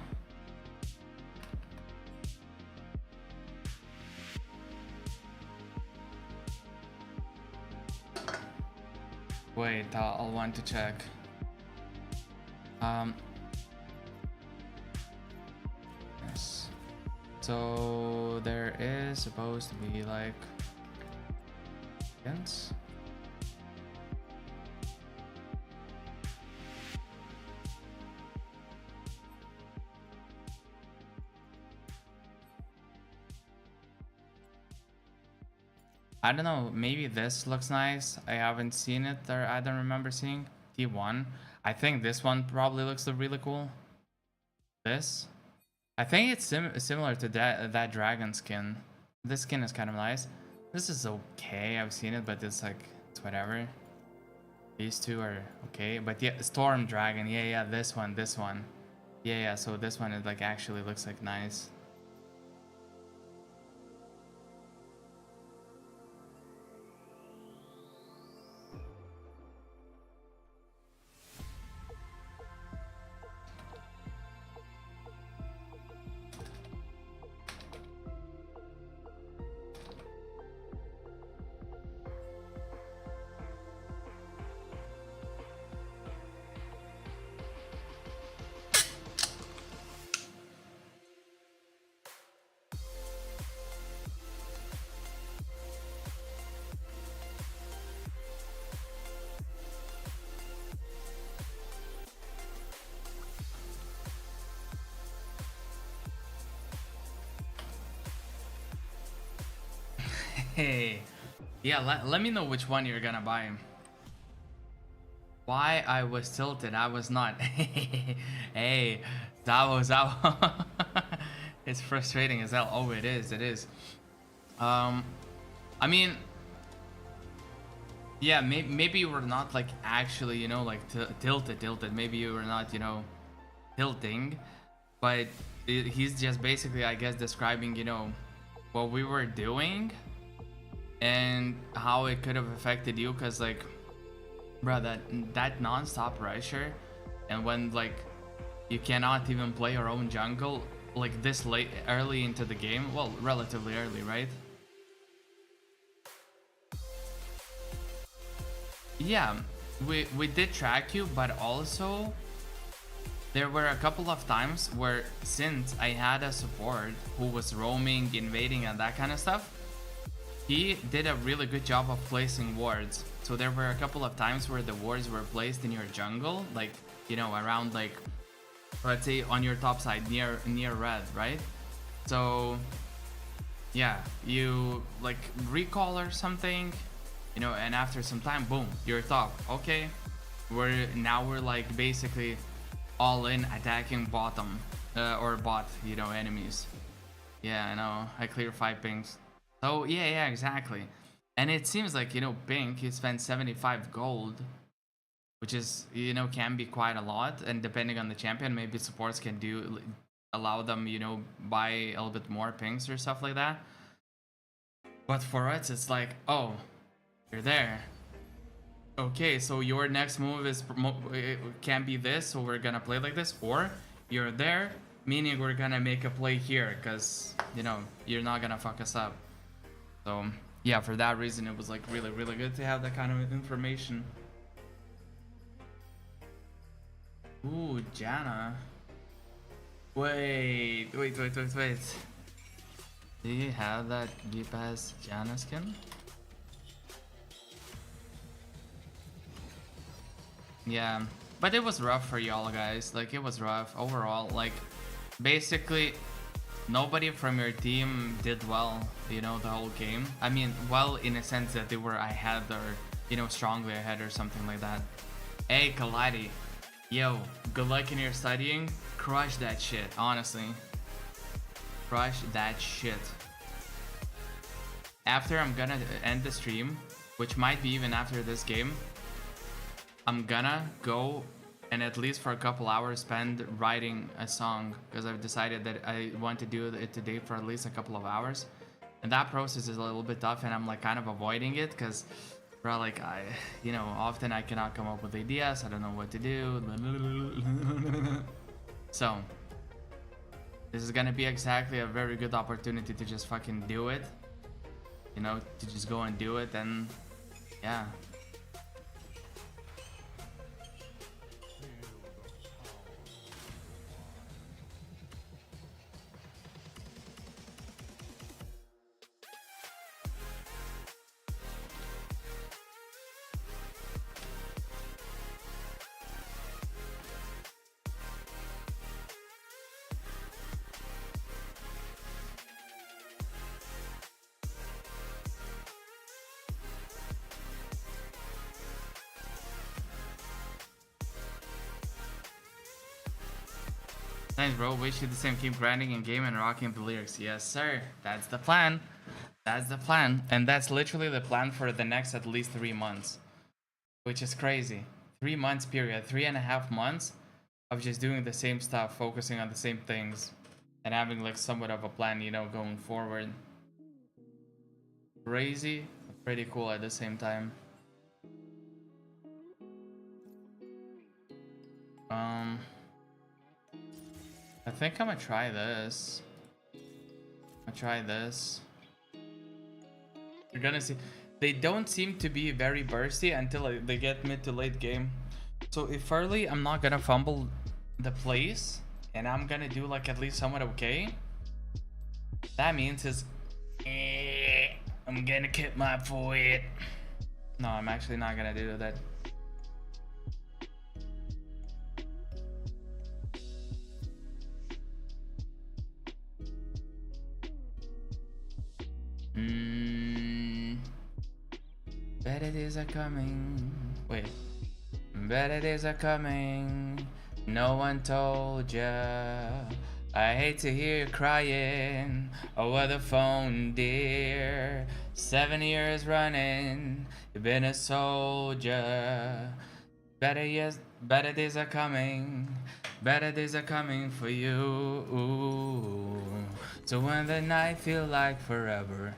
Wait, I'll want to check. Yes. So there is supposed to be like skins. I don't know, maybe this looks nice. I haven't seen it, or I don't remember seeing. T1. I think this one probably looks really cool. This. I think it's similar to that dragon skin. This skin is kind of nice. This is okay, I've seen it, but it's like, it's whatever. These two are okay, but yeah, Storm Dragon, yeah, this one. Yeah, so this one, it like actually looks like nice. Hey, yeah, let me know which one you're gonna buy. Why I was tilted, I was not. Hey, that was out. It's frustrating as hell. Oh, it is. I mean, yeah, maybe you were not like actually, you know, like tilted. Maybe you were not, you know, tilting, but he's just basically, I guess, describing, you know, what we were doing and how it could have affected you, because like, bro, that non-stop rusher, and when like you cannot even play your own jungle like this early into the game, well, relatively early, right? Yeah, we did track you, but also there were a couple of times where, since I had a support who was roaming, invading, and that kind of stuff, he did a really good job of placing wards. So there were a couple of times where the wards were placed in your jungle, like, you know, around, like, let's say on your top side near red, right? So yeah, you like recall or something, you know, and after some time, boom, you're top. Okay, we're like basically all in attacking bottom or bot, you know, enemies. Yeah, I know, I clear 5 pings. So yeah, exactly. And it seems like, you know, Pink, he spent 75 gold, which is, you know, can be quite a lot. And depending on the champion, maybe supports can allow them, you know, buy a little bit more pinks or stuff like that. But for us, it's like, oh, you're there. Okay, so your next move is can be this, so we're gonna play like this, or you're there, meaning we're gonna make a play here, because, you know, you're not gonna fuck us up. So yeah, for that reason, it was like really good to have that kind of information. Ooh, Janna. Wait. Do you have that deep ass Janna skin? Yeah, but it was rough for y'all guys. Like, it was rough overall. Like, basically nobody from your team did well, you know, the whole game. I mean, well, in a sense that they were ahead, or, you know, strongly ahead or something like that. Hey, Kaladi. Yo, good luck in your studying. Crush that shit, honestly. Crush that shit. After I'm gonna end the stream, which might be even after this game, I'm gonna go and at least for a couple hours spend writing a song, because I've decided that I want to do it today for at least a couple of hours. And that process is a little bit tough, and I'm like kind of avoiding it because, bro, like, you know, often I cannot come up with ideas. I don't know what to do. So this is gonna be exactly a very good opportunity to just fucking do it, you know, to just go and do it. And yeah, Thanks, bro. Wish you the same. Keep grinding in game and rocking the lyrics. Yes, sir. That's the plan. That's the plan. And that's literally the plan for the next at least 3 months. Which is crazy. 3 months period. 3.5 months of just doing the same stuff, focusing on the same things, and having like somewhat of a plan, you know, going forward. Crazy, pretty cool at the same time. I think I'm gonna try this. I'll try this. You're gonna see. They don't seem to be very bursty until they get mid to late game. So if early, I'm not gonna fumble the place, and I'm gonna do like at least somewhat okay. That means is I'm gonna keep my foot. No, I'm actually not gonna do that. Better days are coming. Wait. Better days are coming. No one told ya. I hate to hear you crying over the phone, dear. 7 years running, you've been a soldier. Better days are coming. Better days are coming for you. So when the night feel like forever,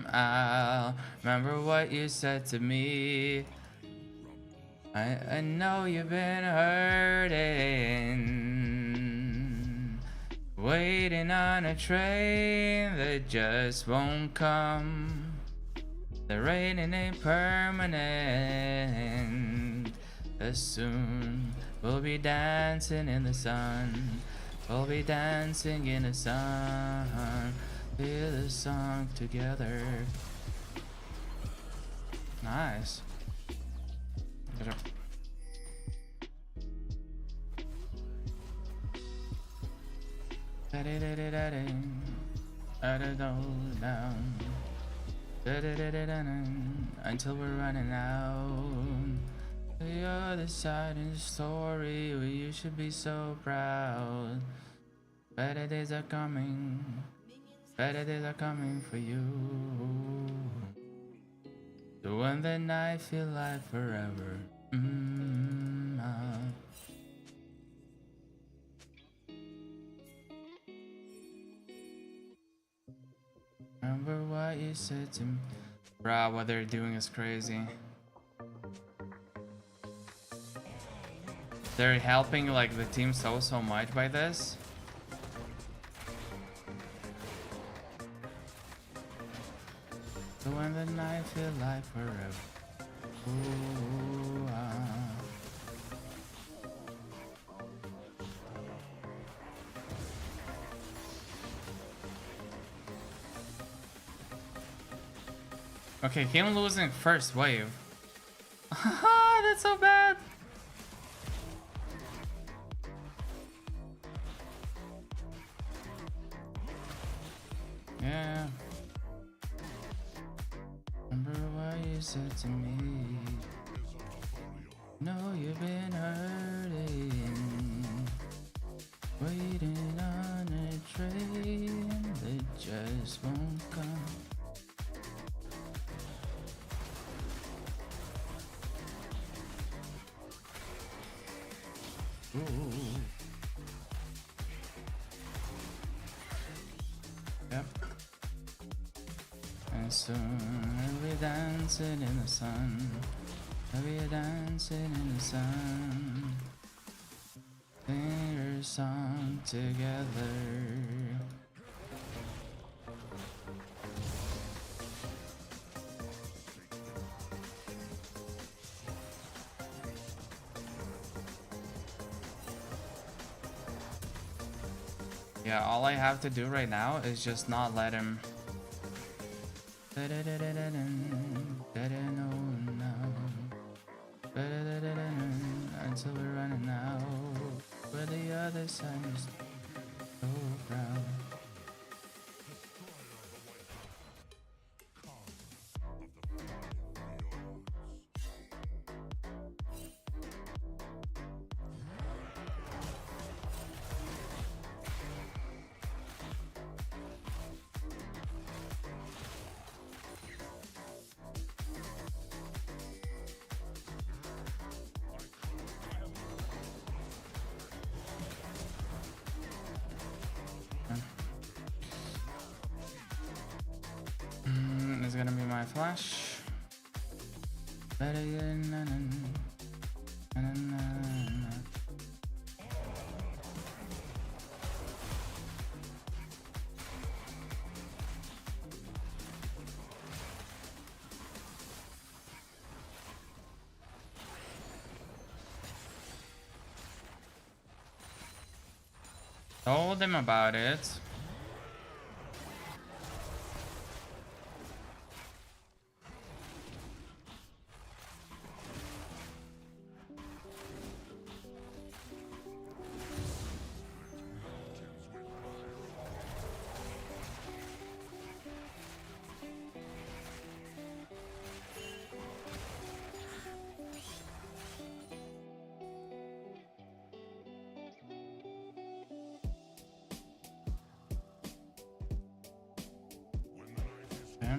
I'll remember what you said to me. I know you've been hurting, waiting on a train that just won't come. The raining ain't permanent. As soon we'll be dancing in the sun. We'll be dancing in the sun. Hear the song together. Nice. Good job. Until we're running out. The other side in the story where you should be so proud. Better days are coming. Better days are coming for you. So when the night feel like forever. Remember what you said to me. Bruh, what they're doing is crazy. They're helping like the team so much by this. So when the night feel like forever. Ooh, Okay, him losing first wave. That's so bad. Yeah. Remember what you said to me. No, you've been hurting, waiting on a train that just won't come. Ooh. Yep. And soon we'll be dancing in the sun. We'll be dancing in the sun. Sing your song together. Yeah, all I have to do right now is just not let him. Until we're running out, where the other side is so proud. my flash. Better than told them about it. Okay.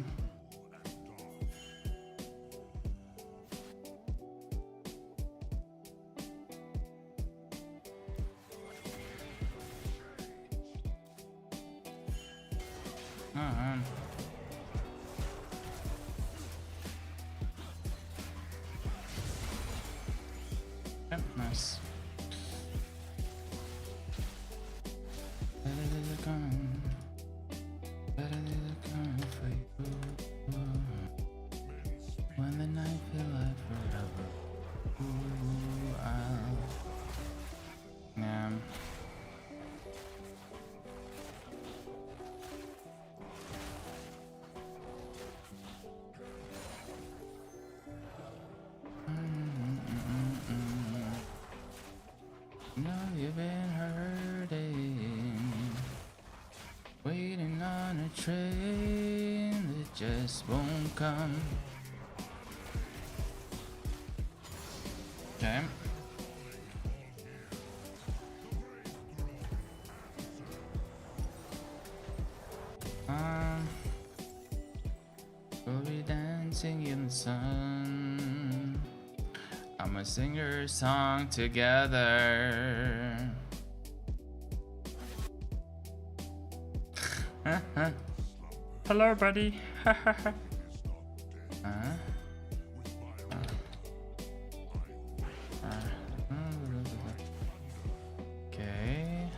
Yep, nice. Better than for you. When the night feel like forever. Ooh, yeah. No, you've been hurting, waiting on a train that just won't come. Okay. We'll be dancing in the sun. I'ma sing your song together. Hello, buddy. Okay.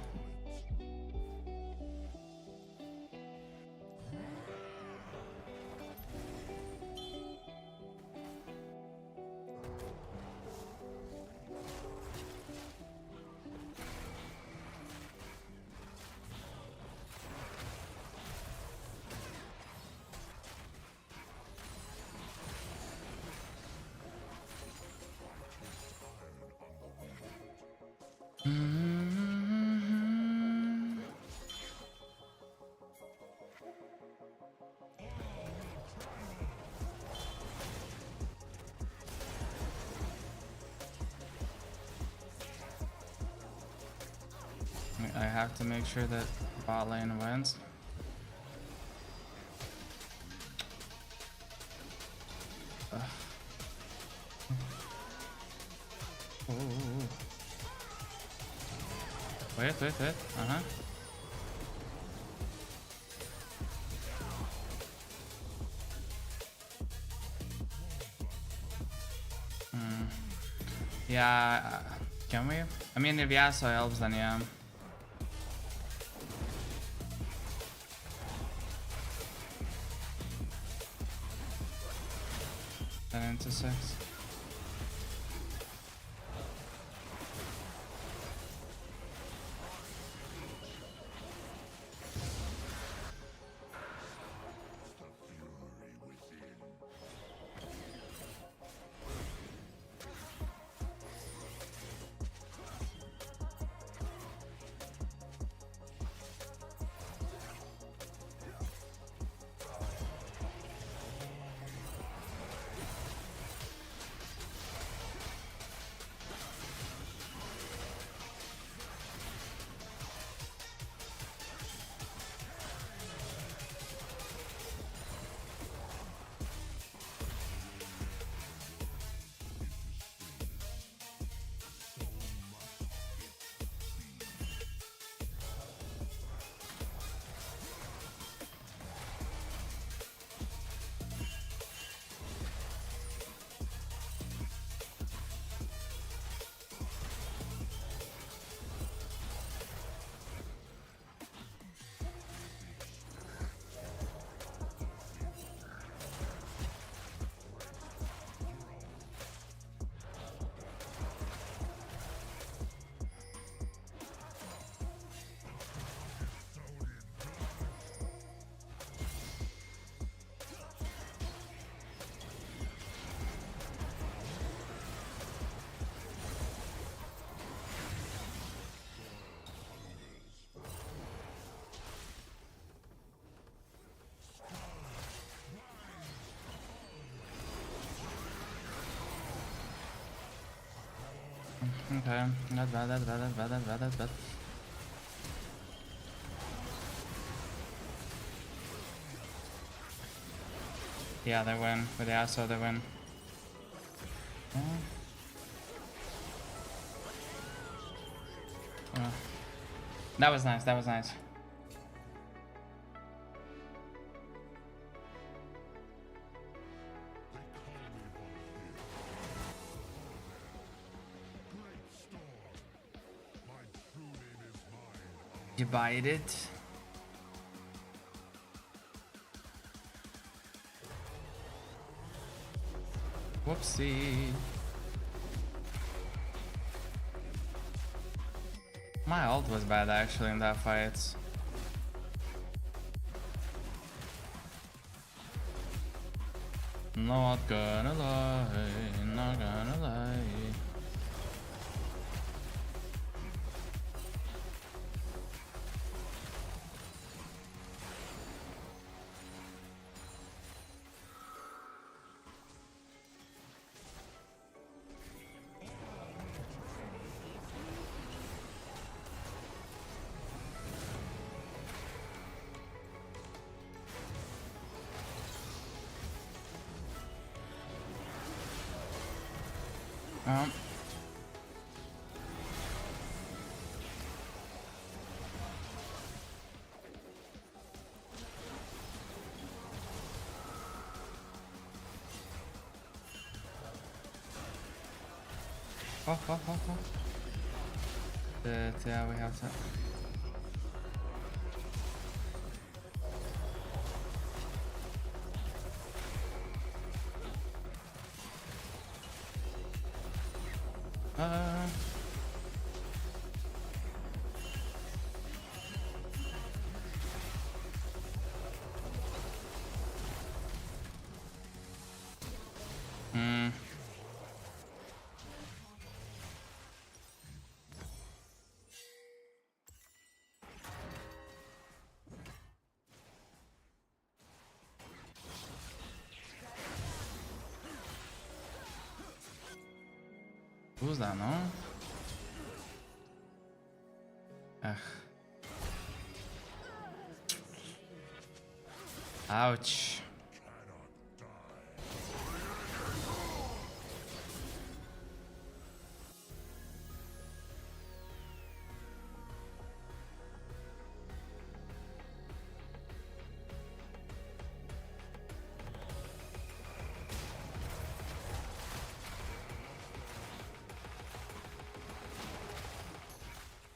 I have to make sure that bot lane wins. Oh. Wait. Uh-huh. Yeah, can we? I mean, if Yasuo helps, then yeah. 10-6. Okay. Not bad, not bad, not bad, not bad, not bad. Yeah, they win. With the Asso, they win. That was nice, that was nice. You bite it. Whoopsie. My ult was bad actually in that fight. Not gonna lie, not gonna lie. Um. Oh. Yeah, we have to. Who's that, no? Ugh. Ouch.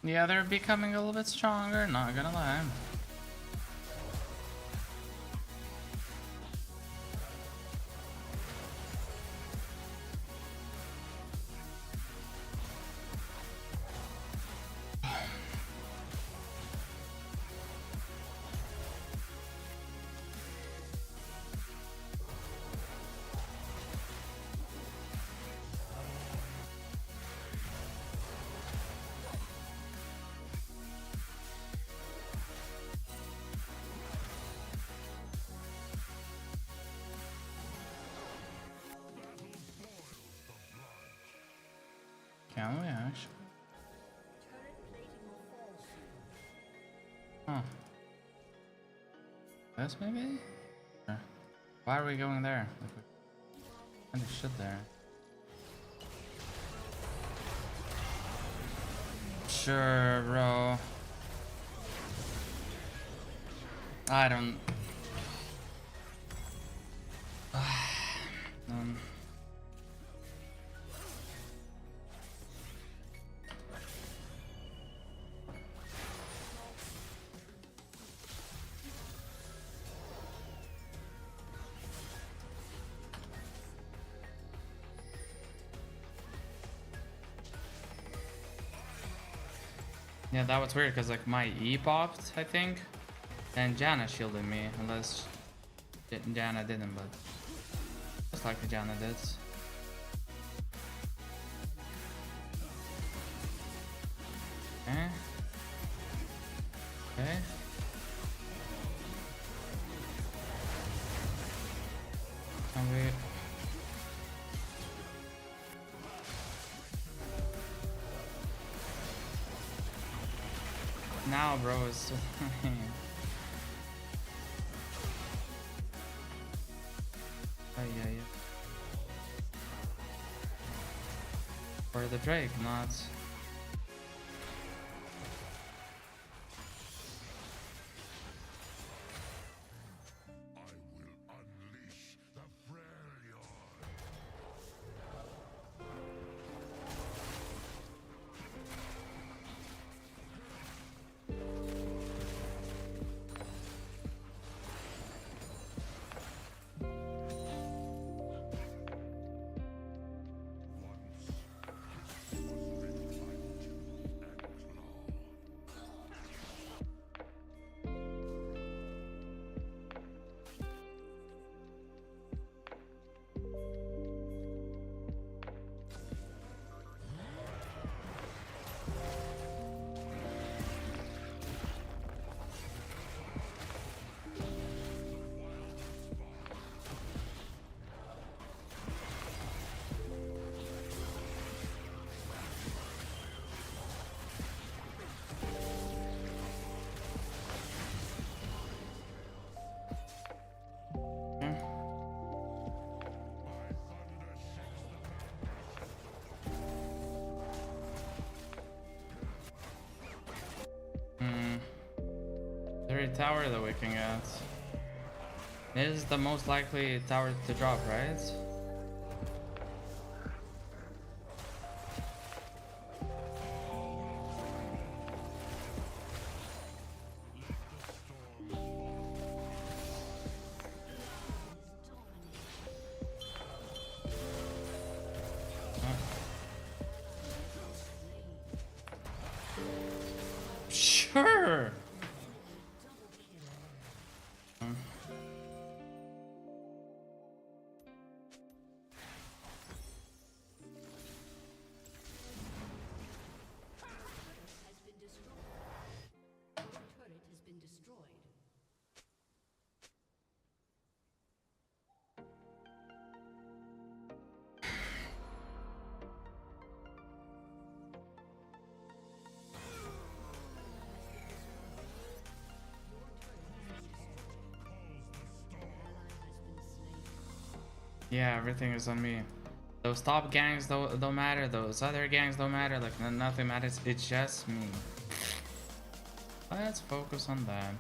Yeah, they're becoming a little bit stronger, not gonna lie. Can we actually? Huh. This maybe? Or why are we going there? Like we kind of should there. Sure, bro. I don't. Yeah, that was weird because like my E popped, I think, and Janna shielded me, unless Janna didn't, but just like Janna did. Okay. Okay. Can we? now, bro. It's yeah. For the Drake, not. Every tower that we can get. This is the most likely tower to drop, right? Sure. Yeah, everything is on me. Those top gangs don't matter. Those other gangs don't matter. Like nothing matters. It's just me. Let's focus on that.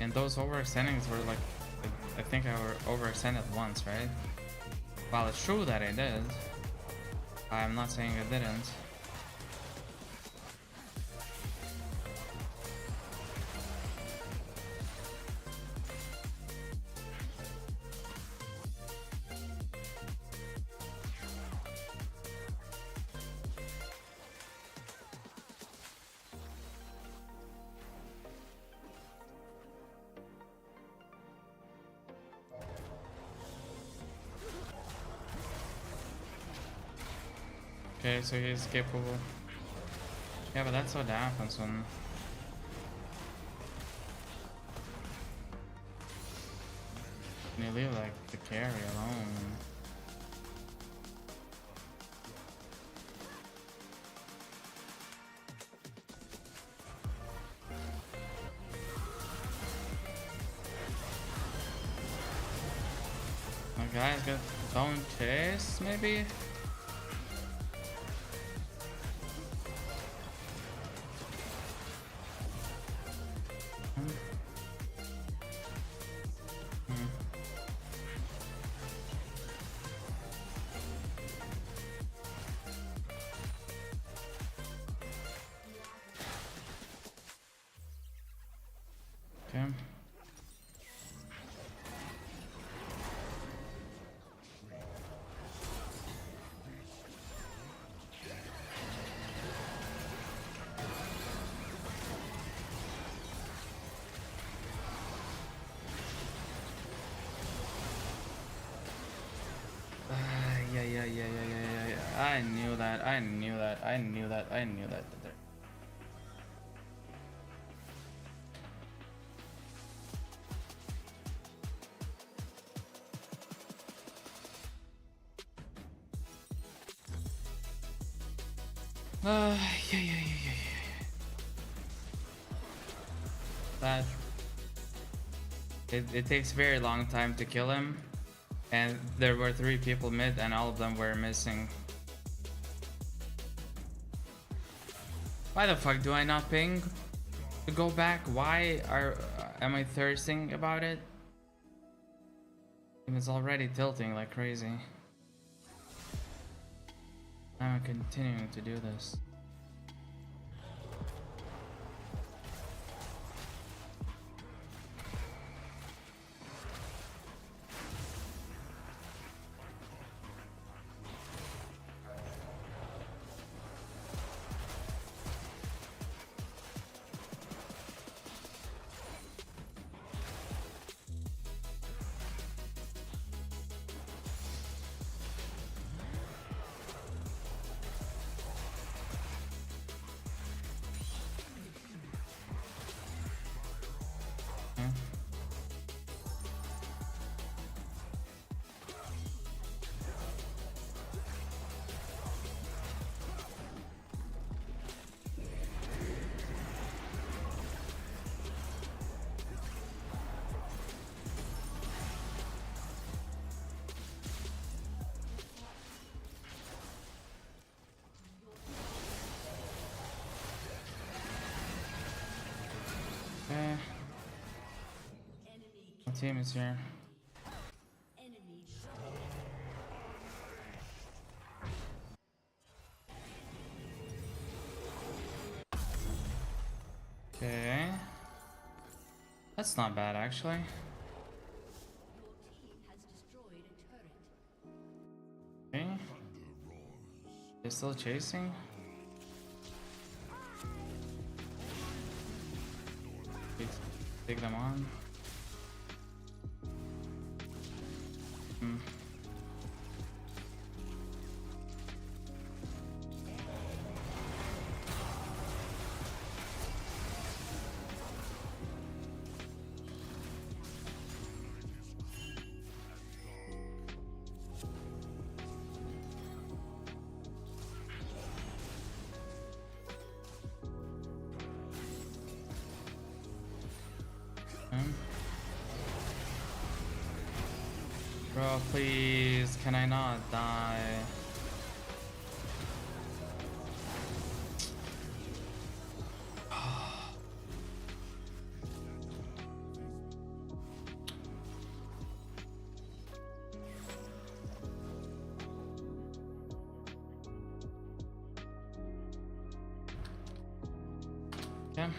And those overextendings were like, I think I were overextended once, right? Well, it's true that I did. I'm not saying I didn't. Okay, so he's capable. Yeah, but that's what happens when... you leave like the carry alone. My guy's got bone chase, maybe? Okay. Yeah. I knew that. Yeah. That it takes very long time to kill him, and there were 3 people mid, and all of them were missing. Why the fuck do I not ping to go back? Why am I thirsting about it? It's already tilting like crazy. I'm continuing to do this. Okay. My team is here. Okay. That's not bad actually. Okay. They're still chasing. Take them on. Bro, please, can I not die? Yeah.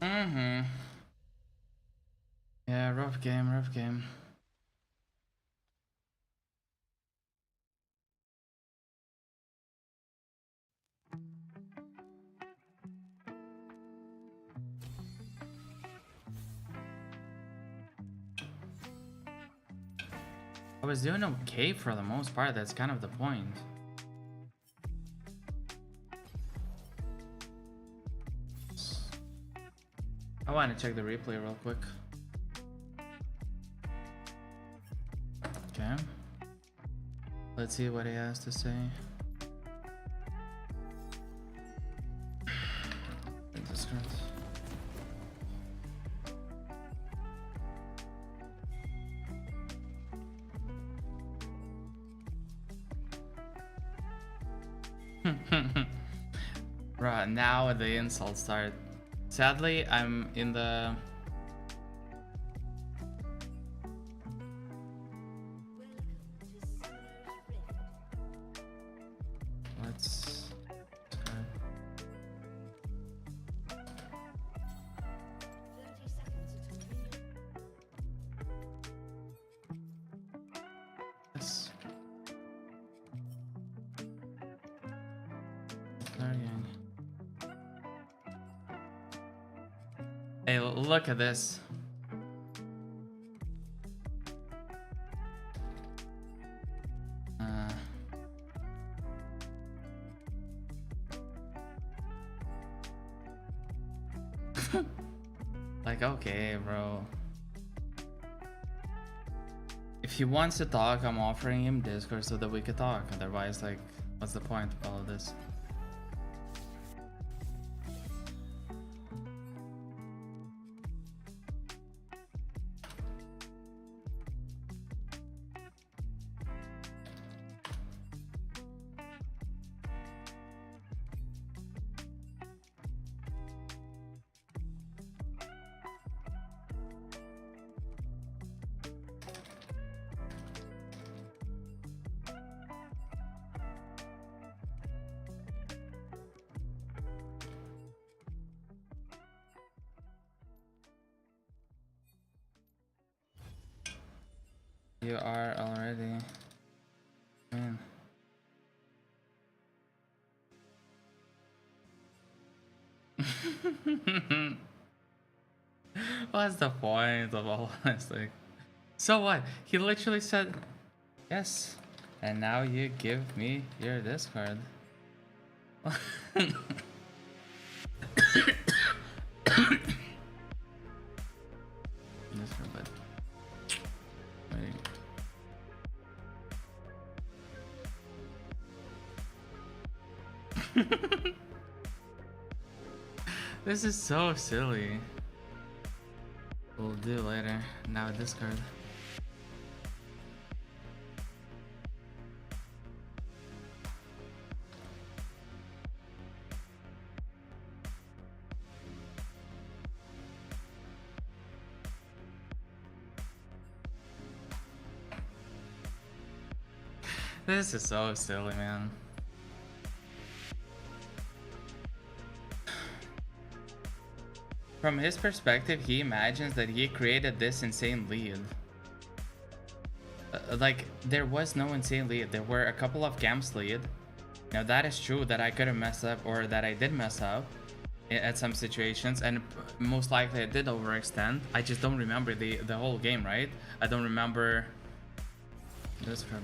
Mm-hmm. Yeah, rough game, rough game. I was doing okay for the most part, that's kind of the point. I want to check the replay real quick. Okay. Let's see what he has to say. Discord. Right, now the insults start. Sadly, I'm in the... Let's... Yes. Learning. Hey, look at this. Like, okay, bro. If he wants to talk, I'm offering him Discord so that we could talk. Otherwise, like, what's the point of all of this? You are already in. What's the point of all this? Like, so what? He literally said yes, and now you give me your Discord. Discord, but wait. This is so silly. We'll do later. Now Discord. This is so silly, man. From his perspective, he imagines that he created this insane lead. Like, there was no insane lead. There were a couple of camps lead. Now, that is true that I could have messed up, or that I did mess up at some situations, and most likely I did overextend. I just don't remember the whole game, right? I don't remember this card.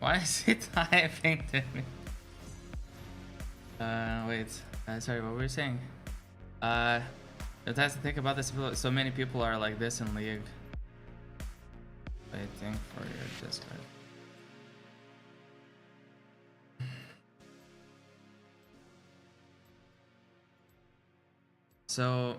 Why is he typing to me? Wait. Sorry, what were you saying? It has to think about this. So many people are like this in League. Waiting for your Discord. So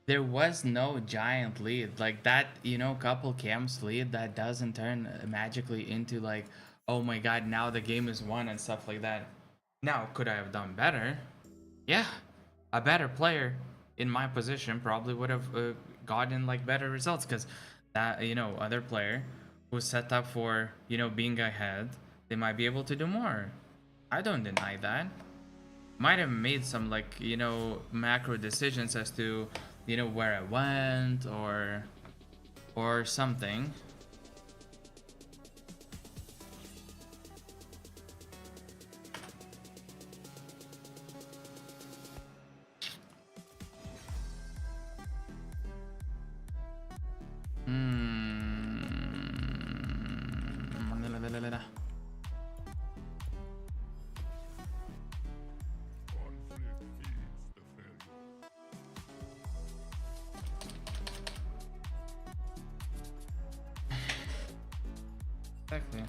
there was no giant lead like that, you know, couple camps lead that doesn't turn magically into like, oh my god, now the game is won and stuff like that. Now, could I have done better? Yeah, a better player in my position probably would have gotten like better results, because that, you know, other player who's set up for, you know, being ahead, they might be able to do more. I don't deny that. might have made some, like, you know, macro decisions as to, you know, where I went or something. Exactly.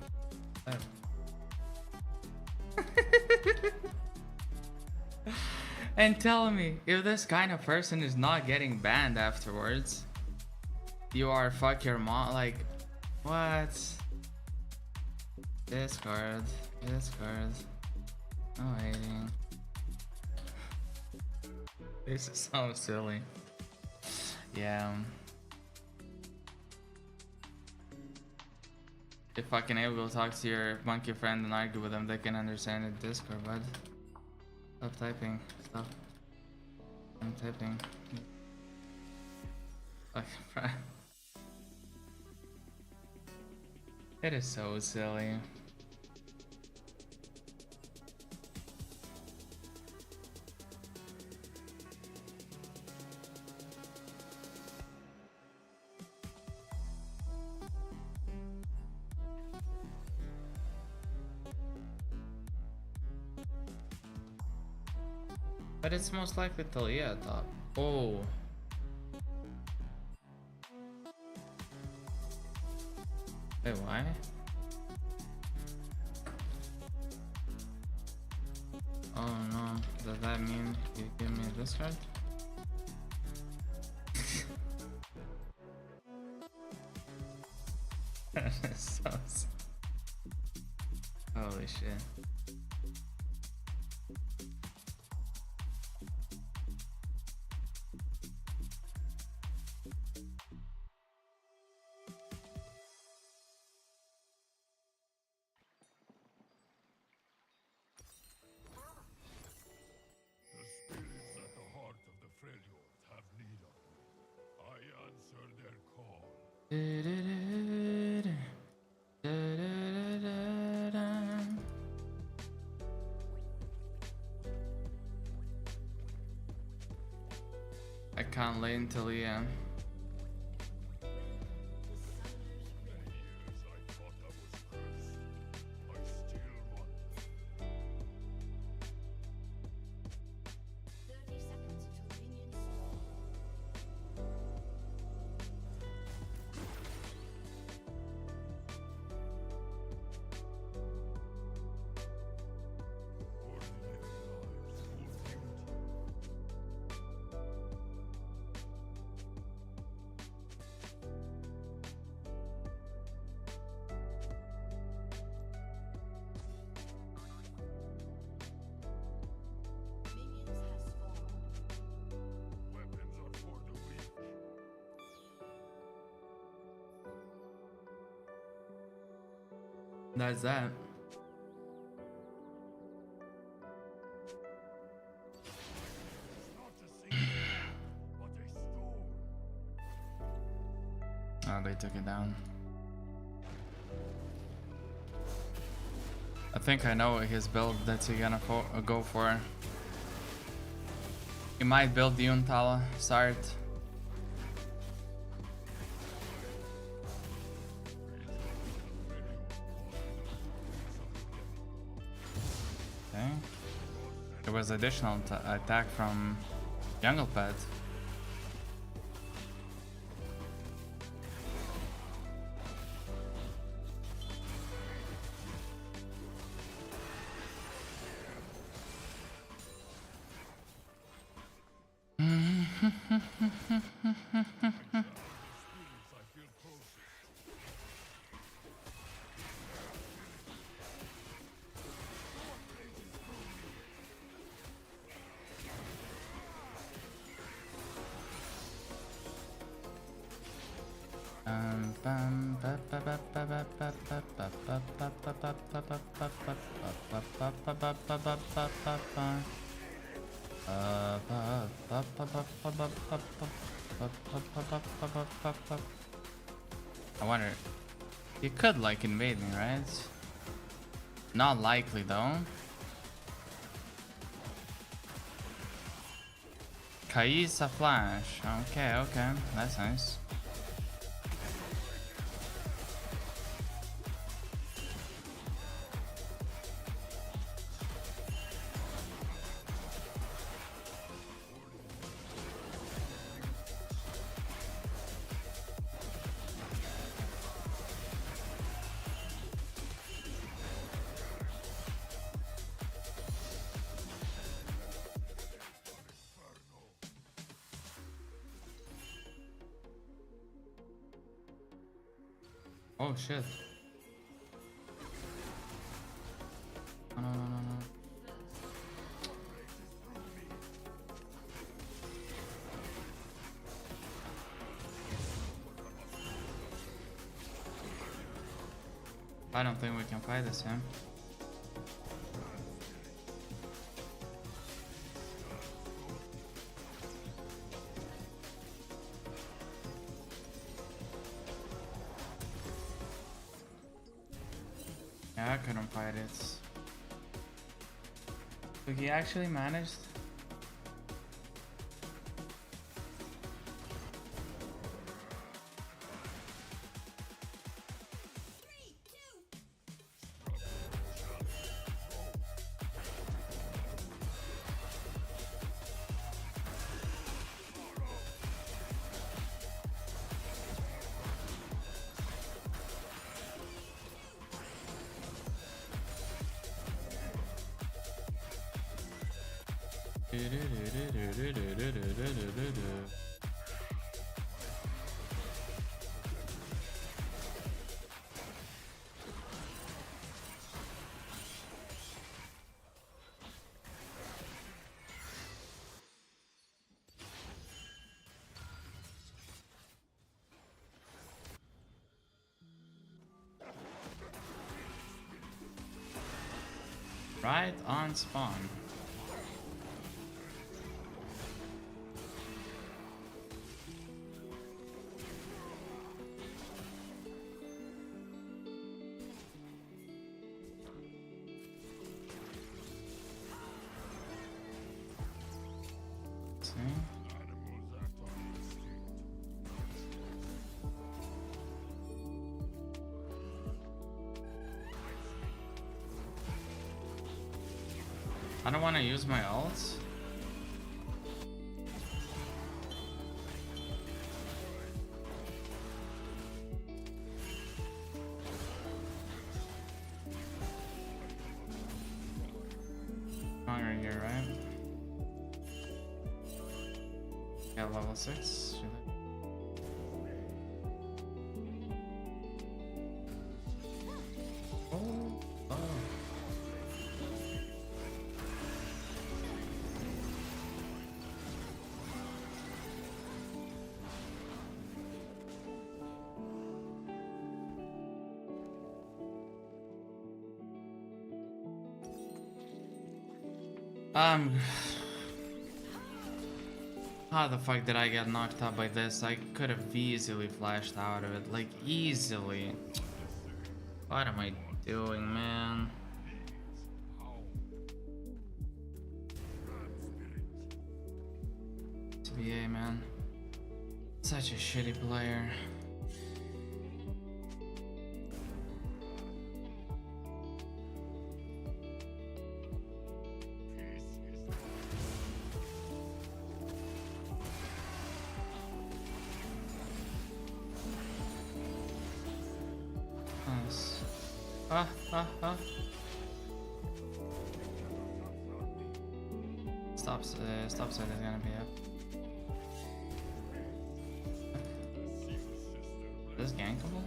And tell me, if this kind of person is not getting banned afterwards, you are fuck your mom. Like, what? Discord. Oh, waiting. This is so silly. Yeah. If fucking able to talk to your monkey friend and argue with them, they can understand it. Discord, bud. Stop typing. Stop. I'm typing. Fucking friend. It is so silly. But it's most likely Talia at top. Oh. Wait, why? Oh no, does that mean you give me this card? So holy shit. I can't lay until the end. That's that. Oh, they took it down. I think I know his build that he's gonna go for. He might build the Untala, Sart. Okay. There was additional attack from Jungle Pet. I wonder. You could like invade me, right? Not likely though. Kaisa flash. Okay, okay, that's nice. Oh shit. No, no, no, no, no. I don't think we can fight this, him. Yeah, I couldn't fight it. So he actually managed. Right on spawn. See? I don't want to use my ults. Stronger here, right? Yeah, level 6. Oh, oh. How the fuck did I get knocked out by this? I could have easily flashed out of it, like easily. What am I doing, man? TBA, man. Such a shitty player. Nice. Stop sign is gonna be up. Is this gankable?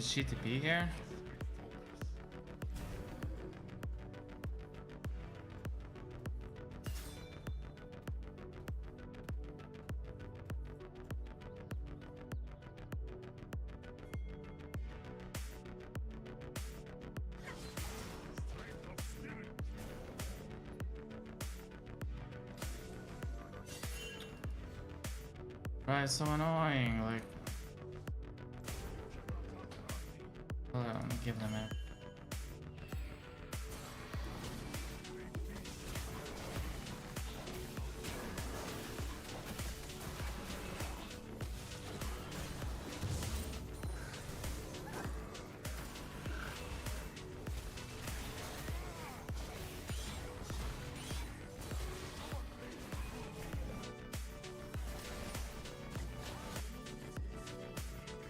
GTP here. Right, it's so annoying. Like, hold on, let me give them it.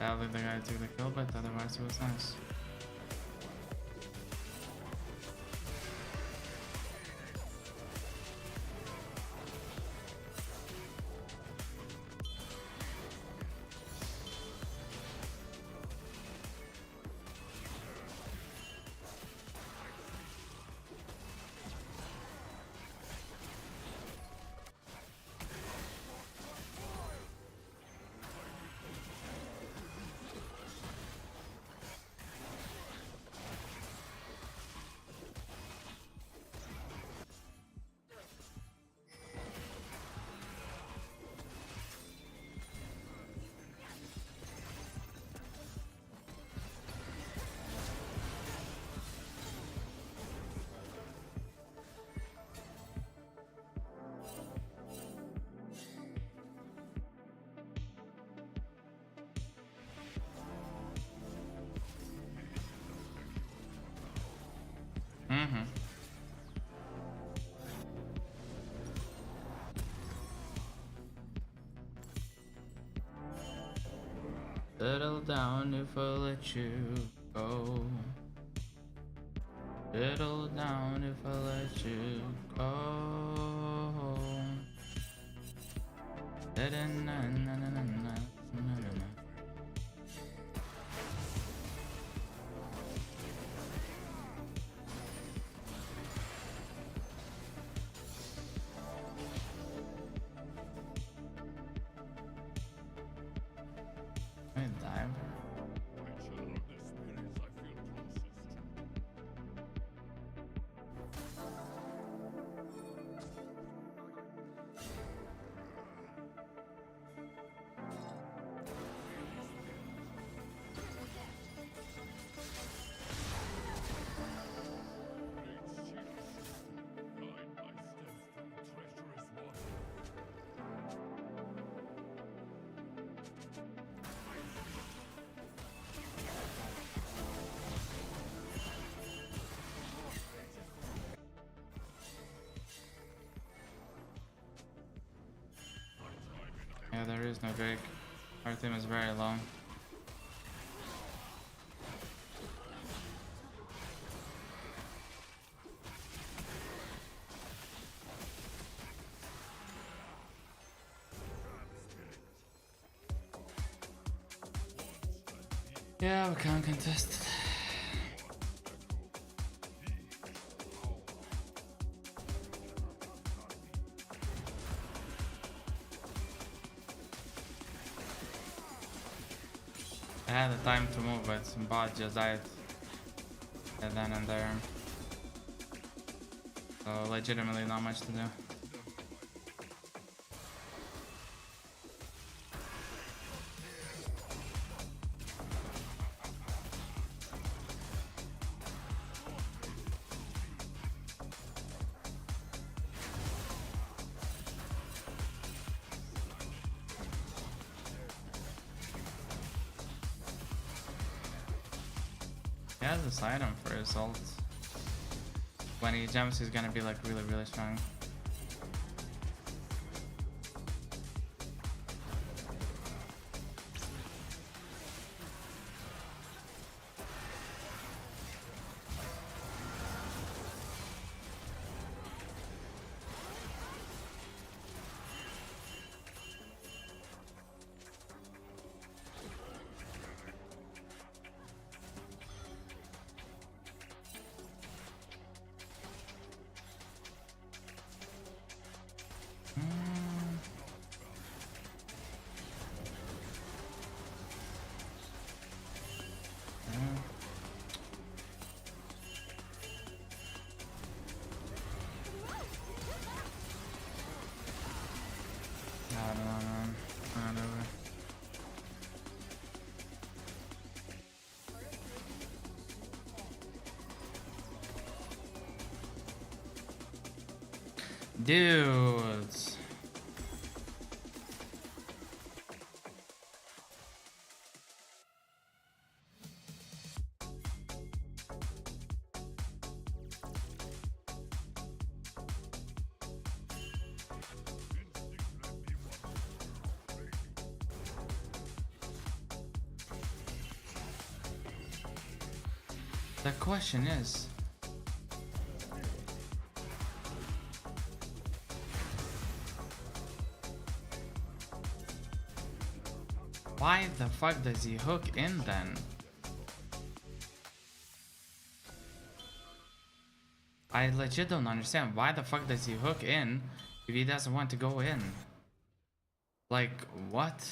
I don't think the guy took the kill, but otherwise it was nice. Mm-hmm. Settle down if I let you go. Settle down if I let you go. Da-da-na-na-na-na-na-na-na. I dive. Yeah, there is no Drake. Our team is very long. Yeah, we can't contest it. I had the time to move, but some bot just died. And then and there. So legitimately not much to do. He has this item for his ult. When he jumps, he's gonna be like really strong. I don't know, man. Whatever. Dudes. The question is, why the fuck does he hook in then? I legit don't understand. Why the fuck does he hook in if he doesn't want to go in? Like, what?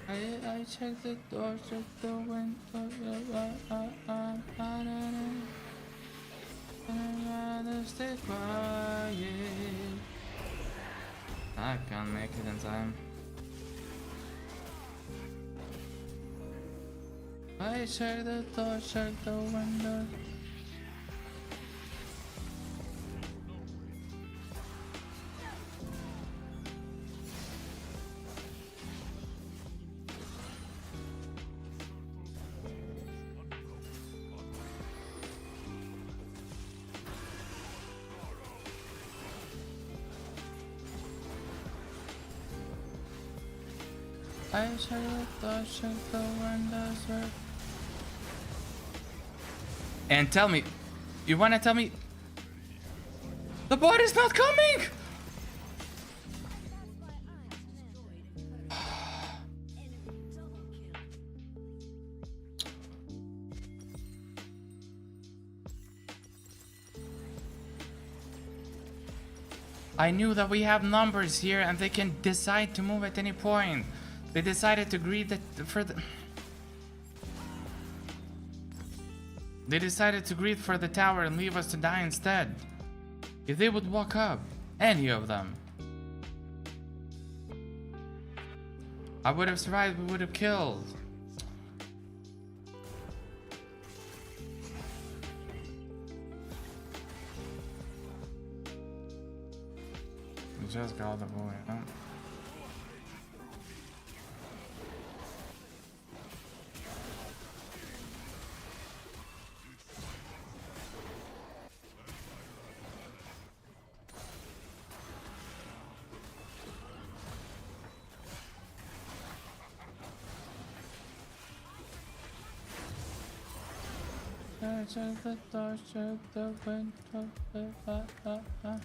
I checked the door, checked the window, I'd rather stay quiet. I can't make it in time. I checked the door, checked the window. I checked the door, checked the windows. And tell me, you wanna tell me the bot is not coming? I knew that we have numbers here and they can decide to move at any point. They decided to greed They decided to greed for the tower and leave us to die instead. If they would walk up, any of them, I would have survived, we would have killed. We just got the boy, huh? Check the door, check the window. Alright.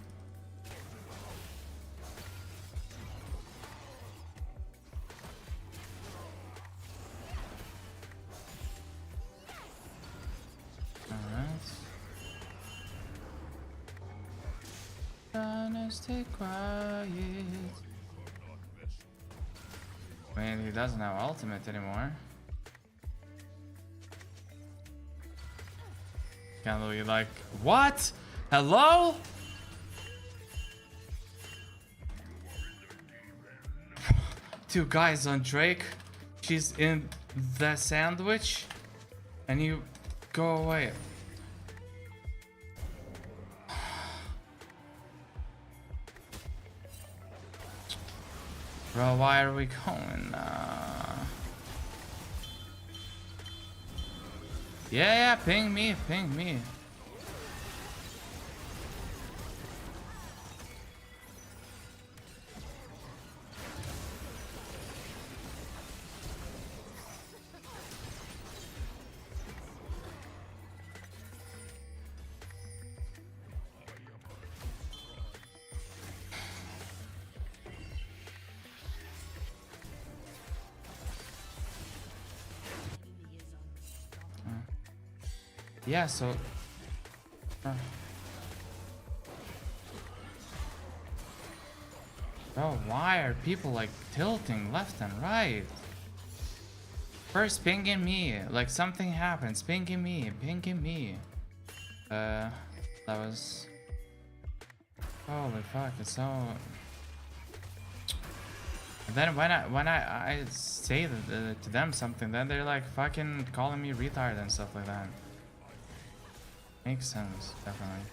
Trying to stay quiet. I mean, he doesn't have ultimate anymore. Can't believe, like, what? Hello? Two guys on Drake. She's in the sandwich. And you go away. Bro, why are we going? Yeah, ping me, ping me. Yeah, so bro, why are people like tilting left and right? First pinging me, like something happens. Pinging me, pinging me. That was. Holy fuck! It's so. And then when I say to them something, then they're like fucking calling me retard and stuff like that. Makes sense, definitely.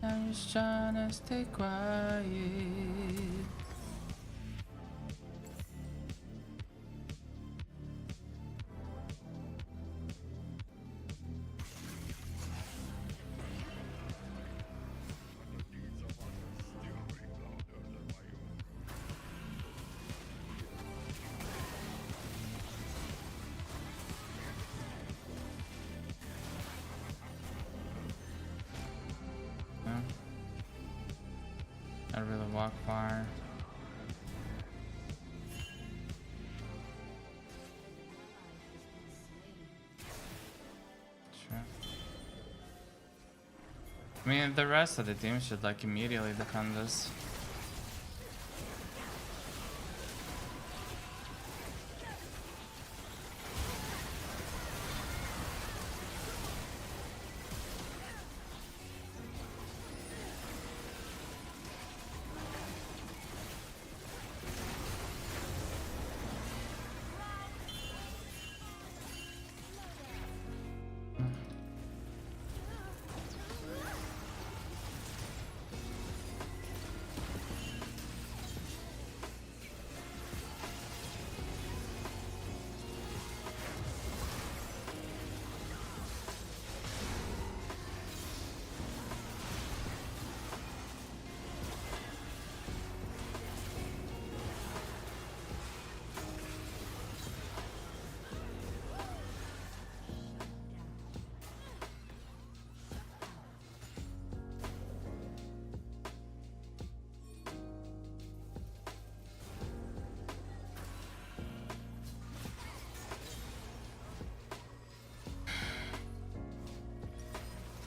I'm just trying to stay quiet. I really walk far. Sure. I mean, the rest of the team should like immediately defend this.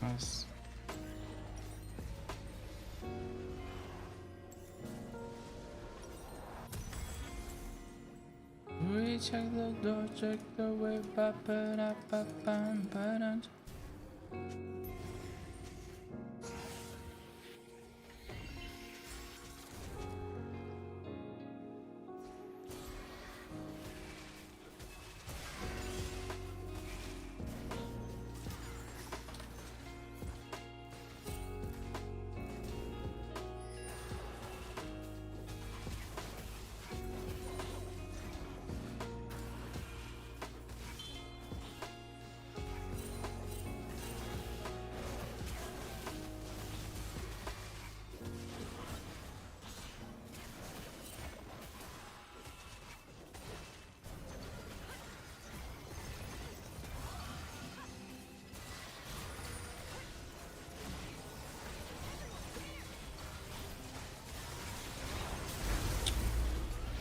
Nice. We check the door, check the way, ba ba da ba bam ba da.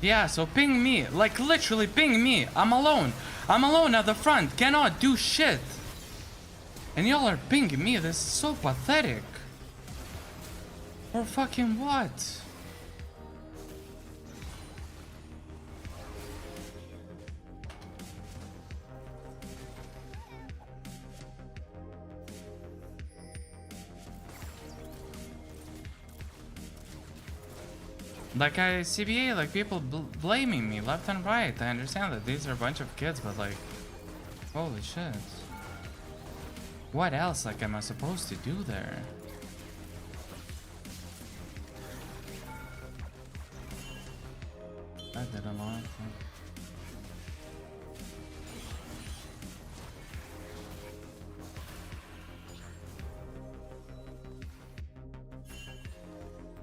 Yeah, so ping me, like literally ping me. I'm alone. I'm alone at the front, cannot do shit. And y'all are pinging me, this is so pathetic. For fucking what? Like CBA, like people blaming me left and right. I understand that these are a bunch of kids, but like, Holy shit. What else, like, am I supposed to do there? I did a lot.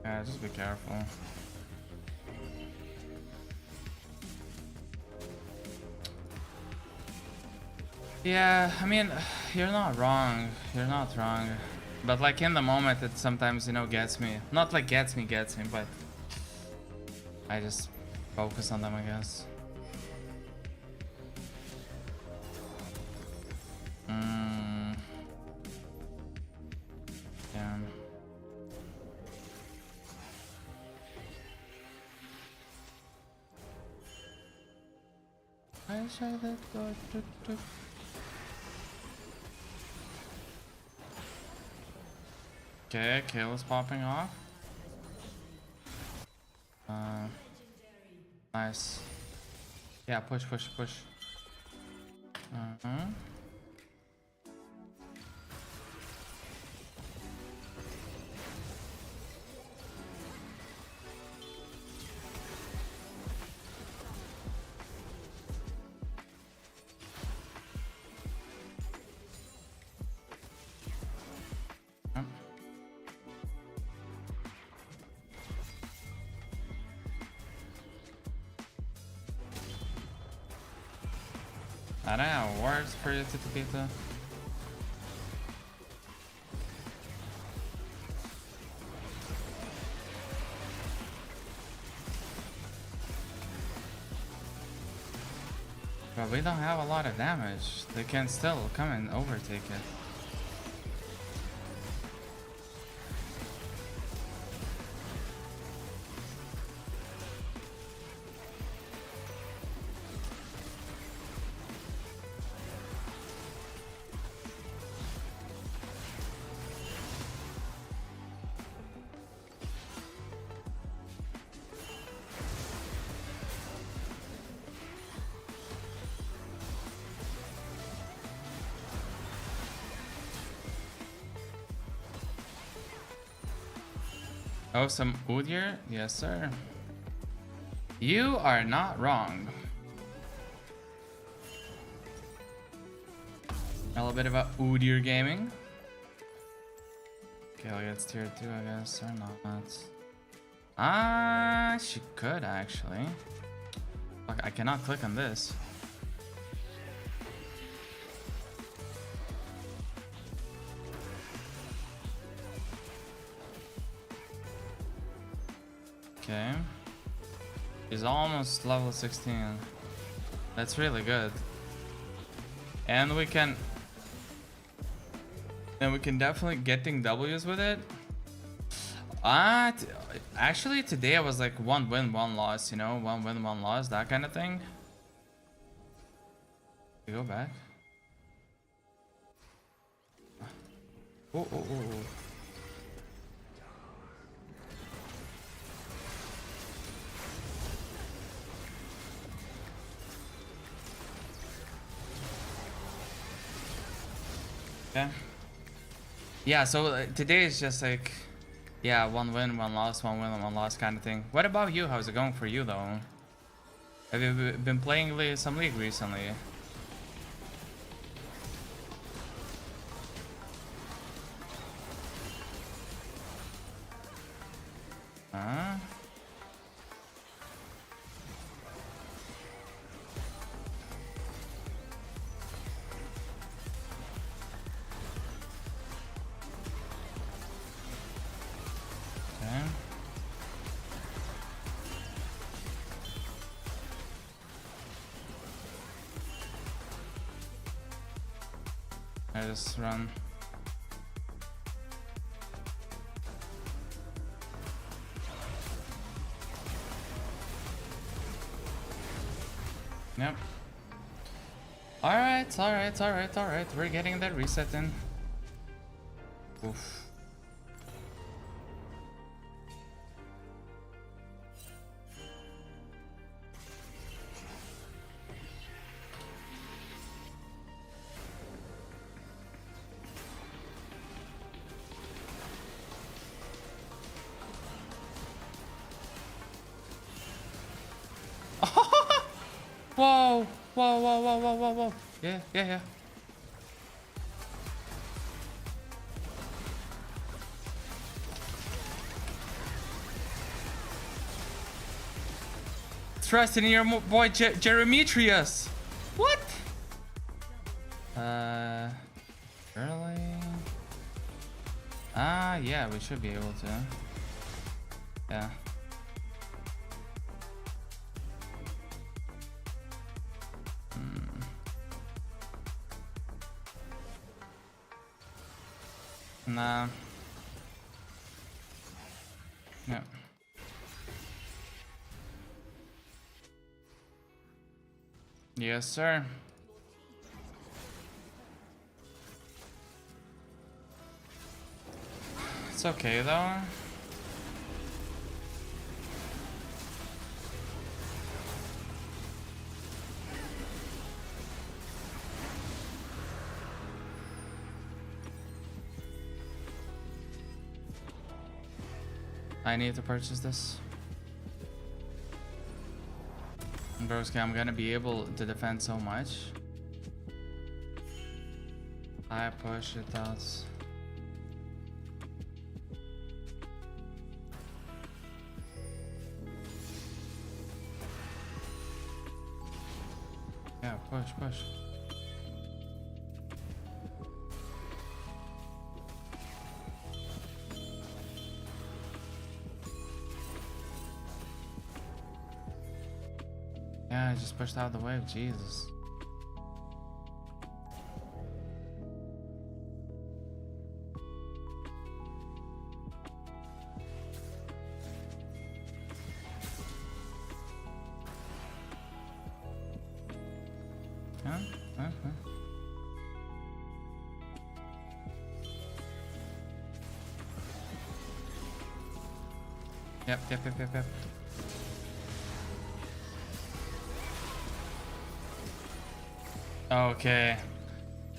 Yeah, just be careful. Yeah, I mean, you're not wrong. You're not wrong. But like in the moment, it sometimes, you know, gets me. Not like gets me, but I just focus on them, I guess. Damn. I shall let go. Okay, kill is popping off. Nice. Yeah, push. I don't know how it works for you to pizza. But we don't have a lot of damage. They can still come and overtake it. Oh, some Udyr? Yes, sir. You are not wrong. A little bit of a Udyr gaming. Okay, I'll get tier 2, I guess, or not. She could actually. Fuck, I cannot click on this. Okay. She's almost level 16. That's really good. And we can definitely getting W's with it. Actually today I was like 1 win, 1 loss, you know, 1 win, 1 loss, that kind of thing. We go back. Oh. Okay. Yeah, so today is just like, yeah, 1 win, 1 loss, 1 win, 1 loss kind of thing. What about you? How's it going for you though? Have you been playing some league recently? Huh? Okay. I just run. Yep. Alright. We're getting that reset in. Oof. Whoa! Whoa, whoa, whoa, whoa, whoa, whoa. Yeah, yeah, yeah. Trust in your boy Jeremetrius. What? Really? Ah, yeah, we should be able to. Yeah. Nah. Yeah. Yes, sir. It's okay though. I need to purchase this. Broski, I'm gonna be able to defend so much. I push it out. Yeah, push, push. Yeah, I just pushed out the wave, Jesus. Huh? Huh? Huh? Yep, yep, yep, yep, yep. Okay.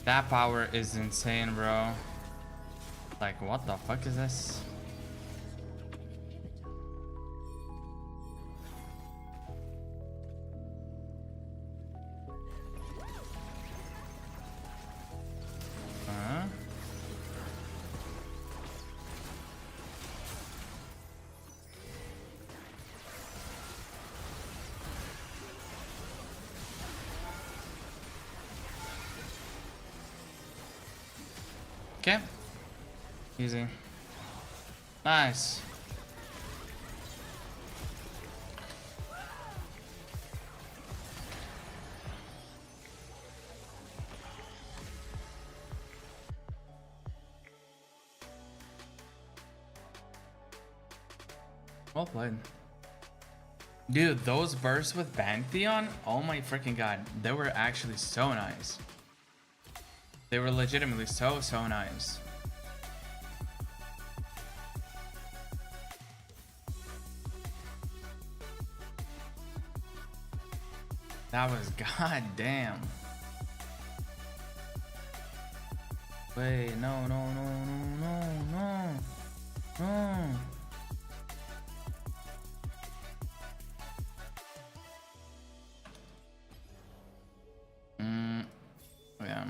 That power is insane, bro. Like, what the fuck is this? Huh? Okay. Easy. Nice. Well played. Dude, those bursts with Pantheon, oh my freaking god, they were actually so nice. They were legitimately so nice. That was goddamn. Wait, no, no, no, no, no, no, no. Yeah.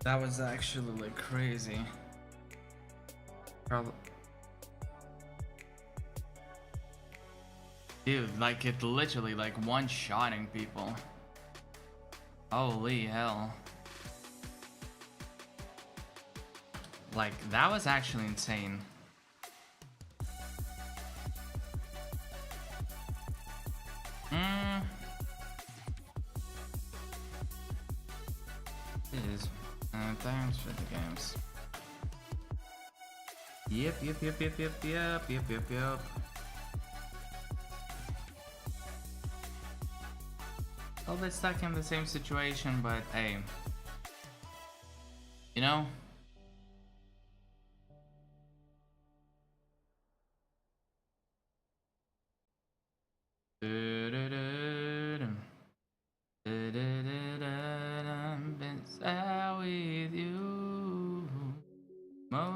That was actually like crazy. Probably. Dude, like it literally like one-shotting people. Holy hell. Like that was actually insane. Jeez. Thanks for the games. Yep. A little bit stuck in the same situation, but hey. You know?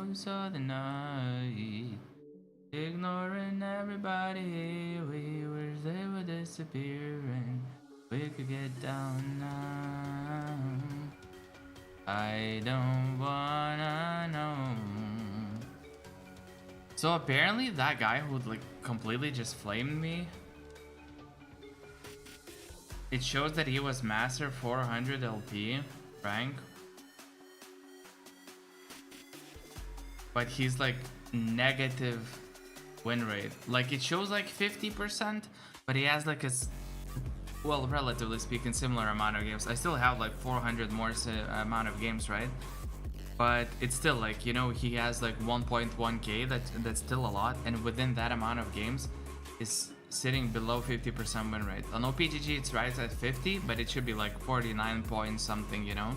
shadows of the night, ignoring everybody. We were they were disappearing. We could get down now. I don't wanna know. So apparently that guy who like completely just flamed me, it shows that he was master 400 LP rank, but he's like negative win rate. Like it shows like 50%, but he has like a well, relatively speaking, similar amount of games. I still have like 400 more amount of games, right? But it's still like, you know, he has like 1.1k. That's still a lot, and within that amount of games is sitting below 50% win rate. On OPGG it's right at 50, but it should be like 49 point something, you know.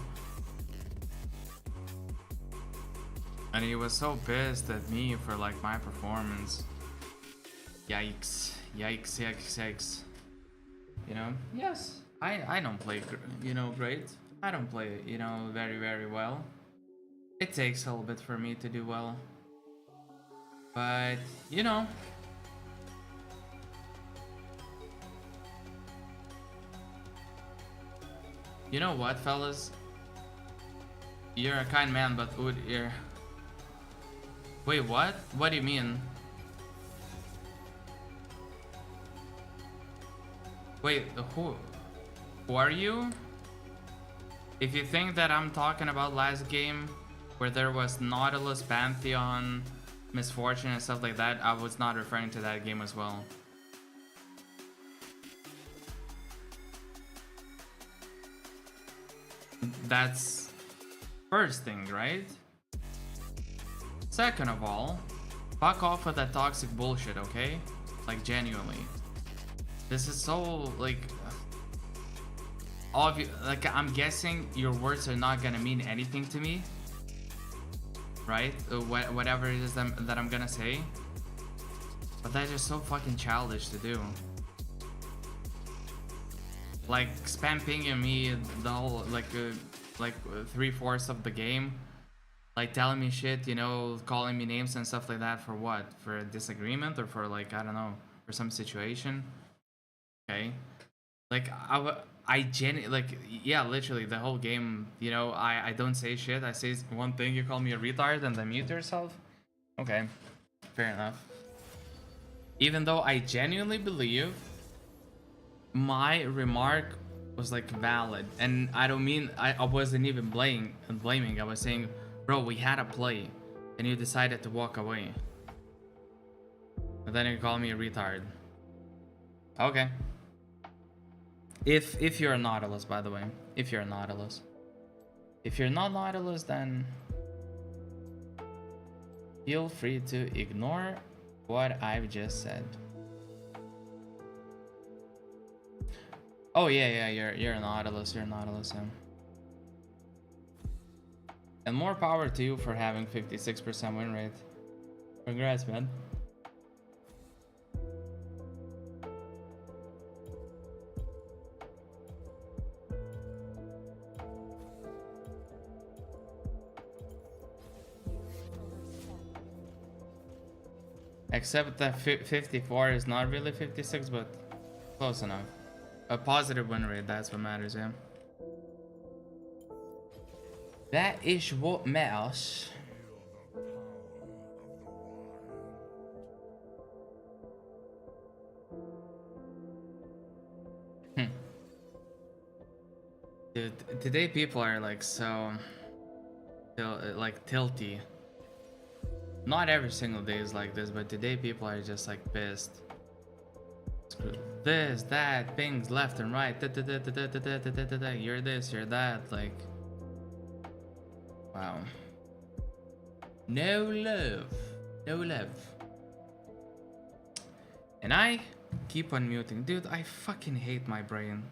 And he was so pissed at me for like my performance. Yikes, yikes, yikes, yikes. You know, yes, I don't play, you know, great. I don't play, you know, very, very well. It takes a little bit for me to do well. But, you know, what, fellas? You're a kind man, but you're... Wait, what? What do you mean? Wait, who are you? If you think that I'm talking about last game where there was Nautilus, Pantheon, Misfortune and stuff like that, I was not referring to that game as well. That's first thing, right? Second of all, fuck off with that toxic bullshit, okay? Like, genuinely. This is so, like, obvious. Like, I'm guessing your words are not gonna mean anything to me, right? Whatever it is that I'm gonna say. But that's just so fucking childish to do. Like, spam pinging me the whole, like 3/4 of the game. Like, telling me shit, you know, calling me names and stuff like that for what? For a disagreement or for, like, I don't know, for some situation? Okay. Like, like, yeah, literally the whole game, you know, I don't say shit. I say one thing, you call me a retard and then mute yourself. Okay, fair enough. Even though I genuinely believe my remark was like valid, and I don't mean I wasn't even blaming. I was saying, bro, we had a play and you decided to walk away, and then you call me a retard. Okay. If you're a Nautilus, by the way, if you're a Nautilus. If you're not Nautilus, then feel free to ignore what I've just said. Oh yeah, you're a Nautilus, you're a Nautilus, yeah. And more power to you for having 56% win rate. Congrats, man. Except that 54 is not really 56, but close enough. A positive win rate, that's what matters, yeah. That is what matters. Dude, today people are like so... like tilty. Not every single day is like this, but today people are just like pissed. Screw this, that, pings left and right. You're this, you're that. Like, wow. No love. No love. And I keep on muting. Dude, I fucking hate my brain.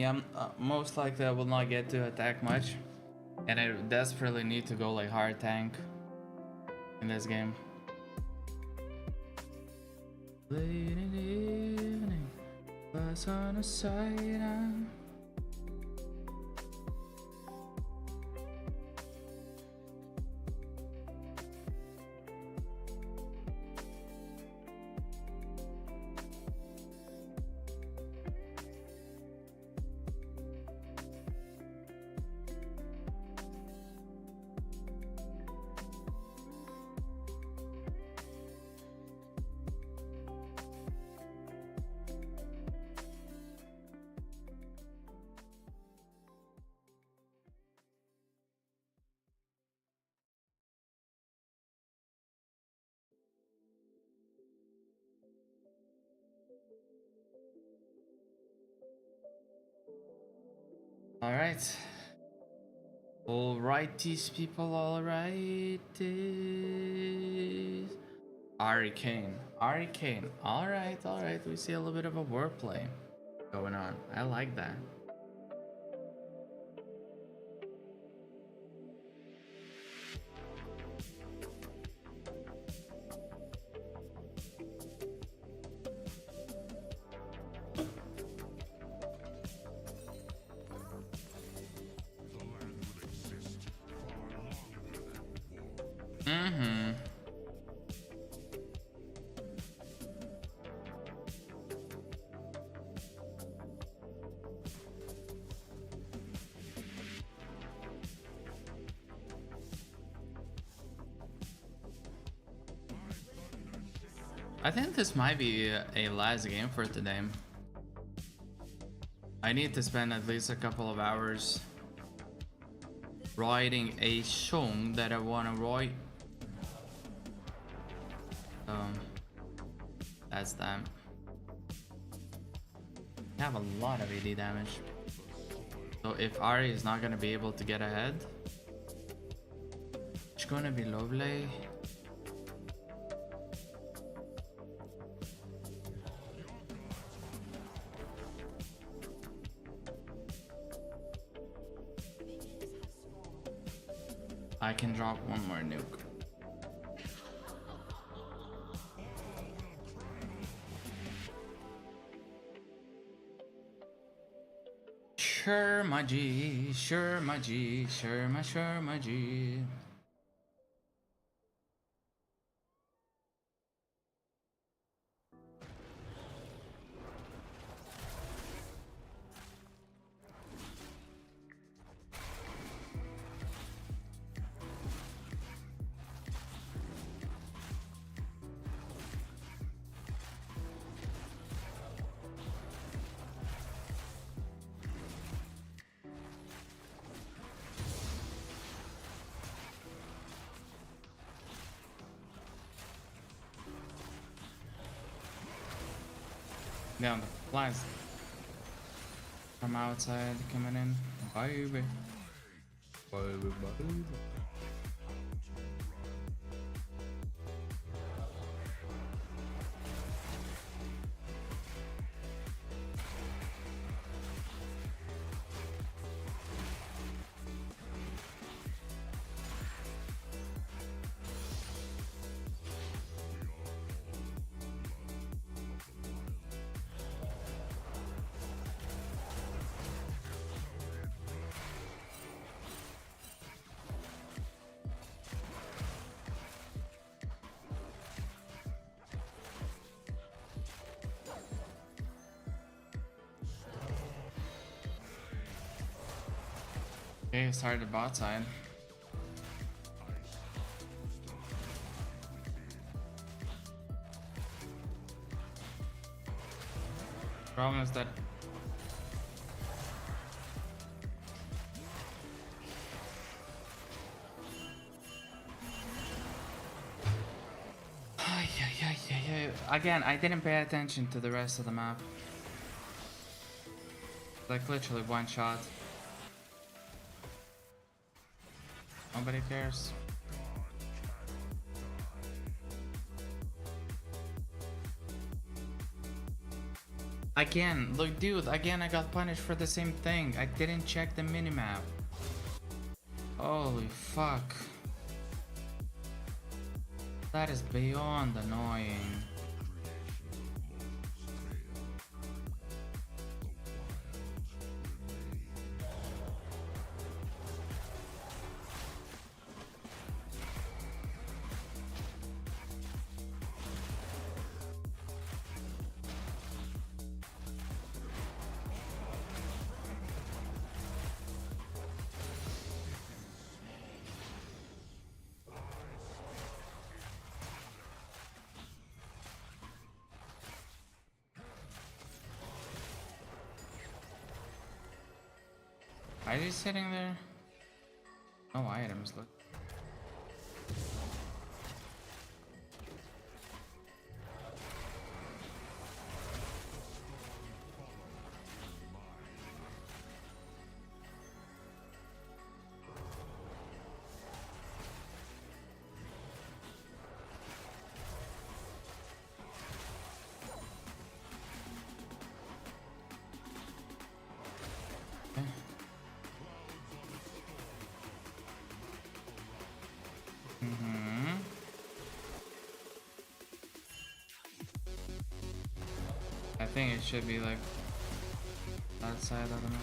Yeah, most likely I will not get to attack much. And I desperately need to go like hard tank in this game. Late in the evening, bus on a side. Alright. Alrighties, people, alrighties. Arcane. Arcane. Alright. We see a little bit of a wordplay going on. I like that. Mm-hmm. I think this might be a last game for today. I need to spend at least a couple of hours writing a song that I want to write. That's that. I have a lot of AD damage. So if Ari is not gonna be able to get ahead, it's gonna be lovely. I can drop one more nuke. Sure, my G, sure, my G, sure, my G. Down the flies from outside coming in. Baby. Baby. Okay, started bot side. Problem is that again, I didn't pay attention to the rest of the map. Like literally one shot. Nobody cares. Again, look, dude, again I got punished for the same thing. I didn't check the minimap. Holy fuck. That is beyond annoying. Why is he sitting there? No items, look. I think it should be like outside of the map.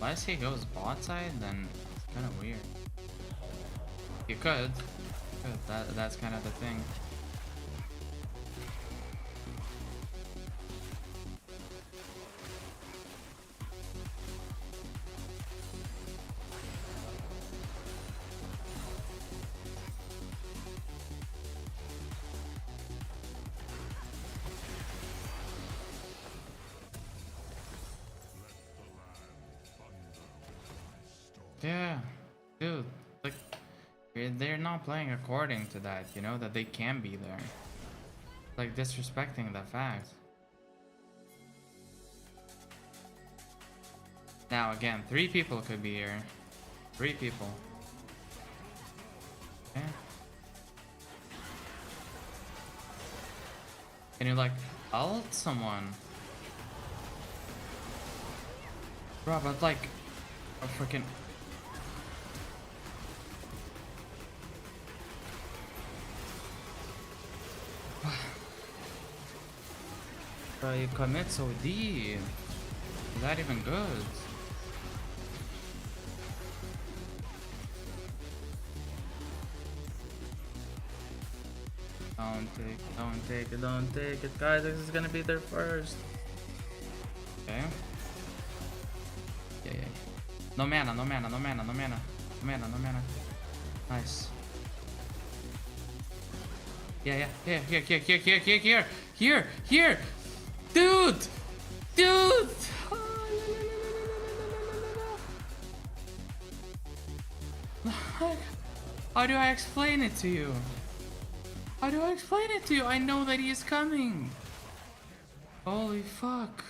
Unless he goes bot side, then it's kind of weird. You could. That's kind of the thing. Yeah, dude, like, they're not playing according to that, you know, that they can be there. Like, disrespecting the fact. Now, again, 3 people could be here. 3 people. Okay. Can you, like, ult someone? Bro, but, like, a freaking... Bro, you commit so deep. Is that even good? Don't take it, guys. This is gonna be their first. Okay. Yeah. No mana. Nice. Yeah. Here. Dude! How do I explain it to you? I know that he is coming. Holy fuck.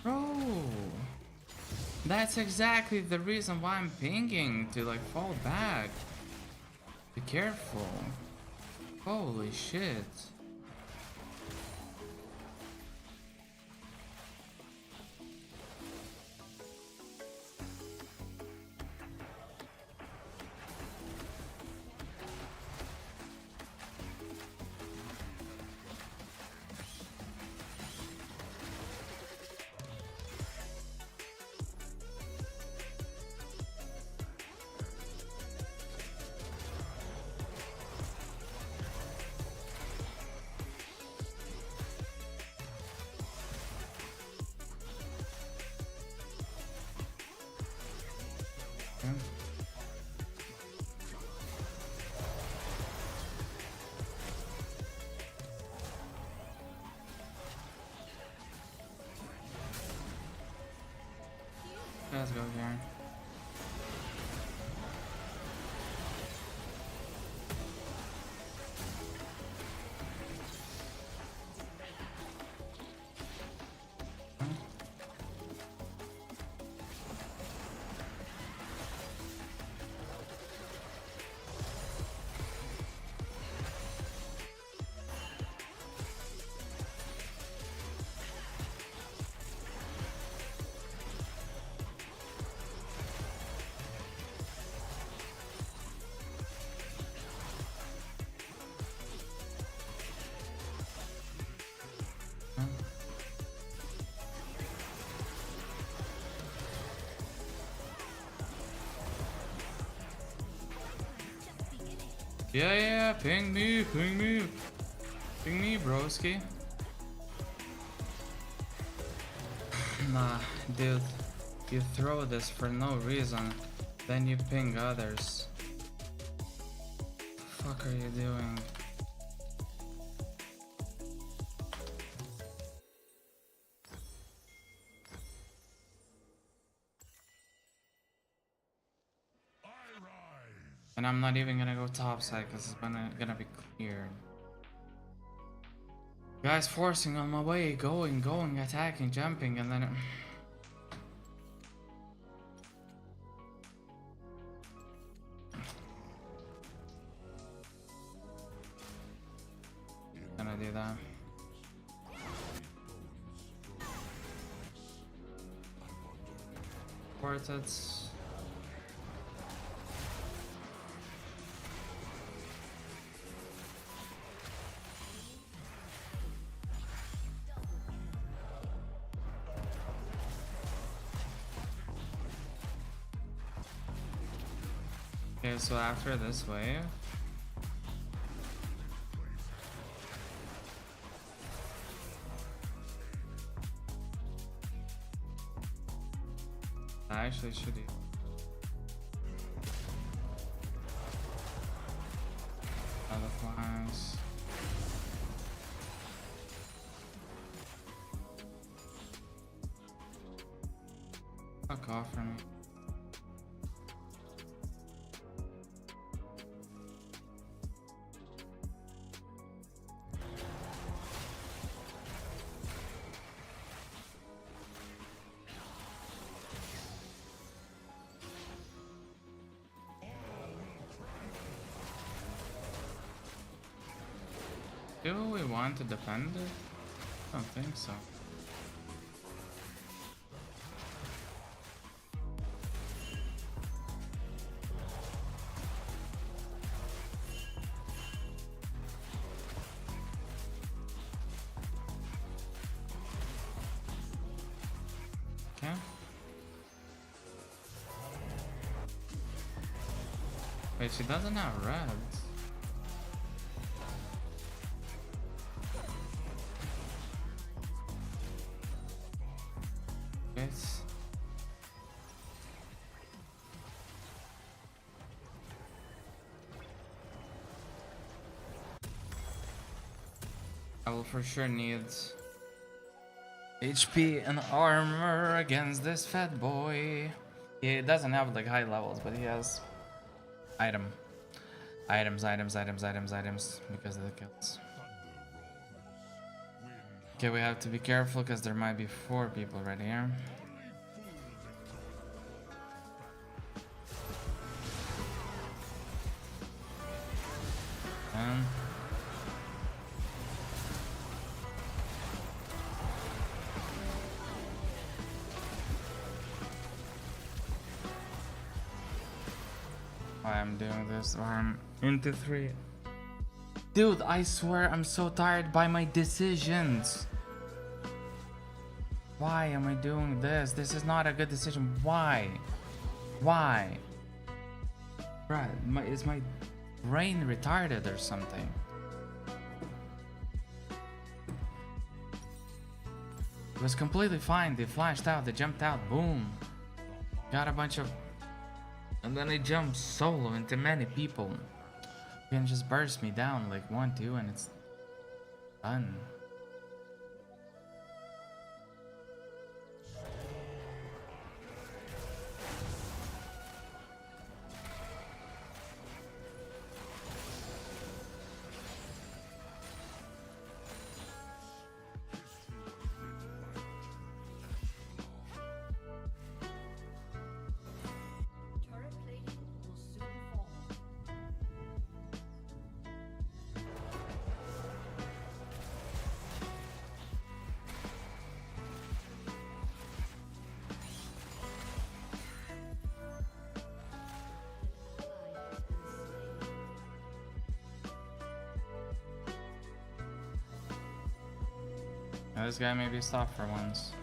Bro. That's exactly the reason why I'm pinging, to like fall back. Be careful. Holy shit. Let's go, Garen. Yeah, yeah, ping me, ping me. Ping me, broski. Nah, dude. You throw this for no reason, then you ping others. The fuck are you doing? And I'm not even gonna go topside because it's gonna be cleared. Guys forcing on my way, going, attacking, jumping, and then gonna do that. Quartets. Okay, so after this wave, I actually should do. Other flies. Fuck off from me. Do we want to defend it? I don't think so. Okay. Wait, she doesn't have reds. It's I will for sure need HP and armor against this fat boy. He doesn't have like high levels, but he has items because of the kills. Okay, we have to be careful because there might be 4 people right here. And I'm doing this, or I'm into 3. Dude, I swear I'm so tired by my decisions. Why am I doing this? This is not a good decision. Why? Why? Bruh, is my brain retarded or something? It was completely fine. They flashed out, they jumped out, boom. Got a bunch of... And then they jumped solo into many people. You can just burst me down like 1, 2 and it's done. Now this guy may be stopped for once.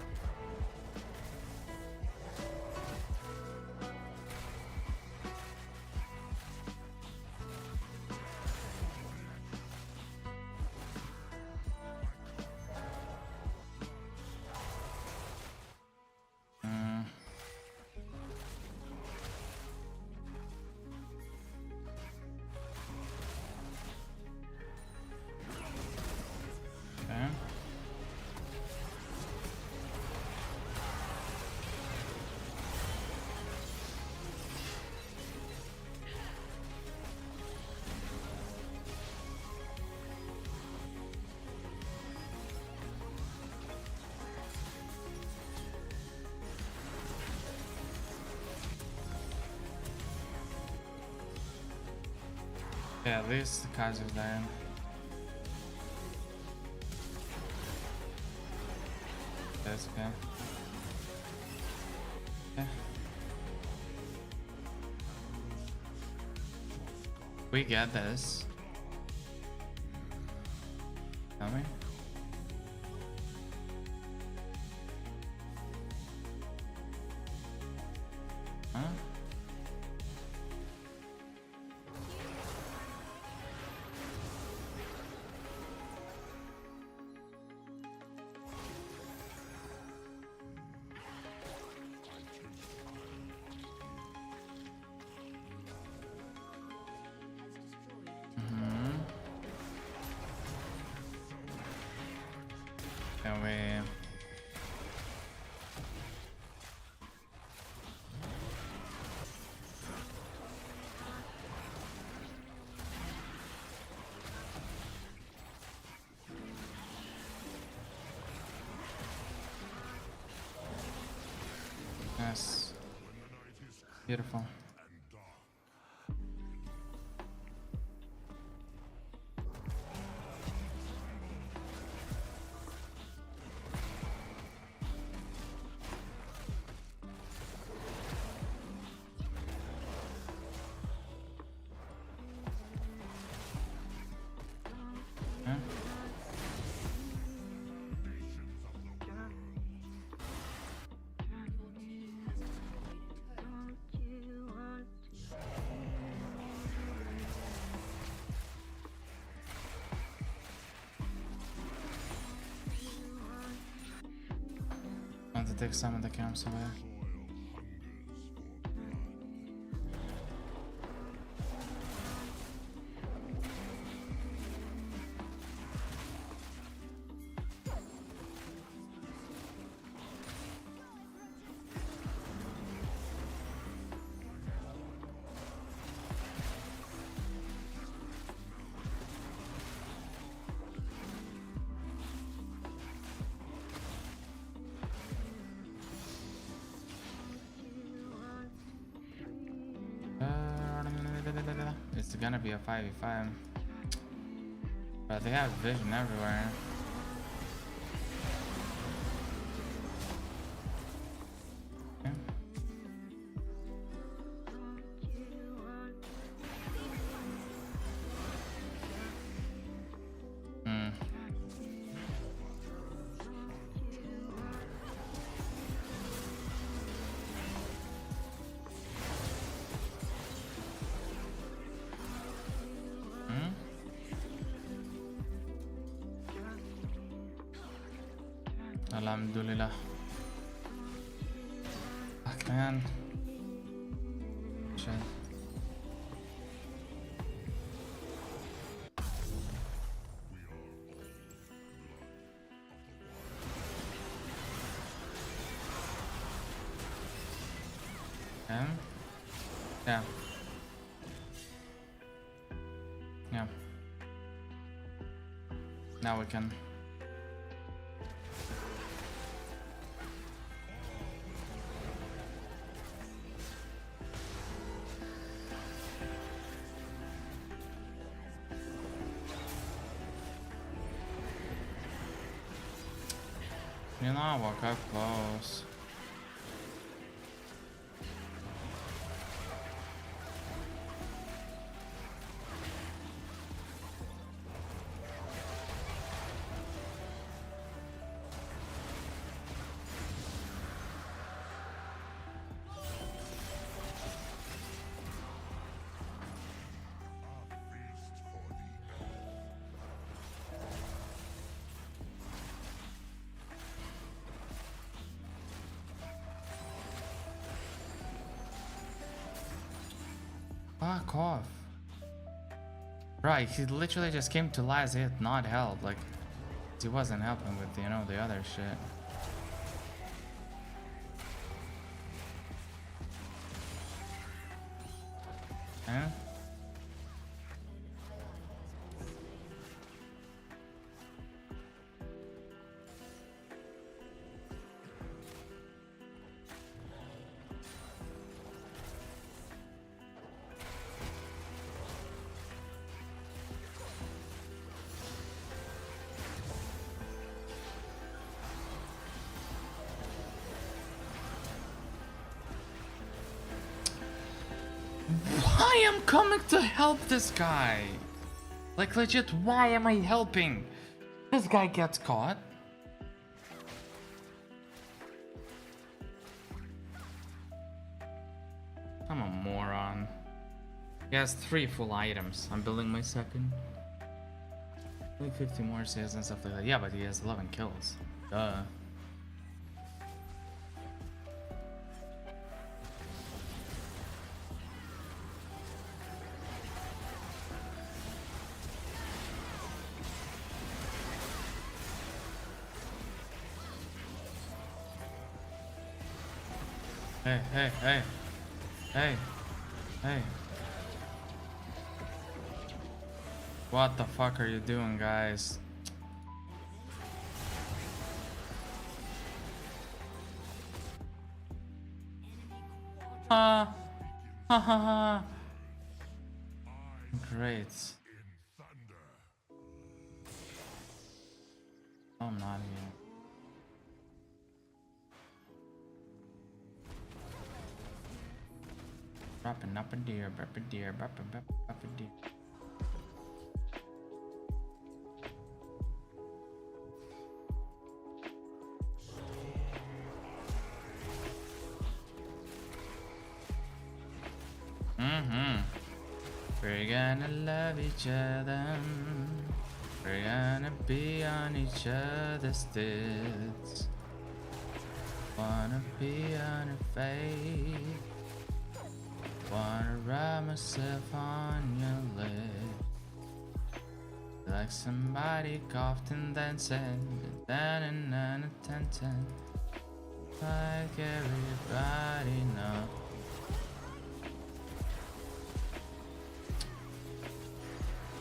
Yeah, at least the Kaiser's dying. That's okay. Yeah. We get this. Tell me. Huh? Can we? Yes. Beautiful. Yeah. I want to take some of the camps away. It's gonna be a 5v5. But they have vision everywhere. Okay. Hmm. Alhamdulillah. Fuck, man. Shit. Yeah. Yeah. Now we can. You know, I walk up close. Fuck off. Right, he literally just came to last hit, not help. Like, he wasn't helping with, you know, the other shit. Yeah? am coming to help this guy. Like legit, why am I helping? This guy gets caught. I'm a moron. He has 3 full items. I'm building my second. Like 50 more saves and stuff like that. Yeah, but he has 11 kills. Duh. Hey, hey, hey. Hey. Hey. What the fuck are you doing, guys? Ha ha ha. Great. I'm not here. Rapping up a deer, rap a deer, rap a deer. We're gonna love each other. We're gonna be on each other's tits. Wanna be on her face. Wanna write myself on your lip. Like somebody coughed and then said, and 10. Like everybody knows.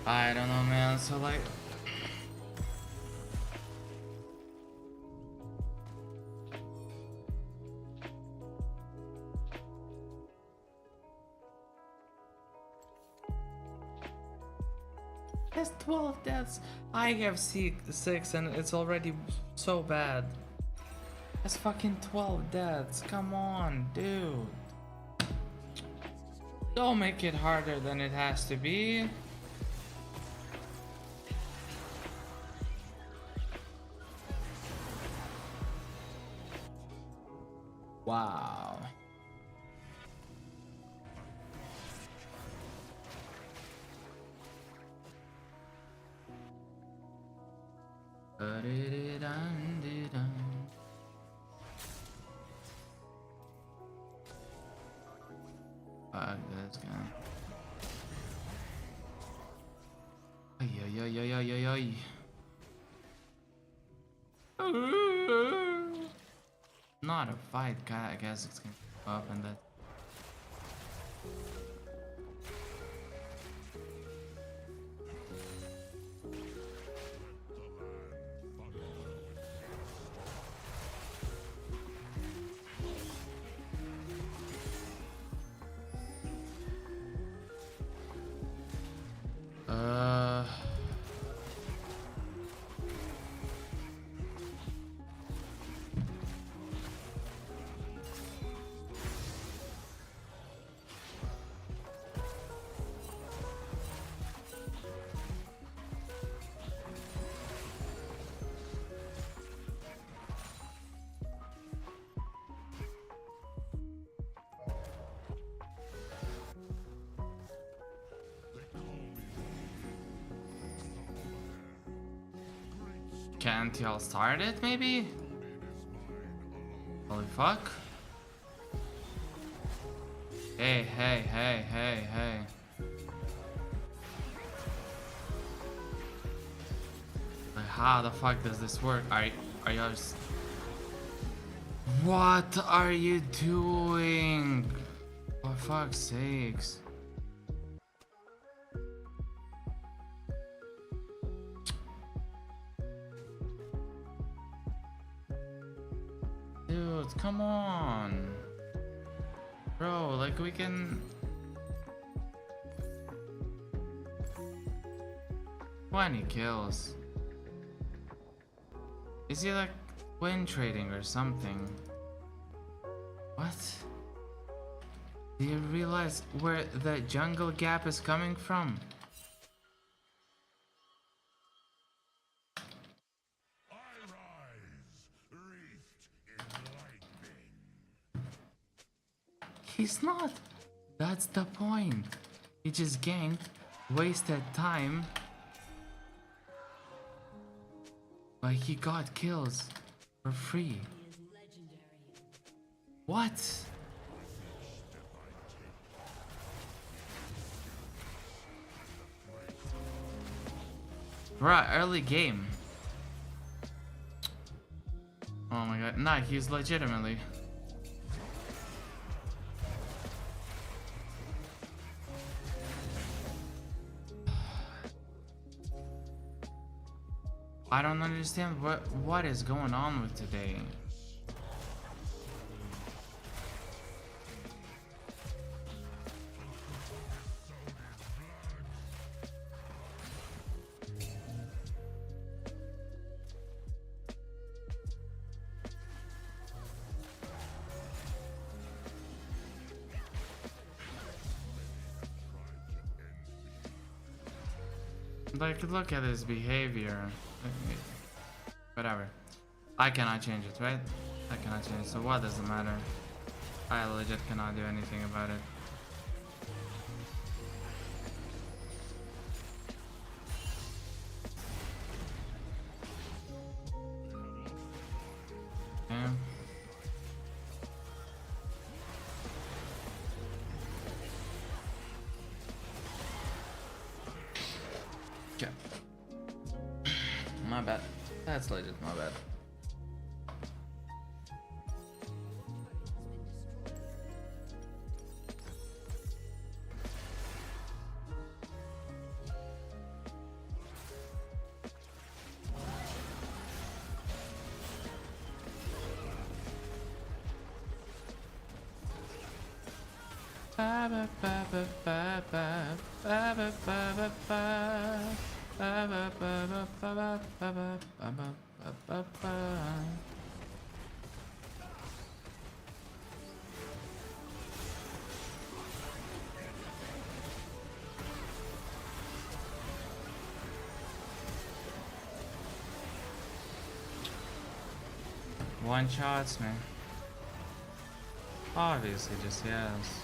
I don't know, man. So like, that's 12 deaths. I have 6 and it's already so bad. That's fucking 12 deaths. Come on, dude. Don't make it harder than it has to be. Wow. Fuck this guy. Ay, ay, ay, ay, ay, ay, ay. Not a fight, I guess it's gonna go up and that. Can't y'all start it, maybe? Holy fuck. Hey, hey, hey, hey, hey. Like, how the fuck does this work? Are y'all just... What are you doing? For fuck's sakes. Dude, come on. Bro, like we can... 20 kills. Is he like win trading or something? What? Do you realize where the jungle gap is coming from? He's not. That's the point. He just ganked, wasted time. But he got kills for free. What? Bruh, early game. Oh my god. Nah, he's legitimately. I don't understand what is going on with today. Like, look at his behavior. Whatever. I cannot change it, right? I cannot change it, so what does it matter? I legit cannot do anything about it. Yeah. Okay. My bad. That's legit my bad. Ba ba ba ba ba ba ba ba ba ba. Ba ba ba ba ba ba ba ba ba ba ba. One shots, man. Obviously, just yes.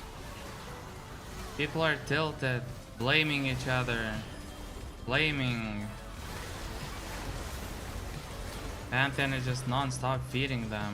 People are tilted, blaming each other. Blaming. Pantheon is just non-stop feeding them.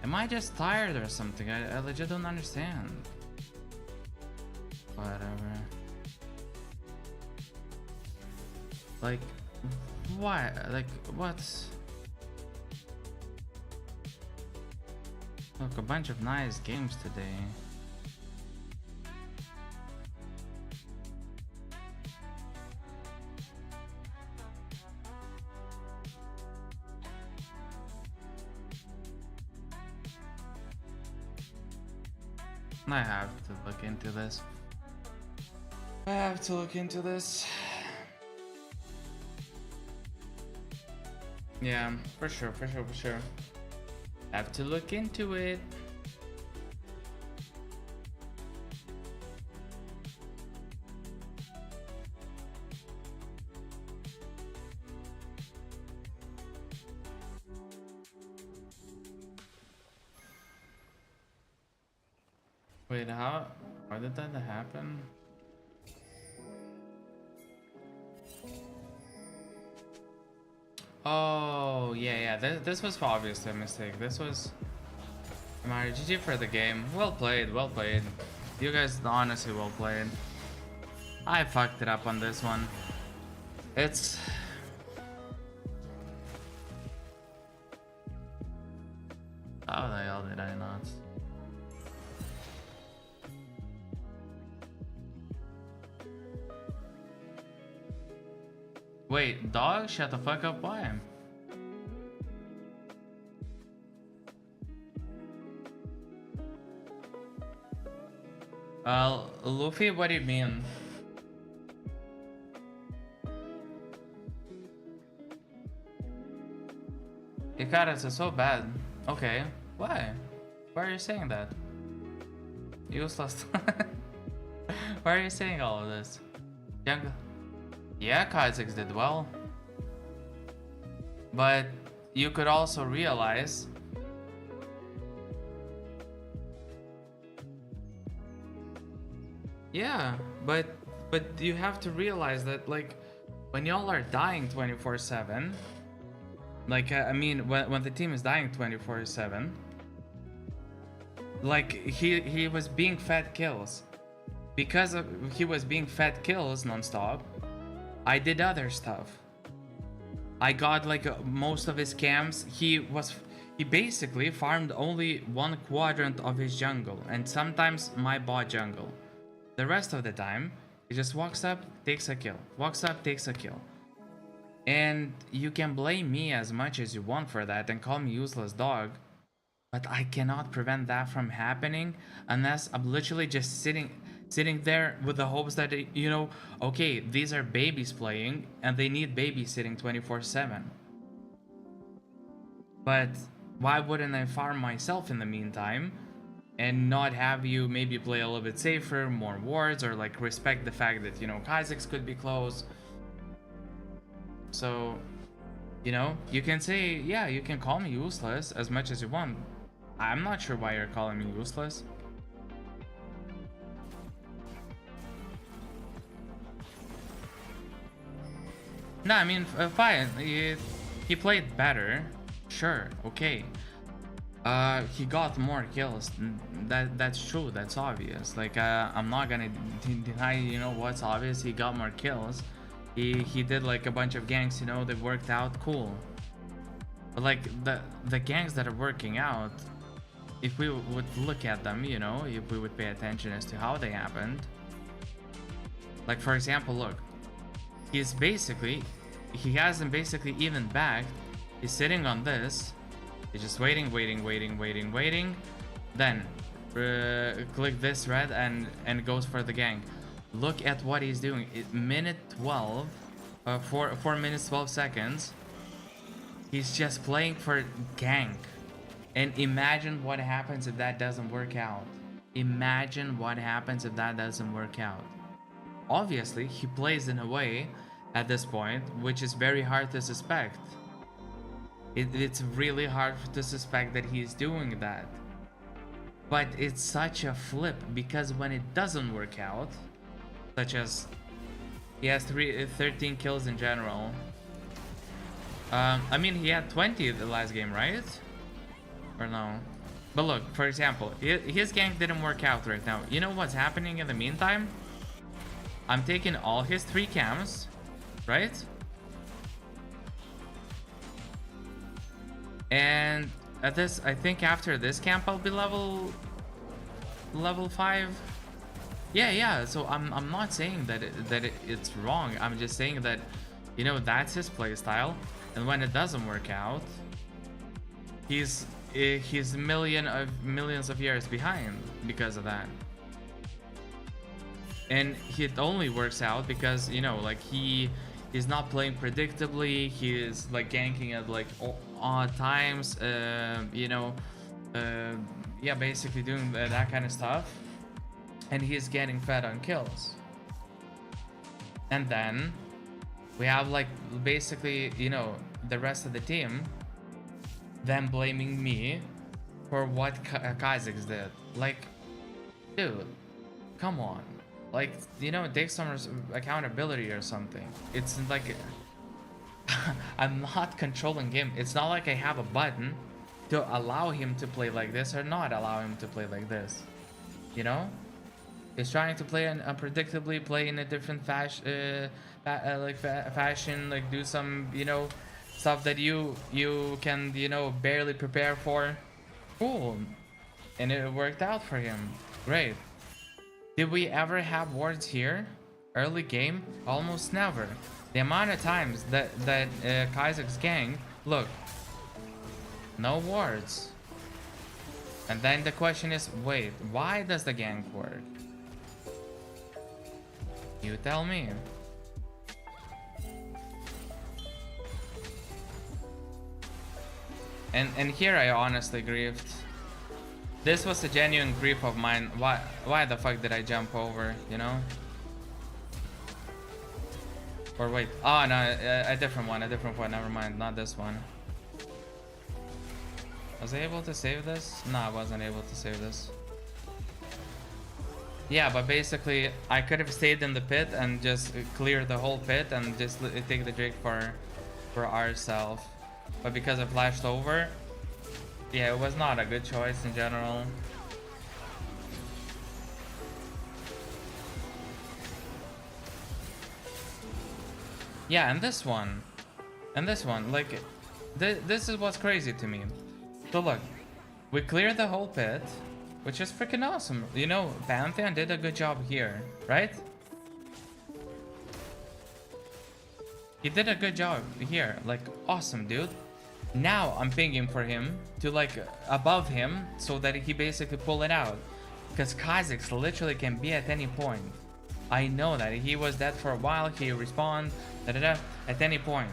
Am I just tired or something? I legit don't understand. Whatever. Like, why? Like, what? Look, a bunch of nice games today. I have to look into this. I have to look into this. Yeah, for sure, for sure, for sure. Have to look into it. Wait, how did that happen? Oh, yeah, this was obviously a mistake. This was Mario. GG for the game. Well played, well played. You guys honestly well played. I fucked it up on this one. It's... How the hell did I not? Wait, dog? Shut the fuck up, why? Luffy, what do you mean? Ikaris is so bad. Okay, why? Why are you saying that? Useless. Why are you saying all of this? Young. Yeah, Kha'Zix did well. But you could also realize yeah, but you have to realize that like when y'all are dying 24/7, like I mean when the team is dying 24/7, like he was being fed kills. Because he was being fed kills non-stop, I did other stuff. I got like most of his camps. He basically farmed only 1/4 of his jungle and sometimes my bot jungle. The rest of the time, he just walks up, takes a kill. Walks up, takes a kill. And you can blame me as much as you want for that and call me useless dog. But I cannot prevent that from happening unless I'm literally just sitting there with the hopes that, you know, okay, these are babies playing and they need babysitting 24/7. But why wouldn't I farm myself in the meantime and not have you maybe play a little bit safer, more wards, or like respect the fact that, you know, Kha'Zix could be close. So, you know, you can say, yeah, you can call me useless as much as you want. I'm not sure why you're calling me useless. No, I mean, fine. He played better. Sure, okay. He got more kills. That's true. That's obvious. Like, I'm not gonna deny, you know, what's obvious. He got more kills. He did like a bunch of ganks, you know, they worked out. Cool. But like the ganks that are working out, if we would look at them, you know, if we would pay attention as to how they happened. Like, for example, look. He hasn't basically even backed. He's sitting on this. He's just waiting. Then click this red and goes for the gank. Look at what he's doing. Minute 12, 4 minutes 12 seconds. He's just playing for gank. And imagine what happens if that doesn't work out. Imagine what happens if that doesn't work out. Obviously, he plays in a way at this point which is very hard to suspect. It's really hard to suspect that he's doing that. But it's such a flip because when it doesn't work out, such as he has 13 kills in general. I mean, he had 20 the last game, right? Or no? But look, for example, his gank didn't work out right now. You know what's happening in the meantime? I'm taking all his 3 cams, right? And at this, I think after this camp, I'll be level 5. Yeah. So I'm not saying that it's wrong. I'm just saying that, you know, that's his playstyle, and when it doesn't work out, he's millions of years behind because of that. And it only works out because, you know, like he's not playing predictably. He is like ganking at like odd times. You know, yeah, basically doing that kind of stuff. And he's getting fed on kills. And then we have like basically, you know, the rest of the team then blaming me for what Kha'Zix did. Like, dude, come on. Like, you know, take some accountability or something. It's like I'm not controlling him. It's not like I have a button to allow him to play like this or not allow him to play like this. You know? He's trying to play unpredictably, play in a different fashion, like do some, you know, stuff that you can, you know, barely prepare for. Cool. And it worked out for him. Great. Did we ever have wards here? Early game? Almost never. The amount of times that Kha'Zix gang, look, no wards. And then the question is, wait, why does the gank work? You tell me. And here I honestly grieved. This was a genuine grief of mine. Why the fuck did I jump over, you know? Or wait, oh no, a different one, never mind, not this one. Was I able to save this? No, I wasn't able to save this. Yeah, but basically I could have stayed in the pit and just clear the whole pit and just take the Drake for ourselves. But because I flashed over, yeah, it was not a good choice in general. Yeah, and this one, like, this is what's crazy to me. So look, we cleared the whole pit, which is freaking awesome. You know, Pantheon did a good job here, right? He did a good job here, like, awesome, dude. Now I'm pinging for him to, like, above him so that he basically pull it out. Because Kha'Zix literally can be at any point. I know that he was dead for a while, he respawned, at any point.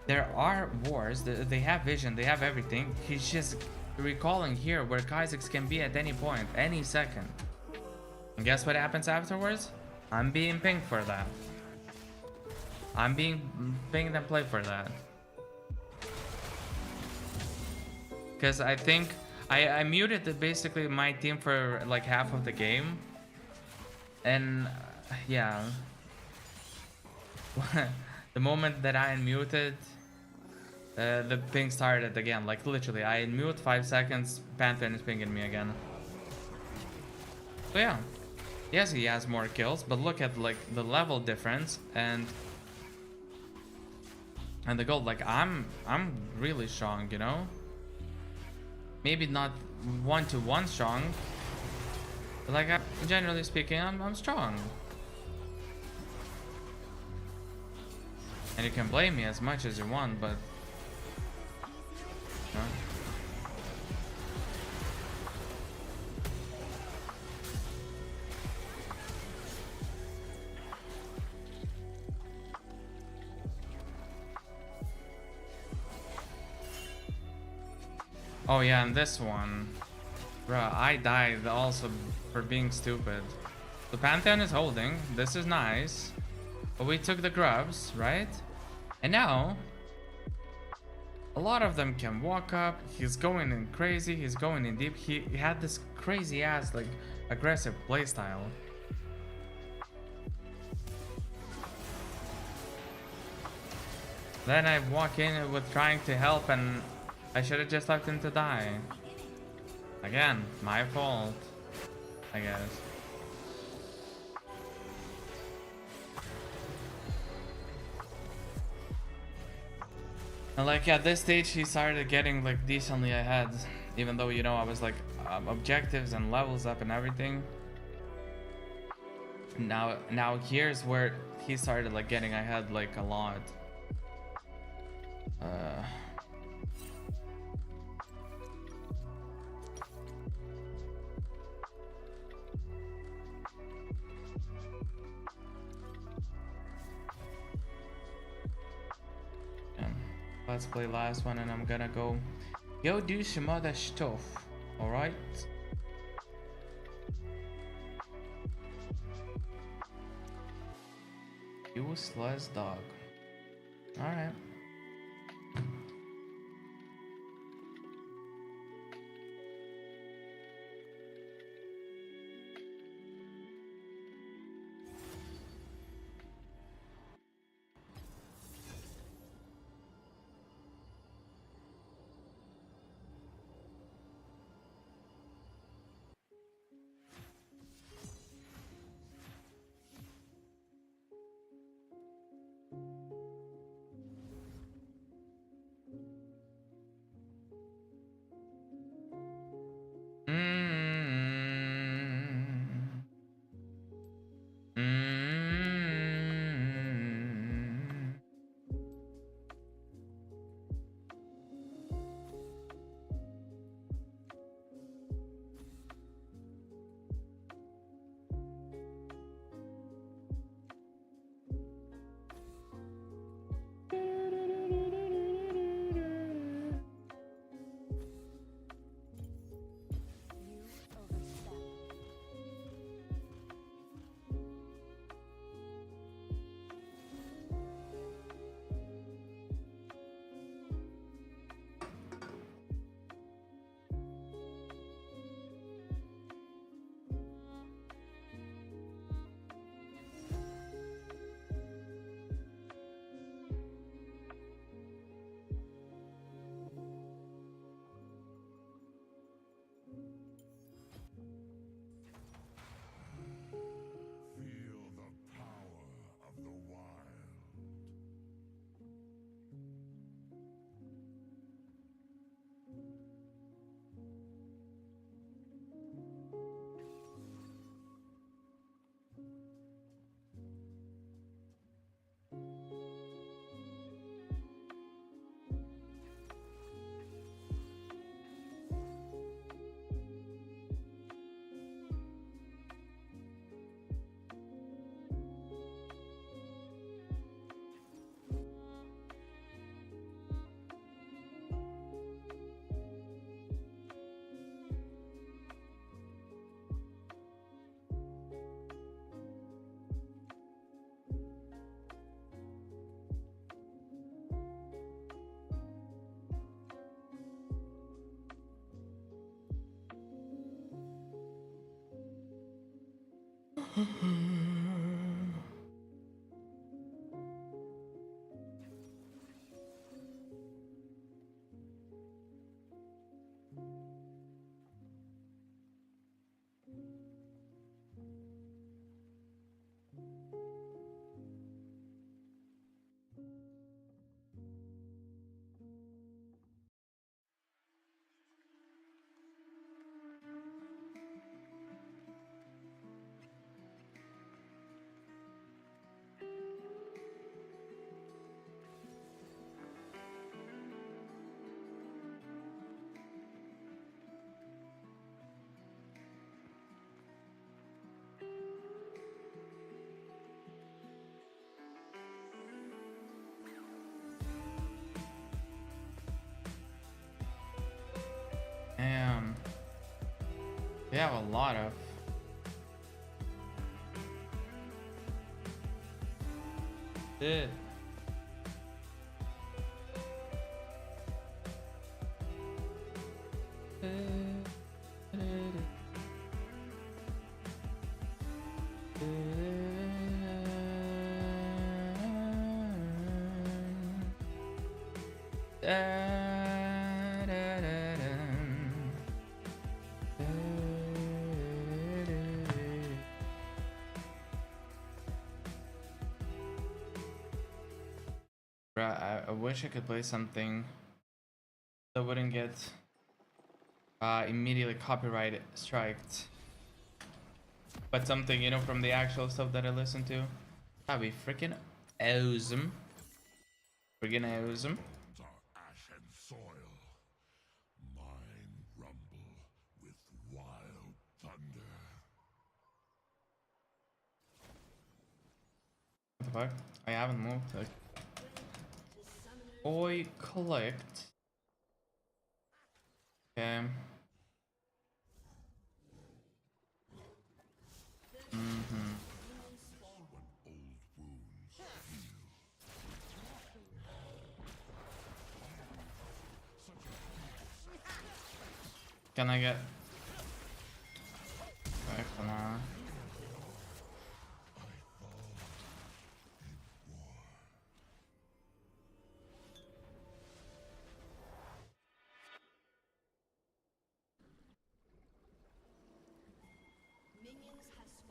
There are wars, they have vision, they have everything. He's just recalling here where Kha'Zix can be at any point, any second. And guess what happens afterwards? I'm being pinged for that. I'm being pinged and played for that. Because I think I muted basically my team for like half of the game. And yeah, the moment that I unmuted, the ping started again. Like literally, I unmute 5 seconds, Pantheon is pinging me again. So yeah, yes, he has more kills, but look at like the level difference and the gold. Like I'm really strong, you know. Maybe not 1-to-1 strong. But like, generally speaking, I'm strong. And you can blame me as much as you want, but... No. Oh yeah, and this one. Bruh, I died also for being stupid. The Pantheon is holding. This is nice. But we took the grubs, right? And now, a lot of them can walk up. He's going in crazy. He's going in deep. He had this crazy ass, like, aggressive playstyle. Then I walk in with trying to help and I should have just left him to die. Again, my fault, I guess. And like at this stage, he started getting like decently ahead, even though, you know, I was like objectives and levels up and everything. Now here's where he started like getting ahead like a lot. Let's play last one and I'm gonna go do some other stuff. Alright? Useless dog. Alright. Damn. We have a lot of. Dude. Bruh, I wish I could play something that wouldn't get immediately copyright striked. But something, you know, from the actual stuff that I listen to. That'd be freaking awesome. Freaking awesome. Dark ash and soil. Mine rumble with wild thunder. What the fuck? I haven't moved. Like, boy, collect. Okay. Can I get back for now?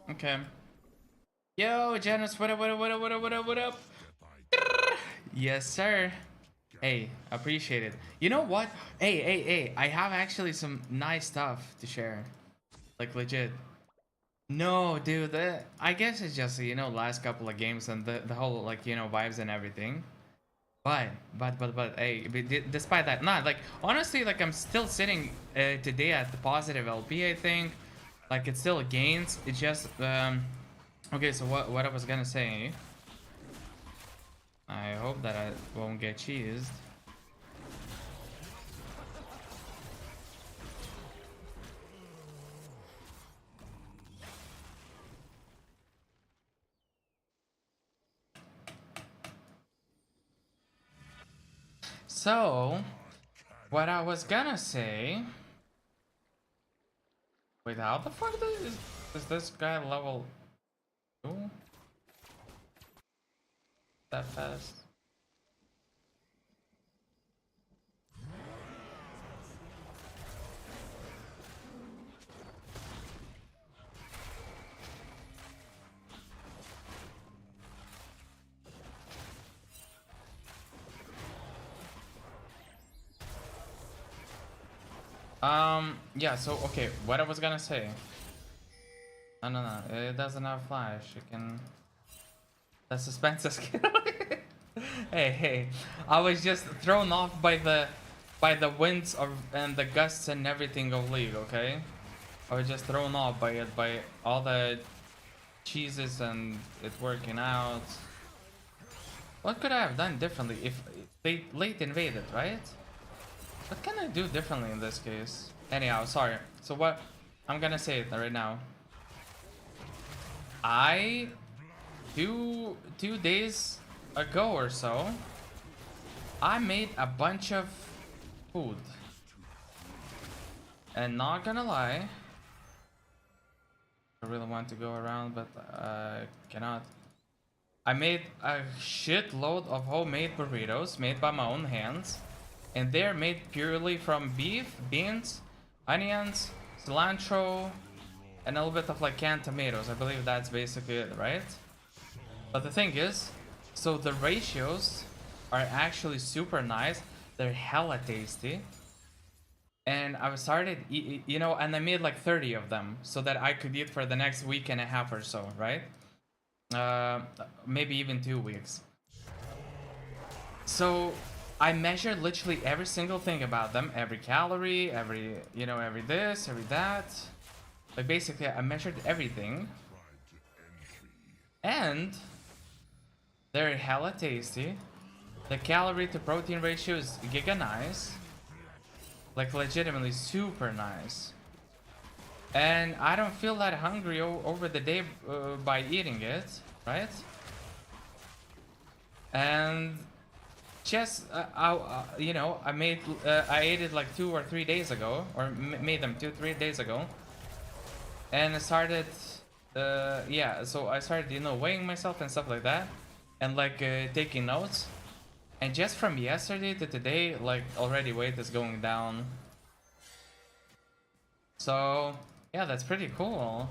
Okay. Yo, Janice, what up, what up, what up, what up, what up, what up? Yes, sir. Hey, appreciate it. You know what? Hey, I have actually some nice stuff to share. Like, legit. No, dude, I guess it's just, you know, last couple of games and the whole, like, you know, vibes and everything. But, hey, despite that, not, like, honestly, like, I'm still sitting today at the positive LP, I think. Like, it's still gains. It's just, okay, so what I was gonna say. I hope that I won't get cheesed. So, what I was gonna say. Wait, how the fuck is this guy level 2? That fast? Yeah, so, okay, what I was gonna say. No, it doesn't have flash, it can... The suspense is hey, I was just thrown off by the winds of and the gusts and everything of League, okay? I was just thrown off by it, by all the cheeses and it working out. What could I have done differently if they late invaded, right? What can I do differently in this case? Anyhow, sorry. So what I'm gonna say it right now. I 2 days ago or so, I made a bunch of food. And not gonna lie, I really want to go around, but cannot. I made a shitload of homemade burritos made by my own hands, and they're made purely from beef, beans, onions, cilantro, and a little bit of like canned tomatoes. I believe that's basically it, right? But the thing is, so the ratios are actually super nice. They're hella tasty. And I started, you know, and I made like 30 of them so that I could eat for the next week and a half or so, right? Maybe even 2 weeks. So I measured literally every single thing about them, every calorie, every, you know, every this, every that. Like basically I measured everything. And they're hella tasty. The calorie to protein ratio is giga nice. Like legitimately super nice. And I don't feel that hungry over the day by eating it, right? And just you know, I ate it like 2 or 3 days ago, or made them 2-3 days ago, and I started yeah, so I started, you know, weighing myself and stuff like that, and like taking notes. And just from yesterday to today, like already weight is going down. So yeah, that's pretty cool.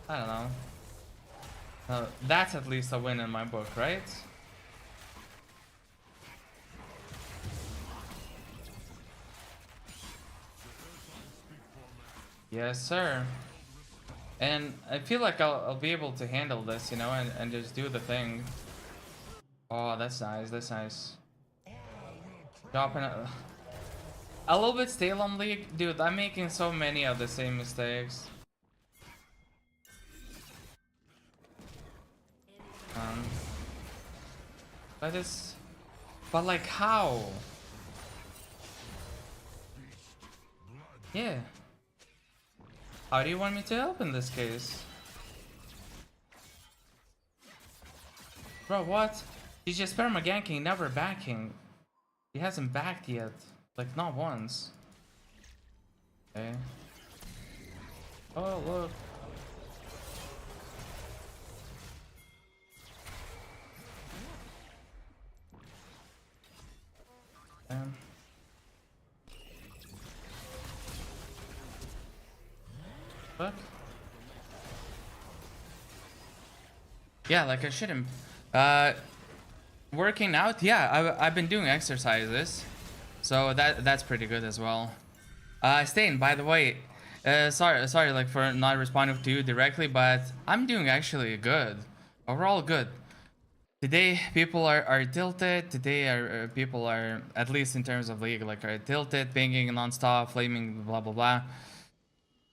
I don't know. That's at least a win in my book, right? Yes, sir. And I feel like I'll be able to handle this, you know, and just do the thing. Oh, that's nice. That's nice. Dropping a little bit stale on League. Dude, I'm making so many of the same mistakes. But like how? Yeah. How do you want me to help in this case? Bro, what? He's just perma ganking, never backing. He hasn't backed yet. Like, not once. Okay. Oh, look. Fuck. Yeah, like I shouldn't. Working out, yeah, I've been doing exercises, so that's pretty good as well. Stain, by the way, sorry, like for not responding to you directly, but I'm doing actually good, overall good. Today people are tilted. Today people are, at least in terms of League, like are tilted, pinging non-stop, flaming, blah blah blah,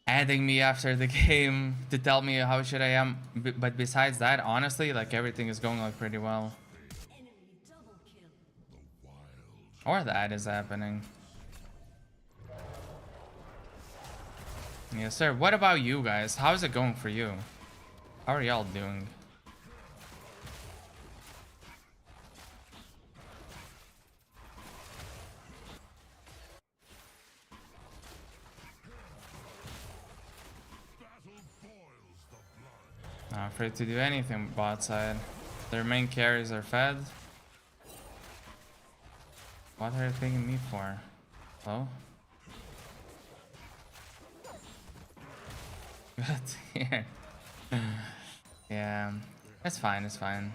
adding me after the game to tell me how shit I am. But besides that, honestly, like everything is going like pretty well. Or that is happening. Yes, sir. What about you guys? How's it going for you? How are y'all doing? Not afraid to do anything bot side. Their main carries are fed. What are they picking me for? Oh? Good. Yeah. Yeah. It's fine, it's fine.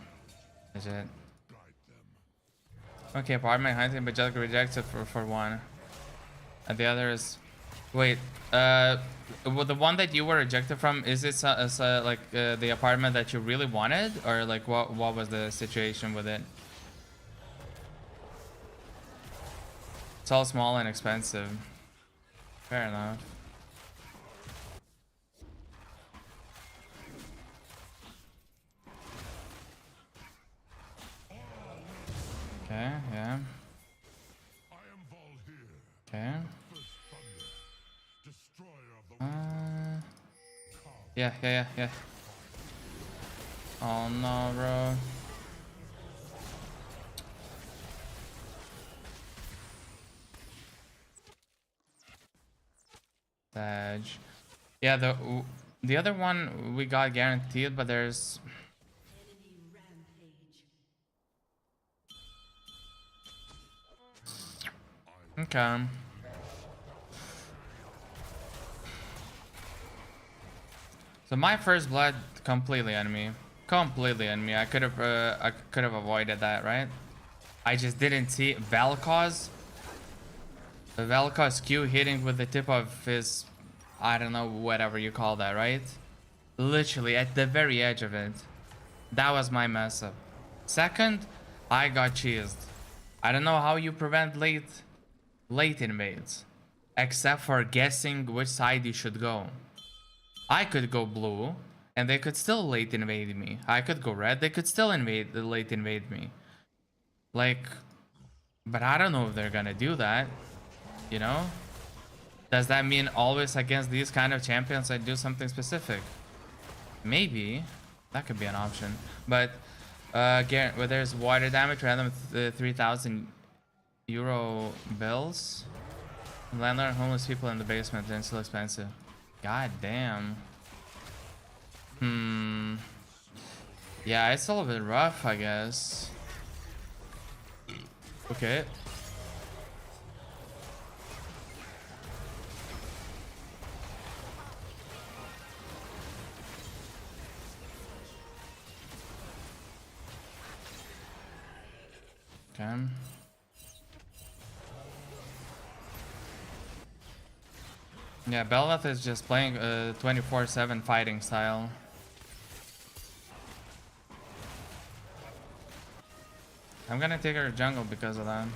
Legit. Okay, pardon my hunting, but just rejected for one. And the other is... Wait, well, the one that you were rejected from, is it like the apartment that you really wanted? Or like what was the situation with it? It's all small and expensive. Fair enough. Okay, yeah. Okay. Yeah. Oh no, bro. Badge. Yeah, The other one we got guaranteed, but there's... Okay. So my first blood completely enemy. Completely enemy. I could have avoided that, right? I just didn't see Vel'Koz. The Vel'Koz Q hitting with the tip of his, I don't know, whatever you call that, right? Literally at the very edge of it. That was my mess up. Second, I got cheesed. I don't know how you prevent late invades, except for guessing which side you should go. I could go blue, and they could still late invade me. I could go red, they could still late invade me. Like, but I don't know if they're gonna do that, you know? Does that mean always against these kind of champions I do something specific? Maybe. That could be an option. But, where there's water damage, random 3,000 euro bills. Landlord, homeless people in the basement, and still expensive. God damn. Yeah, it's a little bit rough, I guess. Okay. Okay. Yeah, Bel'Veth is just playing 24/7 fighting style. I'm gonna take her jungle because of that.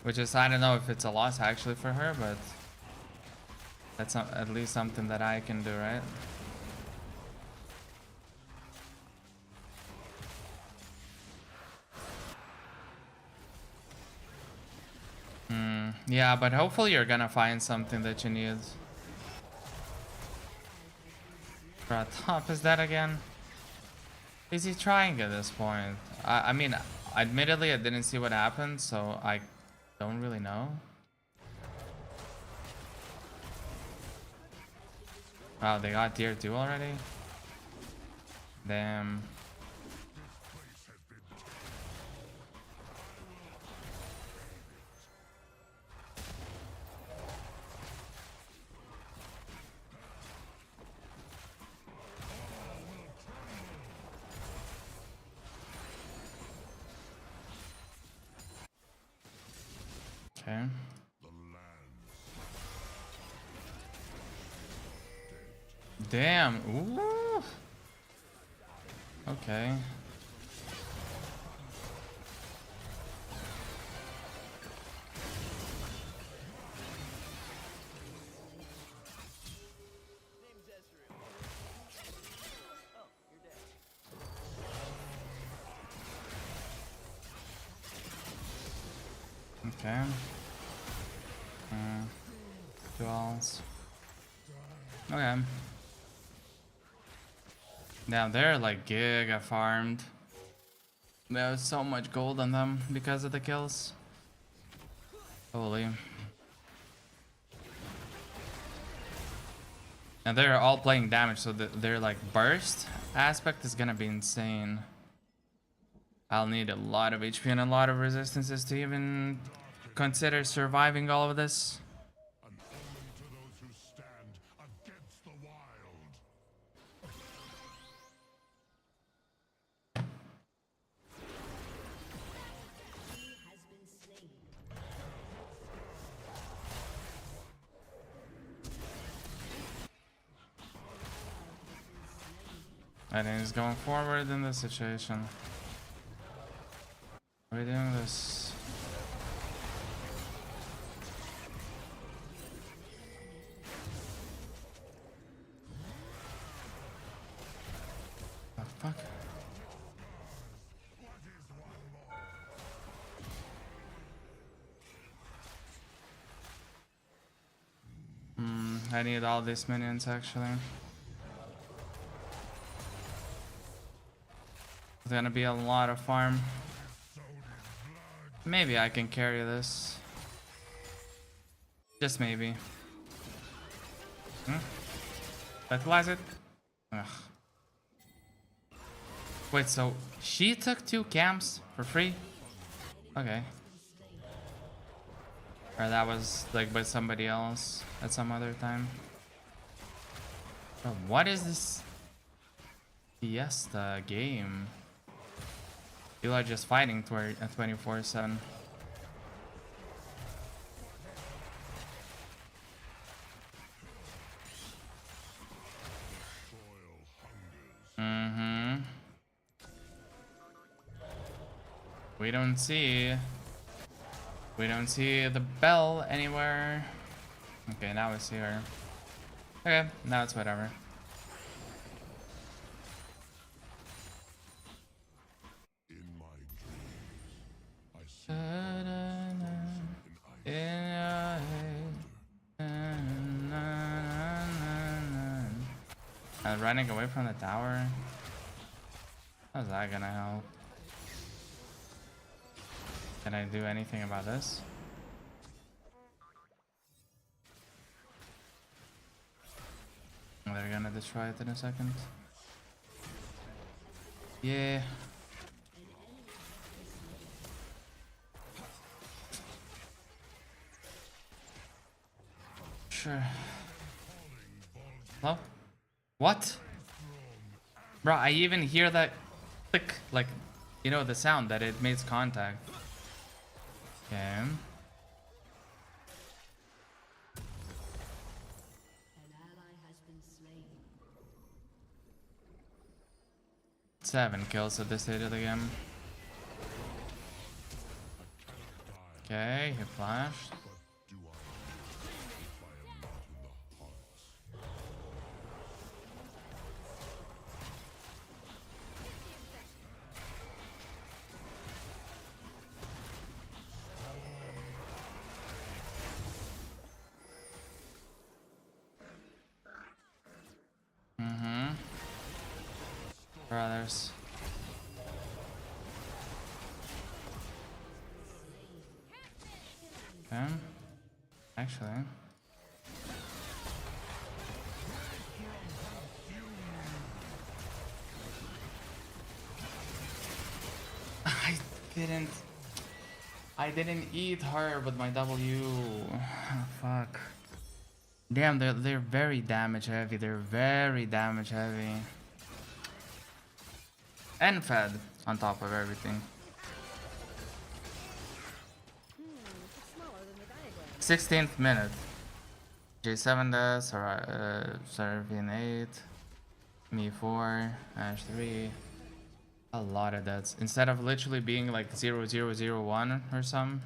Which is, I don't know if it's a loss actually for her, but that's at least something that I can do, right? Yeah, but hopefully you're gonna find something that you need. Bro, top is that again? Is he trying at this point? I mean, admittedly I didn't see what happened, so I don't really know. Wow, they got tier 2 already? Damn. Okay. Damn. Ooh. Okay. Okay. Duels. Okay. Now they're like giga farmed. There's so much gold on them because of the kills. Holy. And they're all playing damage, so their like burst aspect is gonna be insane. I'll need a lot of HP and a lot of resistances to even consider surviving all of this. An omen to those who stand against the wild. I think he's going forward in this situation. Are we doing this? The fuck? I need all these minions actually. There's gonna be a lot of farm. Maybe I can carry this. Just maybe. Fertilize it. Ugh. Wait, so she took 2 camps for free? Okay. Or that was like by somebody else at some other time. Bro, what is this Fiesta game? People are just fighting 24/7. Mm-hmm. We don't see the bell anywhere. Okay, now we see her. Okay, now it's whatever. In my dreams, I see Running away from the tower. How's that gonna help? Can I do anything about this? They're gonna destroy it in a second. Yeah. Sure. Hello? What? Bro, I even hear that click, like, you know, the sound that it makes contact. Okay. An ally has been slain. 7 kills at this stage of the game. Okay, he flashed. do I if I am not in the hearts? Mm-hmm. Brothers. Okay. Actually. I didn't eat her with my W. Fuck. Damn, they're very damage heavy. They're very damage heavy. And fed on top of everything. It's smaller than the diagram. 16th minute. J7 does, Seraphine 8, me 4, Ash 3. A lot of deaths. Instead of literally being like 0001 or some,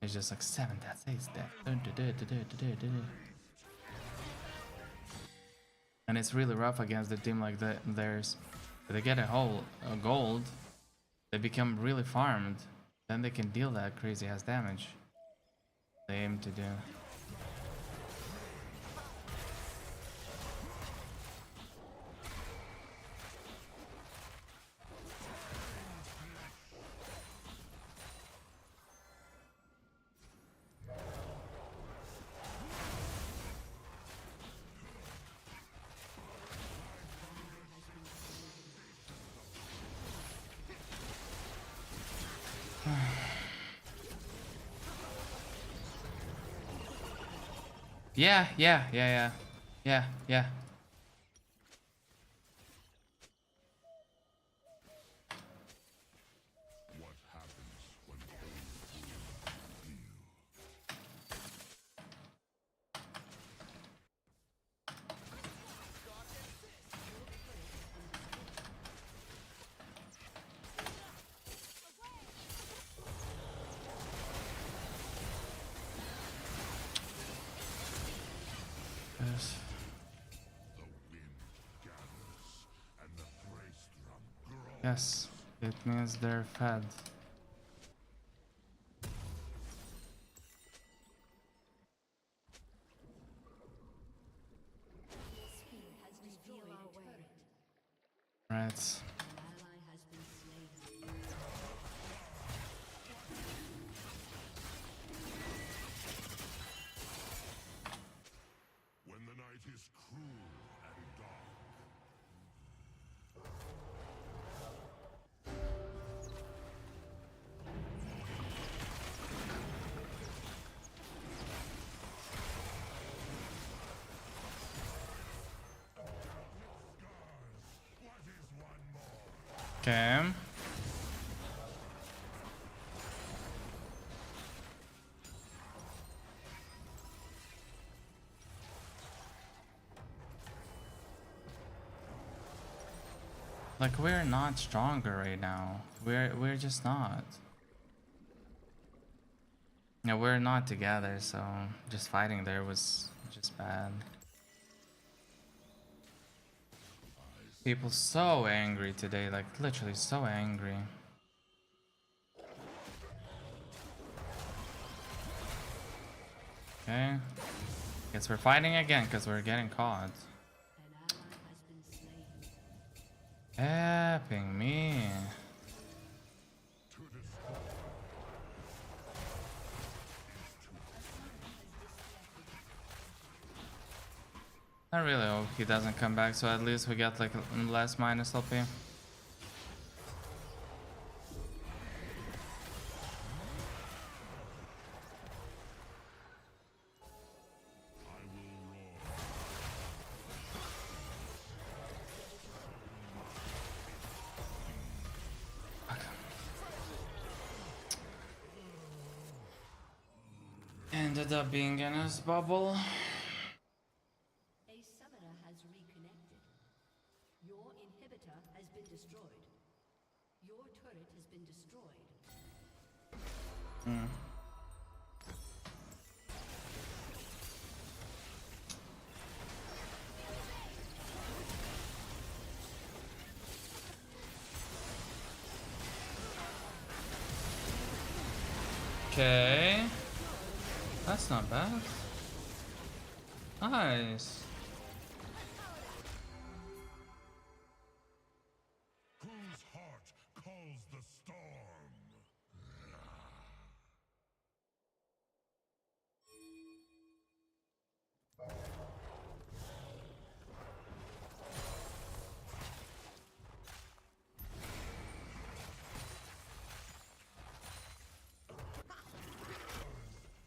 it's just like 7 deaths, 8 deaths. And it's really rough against the team like theirs. They get a gold, they become really farmed, then they can deal that crazy ass damage they aim to do. Yeah. What happens when old fools heal? Yes. The wind gathers, and the thrace drum grows. Yes, it means they're fed. Spear has destroyed a turret. Right. An ally has been slain. When the night is cruel Okay. Like, we're not stronger right now. We're just not. Yeah, we're not together, so just fighting there was just bad. People so angry today, like literally so angry. Okay. Guess we're fighting again because we're getting caught. An ally has been slain. Helping me. I really hope he doesn't come back, so at least we get like less minus LP. Ended up being in his bubble. A summoner has reconnected. Your inhibitor has been destroyed. Your turret has been destroyed. Okay. That's not bad. Nice. Whose heart calls the storm?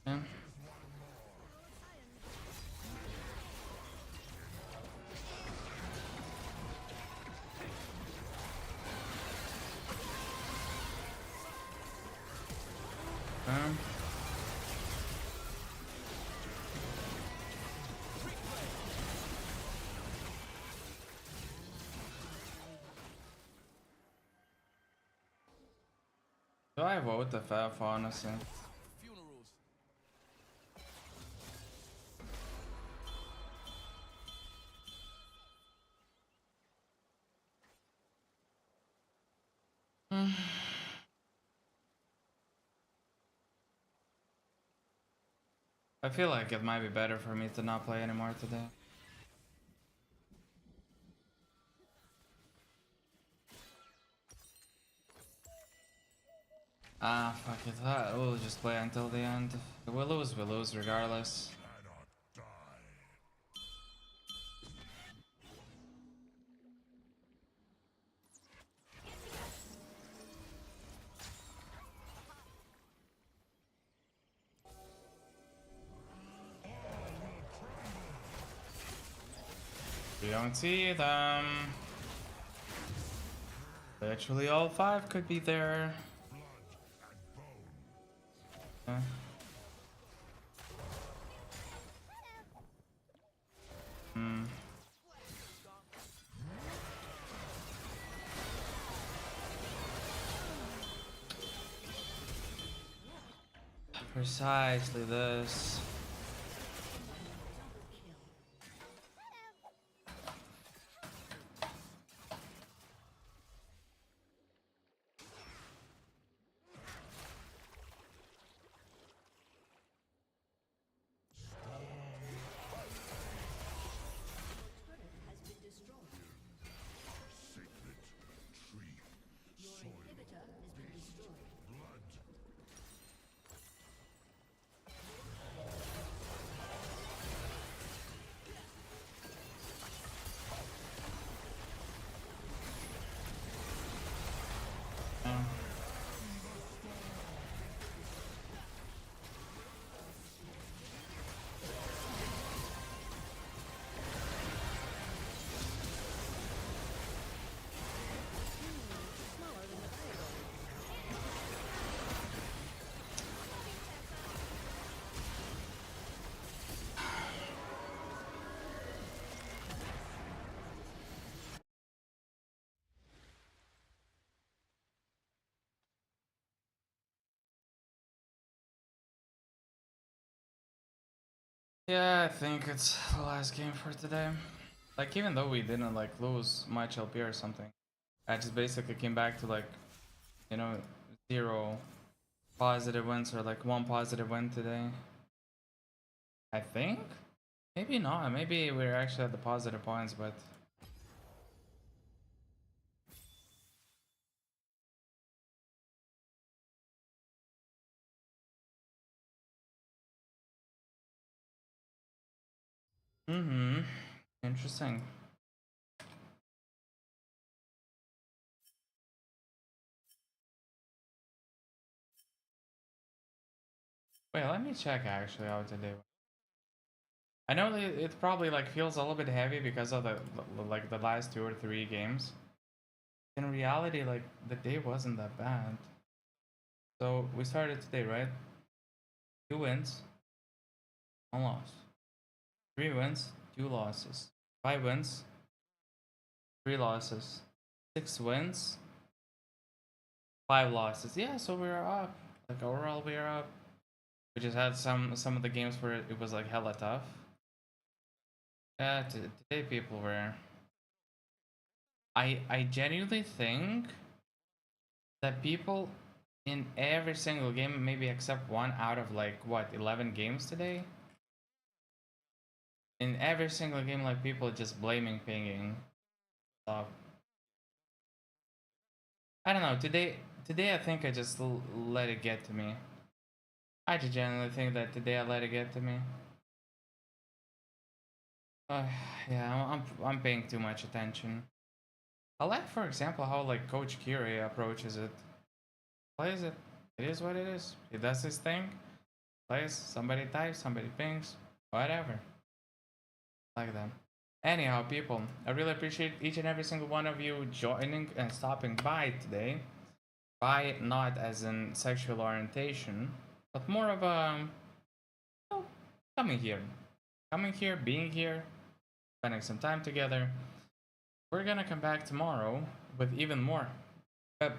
Yeah. Do I vote the FF, honestly? Funerals. I feel like it might be better for me to not play anymore today. Ah, fuck it. We'll just play until the end. We lose regardless. Cannot die. We don't see them. Literally all five could be there. Okay. Precisely this. Turret has been destroyed. Sacred tree. Your Soil. inhibitor has been destroyed. Blood. Yeah, I think it's the last game for today. Like, even though we didn't like lose much LP or something, I just basically came back to like, you know, 0 positive wins or like 1 positive win today. I think? Maybe not. Maybe we're actually at the positive points, but interesting. Wait, let me check actually how today. I know that it probably like feels a little bit heavy because of the like the last 2 or 3 games. In reality, like the day wasn't that bad. So we started today, right? 2 wins, 1 loss. 3 wins, 2 losses. 5 wins, 3 losses. 6 wins, 5 losses. Yeah, so we're up. Like overall, we're up. We just had some of the games where it was like hella tough. Yeah, today people were. I genuinely think that people in every single game, maybe except one out of like what 11 games today. In every single game, like people just blaming pinging stuff. I don't know. Today I think I just let it get to me. I just genuinely think that today I let it get to me. Uh, yeah, I'm paying too much attention. I like, for example, how like Coach Kiri approaches it. Plays it. It is what it is. He does his thing. Plays. Somebody types. Somebody pings. Whatever. Like that. Anyhow, people, I really appreciate each and every single one of you joining and stopping by today. By not as in sexual orientation, but more of a oh, coming here, being here, spending some time together. We're gonna come back tomorrow with even more ba-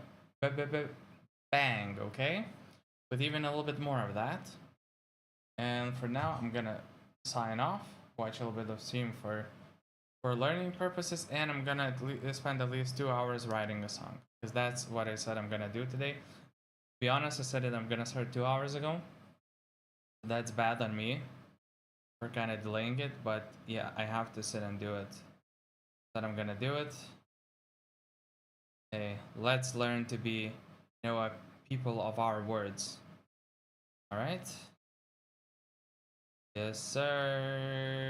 bang, okay? With even a little bit more of that. And for now, I'm gonna sign off, watch a little bit of stream for learning purposes, and I'm gonna spend at least 2 hours writing a song because that's what I said I'm gonna do today. To be honest, I said it I'm gonna start 2 hours ago. That's bad on me for kind of delaying it, but yeah, I have to sit and do it. That I'm gonna do it. Hey, let's learn to be, a people of our words. All right. Yes, sir.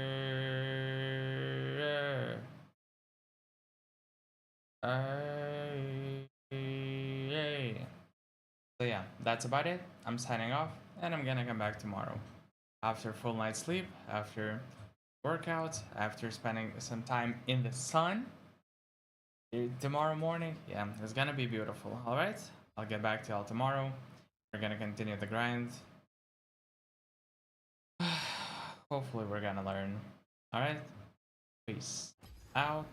So yeah, that's about it. I'm signing off, and I'm gonna come back tomorrow after full night's sleep, after workouts, after spending some time in the sun. Tomorrow morning, yeah, it's gonna be beautiful. All right, I'll get back to y'all tomorrow. We're gonna continue the grind. Hopefully, we're gonna learn. All right, peace out.